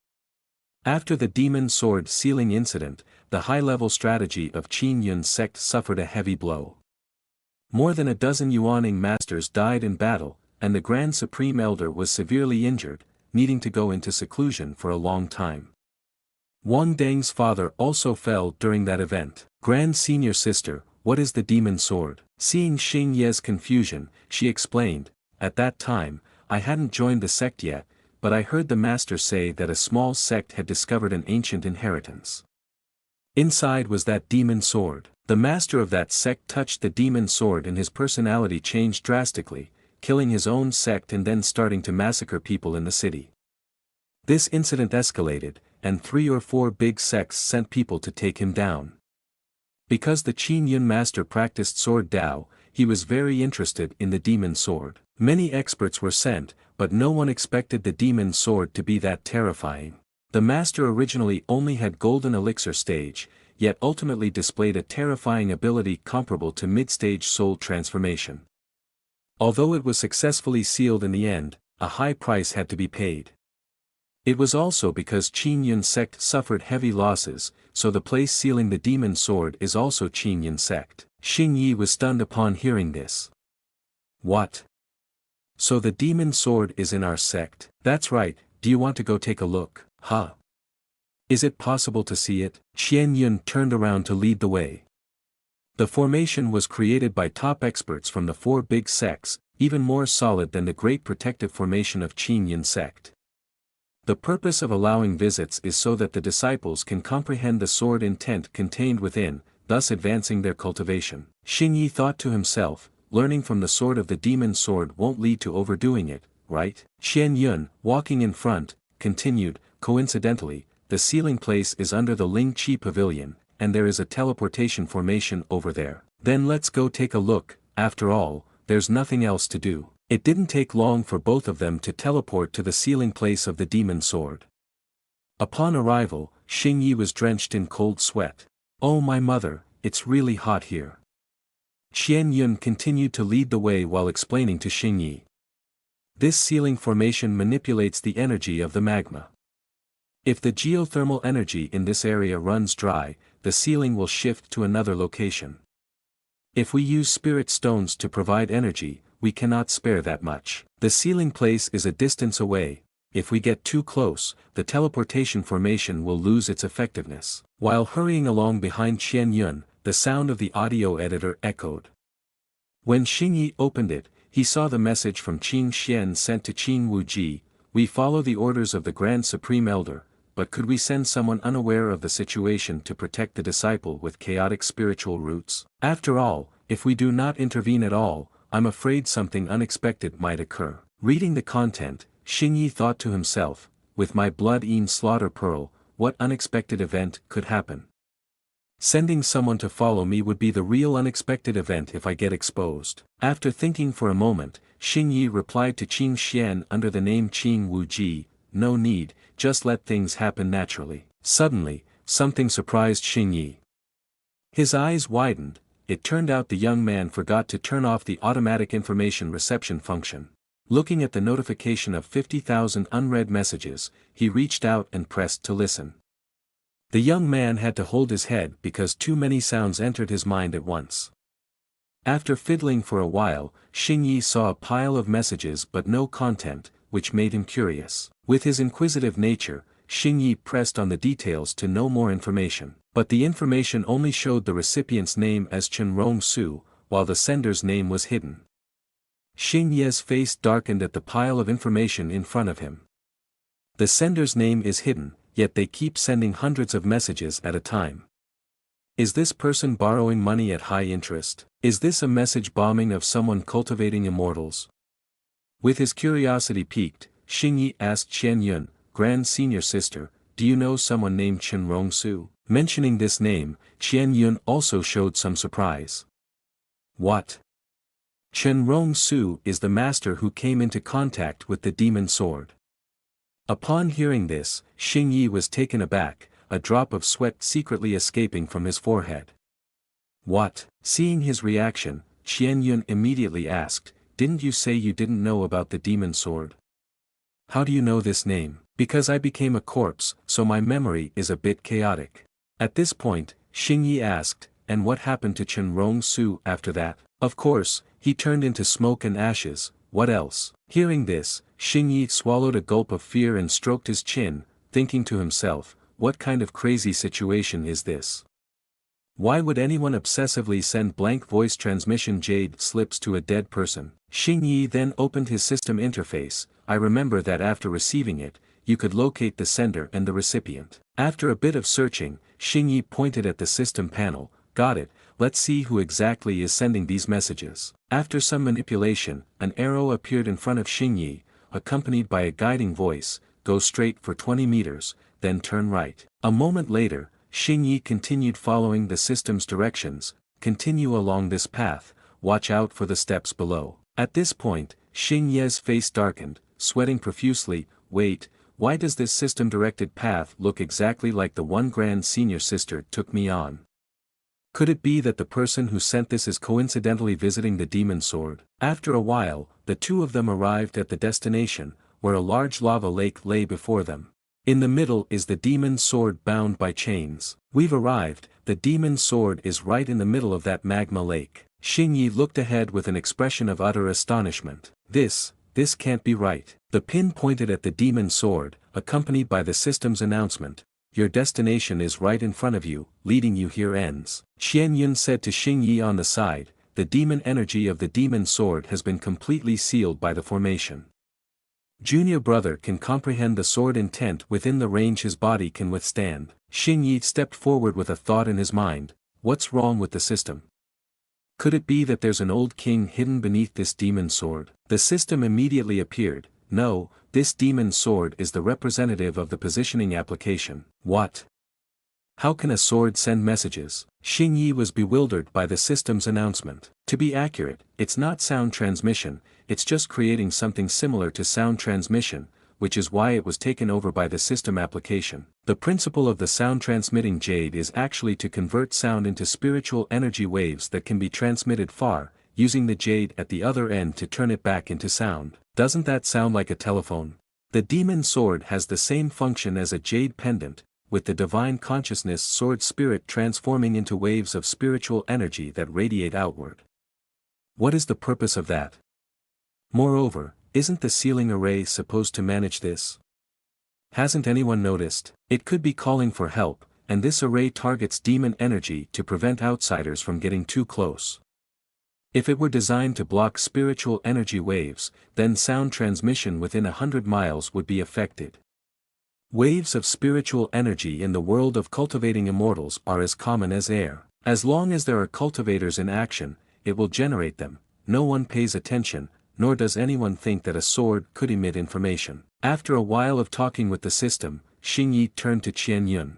Speaker 1: After the demon sword sealing incident, the high-level strategy of Qin Yun sect suffered a heavy blow. More than a dozen Yuaning masters died in battle, and the Grand Supreme Elder was severely injured, needing to go into seclusion for a long time. Wang Deng's father also fell during that event. Grand Senior Sister, what is the demon sword? Seeing Xing Ye's confusion, she explained, at that time, I hadn't joined the sect yet, but I heard the master say that a small sect had discovered an ancient inheritance. Inside was that demon sword. The master of that sect touched the demon sword and his personality changed drastically, killing his own sect and then starting to massacre people in the city. This incident escalated, and 3 or 4 big sects sent people to take him down. Because the Qin Yun master practiced sword Dao, he was very interested in the demon sword. Many experts were sent, but no one expected the demon sword to be that terrifying. The master originally only had golden elixir stage, yet ultimately displayed a terrifying ability comparable to mid-stage soul transformation. Although it was successfully sealed in the end, a high price had to be paid. It was also because Qin Yun sect suffered heavy losses, so the place sealing the demon sword is also Qin Yun sect. Xing Yi was stunned upon hearing this. What? So the demon sword is in our sect? That's right, do you want to go take a look? Huh? Is it possible to see it? Qian Yun turned around to lead the way. The formation was created by top experts from the 4 big sects, even more solid than the great protective formation of Qin Yun sect. The purpose of allowing visits is so that the disciples can comprehend the sword intent contained within, thus advancing their cultivation. Xing Yi thought to himself, learning from the sword of the demon sword won't lead to overdoing it, right? Qian Yun, walking in front, continued, coincidentally, the sealing place is under the Ling Qi Pavilion, and there is a teleportation formation over there. Then let's go take a look, after all, there's nothing else to do. It didn't take long for both of them to teleport to the sealing place of the demon sword. Upon arrival, Xing Yi was drenched in cold sweat. Oh my mother, it's really hot here. Qian Yun continued to lead the way while explaining to Xing Yi. This sealing formation manipulates the energy of the magma. If the geothermal energy in this area runs dry, the sealing will shift to another location. If we use spirit stones to provide energy, we cannot spare that much. The sealing place is a distance away. If we get too close, the teleportation formation will lose its effectiveness. While hurrying along behind Qian Yun, the sound of the audio editor echoed. When Xing Yi opened it, he saw the message from Qin Xian sent to Qin Wuji. We follow the orders of the Grand Supreme Elder, but could we send someone unaware of the situation to protect the disciple with chaotic spiritual roots? After all, if we do not intervene at all, I'm afraid something unexpected might occur. Reading the content, Xing Yi thought to himself, with my blood-eaten slaughter pearl, what unexpected event could happen? Sending someone to follow me would be the real unexpected event if I get exposed. After thinking for a moment, Xing Yi replied to Qin Xian under the name Qin Wuji, no need, just let things happen naturally. Suddenly, something surprised Xing Yi. His eyes widened. It turned out the young man forgot to turn off the automatic information reception function. Looking at the notification of 50,000 unread messages, he reached out and pressed to listen. The young man had to hold his head because too many sounds entered his mind at once. After fiddling for a while, Xing Yi saw a pile of messages but no content, which made him curious. With his inquisitive nature, Xing Yi pressed on the details to know more information. But the information only showed the recipient's name as Chen Rong-su, while the sender's name was hidden. Xing Yi's face darkened at the pile of information in front of him. The sender's name is hidden, yet they keep sending hundreds of messages at a time. Is this person borrowing money at high interest? Is this a message bombing of someone cultivating immortals? With his curiosity piqued, Xing Yi asked Qian Yun, Grand Senior Sister, do you know someone named Chen Rong-su? Mentioning this name, Qian Yun also showed some surprise. What? Chen Rong-su is the master who came into contact with the demon sword. Upon hearing this, Xing Yi was taken aback, a drop of sweat secretly escaping from his forehead. What? Seeing his reaction, Qian Yun immediately asked, didn't you say you didn't know about the demon sword? How do you know this name? Because I became a corpse, so my memory is a bit chaotic. At this point, Xing Yi asked, and what happened to Chen Rong-su after that? Of course, he turned into smoke and ashes, what else? Hearing this, Xing Yi swallowed a gulp of fear and stroked his chin, thinking to himself, what kind of crazy situation is this? Why would anyone obsessively send blank voice transmission jade slips to a dead person? Xing Yi then opened his system interface. I remember that after receiving it, you could locate the sender and the recipient. After a bit of searching, Xing Yi pointed at the system panel, got it, let's see who exactly is sending these messages. After some manipulation, an arrow appeared in front of Xing Yi, accompanied by a guiding voice, go straight for 20 meters, then turn right. A moment later, Xing Yi continued following the system's directions, continue along this path, watch out for the steps below. At this point, Xing Yi's face darkened, sweating profusely, wait, why does this system-directed path look exactly like the one Grand Senior Sister took me on? Could it be that the person who sent this is coincidentally visiting the demon sword? After a while, the two of them arrived at the destination, where a large lava lake lay before them. In the middle is the demon sword bound by chains. We've arrived, the demon sword is right in the middle of that magma lake. Xingyi looked ahead with an expression of utter astonishment. This can't be right. The pin pointed at the demon sword, accompanied by the system's announcement. Your destination is right in front of you, leading you here ends. Qian Yun said to Xingyi on the side, the demon energy of the demon sword has been completely sealed by the formation. Junior brother can comprehend the sword intent within the range his body can withstand. Xingyi stepped forward with a thought in his mind, what's wrong with the system? Could it be that there's an old king hidden beneath this demon sword? The system immediately appeared. No, this demon sword is the representative of the positioning application. What? How can a sword send messages? Xingyi was bewildered by the system's announcement. To be accurate, it's not sound transmission, it's just creating something similar to sound transmission, which is why it was taken over by the system application. The principle of the sound transmitting jade is actually to convert sound into spiritual energy waves that can be transmitted far, using the jade at the other end to turn it back into sound. Doesn't that sound like a telephone? The demon sword has the same function as a jade pendant, with the divine consciousness sword spirit transforming into waves of spiritual energy that radiate outward. What is the purpose of that? Moreover, isn't the sealing array supposed to manage this? Hasn't anyone noticed? It could be calling for help, and this array targets demon energy to prevent outsiders from getting too close. If it were designed to block spiritual energy waves, then sound transmission within 100 miles would be affected. Waves of spiritual energy in the world of cultivating immortals are as common as air. As long as there are cultivators in action, it will generate them. No one pays attention, nor does anyone think that a sword could emit information. After a while of talking with the system, Xingyi turned to Qian Yun.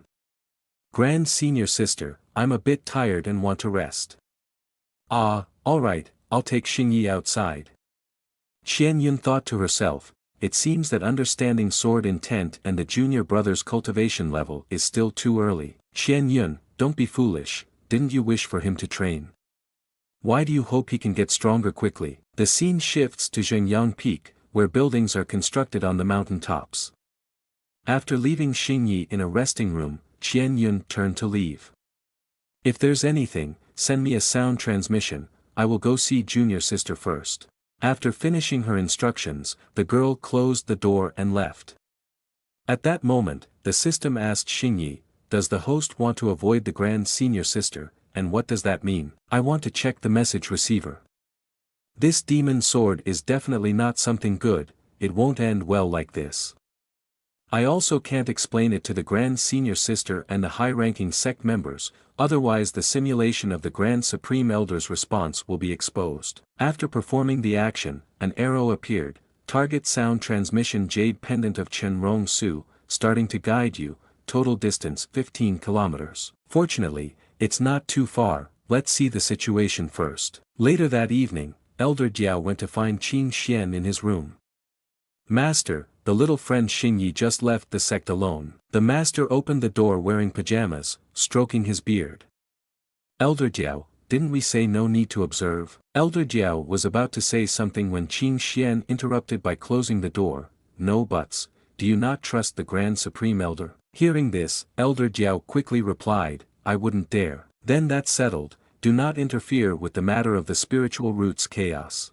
Speaker 1: Grand Senior Sister, I'm a bit tired and want to rest. Ah, alright, I'll take Xingyi outside. Qian Yun thought to herself, it seems that understanding sword intent and the junior brother's cultivation level is still too early. Qian Yun, don't be foolish, didn't you wish for him to train? Why do you hope he can get stronger quickly? The scene shifts to Zhengyang Peak, where buildings are constructed on the mountain tops. After leaving Xingyi in a resting room, Qian Yun turned to leave. If there's anything, send me a sound transmission, I will go see Junior Sister first. After finishing her instructions, the girl closed the door and left. At that moment, the system asked Xingyi, does the host want to avoid the Grand Senior Sister, and what does that mean? I want to check the message receiver. This demon sword is definitely not something good, it won't end well like this. I also can't explain it to the Grand Senior Sister and the high-ranking sect members, otherwise the simulation of the Grand Supreme Elder's response will be exposed. After performing the action, an arrow appeared, target sound transmission jade pendant of Chenrong Su, starting to guide you, total distance 15 kilometers. Fortunately, it's not too far, let's see the situation first. Later that evening, Elder Jiao went to find Qin Xian in his room. Master, the little friend Xingyi just left the sect alone. The master opened the door wearing pajamas, stroking his beard. Elder Jiao, didn't we say no need to observe? Elder Jiao was about to say something when Qin Xian interrupted by closing the door. No buts, do you not trust the Grand Supreme Elder? Hearing this, Elder Jiao quickly replied, I wouldn't dare. Then that's settled, do not interfere with the matter of the spiritual roots chaos.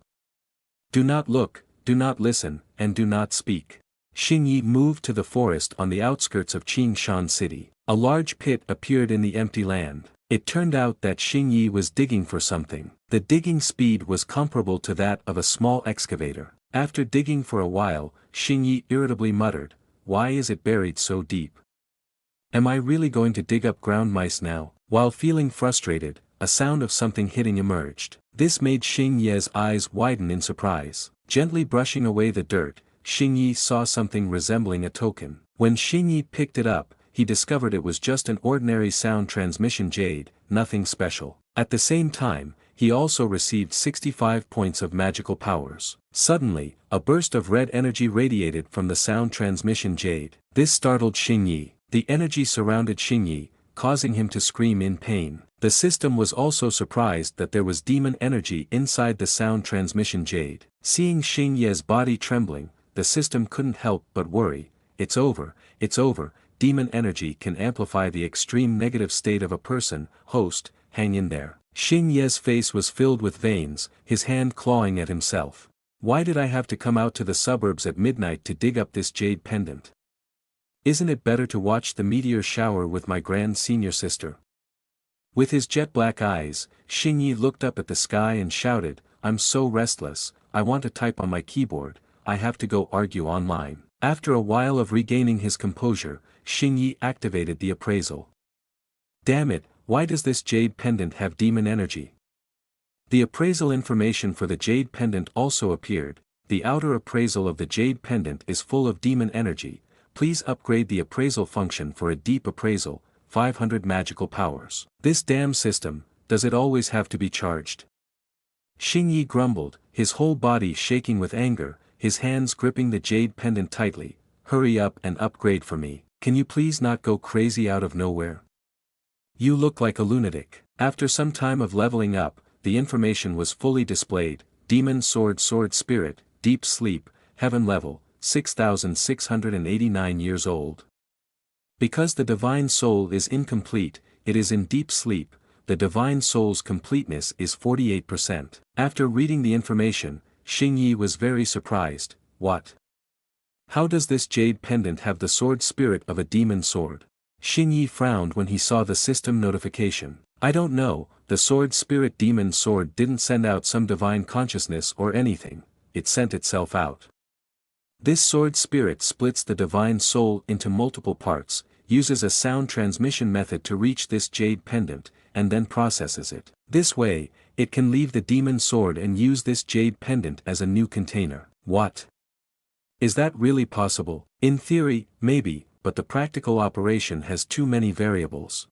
Speaker 1: Do not look, do not listen, and do not speak. Xingyi moved to the forest on the outskirts of Qingshan City. A large pit appeared in the empty land. It turned out that Xingyi was digging for something. The digging speed was comparable to that of a small excavator. After digging for a while, Xingyi irritably muttered, why is it buried so deep? Am I really going to dig up ground mice now? While feeling frustrated, a sound of something hitting emerged. This made Xingyi's eyes widen in surprise. Gently brushing away the dirt, Xingyi saw something resembling a token. When Xingyi picked it up, he discovered it was just an ordinary sound transmission jade, nothing special. At the same time, he also received 65 points of magical powers. Suddenly, a burst of red energy radiated from the sound transmission jade. This startled Xingyi. The energy surrounded Xingyi, causing him to scream in pain. The system was also surprised that there was demon energy inside the sound transmission jade. Seeing Xingye's body trembling, the system couldn't help but worry. It's over, it's over. Demon energy can amplify the extreme negative state of a person. Host, hang in there. Xingye's face was filled with veins, his hand clawing at himself. Why did I have to come out to the suburbs at midnight to dig up this jade pendant? Isn't it better to watch the meteor shower with my grand senior sister? With his jet-black eyes, Xingyi looked up at the sky and shouted, I'm so restless, I want to type on my keyboard, I have to go argue online. After a while of regaining his composure, Xingyi activated the appraisal. Damn it, why does this jade pendant have demon energy? The appraisal information for the jade pendant also appeared. The outer appraisal of the jade pendant is full of demon energy. Please upgrade the appraisal function for a deep appraisal, 500 magical powers. This damn system, does it always have to be charged? Xingyi grumbled, his whole body shaking with anger, his hands gripping the jade pendant tightly. Hurry up and upgrade for me. Can you please not go crazy out of nowhere? You look like a lunatic. After some time of leveling up, the information was fully displayed. Demon sword spirit, deep sleep, heaven level, 6,689 years old. Because the divine soul is incomplete, it is in deep sleep. The divine soul's completeness is 48%. After reading the information, Xingyi was very surprised. What? How does this jade pendant have the sword spirit of a demon sword? Xingyi frowned when he saw the system notification. I don't know, the sword spirit demon sword didn't send out some divine consciousness or anything, it sent itself out. This sword spirit splits the divine soul into multiple parts, uses a sound transmission method to reach this jade pendant, and then processes it. This way, it can leave the demon sword and use this jade pendant as a new container. What? Is that really possible? In theory, maybe, but the practical operation has too many variables.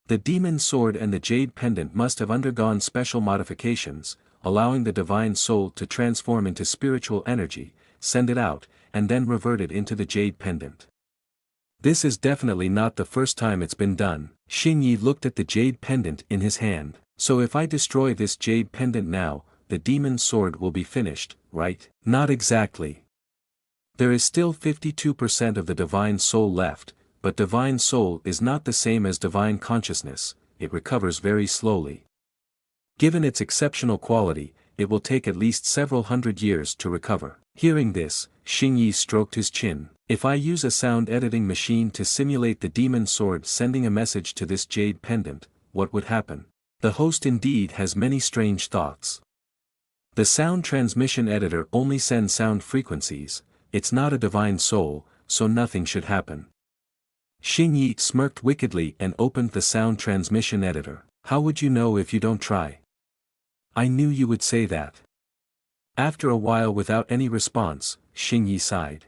Speaker 1: The demon sword and the jade pendant must have undergone special modifications, allowing the divine soul to transform into spiritual energy, send it out, and then revert it into the jade pendant. This is definitely not the first time it's been done. Xingyi looked at the jade pendant in his hand. So if I destroy this jade pendant now, the demon sword will be finished, right? Not exactly. There is still 52% of the divine soul left, but divine soul is not the same as divine consciousness, it recovers very slowly. Given its exceptional quality, it will take at least several hundred years to recover. Hearing this, Xingyi stroked his chin. If I use a sound editing machine to simulate the demon sword sending a message to this jade pendant, what would happen? The host indeed has many strange thoughts. The sound transmission editor only sends sound frequencies, it's not a divine soul, so nothing should happen. Xingyi smirked wickedly and opened the sound transmission editor. How would you know if you don't try? I knew you would say that. After a while without any response, Xingyi sighed.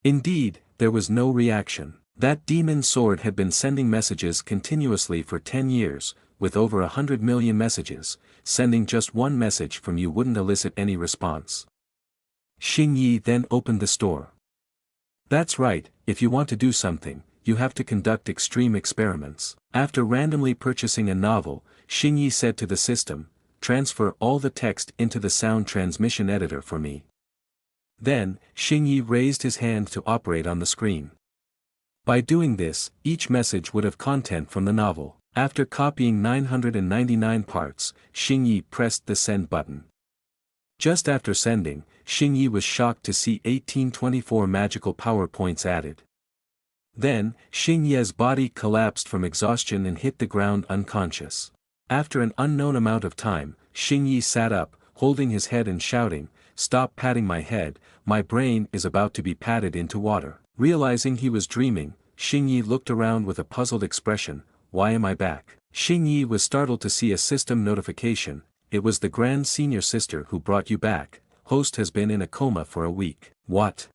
Speaker 1: Indeed, there was no reaction. That demon sword had been sending messages continuously for 10 years, with over 100 million messages, sending just one message from you wouldn't elicit any response. Xingyi then opened the store. That's right, if you want to do something, you have to conduct extreme experiments. After randomly purchasing a novel, Xingyi said to the system, transfer all the text into the sound transmission editor for me. Then, Xingyi raised his hand to operate on the screen. By doing this, each message would have content from the novel. After copying 999 parts, Xingyi pressed the send button. Just after sending, Xingyi was shocked to see 1824 magical power points added. Then, Xingye's body collapsed from exhaustion and hit the ground unconscious. After an unknown amount of time, Xingyi sat up, holding his head and shouting, "Stop patting my head, my brain is about to be patted into water." Realizing he was dreaming, Xingyi looked around with a puzzled expression. Why am I back? Xingyi was startled to see a system notification. It was the grand senior sister who brought you back. Host has been in a coma for a week. What?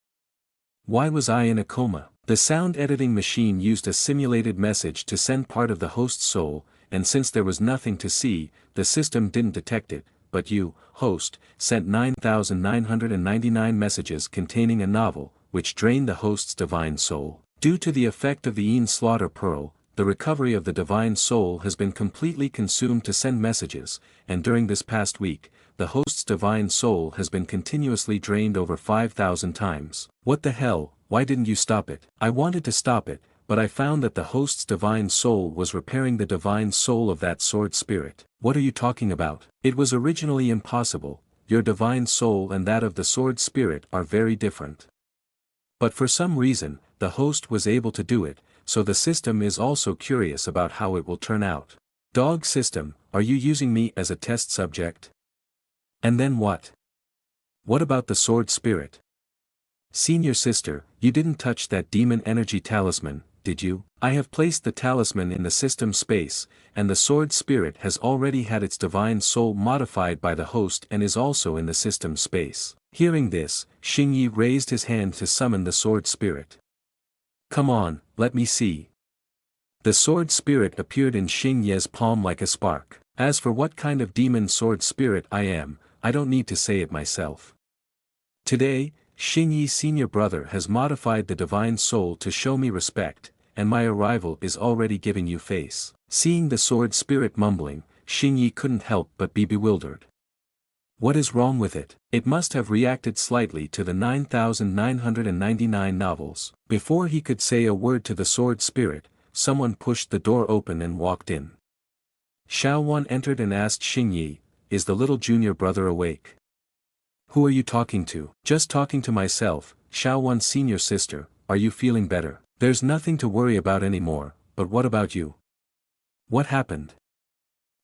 Speaker 1: Why was I in a coma? The sound editing machine used a simulated message to send part of the host's soul, and since there was nothing to see, the system didn't detect it, but you, host, sent 9,999 messages containing a novel, which drained the host's divine soul. Due to the effect of the Een Slaughter Pearl, the recovery of the divine soul has been completely consumed to send messages, and during this past week, the host's divine soul has been continuously drained over 5,000 times. What the hell, why didn't you stop it? I wanted to stop it, but I found that the host's divine soul was repairing the divine soul of that sword spirit. What are you talking about? It was originally impossible. Your divine soul and that of the sword spirit are very different. But for some reason, the host was able to do it, so the system is also curious about how it will turn out. Dog system, are you using me as a test subject? And then what? What about the sword spirit? Senior sister, you didn't touch that demon energy talisman, did you? I have placed the talisman in the system space, and the sword spirit has already had its divine soul modified by the host and is also in the system space. Hearing this, Xingyi raised his hand to summon the sword spirit. Come on, let me see. The sword spirit appeared in Xingye's palm like a spark. As for what kind of demon sword spirit I am, I don't need to say it myself. Today, Xingyi's senior brother has modified the divine soul to show me respect, and my arrival is already giving you face. Seeing the sword spirit mumbling, Xingyi couldn't help but be bewildered. What is wrong with it? It must have reacted slightly to the 9,999 novels. Before he could say a word to the sword spirit, someone pushed the door open and walked in. Xiaowan entered and asked Xingyi, "Is the little junior brother awake?" "Who are you talking to?" "Just talking to myself, Xiaowan's senior sister. Are you feeling better?" "There's nothing to worry about anymore, but what about you? What happened?"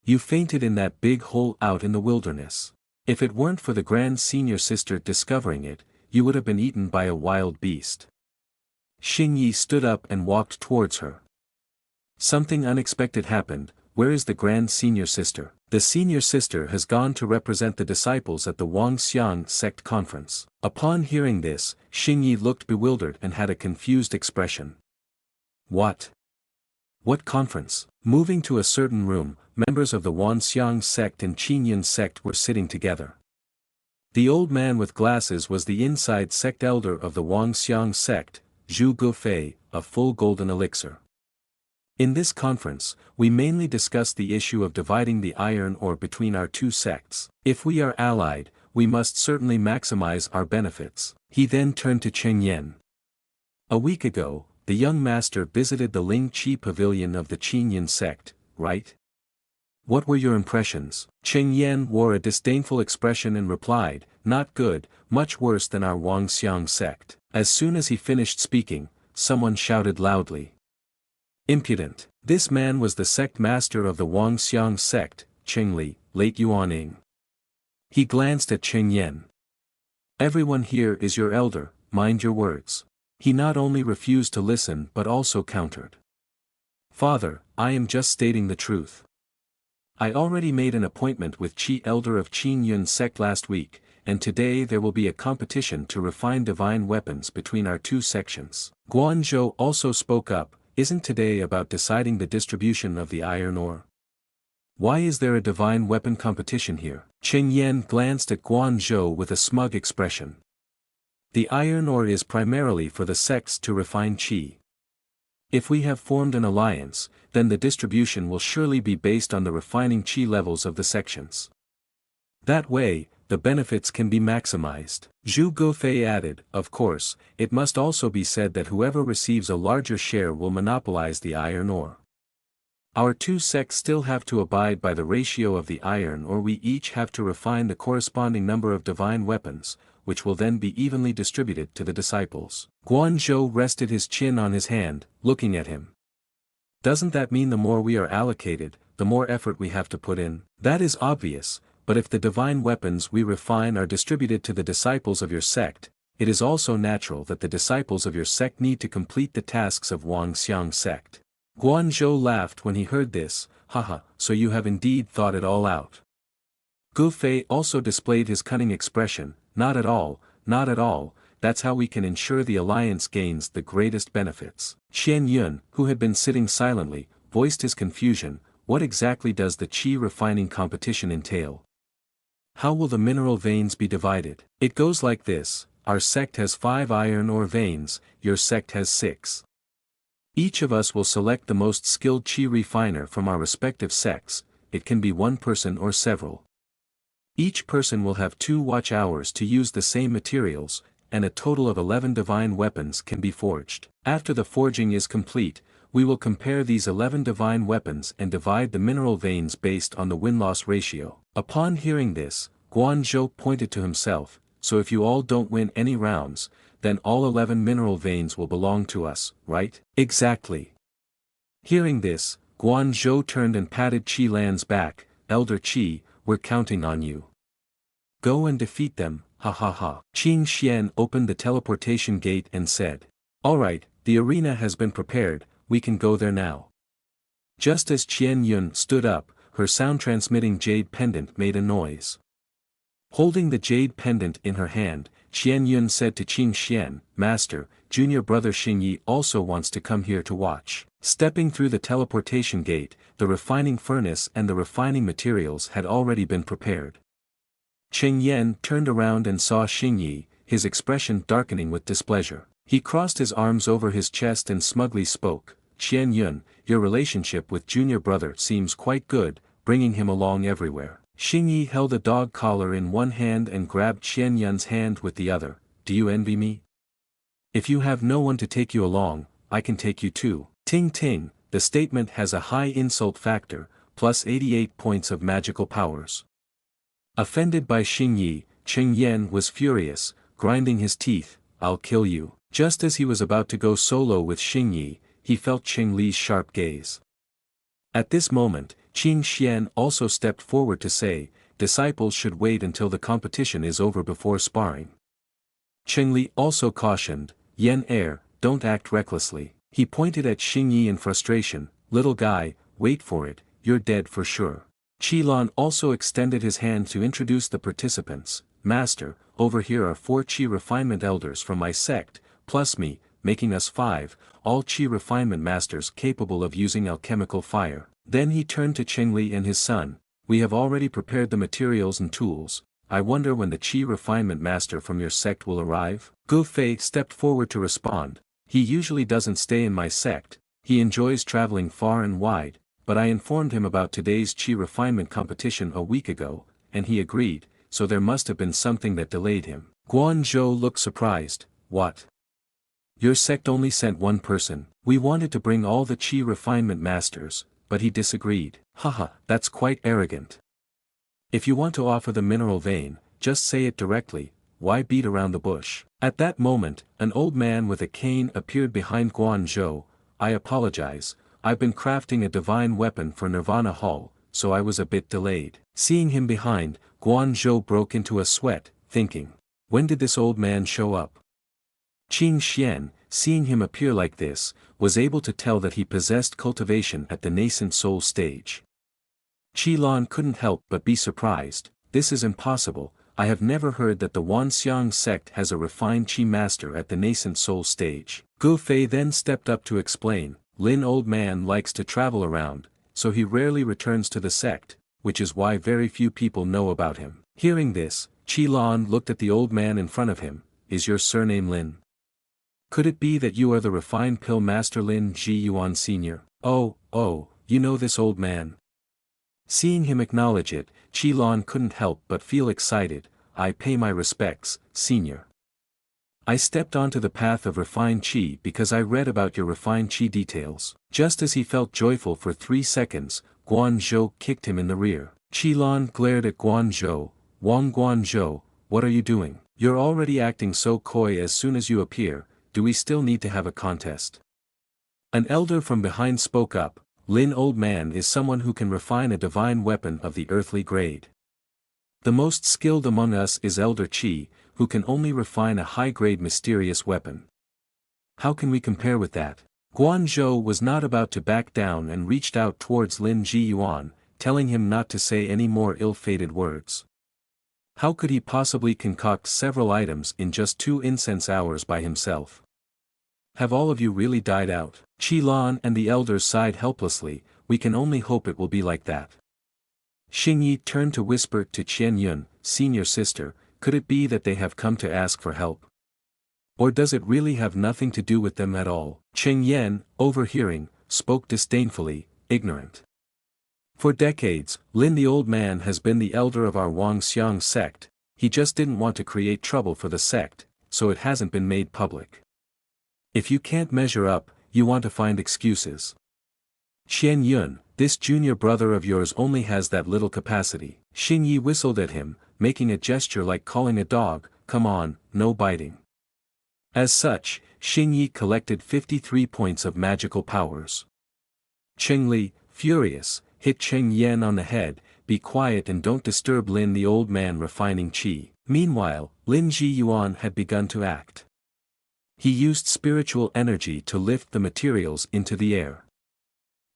Speaker 1: "You fainted in that big hole out in the wilderness. If it weren't for the grand senior sister discovering it, you would have been eaten by a wild beast." Xingyi stood up and walked towards her. "Something unexpected happened. Where is the grand senior sister?" "The senior sister has gone to represent the disciples at the Wangxiang sect conference." Upon hearing this, Xingyi looked bewildered and had a confused expression. "What? What conference?" Moving to a certain room, members of the Wangxiang sect and Qingyun sect were sitting together. The old man with glasses was the inside sect elder of the Wangxiang sect, Zhu Gufei, a full golden elixir. In this conference, we mainly discussed the issue of dividing the iron ore between our two sects. If we are allied, we must certainly maximize our benefits. He then turned to Cheng Yan. "A week ago, the young master visited the Ling Qi pavilion of the Qingyun sect, right? What were your impressions?" Cheng Yan wore a disdainful expression and replied, "Not good, much worse than our Wangxiang sect." As soon as he finished speaking, someone shouted loudly, "Impudent!" This man was the sect master of the Wangxiang sect, Cheng Li, late Yuaning. He glanced at Cheng Yan. "Everyone here is your elder, mind your words." He not only refused to listen but also countered. "Father, I am just stating the truth. I already made an appointment with Qi elder of Qingyun sect last week, and today there will be a competition to refine divine weapons between our two sections." Guanzhou also spoke up, "Isn't today about deciding the distribution of the iron ore? Why is there a divine weapon competition here?" Cheng Yan glanced at Guanzhou with a smug expression. "The iron ore is primarily for the sects to refine qi. If we have formed an alliance, then the distribution will surely be based on the refining qi levels of the sections. That way, the benefits can be maximized." Zhu Gufei added, "Of course, it must also be said that whoever receives a larger share will monopolize the iron ore. Our two sects still have to abide by the ratio of the iron ore. We each have to refine the corresponding number of divine weapons, which will then be evenly distributed to the disciples." Guanzhou rested his chin on his hand, looking at him. "Doesn't that mean the more we are allocated, the more effort we have to put in?" "That is obvious, but if the divine weapons we refine are distributed to the disciples of your sect, it is also natural that the disciples of your sect need to complete the tasks of Wangxiang sect." Guanzhou laughed when he heard this, "Haha, so you have indeed thought it all out." Gufei also displayed his cunning expression, "Not at all, not at all, that's how we can ensure the alliance gains the greatest benefits." Qian Yun, who had been sitting silently, voiced his confusion, what exactly does the qi refining competition entail? How will the mineral veins be divided? It goes like this: our sect has 5 iron ore veins, your sect has 6. Each of us will select the most skilled qi refiner from our respective sects. It can be one person or several. Each person will have 2 watch hours to use the same materials, and a total of 11 divine weapons can be forged. After the forging is complete, we will compare these 11 divine weapons and divide the mineral veins based on the win-loss ratio. Upon hearing this, Guanzhou pointed to himself, so if you all don't win any rounds, then all 11 mineral veins will belong to us, right? Exactly. Hearing this, Guanzhou turned and patted Qi Lan's back. Elder Qi, we're counting on you. Go and defeat them, ha ha ha. Qing Xian opened the teleportation gate and said, "Alright, the arena has been prepared, we can go there now." Just as Qian Yun stood up, her sound-transmitting jade pendant made a noise. Holding the jade pendant in her hand, Qian Yun said to Qing Xian, "Master, junior brother Xingyi also wants to come here to watch." Stepping through the teleportation gate, the refining furnace and the refining materials had already been prepared. Qing Yan turned around and saw Xingyi, his expression darkening with displeasure. He crossed his arms over his chest and smugly spoke, "Qian Yun, your relationship with junior brother seems quite good, bringing him along everywhere." Xingyi held a dog collar in one hand and grabbed Qian Yun's hand with the other. "Do you envy me? If you have no one to take you along, I can take you too." Ting ting, the statement has a high insult factor, plus 88 points of magical powers. Offended by Xingyi, Qing Yan was furious, grinding his teeth, "I'll kill you." Just as he was about to go solo with Xingyi, he felt Qing Li's sharp gaze. At this moment, Qing Xian also stepped forward to say, "Disciples should wait until the competition is over before sparring." Qing Li also cautioned, "Yan don't act recklessly." He pointed at Xingyi in frustration, "Little guy, wait for it, you're dead for sure." Qilan also extended his hand to introduce the participants. "Master, over here are 4 Qi refinement elders from my sect, plus me, making us 5, all Qi refinement masters capable of using alchemical fire." Then he turned to Qingli and his son, "We have already prepared the materials and tools. I wonder when the Qi refinement master from your sect will arrive?" Gu Fei stepped forward to respond, "He usually doesn't stay in my sect, he enjoys traveling far and wide, but I informed him about today's Qi refinement competition a week ago, and he agreed, so there must have been something that delayed him." Guanzhou looked surprised, "What? Your sect only sent one person? We wanted to bring all the Qi refinement masters, but he disagreed." "Haha, that's quite arrogant. If you want to offer the mineral vein, just say it directly, why beat around the bush?" At that moment, an old man with a cane appeared behind Guanzhou. "I apologize, I've been crafting a divine weapon for Nirvana Hall, so I was a bit delayed." Seeing him behind, Guanzhou broke into a sweat, thinking, when did this old man show up? Qing Xian, seeing him appear like this, was able to tell that he possessed cultivation at the nascent soul stage. Qilan couldn't help but be surprised, "This is impossible, I have never heard that the Wanxiang sect has a refined Qi master at the nascent soul stage." Gu Fei then stepped up to explain, "Lin old man likes to travel around, so he rarely returns to the sect, which is why very few people know about him." Hearing this, Qilan looked at the old man in front of him, "Is your surname Lin? Could it be that you are the refined pill master Lin Ji Yuan Sr.? Oh, you know this old man?" Seeing him acknowledge it, Qilan couldn't help but feel excited. "I pay my respects, senior. I stepped onto the path of refined Qi because I read about your refined Qi details." Just as he felt joyful for 3 seconds, Guanzhou kicked him in the rear. Qilan glared at Guanzhou, "Wang Guanzhou, what are you doing? You're already acting so coy as soon as you appear, do we still need to have a contest?" An elder from behind spoke up, "Lin old man is someone who can refine a divine weapon of the earthly grade. The most skilled among us is Elder Qi, who can only refine a high-grade mysterious weapon. How can we compare with that?" Guanzhou was not about to back down and reached out towards Lin Ji Yuan, telling him not to say any more ill-fated words. How could he possibly concoct several items in just 2 incense hours by himself? "Have all of you really died out?" Qilan and the elders sighed helplessly, we can only hope it will be like that. Xing Yi turned to whisper to Qian Yun, senior sister, could it be that they have come to ask for help? Or does it really have nothing to do with them at all? Cheng Yan, overhearing, spoke disdainfully, ignorant. For decades, Lin the old man has been the elder of our Wangxiang sect, he just didn't want to create trouble for the sect, so it hasn't been made public. If you can't measure up, you want to find excuses. Qian Yun, this junior brother of yours only has that little capacity. Xing Yi whistled at him, making a gesture like calling a dog, come on, no biting. As such, Xing Yi collected 53 points of magical powers. Cheng Li, furious, hit Cheng Yan on the head, be quiet and don't disturb Lin the old man refining qi. Meanwhile, Lin Ji Yuan had begun to act. He used spiritual energy to lift the materials into the air.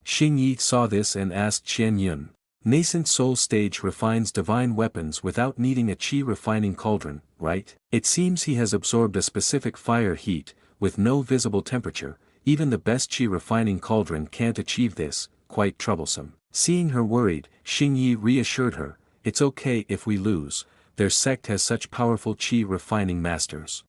Speaker 1: Xing Yi saw this and asked Qian Yun, nascent soul stage refines divine weapons without needing a qi refining cauldron, right? It seems he has absorbed a specific fire heat, with no visible temperature, even the best qi refining cauldron can't achieve this, quite troublesome. Seeing her worried, Xing Yi reassured her, it's okay if we lose, their sect has such powerful qi refining masters.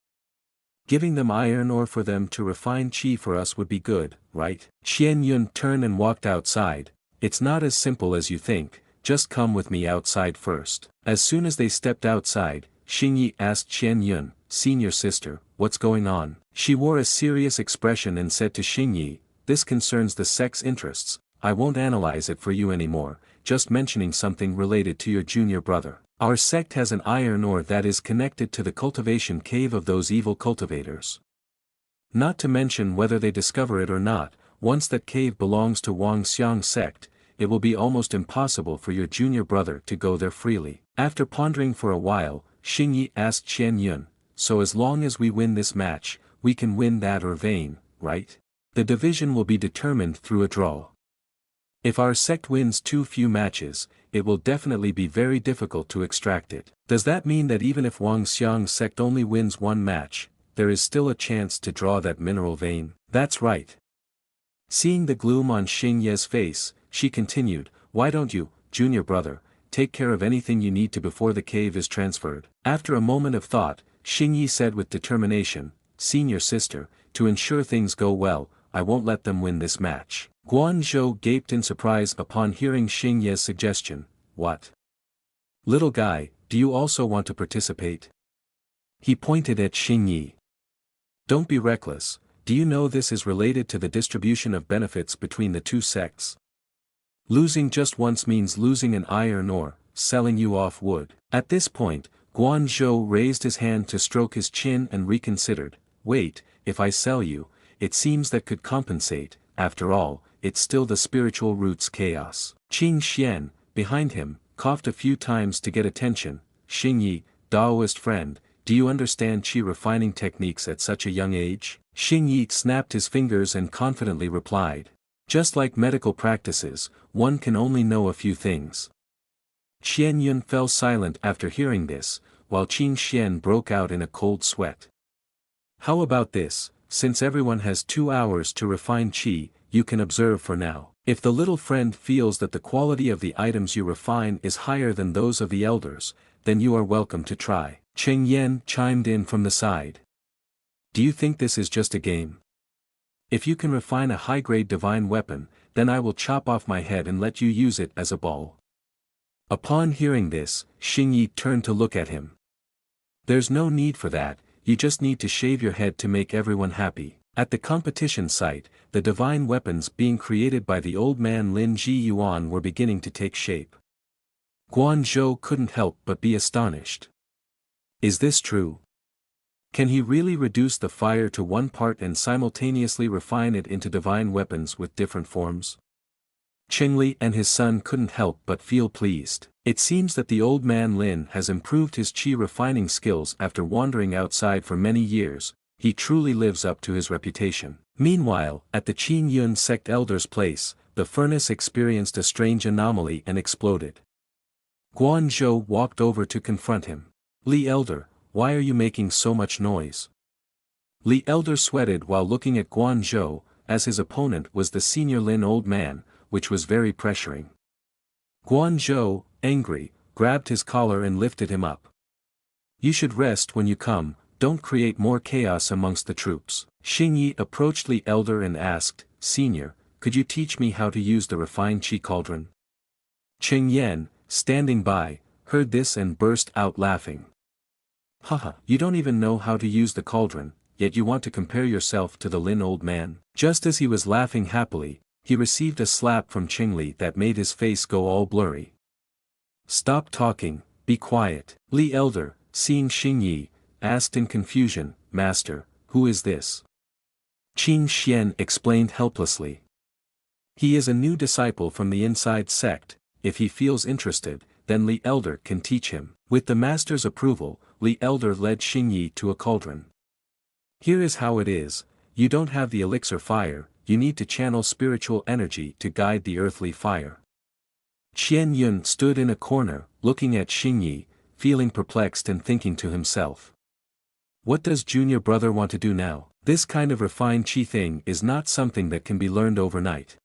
Speaker 1: Giving them iron ore for them to refine qi for us would be good, right? Qian Yun turned and walked outside, it's not as simple as you think, just come with me outside first. As soon as they stepped outside, Xing Yi asked Qian Yun, senior sister, what's going on? She wore a serious expression and said to Xing Yi, this concerns the sect's interests, I won't analyze it for you anymore, just mentioning something related to your junior brother. Our sect has an iron ore that is connected to the cultivation cave of those evil cultivators. Not to mention whether they discover it or not, once that cave belongs to Wangxiang sect, it will be almost impossible for your junior brother to go there freely. After pondering for a while, Xing Yi asked Qian Yun, so as long as we win this match, we can win that or vein, right? The division will be determined through a draw. If our sect wins too few matches, it will definitely be very difficult to extract it. Does that mean that even if Wangxiang sect only wins one match, there is still a chance to draw that mineral vein? That's right. Seeing the gloom on Xing Ye's face, she continued, why don't you, junior brother, take care of anything you need to before the cave is transferred? After a moment of thought, Xing Yi said with determination, senior sister, to ensure things go well, I won't let them win this match. Guan Zhou gaped in surprise upon hearing Xing Ye's suggestion, what? Little guy, do you also want to participate? He pointed at Xing Yi. Don't be reckless, do you know this is related to the distribution of benefits between the two sects? Losing just once means losing an iron ore, selling you off wood. At this point, Guan Zhou raised his hand to stroke his chin and reconsidered, wait, if I sell you, it seems that could compensate, after all, it's still the spiritual roots chaos. Qing Xian, behind him, coughed a few times to get attention, Xing Yi, Daoist friend, do you understand qi refining techniques at such a young age? Xing Yi snapped his fingers and confidently replied, just like medical practices, one can only know a few things. Qian Yun fell silent after hearing this, while Qing Xian broke out in a cold sweat. How about this, since everyone has 2 hours to refine qi, you can observe for now. If the little friend feels that the quality of the items you refine is higher than those of the elders, then you are welcome to try. Cheng Yan chimed in from the side. Do you think this is just a game? If you can refine a high-grade divine weapon, then I will chop off my head and let you use it as a ball. Upon hearing this, Xing Yi turned to look at him. There's no need for that, you just need to shave your head to make everyone happy. At the competition site, the divine weapons being created by the old man Lin Ji Yuan were beginning to take shape. Guan Zhou couldn't help but be astonished. Is this true? Can he really reduce the fire to one part and simultaneously refine it into divine weapons with different forms? Cheng Li and his son couldn't help but feel pleased. It seems that the old man Lin has improved his qi refining skills after wandering outside for many years, he truly lives up to his reputation. Meanwhile, at the Qin Yun sect elder's place, the furnace experienced a strange anomaly and exploded. Guan Zhou walked over to confront him. Li Elder, why are you making so much noise? Li Elder sweated while looking at Guan Zhou, as his opponent was the senior Lin old man, which was very pressuring. Guangzhou, angry, grabbed his collar and lifted him up. You should rest when you come, don't create more chaos amongst the troops. Xingyi approached the elder and asked, Senior, could you teach me how to use the refined qi cauldron? Cheng Yan, standing by, heard this and burst out laughing. Haha, you don't even know how to use the cauldron, yet you want to compare yourself to the Lin old man. Just as he was laughing happily, he received a slap from Qingli that made his face go all blurry. Stop talking, be quiet. Li elder, seeing Xingyi, asked in confusion, Master, who is this? Qin Xian explained helplessly. He is a new disciple from the inside sect. If he feels interested, then Li elder can teach him. With the master's approval, Li elder led Xingyi to a cauldron. Here is how it is, you don't have the elixir fire, you need to channel spiritual energy to guide the earthly fire. Qian Yun stood in a corner, looking at Xingyi, feeling perplexed and thinking to himself. What does junior brother want to do now? This kind of refined qi thing is not something that can be learned overnight.